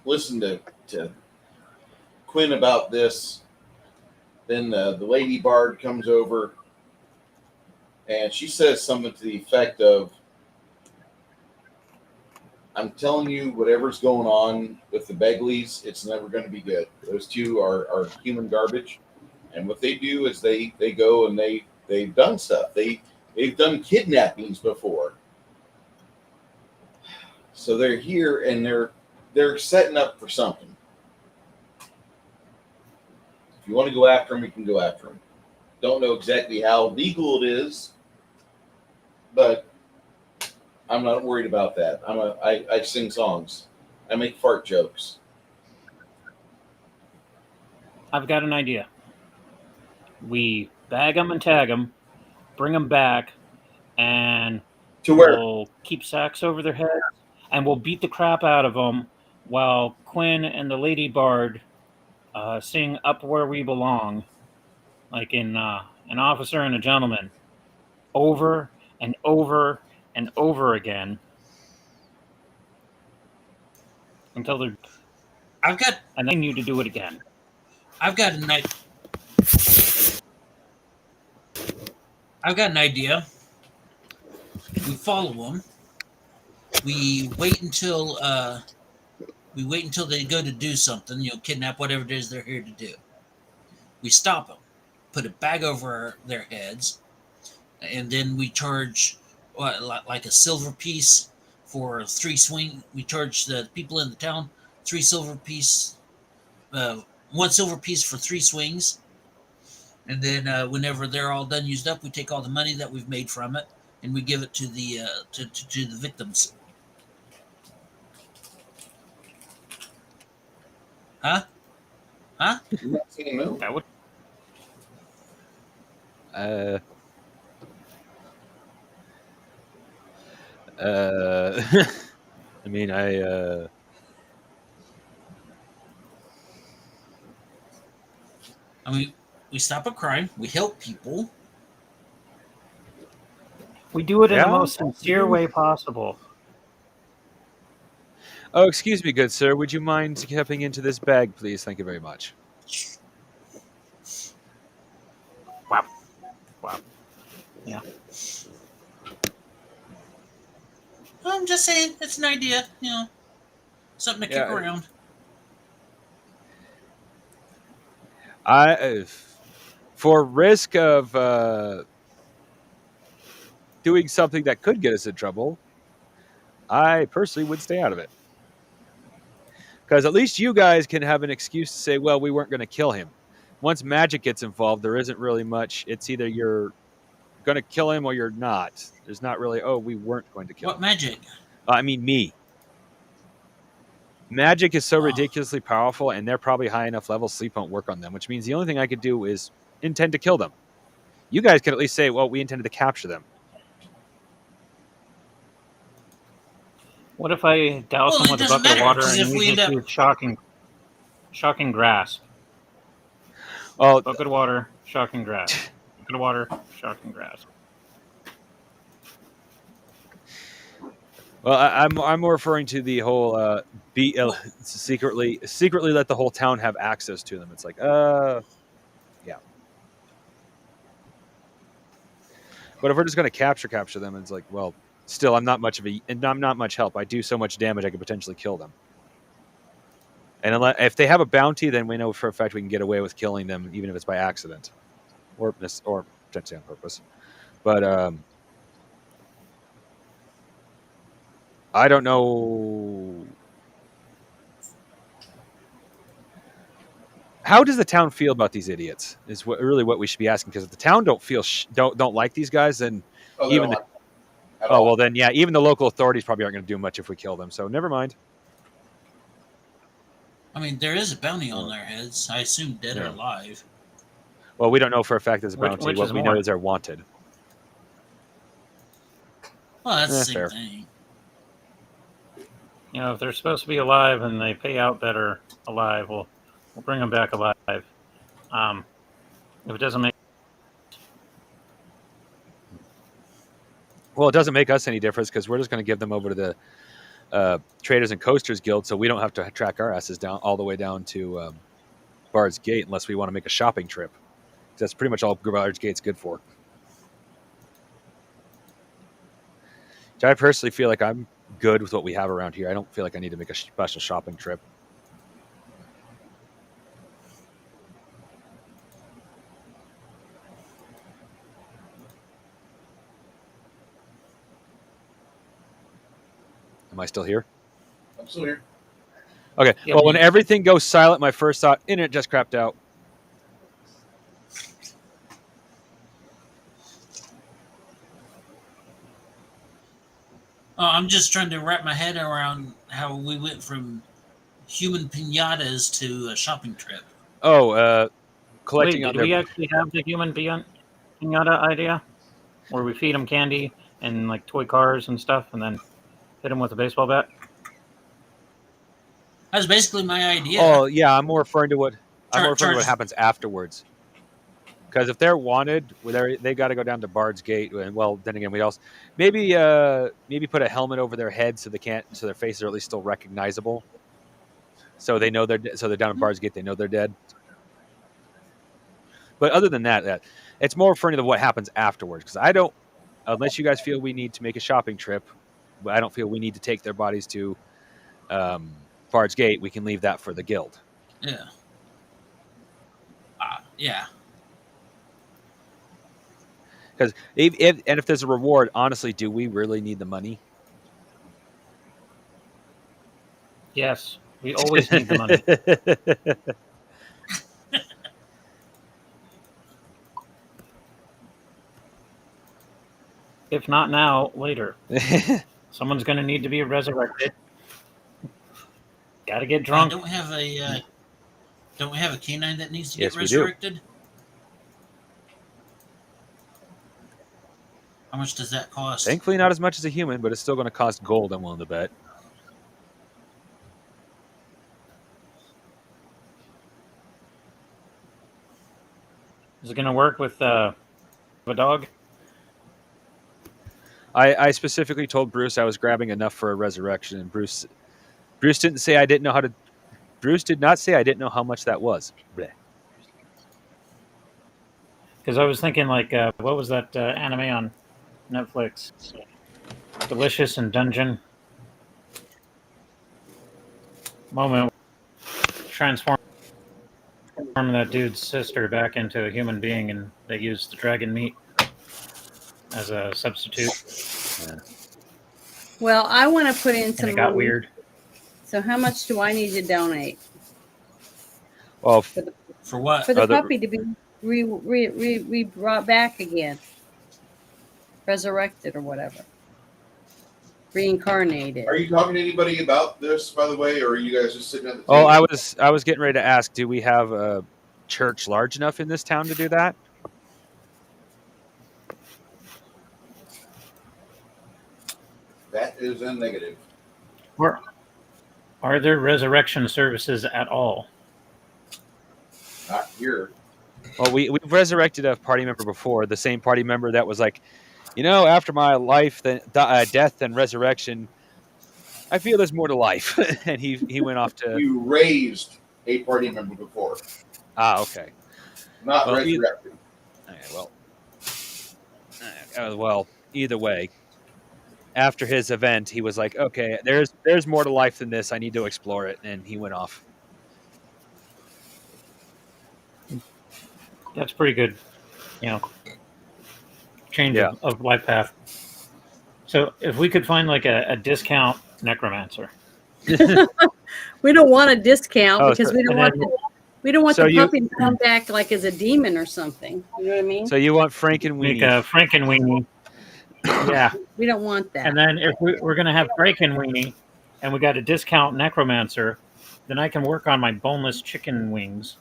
listen to Quinn about this, then the Lady Bard comes over and she says something to the effect of, I'm telling you, whatever's going on with the Begleys, it's never going to be good. Those two are human garbage. And what they do is they go and they've done stuff. They've done kidnappings before. So they're here and they're setting up for something. If you want to go after them, we can go after them. Don't know exactly how legal it is, but I'm not worried about that. I sing songs. I make fart jokes. I've got an idea. We bag them and tag them, bring them back, and to where? We'll keep sacks over their heads, and we'll beat the crap out of them while Quinn and the Lady Bard sing "Up Where We Belong," like in An Officer and a Gentleman, over and over and over again until they're. And then you to do it again. I've got an idea. We follow them. We wait until they go to do something. Kidnap whatever it is they're here to do. We stop them, put a bag over their heads, and then we charge like a silver piece for 3 swing. We charge the people in the town 3 silver piece, 1 silver piece for 3 swings. And then whenever they're all done used up, we take all the money that we've made from it and we give it to the to the victims. Huh? That would. I mean, We stop a crime. We help people. We do it in Yeah? the most sincere way possible. Oh, excuse me, good sir. Would you mind stepping into this bag, please? Thank you very much. Wow. Wow. Yeah. I'm just saying, it's an idea. You know, something to kick Yeah. around. For risk of doing something that could get us in trouble, I personally would stay out of it. Because at least you guys can have an excuse to say, well, we weren't going to kill him. Once magic gets involved, there isn't really much. It's either you're going to kill him or you're not. There's not really, oh, we weren't going to kill What him. magic? I mean, me. Magic is so Oh. ridiculously powerful, and they're probably high enough level, sleep won't work on them, which means the only thing I could do is intend to kill them. You guys can at least say, well, we intended to capture them. What if I douse Well, them it with a doesn't bucket of matter, water 'cause and if we we just end up- use shocking grasp? Oh, Bucket of water, shocking grasp. Bucket of water, shocking grasp. well, I'm more referring to the whole secretly let the whole town have access to them. It's like, yeah. But if we're just going to capture them, it's like, well, still, I'm not much help. I do so much damage, I could potentially kill them. And if they have a bounty, then we know for a fact we can get away with killing them, even if it's by accident, or potentially on purpose. But I don't know. How does the town feel about these idiots? Is really what we should be asking. Because if the town don't like these guys, then even well, then yeah, even the local authorities probably aren't going to do much if we kill them. So never mind. I mean, there is a bounty on their heads. I assume dead or alive. Well, we don't know for a fact there's a bounty. Which What is we more? know is they're wanted. Well, that's the same fair. thing. You know, if they're supposed to be alive and they pay out that are alive, we'll bring them back alive. If it doesn't make Well, it doesn't make us any difference because we're just going to give them over to the Traders and Coasters Guild, so we don't have to track our asses down all the way down to Bard's Gate unless we want to make a shopping trip. That's pretty much all Bard's Gate's good for. So I personally feel like I'm good with what we have around here. I don't feel like I need to make a special shopping trip. Am I still here? I'm still here. Okay. Yep. Well, when everything goes silent, my first thought, internet just crapped out. Oh, I'm just trying to wrap my head around how we went from human pinatas to a shopping trip. Oh, collecting Wait, on did their... we actually have the human pinata idea? Where we feed them candy and like toy cars and stuff and then hit them with a baseball bat? That was basically my idea. Oh, yeah, I'm more referring to what Charge- happens afterwards. Because if they're wanted, they got to go down to Bard's Gate, and well, then again, we also maybe put a helmet over their head so their faces are at least still recognizable. So they know they're down at Bard's Gate. They know they're dead. But other than that, it's more referring to what happens afterwards. Because unless you guys feel we need to make a shopping trip, I don't feel we need to take their bodies to Bard's Gate. We can leave that for the guild. Yeah. Yeah. Because if there's a reward, honestly, do we really need the money? Yes, we always need the money. If not now, later. Someone's going to need to be resurrected. Got to get drunk. Don't we have a canine that needs to Yes, get we do. resurrected? How much does that cost? Thankfully, not as much as a human, but it's still going to cost gold, I'm willing to bet. Is it going to work with a dog? I specifically told Bruce I was grabbing enough for a resurrection, and Bruce didn't say I didn't know how to. Bruce did not say I didn't know how much that was. Bleh. Because I was thinking, like, what was that anime on Netflix? Delicious and Dungeon. Moment transform that dude's sister back into a human being, and they used the dragon meat as a substitute. Yeah. Well, I want to put in And some it got money. weird. So how much do I need to donate Well, For what? for the Other- puppy to be re brought back again, resurrected or whatever, reincarnated? Are you talking to anybody about this, by the way, or are you guys just sitting at the table? oh, I was getting ready to ask, do we have a church large enough in this town to do that? That is a negative. Or are there resurrection services at all? Not here. Well, we've resurrected a party member before. The same party member that was like, after my life, death, and resurrection, I feel there's more to life. And he went off to. You raised a party member before, Okay. not Well, resurrected. Well, either way, after his event, he was like, okay, there's more to life than this. I need to explore it, and he went off. That's pretty good, change of life path. So if we could find like a discount necromancer. We don't want a discount Oh, because so- we don't want So the you- puppy to come back like as a demon or something. You know what I mean? So you want Frankenweenie? Make a Frankenweenie. Yeah. We don't want that. And then if we're going to have Frankenweenie and we got a discount necromancer, then I can work on my boneless chicken wings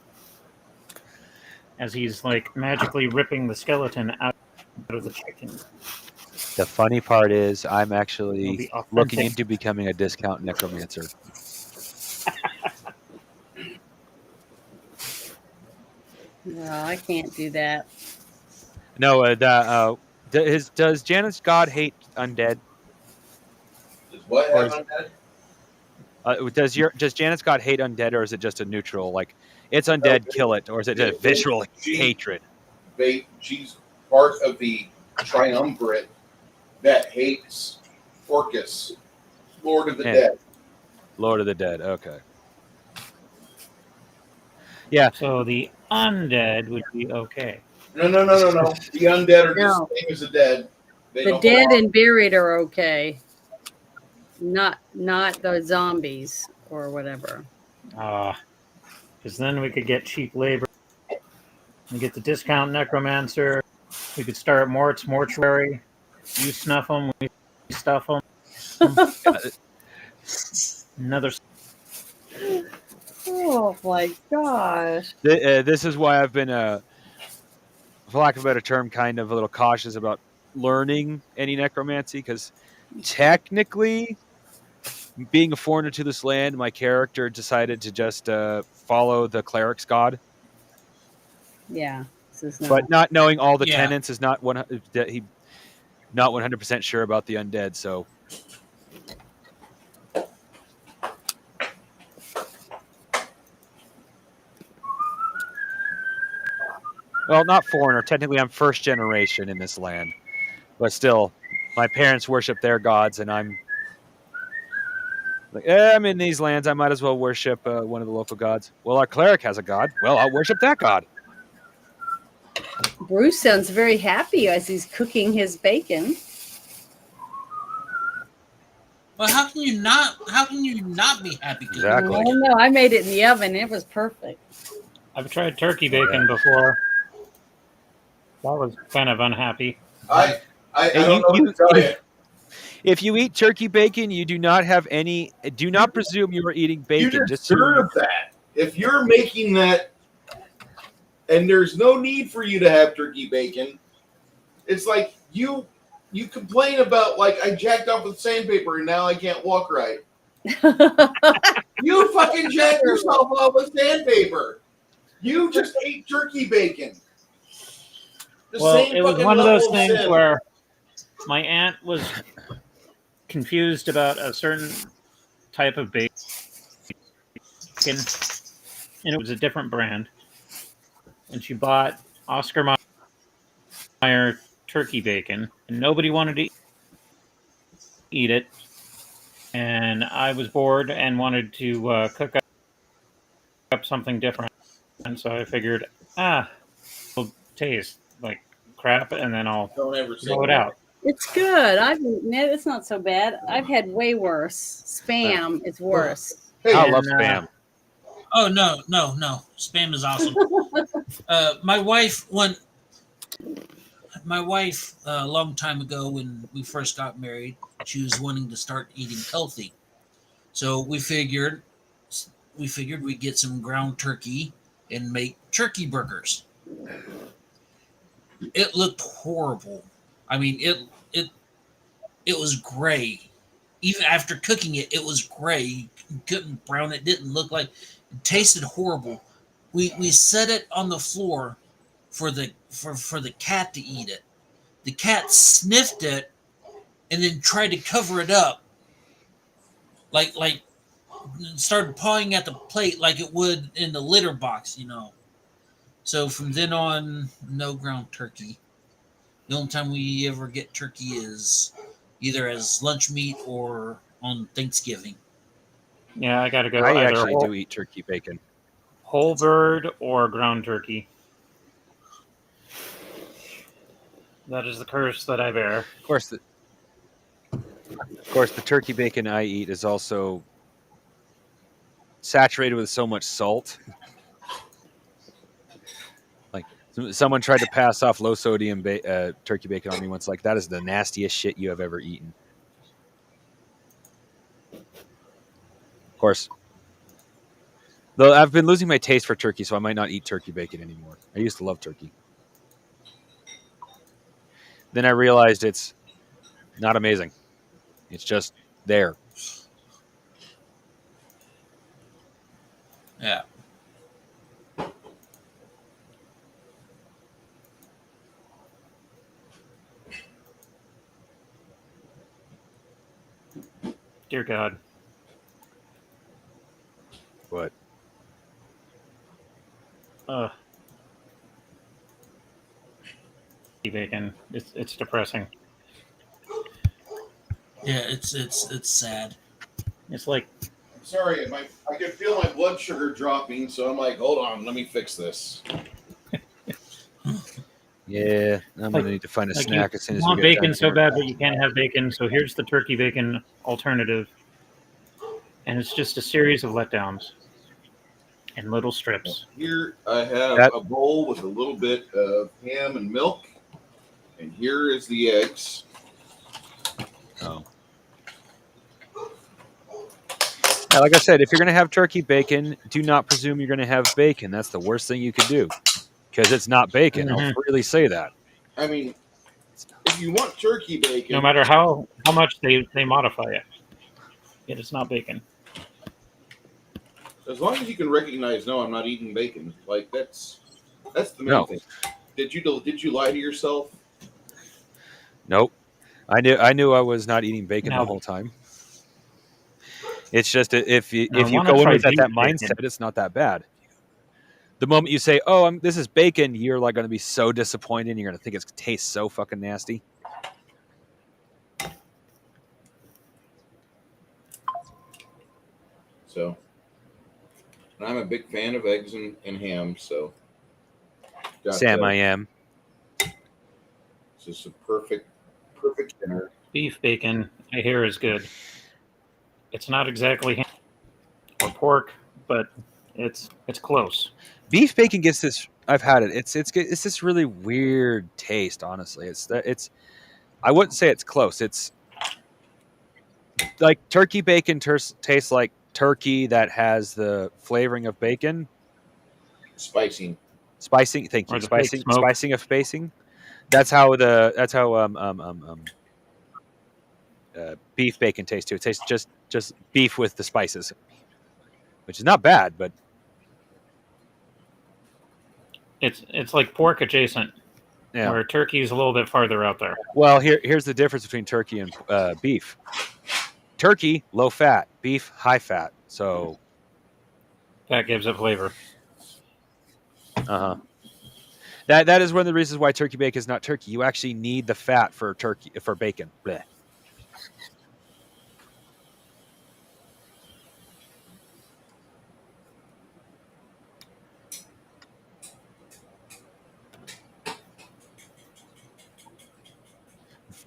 as he's like magically ripping the skeleton out of the chicken. The funny part is, I'm It'll actually be authentic. looking into becoming a discount necromancer. No, I can't do that. No, does Janet's god hate undead? Does what Or have on that? Does Janet's god hate undead, or is it just a neutral? Like, it's undead, kill it, or is it just visceral hatred? She's part of the triumvirate that hates Orcus, Lord of the Yeah. Dead. Lord of the Dead. Okay. Yeah. So the undead would be okay. No. The undead are just No. the same as the dead. They The don't dead belong. and buried are okay. Not the zombies or whatever. Because then we could get cheap labor and get the discount necromancer. We could start Mort's mortuary. You snuff them, we stuff them. Another. Oh my gosh. This is why I've been, for lack of a better term, kind of a little cautious about learning any necromancy, because technically, being a foreigner to this land, my character decided to just follow the cleric's god. Yeah. This is But not knowing all the Yeah. tenets is not he not 100% sure about the undead. So well, not foreigner. Technically, I'm first generation in this land, but still, my parents worship their gods, and I'm like, I'm in these lands. I might as well worship one of the local gods. Well, our cleric has a god. Well, I'll worship that god. Bruce sounds very happy as he's cooking his bacon. Well, how can you not be happy? Exactly. I don't know. I made it in the oven. It was perfect. I've tried turkey bacon before. That was kind of unhappy. I don't know what to tell you. If you eat turkey bacon, you do not have any. Do not presume you are eating bacon. You Just so deserve that. If you're making that, and there's no need for you to have turkey bacon, it's like you complain about, like, I jacked off with sandpaper and now I can't walk right. You fucking jacked yourself off with sandpaper. You just ate turkey bacon. Well, same it was fucking one of level those of things sin. where my aunt was confused about a certain type of bacon, and it was a different brand. And she bought Oscar Mayer turkey bacon, and nobody wanted to eat it. And I was bored and wanted to cook up something different. And so I figured, it'll taste like crap, and then I'll Don't ever say throw it that. out. It's good. It's not so bad. I've had way worse. Spam is worse. Hey, I And, love spam. Oh no. Spam is awesome. My wife a long time ago when we first got married, she was wanting to start eating healthy. So we figured we'd get some ground turkey and make turkey burgers. It looked horrible. I mean, it was gray. Even after cooking it, it was gray. You couldn't brown it. Didn't look like it tasted horrible. We set it on the floor for the cat to eat it. The cat sniffed it and then tried to cover it up, like started pawing at the plate like it would in the litter box, you know. So from then on, no ground turkey. The only time we ever get turkey is either as lunch meat or on Thanksgiving. yeah, I got to go I either actually do eat turkey bacon. whole bird or ground turkey. That is the curse that I bear. Of course, the turkey bacon I eat is also saturated with so much salt. Like someone tried to pass off low sodium turkey bacon on me once. Like, that is the nastiest shit you have ever eaten. Of course, though, I've been losing my taste for turkey, so I might not eat turkey bacon anymore. I used to love turkey. Then I realized it's not amazing. It's just there. Yeah. Dear God. What? Bacon. It's depressing. Yeah, it's sad. It's like Sorry, I can feel my blood sugar dropping, so I'm like, hold on, let me fix this. Yeah, I'm gonna need to find a snack as soon as you we want get bacon done so here. bad, but you can't have bacon. So here's the turkey bacon alternative, and it's just a series of letdowns in little strips. Here I have a bowl with a little bit of ham and milk, and here is the eggs. Oh. Yeah, like I said, if you're going to have turkey bacon, do not presume you're going to have bacon. That's the worst thing you could do, because it's not bacon. Mm-hmm. I'll really say that. I mean, if you want turkey bacon, No matter how much they modify it, it's not bacon. as long as you can recognize, no, I'm not eating bacon. Like that's the main thing. Did you lie to yourself? Nope. I knew I was not eating bacon the whole time. It's just if you go in with that mindset, it's not that bad. The moment you say, "Oh, this is bacon," you're like going to be so disappointed. You're going to think it tastes so fucking nasty. So, I'm a big fan of eggs and ham. So, Sam, I am. It's just a perfect dinner. Beef bacon, I hear, is good. It's not exactly ham or pork, but it's close. Beef bacon gets this. I've had it. It's this really weird taste. Honestly, it's. I wouldn't say it's close. It's like turkey bacon tastes like turkey that has the flavoring of bacon. Spicing. Thank you. Spicing of spacing. That's how beef bacon tastes too. It tastes just beef with the spices, which is not bad, but. It's like pork adjacent. Yeah. Where turkey's a little bit farther out there. Well, here's the difference between turkey and beef. Turkey, low fat. Beef, high fat. So that gives it flavor. That is one of the reasons why turkey bacon is not turkey. You actually need the fat for bacon. Blech.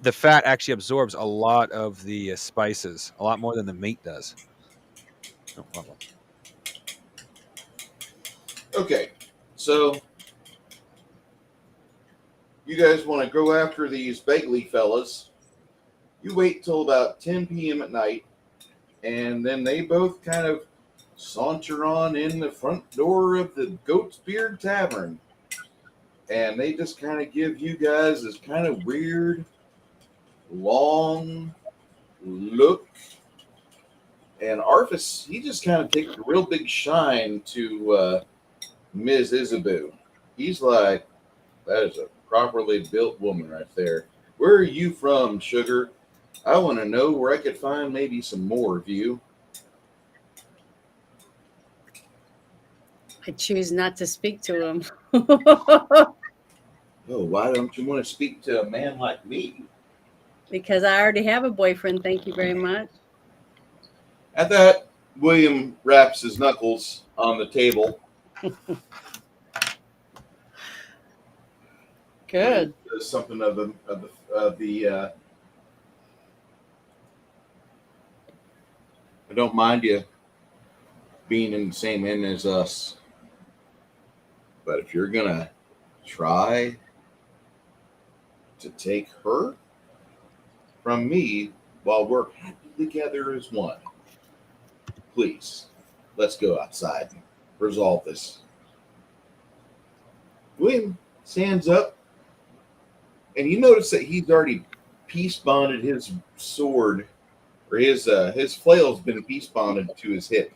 The fat actually absorbs a lot of the spices, a lot more than the meat does. No problem. Okay, so you guys want to go after these Bagley fellas. You wait till about 10 p.m. at night, and then they both kind of saunter on in the front door of the Goat's Beard Tavern. And they just kind of give you guys this kind of weird, long look. And Arthas, he just kind of takes a real big shine to Ms. Isabeau. He's like, that is a properly built woman right there. Where are you from, sugar? I want to know where I could find maybe some more of you. I choose not to speak to him. Oh, why don't you want to speak to a man like me? Because I already have a boyfriend. Thank you very much. At that, William raps his knuckles on the table. Good. There's something of the I don't mind you being in the same inn as us, but if you're gonna try to take her from me while we're happy together as one, please, let's go outside and resolve this. William stands up, and you notice that he's already peace bonded his sword, or his flail's been peace bonded to his hip.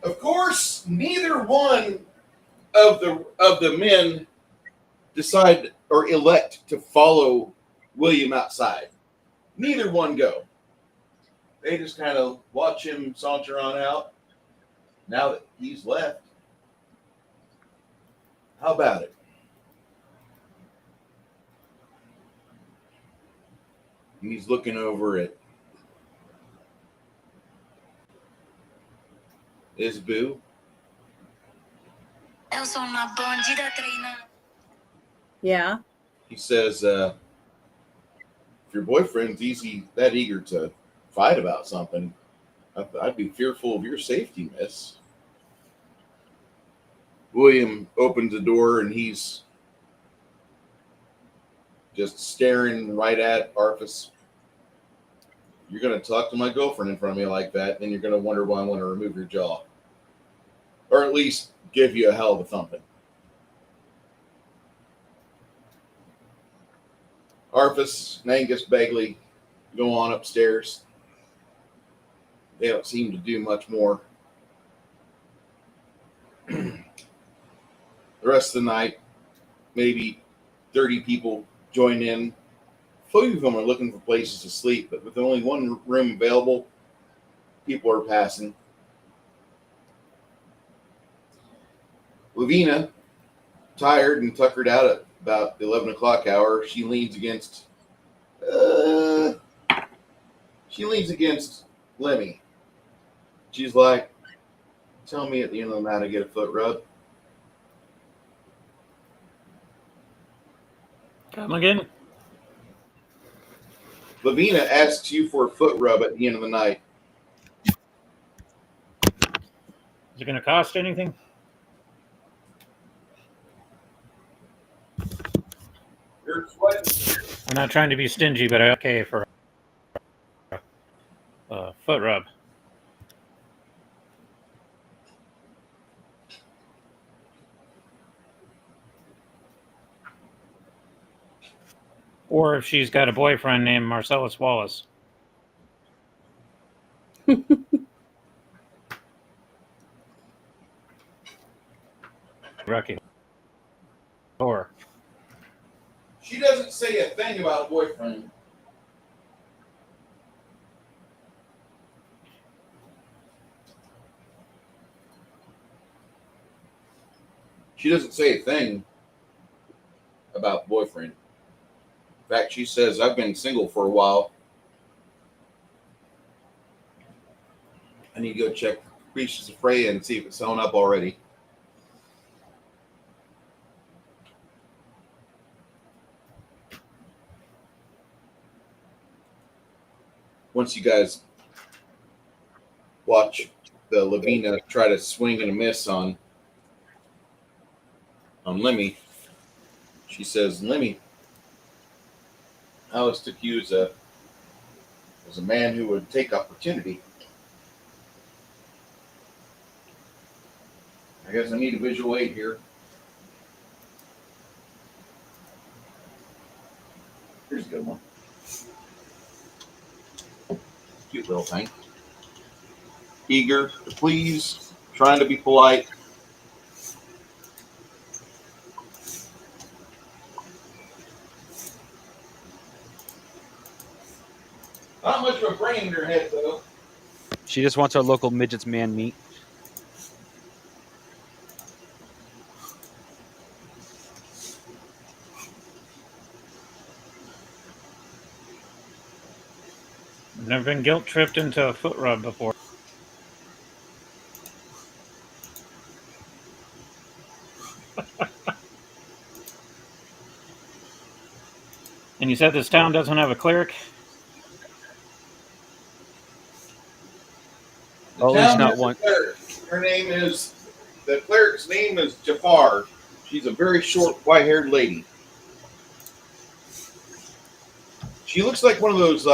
Of course, neither one of the men decide or elect to follow William outside. Neither one go. They just kind of watch him saunter on out. Now that he's left, how about it? And he's looking over at Isboo. Yeah. He says, if your boyfriend's that eager to fight about something, I'd be fearful of your safety, miss. William opens the door, and he's just staring right at Arthas. You're going to talk to my girlfriend in front of me like that, and you're going to wonder why I want to remove your jaw. Or at least give you a hell of a thumping. Arthas and Angus Bagley go on upstairs. They don't seem to do much more. The rest of the night, maybe 30 people join in. A few of them are looking for places to sleep, but with only one room available, people are passing. Lavina, tired and tuckered out at about the 11 o'clock hour, she leans against Lemmy. She's like, tell me at the end of the night I get a foot rub. Come again? Lavina asks you for a foot rub at the end of the night. Is it going to cost anything? I'm not trying to be stingy, but I okay for a foot rub. Or if she's got a boyfriend named Marcellus Wallace. Rocky. Or She doesn't say a thing about a boyfriend. She doesn't say a thing about boyfriend. In fact, she says, I've been single for a while. I need to go check Capricious of Freya and see if it's sewn up already. Once you guys watch the Lavina try to swing and a miss on Lemmy, she says, Lemmy, I always took you as a man who would take opportunity. I guess I need a visual aid here. Here's a good one. Cute little thing. Eager to please, trying to be polite. Not much of a brain in her head, though. She just wants our local midgets man meat. I've never been guilt tripped into a foot rub before. And you said this town doesn't have a cleric? At least not one. Her name is, the cleric's name is Jafar. She's a very short, white-haired lady. She looks like one of those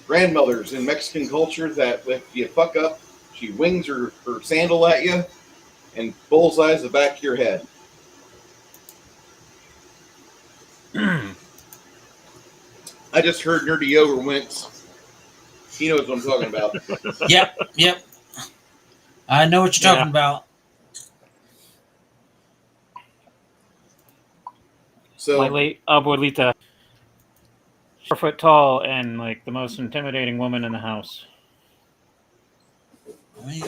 grandmothers in Mexican culture that if you fuck up, she wings her sandal at you and bullseyes the back of your head. I just heard Nerdy Ogre wince. He knows what I'm talking about. Yep. I know what you're talking about. So, my late abuelita, 4 foot tall and like the most intimidating woman in the house. I mean,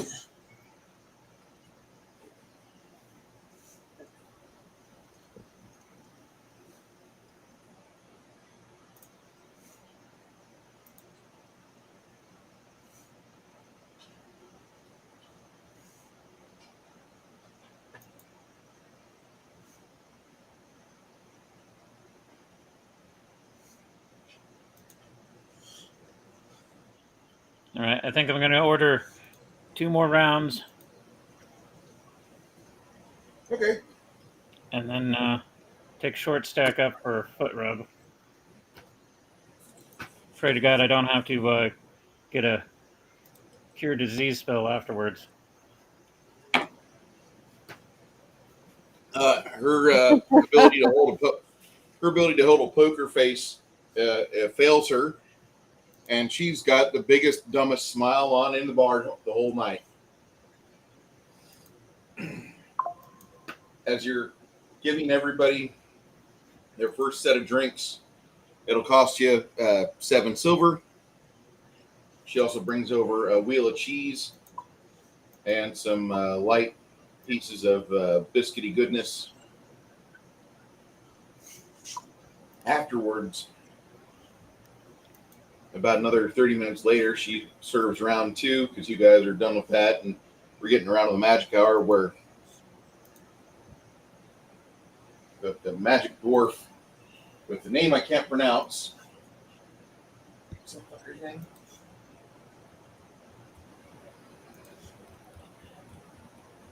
All right, I think I'm going to order 2 more rounds. okay. And then take short stack up for foot rub. Pray to God I don't have to get a cure disease spell afterwards. Her ability to hold a poker face fails her, and she's got the biggest, dumbest smile on in the bar the whole night. As you're giving everybody their first set of drinks, it'll cost you 7 silver. She also brings over a wheel of cheese and some light pieces of biscuity goodness. Afterwards, about another 30 minutes later, she serves round 2 because you guys are done with that, and we're getting around to the magic hour where the magic dwarf with the name I can't pronounce. What's that fucker's name?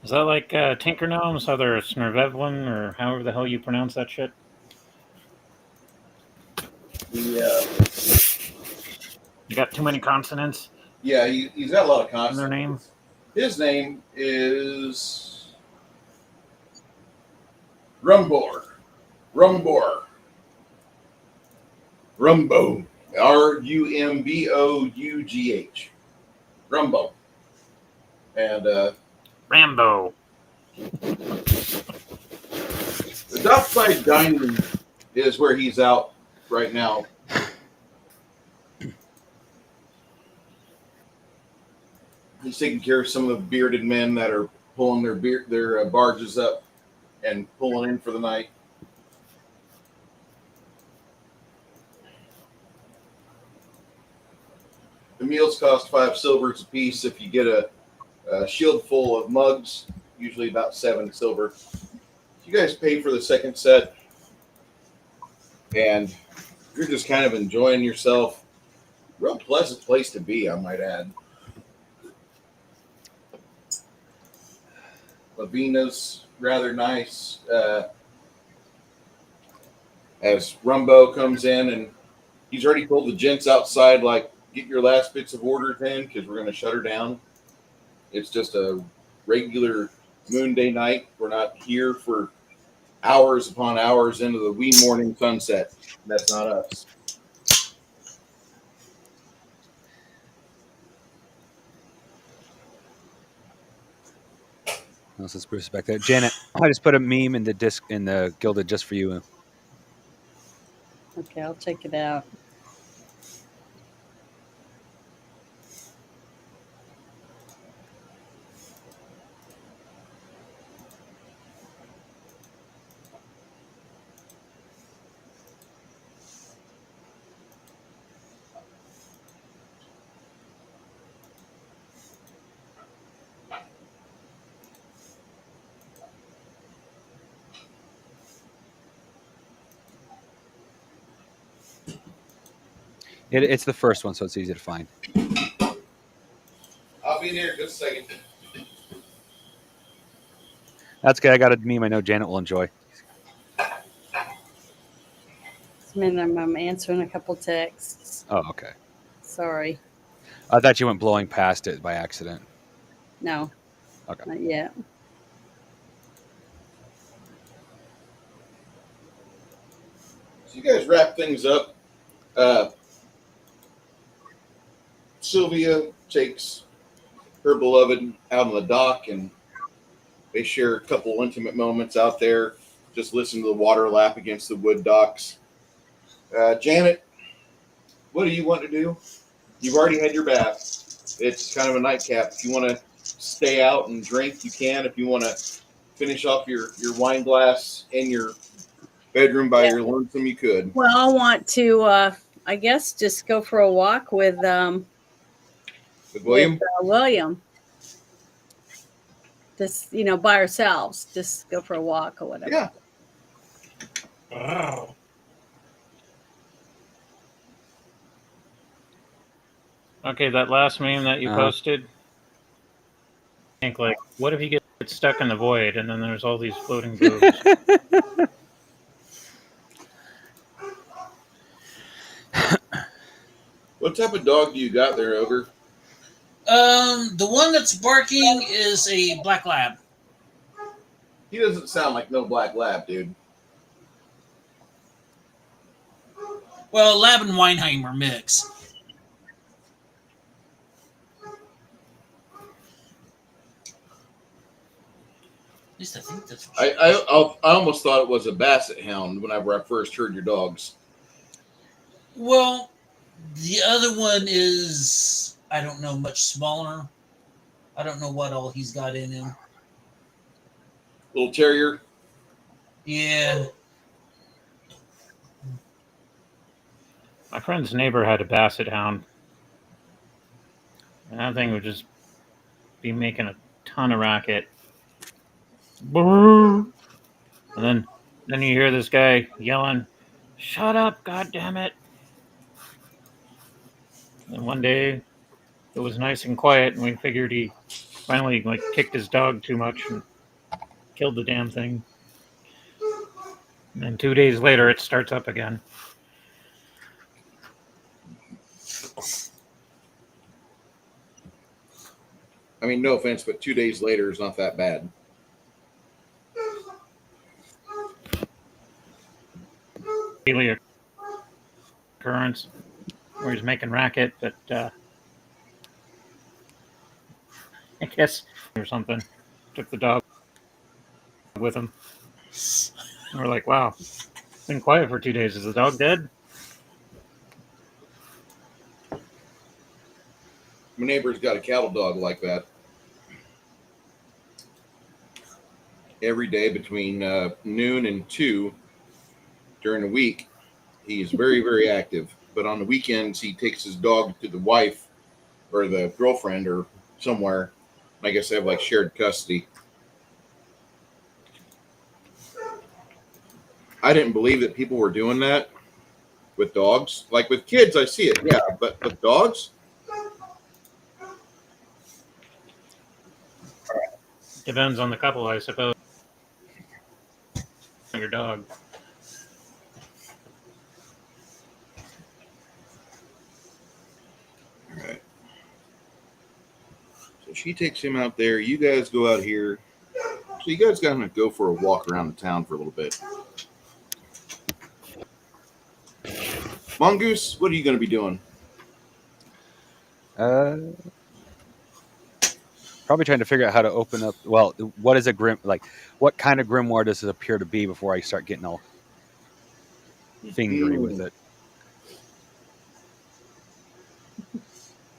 Is that like Tinker Gnomes, how they're Snervevlin, or however the hell you pronounce that shit? You got too many consonants? Yeah, he's got a lot of consonants. In their name? His name is Rumbor. Rumbo. Rumboughh. Rumbo. And Rambo. The dockside dining is where he's out right now. He's taking care of some of the bearded men that are pulling their barges up and pulling in for the night. The meals cost 5 silvers a piece. If you get a shield full of mugs, usually about 7 silver. You guys pay for the second set, and you're just kind of enjoying yourself. Real pleasant place to be, I might add. Lavina's rather nice. As Rumbo comes in, and he's already told the gents outside, like, get your last bits of orders in because we're going to shut her down. It's just a regular moon day night. We're not here for hours upon hours into the wee morning sunset. That's not us. This is Bruce back there. Janet, I just put a meme in the Gilded just for you. Okay, I'll check it out. It's the first one, so it's easy to find. I'll be there in just a second. That's good. I got a meme I know Janet will enjoy. Just a minute, I'm answering a couple texts. Oh, okay. Sorry. I thought you went blowing past it by accident. No. Okay. Not yet. So you guys wrap things up. Sylvia takes her beloved out on the dock, and they share a couple intimate moments out there. Just listen to the water lap against the wood docks. Janet, what do you want to do? You've already had your bath. It's kind of a nightcap. If you want to stay out and drink, you can. If you want to finish off your wine glass in your bedroom by your lonesome, you could. Well, I want to, I guess, just go for a walk with William. William. Just, by ourselves. Just go for a walk or whatever. Yeah. Okay, that last meme that you posted. I think, like, what if you get stuck in the void and then there's all these floating boobs? What type of dog do you got there, Ogre? The one that's barking is a black lab. He doesn't sound like no black lab, dude. Well, Lab and Weinheimer mix. At least I think that's what I almost thought it was a basset hound whenever I first heard your dogs. Well, the other one is, I don't know, much smaller. I don't know what all he's got in him. Little terrier? Yeah. My friend's neighbor had a basset hound. And that thing would just be making a ton of racket. And then you hear this guy yelling, "Shut up, goddammit." And one day it was nice and quiet, and we figured he finally like kicked his dog too much and killed the damn thing. And then 2 days later, it starts up again. I mean, no offense, but 2 days later is not that bad. Daily occurrence where he's making racket, but I guess or something. Took the dog with him. And we're like, wow, it's been quiet for 2 days. Is the dog dead? My neighbor's got a cattle dog like that. Every day between noon and 2 during the week, he's very, very active. But on the weekends, he takes his dog to the wife or the girlfriend or somewhere. I guess they have like shared custody. I didn't believe that people were doing that with dogs. Like with kids, I see it, yeah. But with dogs? Depends on the couple, I suppose. Your dog. All right. So she takes him out there. You guys go out here. So you guys got to go for a walk around the town for a little bit. Mongoose, what are you going to be doing? Probably trying to figure out how to open up. Well, what is a what kind of grimoire does it appear to be before I start getting all fingery with it?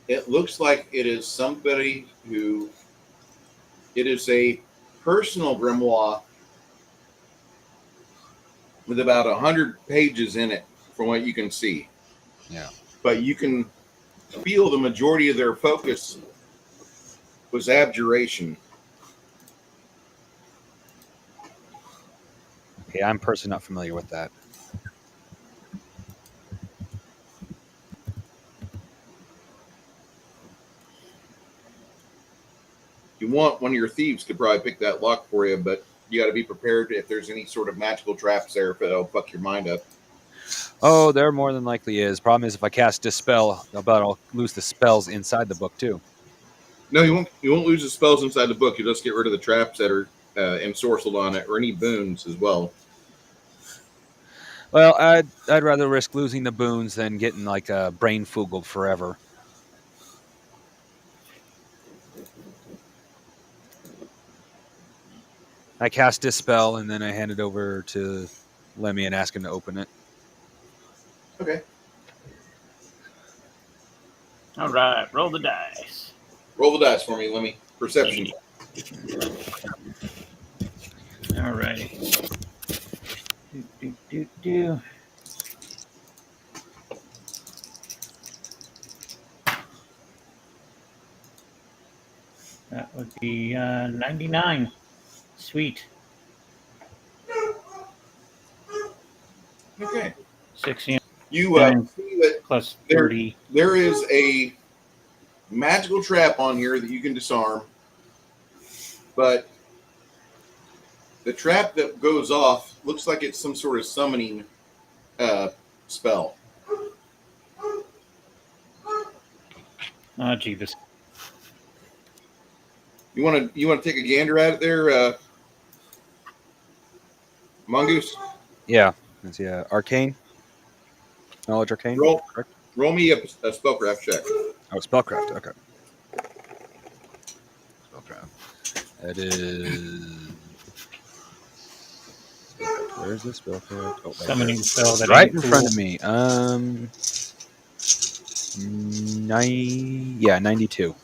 It looks like it is somebody who. It is a personal grimoire with about 100 pages in it, from what you can see. Yeah. But you can feel the majority of their focus was abjuration. Okay, I'm personally not familiar with that. You want one of your thieves could probably pick that lock for you, but you got to be prepared if there's any sort of magical traps there, if it'll fuck your mind up. Oh, there more than likely is. Problem is, if I cast Dispel, I'll lose the spells inside the book too. No, you won't. You won't lose the spells inside the book. You just get rid of the traps that are ensorcelled on it, or any boons as well. Well, I'd rather risk losing the boons than getting like a brain foogled forever. I cast Dispel, and then I hand it over to Lemmy and ask him to open it. Okay. All right, roll the dice. Roll the dice for me, Lemmy. Perception. All righty. Do. That would be 99. Sweet. Okay. 60. You see that plus 30. There is a magical trap on here that you can disarm, but the trap that goes off looks like it's some sort of summoning spell. Oh, Jesus. You want to take a gander at it there, Mongoose? Yeah. Let's see, Arcane. Knowledge Arcane. Correct. Roll me a spellcraft check. Oh, spellcraft. Okay. Spellcraft. That is. Where is this spellcraft? Oh, summoning spell that right in front of me. 92.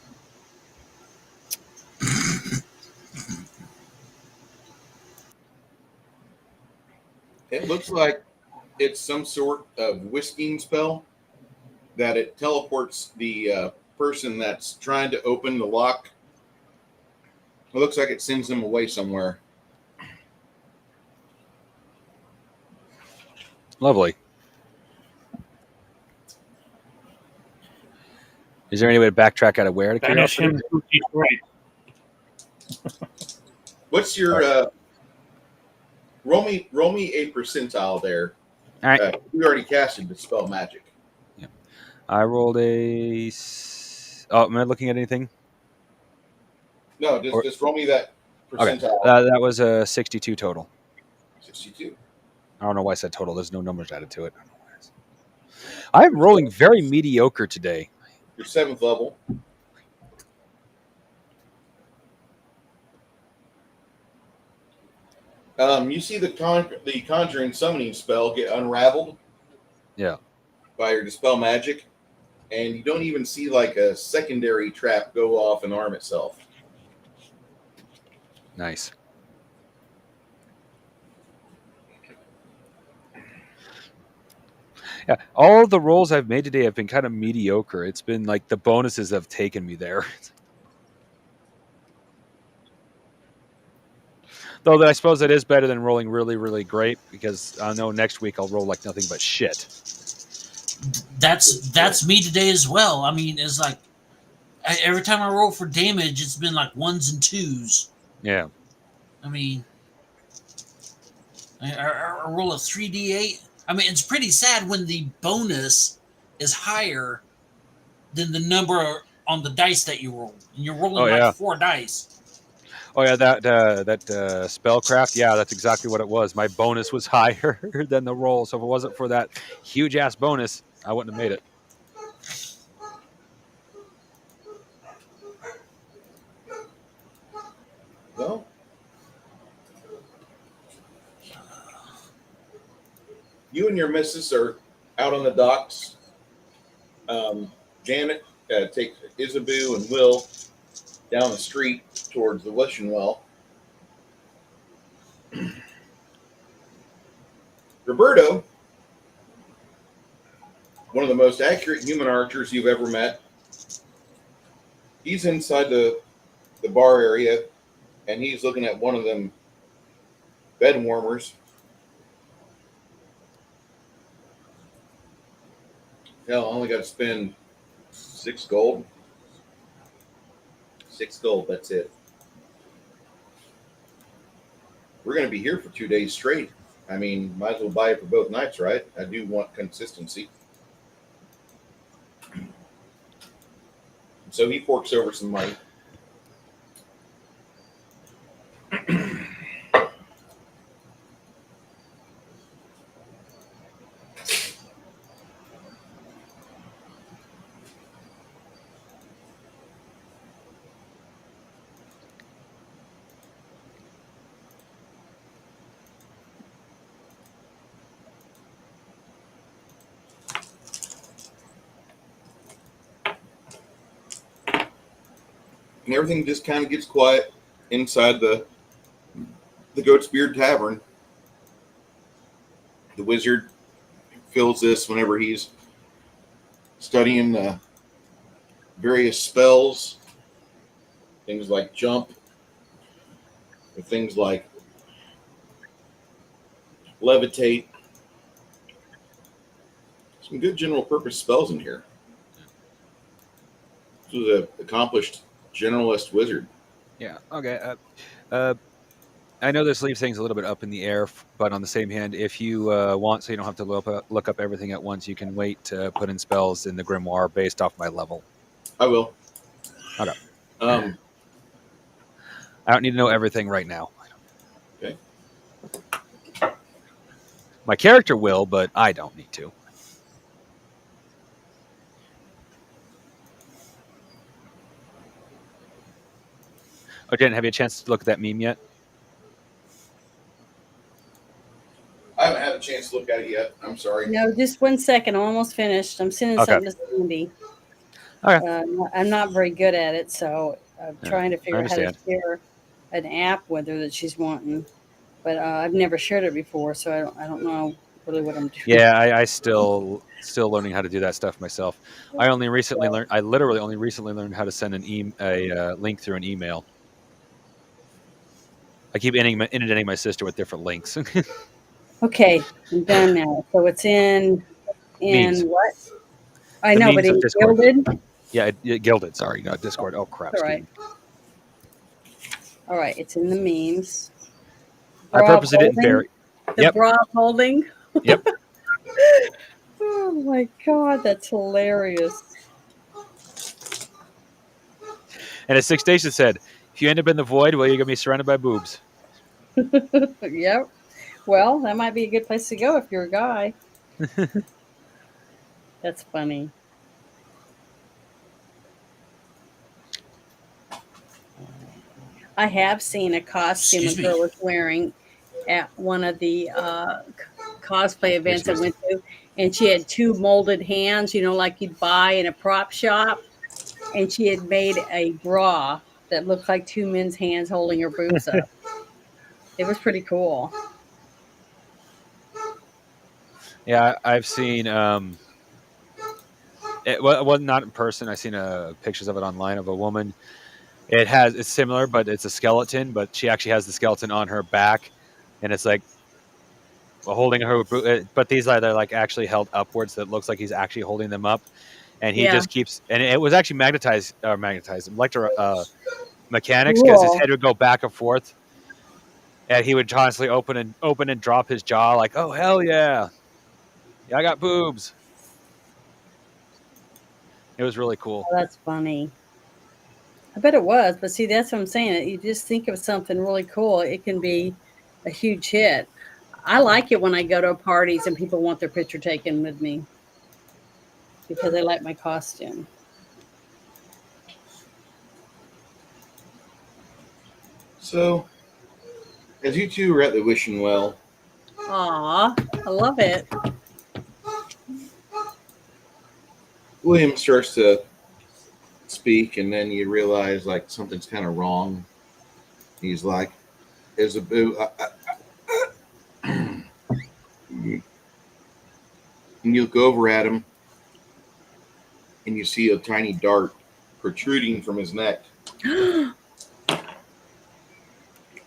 It looks like it's some sort of whisking spell that it teleports the person that's trying to open the lock. It looks like it sends them away somewhere. Lovely. Is there any way to backtrack out of where to Banish him to Detroit. What's your roll me a percentile there? All right. We already casted Dispel Magic. Yeah. I rolled a. Oh, am I looking at anything? No, just roll me that percentile. Okay. That was a 62 total. 62. I don't know why I said total. There's no numbers added to it. I'm rolling very mediocre today. Your 7th level. You see the conjuring summoning spell get unraveled. Yeah. By your Dispel Magic, and you don't even see like a secondary trap go off and arm itself. Nice. Yeah, all the rolls I've made today have been kind of mediocre. It's been like the bonuses have taken me there. Though I suppose that is better than rolling really, really great, because I know next week I'll roll like nothing but shit. That's me today as well. I mean, it's like every time I roll for damage, it's been like 1s and 2s. Yeah. I mean, I roll a 3d8. I mean, it's pretty sad when the bonus is higher than the number on the dice that you roll. And you're rolling 4 dice. Oh yeah, that spellcraft. Yeah, that's exactly what it was. My bonus was higher than the roll, so if it wasn't for that huge ass bonus, I wouldn't have made it. Well, you and your missus are out on the docks. Janet takes Isabu and Will down the street towards the wishing well. Roberto, one of the most accurate human archers you've ever met, he's inside the bar area, and he's looking at one of them bed warmers. Hell, I only got to spend 6 gold. 6 gold, that's it. We're going to be here for 2 days straight. I mean, might as well buy it for both nights, right? I do want consistency. So he forks over some money. And everything just kind of gets quiet inside the Goat's Beard Tavern. The wizard fills this whenever he's studying various spells, things like jump, or things like levitate. Some good general purpose spells in here. This was an accomplished generalist wizard. Yeah. Okay. I know this leaves things a little bit up in the air, but on the same hand, if you want, so you don't have to look up everything at once, you can wait to put in spells in the grimoire based off my level. I will. Okay. I don't need to know everything right now. Okay. My character will, but I don't need to. Oh, Jen, have you had a chance to look at that meme yet? I haven't had a chance to look at it yet. I'm sorry. No, just 1 second. I'm almost finished. I'm sending something to Sandy. Okay. I'm not very good at it, so I'm trying to figure out how to understand. share an app with her that she's wanting. But I've never shared it before, so I don't know really what I'm doing. Yeah, I still learning how to do that stuff myself. I literally only recently learned how to send a link through an email. I keep inundating my sister with different links. Okay, I'm done now. So it's in Memes. what? I The know, memes but of in Discord. Gilded. Yeah, Gilded. Sorry, not Discord. Oh crap. All right. All right, it's in the memes. I Bra purposely didn't holding. bury. The Yep. bra holding. Yep. Oh my god, that's hilarious. And as Six Station said, if you end up in the void, well, you're gonna be surrounded by boobs. Yep. Well, that might be a good place to go if you're a guy. That's funny. I have seen a costume Excuse a girl me. was wearing at one of the cosplay events I went to, and she had two molded hands, like you'd buy in a prop shop, and she had made a bra that looked like two men's hands holding her boobs up. It was pretty cool. Yeah, I've seen. Well, not in person. I've seen pictures of it online of a woman. It's similar, but it's a skeleton. But she actually has the skeleton on her back, and it's like holding her. But these are they're like actually held upwards. That looks like he's actually holding them up, and he Yeah. just keeps. And it was actually magnetized mechanics because his Cool. head would go back and forth, and he would constantly open and drop his jaw like, "Oh hell yeah, yeah, I got boobs." It was really cool. Oh, that's funny. I bet it was, but see, that's what I'm saying. You just think of something really cool, it can be a huge hit. I like it when I go to parties and people want their picture taken with me because they like my costume. So, as you two are at the wishing well, Aw, I love it. William starts to speak, and then you realize like something's kind of wrong. He's like, "There's a boo," and you look over at him, and you see a tiny dart protruding from his neck,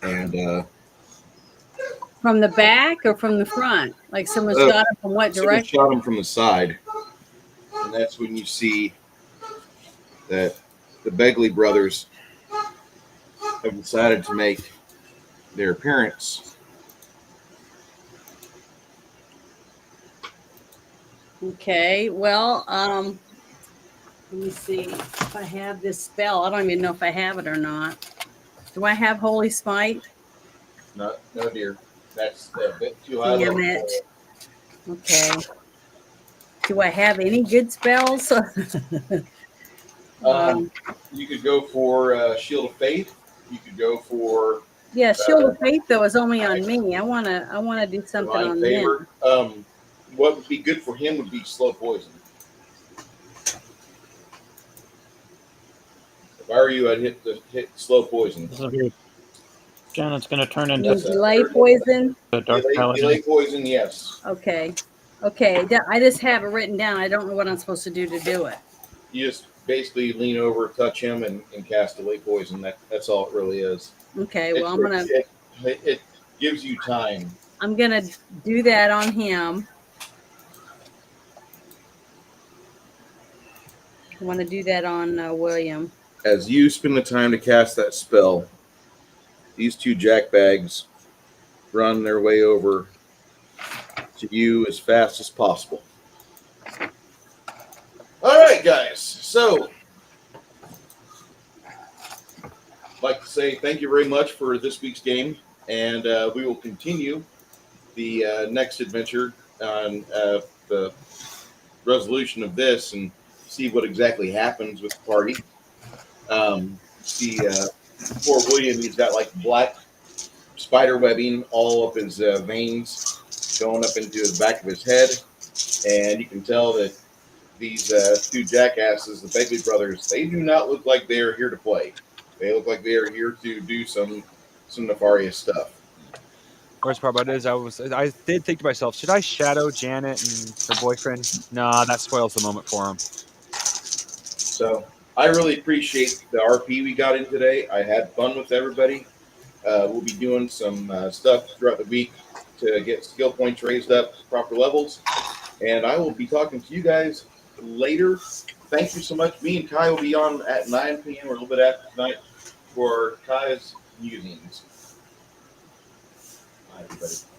and From the back or from the front? Like someone Uh, shot him from what someone direction? shot him from the side, and that's when you see that the Begley brothers have decided to make their appearance. Okay, well, let me see if I have this spell. I don't even know if I have it or not. Do I have Holy Smite? No, dear, that's a bit too high Damn level. it. Okay. Do I have any good spells? You could go for Shield of Faith. You could go for Yeah, Shield of Faith though is only on me. I wanna do something Divine on Favor. them. What would be good for him would be Slow Poison. If I were you, I'd hit Slow Poison. Janet's going to turn into You delay poison. a dark paladin. Delay Poison, yes. Okay. Okay. I just have it written down. I don't know what I'm supposed to do it. You just basically lean over, touch him, and cast Delay Poison. That's all it really is. Okay. Well, It gives you time. I'm gonna do that on him. I want to do that on William. As you spend the time to cast that spell, these two jackbags run their way over to you as fast as possible. All right, guys. So, I'd like to say thank you very much for this week's game, and we will continue the next adventure on the resolution of this and see what exactly happens with the party. Poor William, he's got like black spider webbing all up his veins going up into the back of his head, and you can tell that these two jackasses, the Begley brothers, they do not look like they are here to play. They look like they are here to do some nefarious stuff. Worst part about it is I did think to myself, should I shadow Janet and her boyfriend? Nah, that spoils the moment for him. So I really appreciate the RP we got in today. I had fun with everybody. We'll be doing some stuff throughout the week to get skill points raised up to proper levels. And I will be talking to you guys later. Thank you so much. Me and Kai will be on at 9 p.m. or a little bit after tonight for Kai's You can eat. Bye, everybody.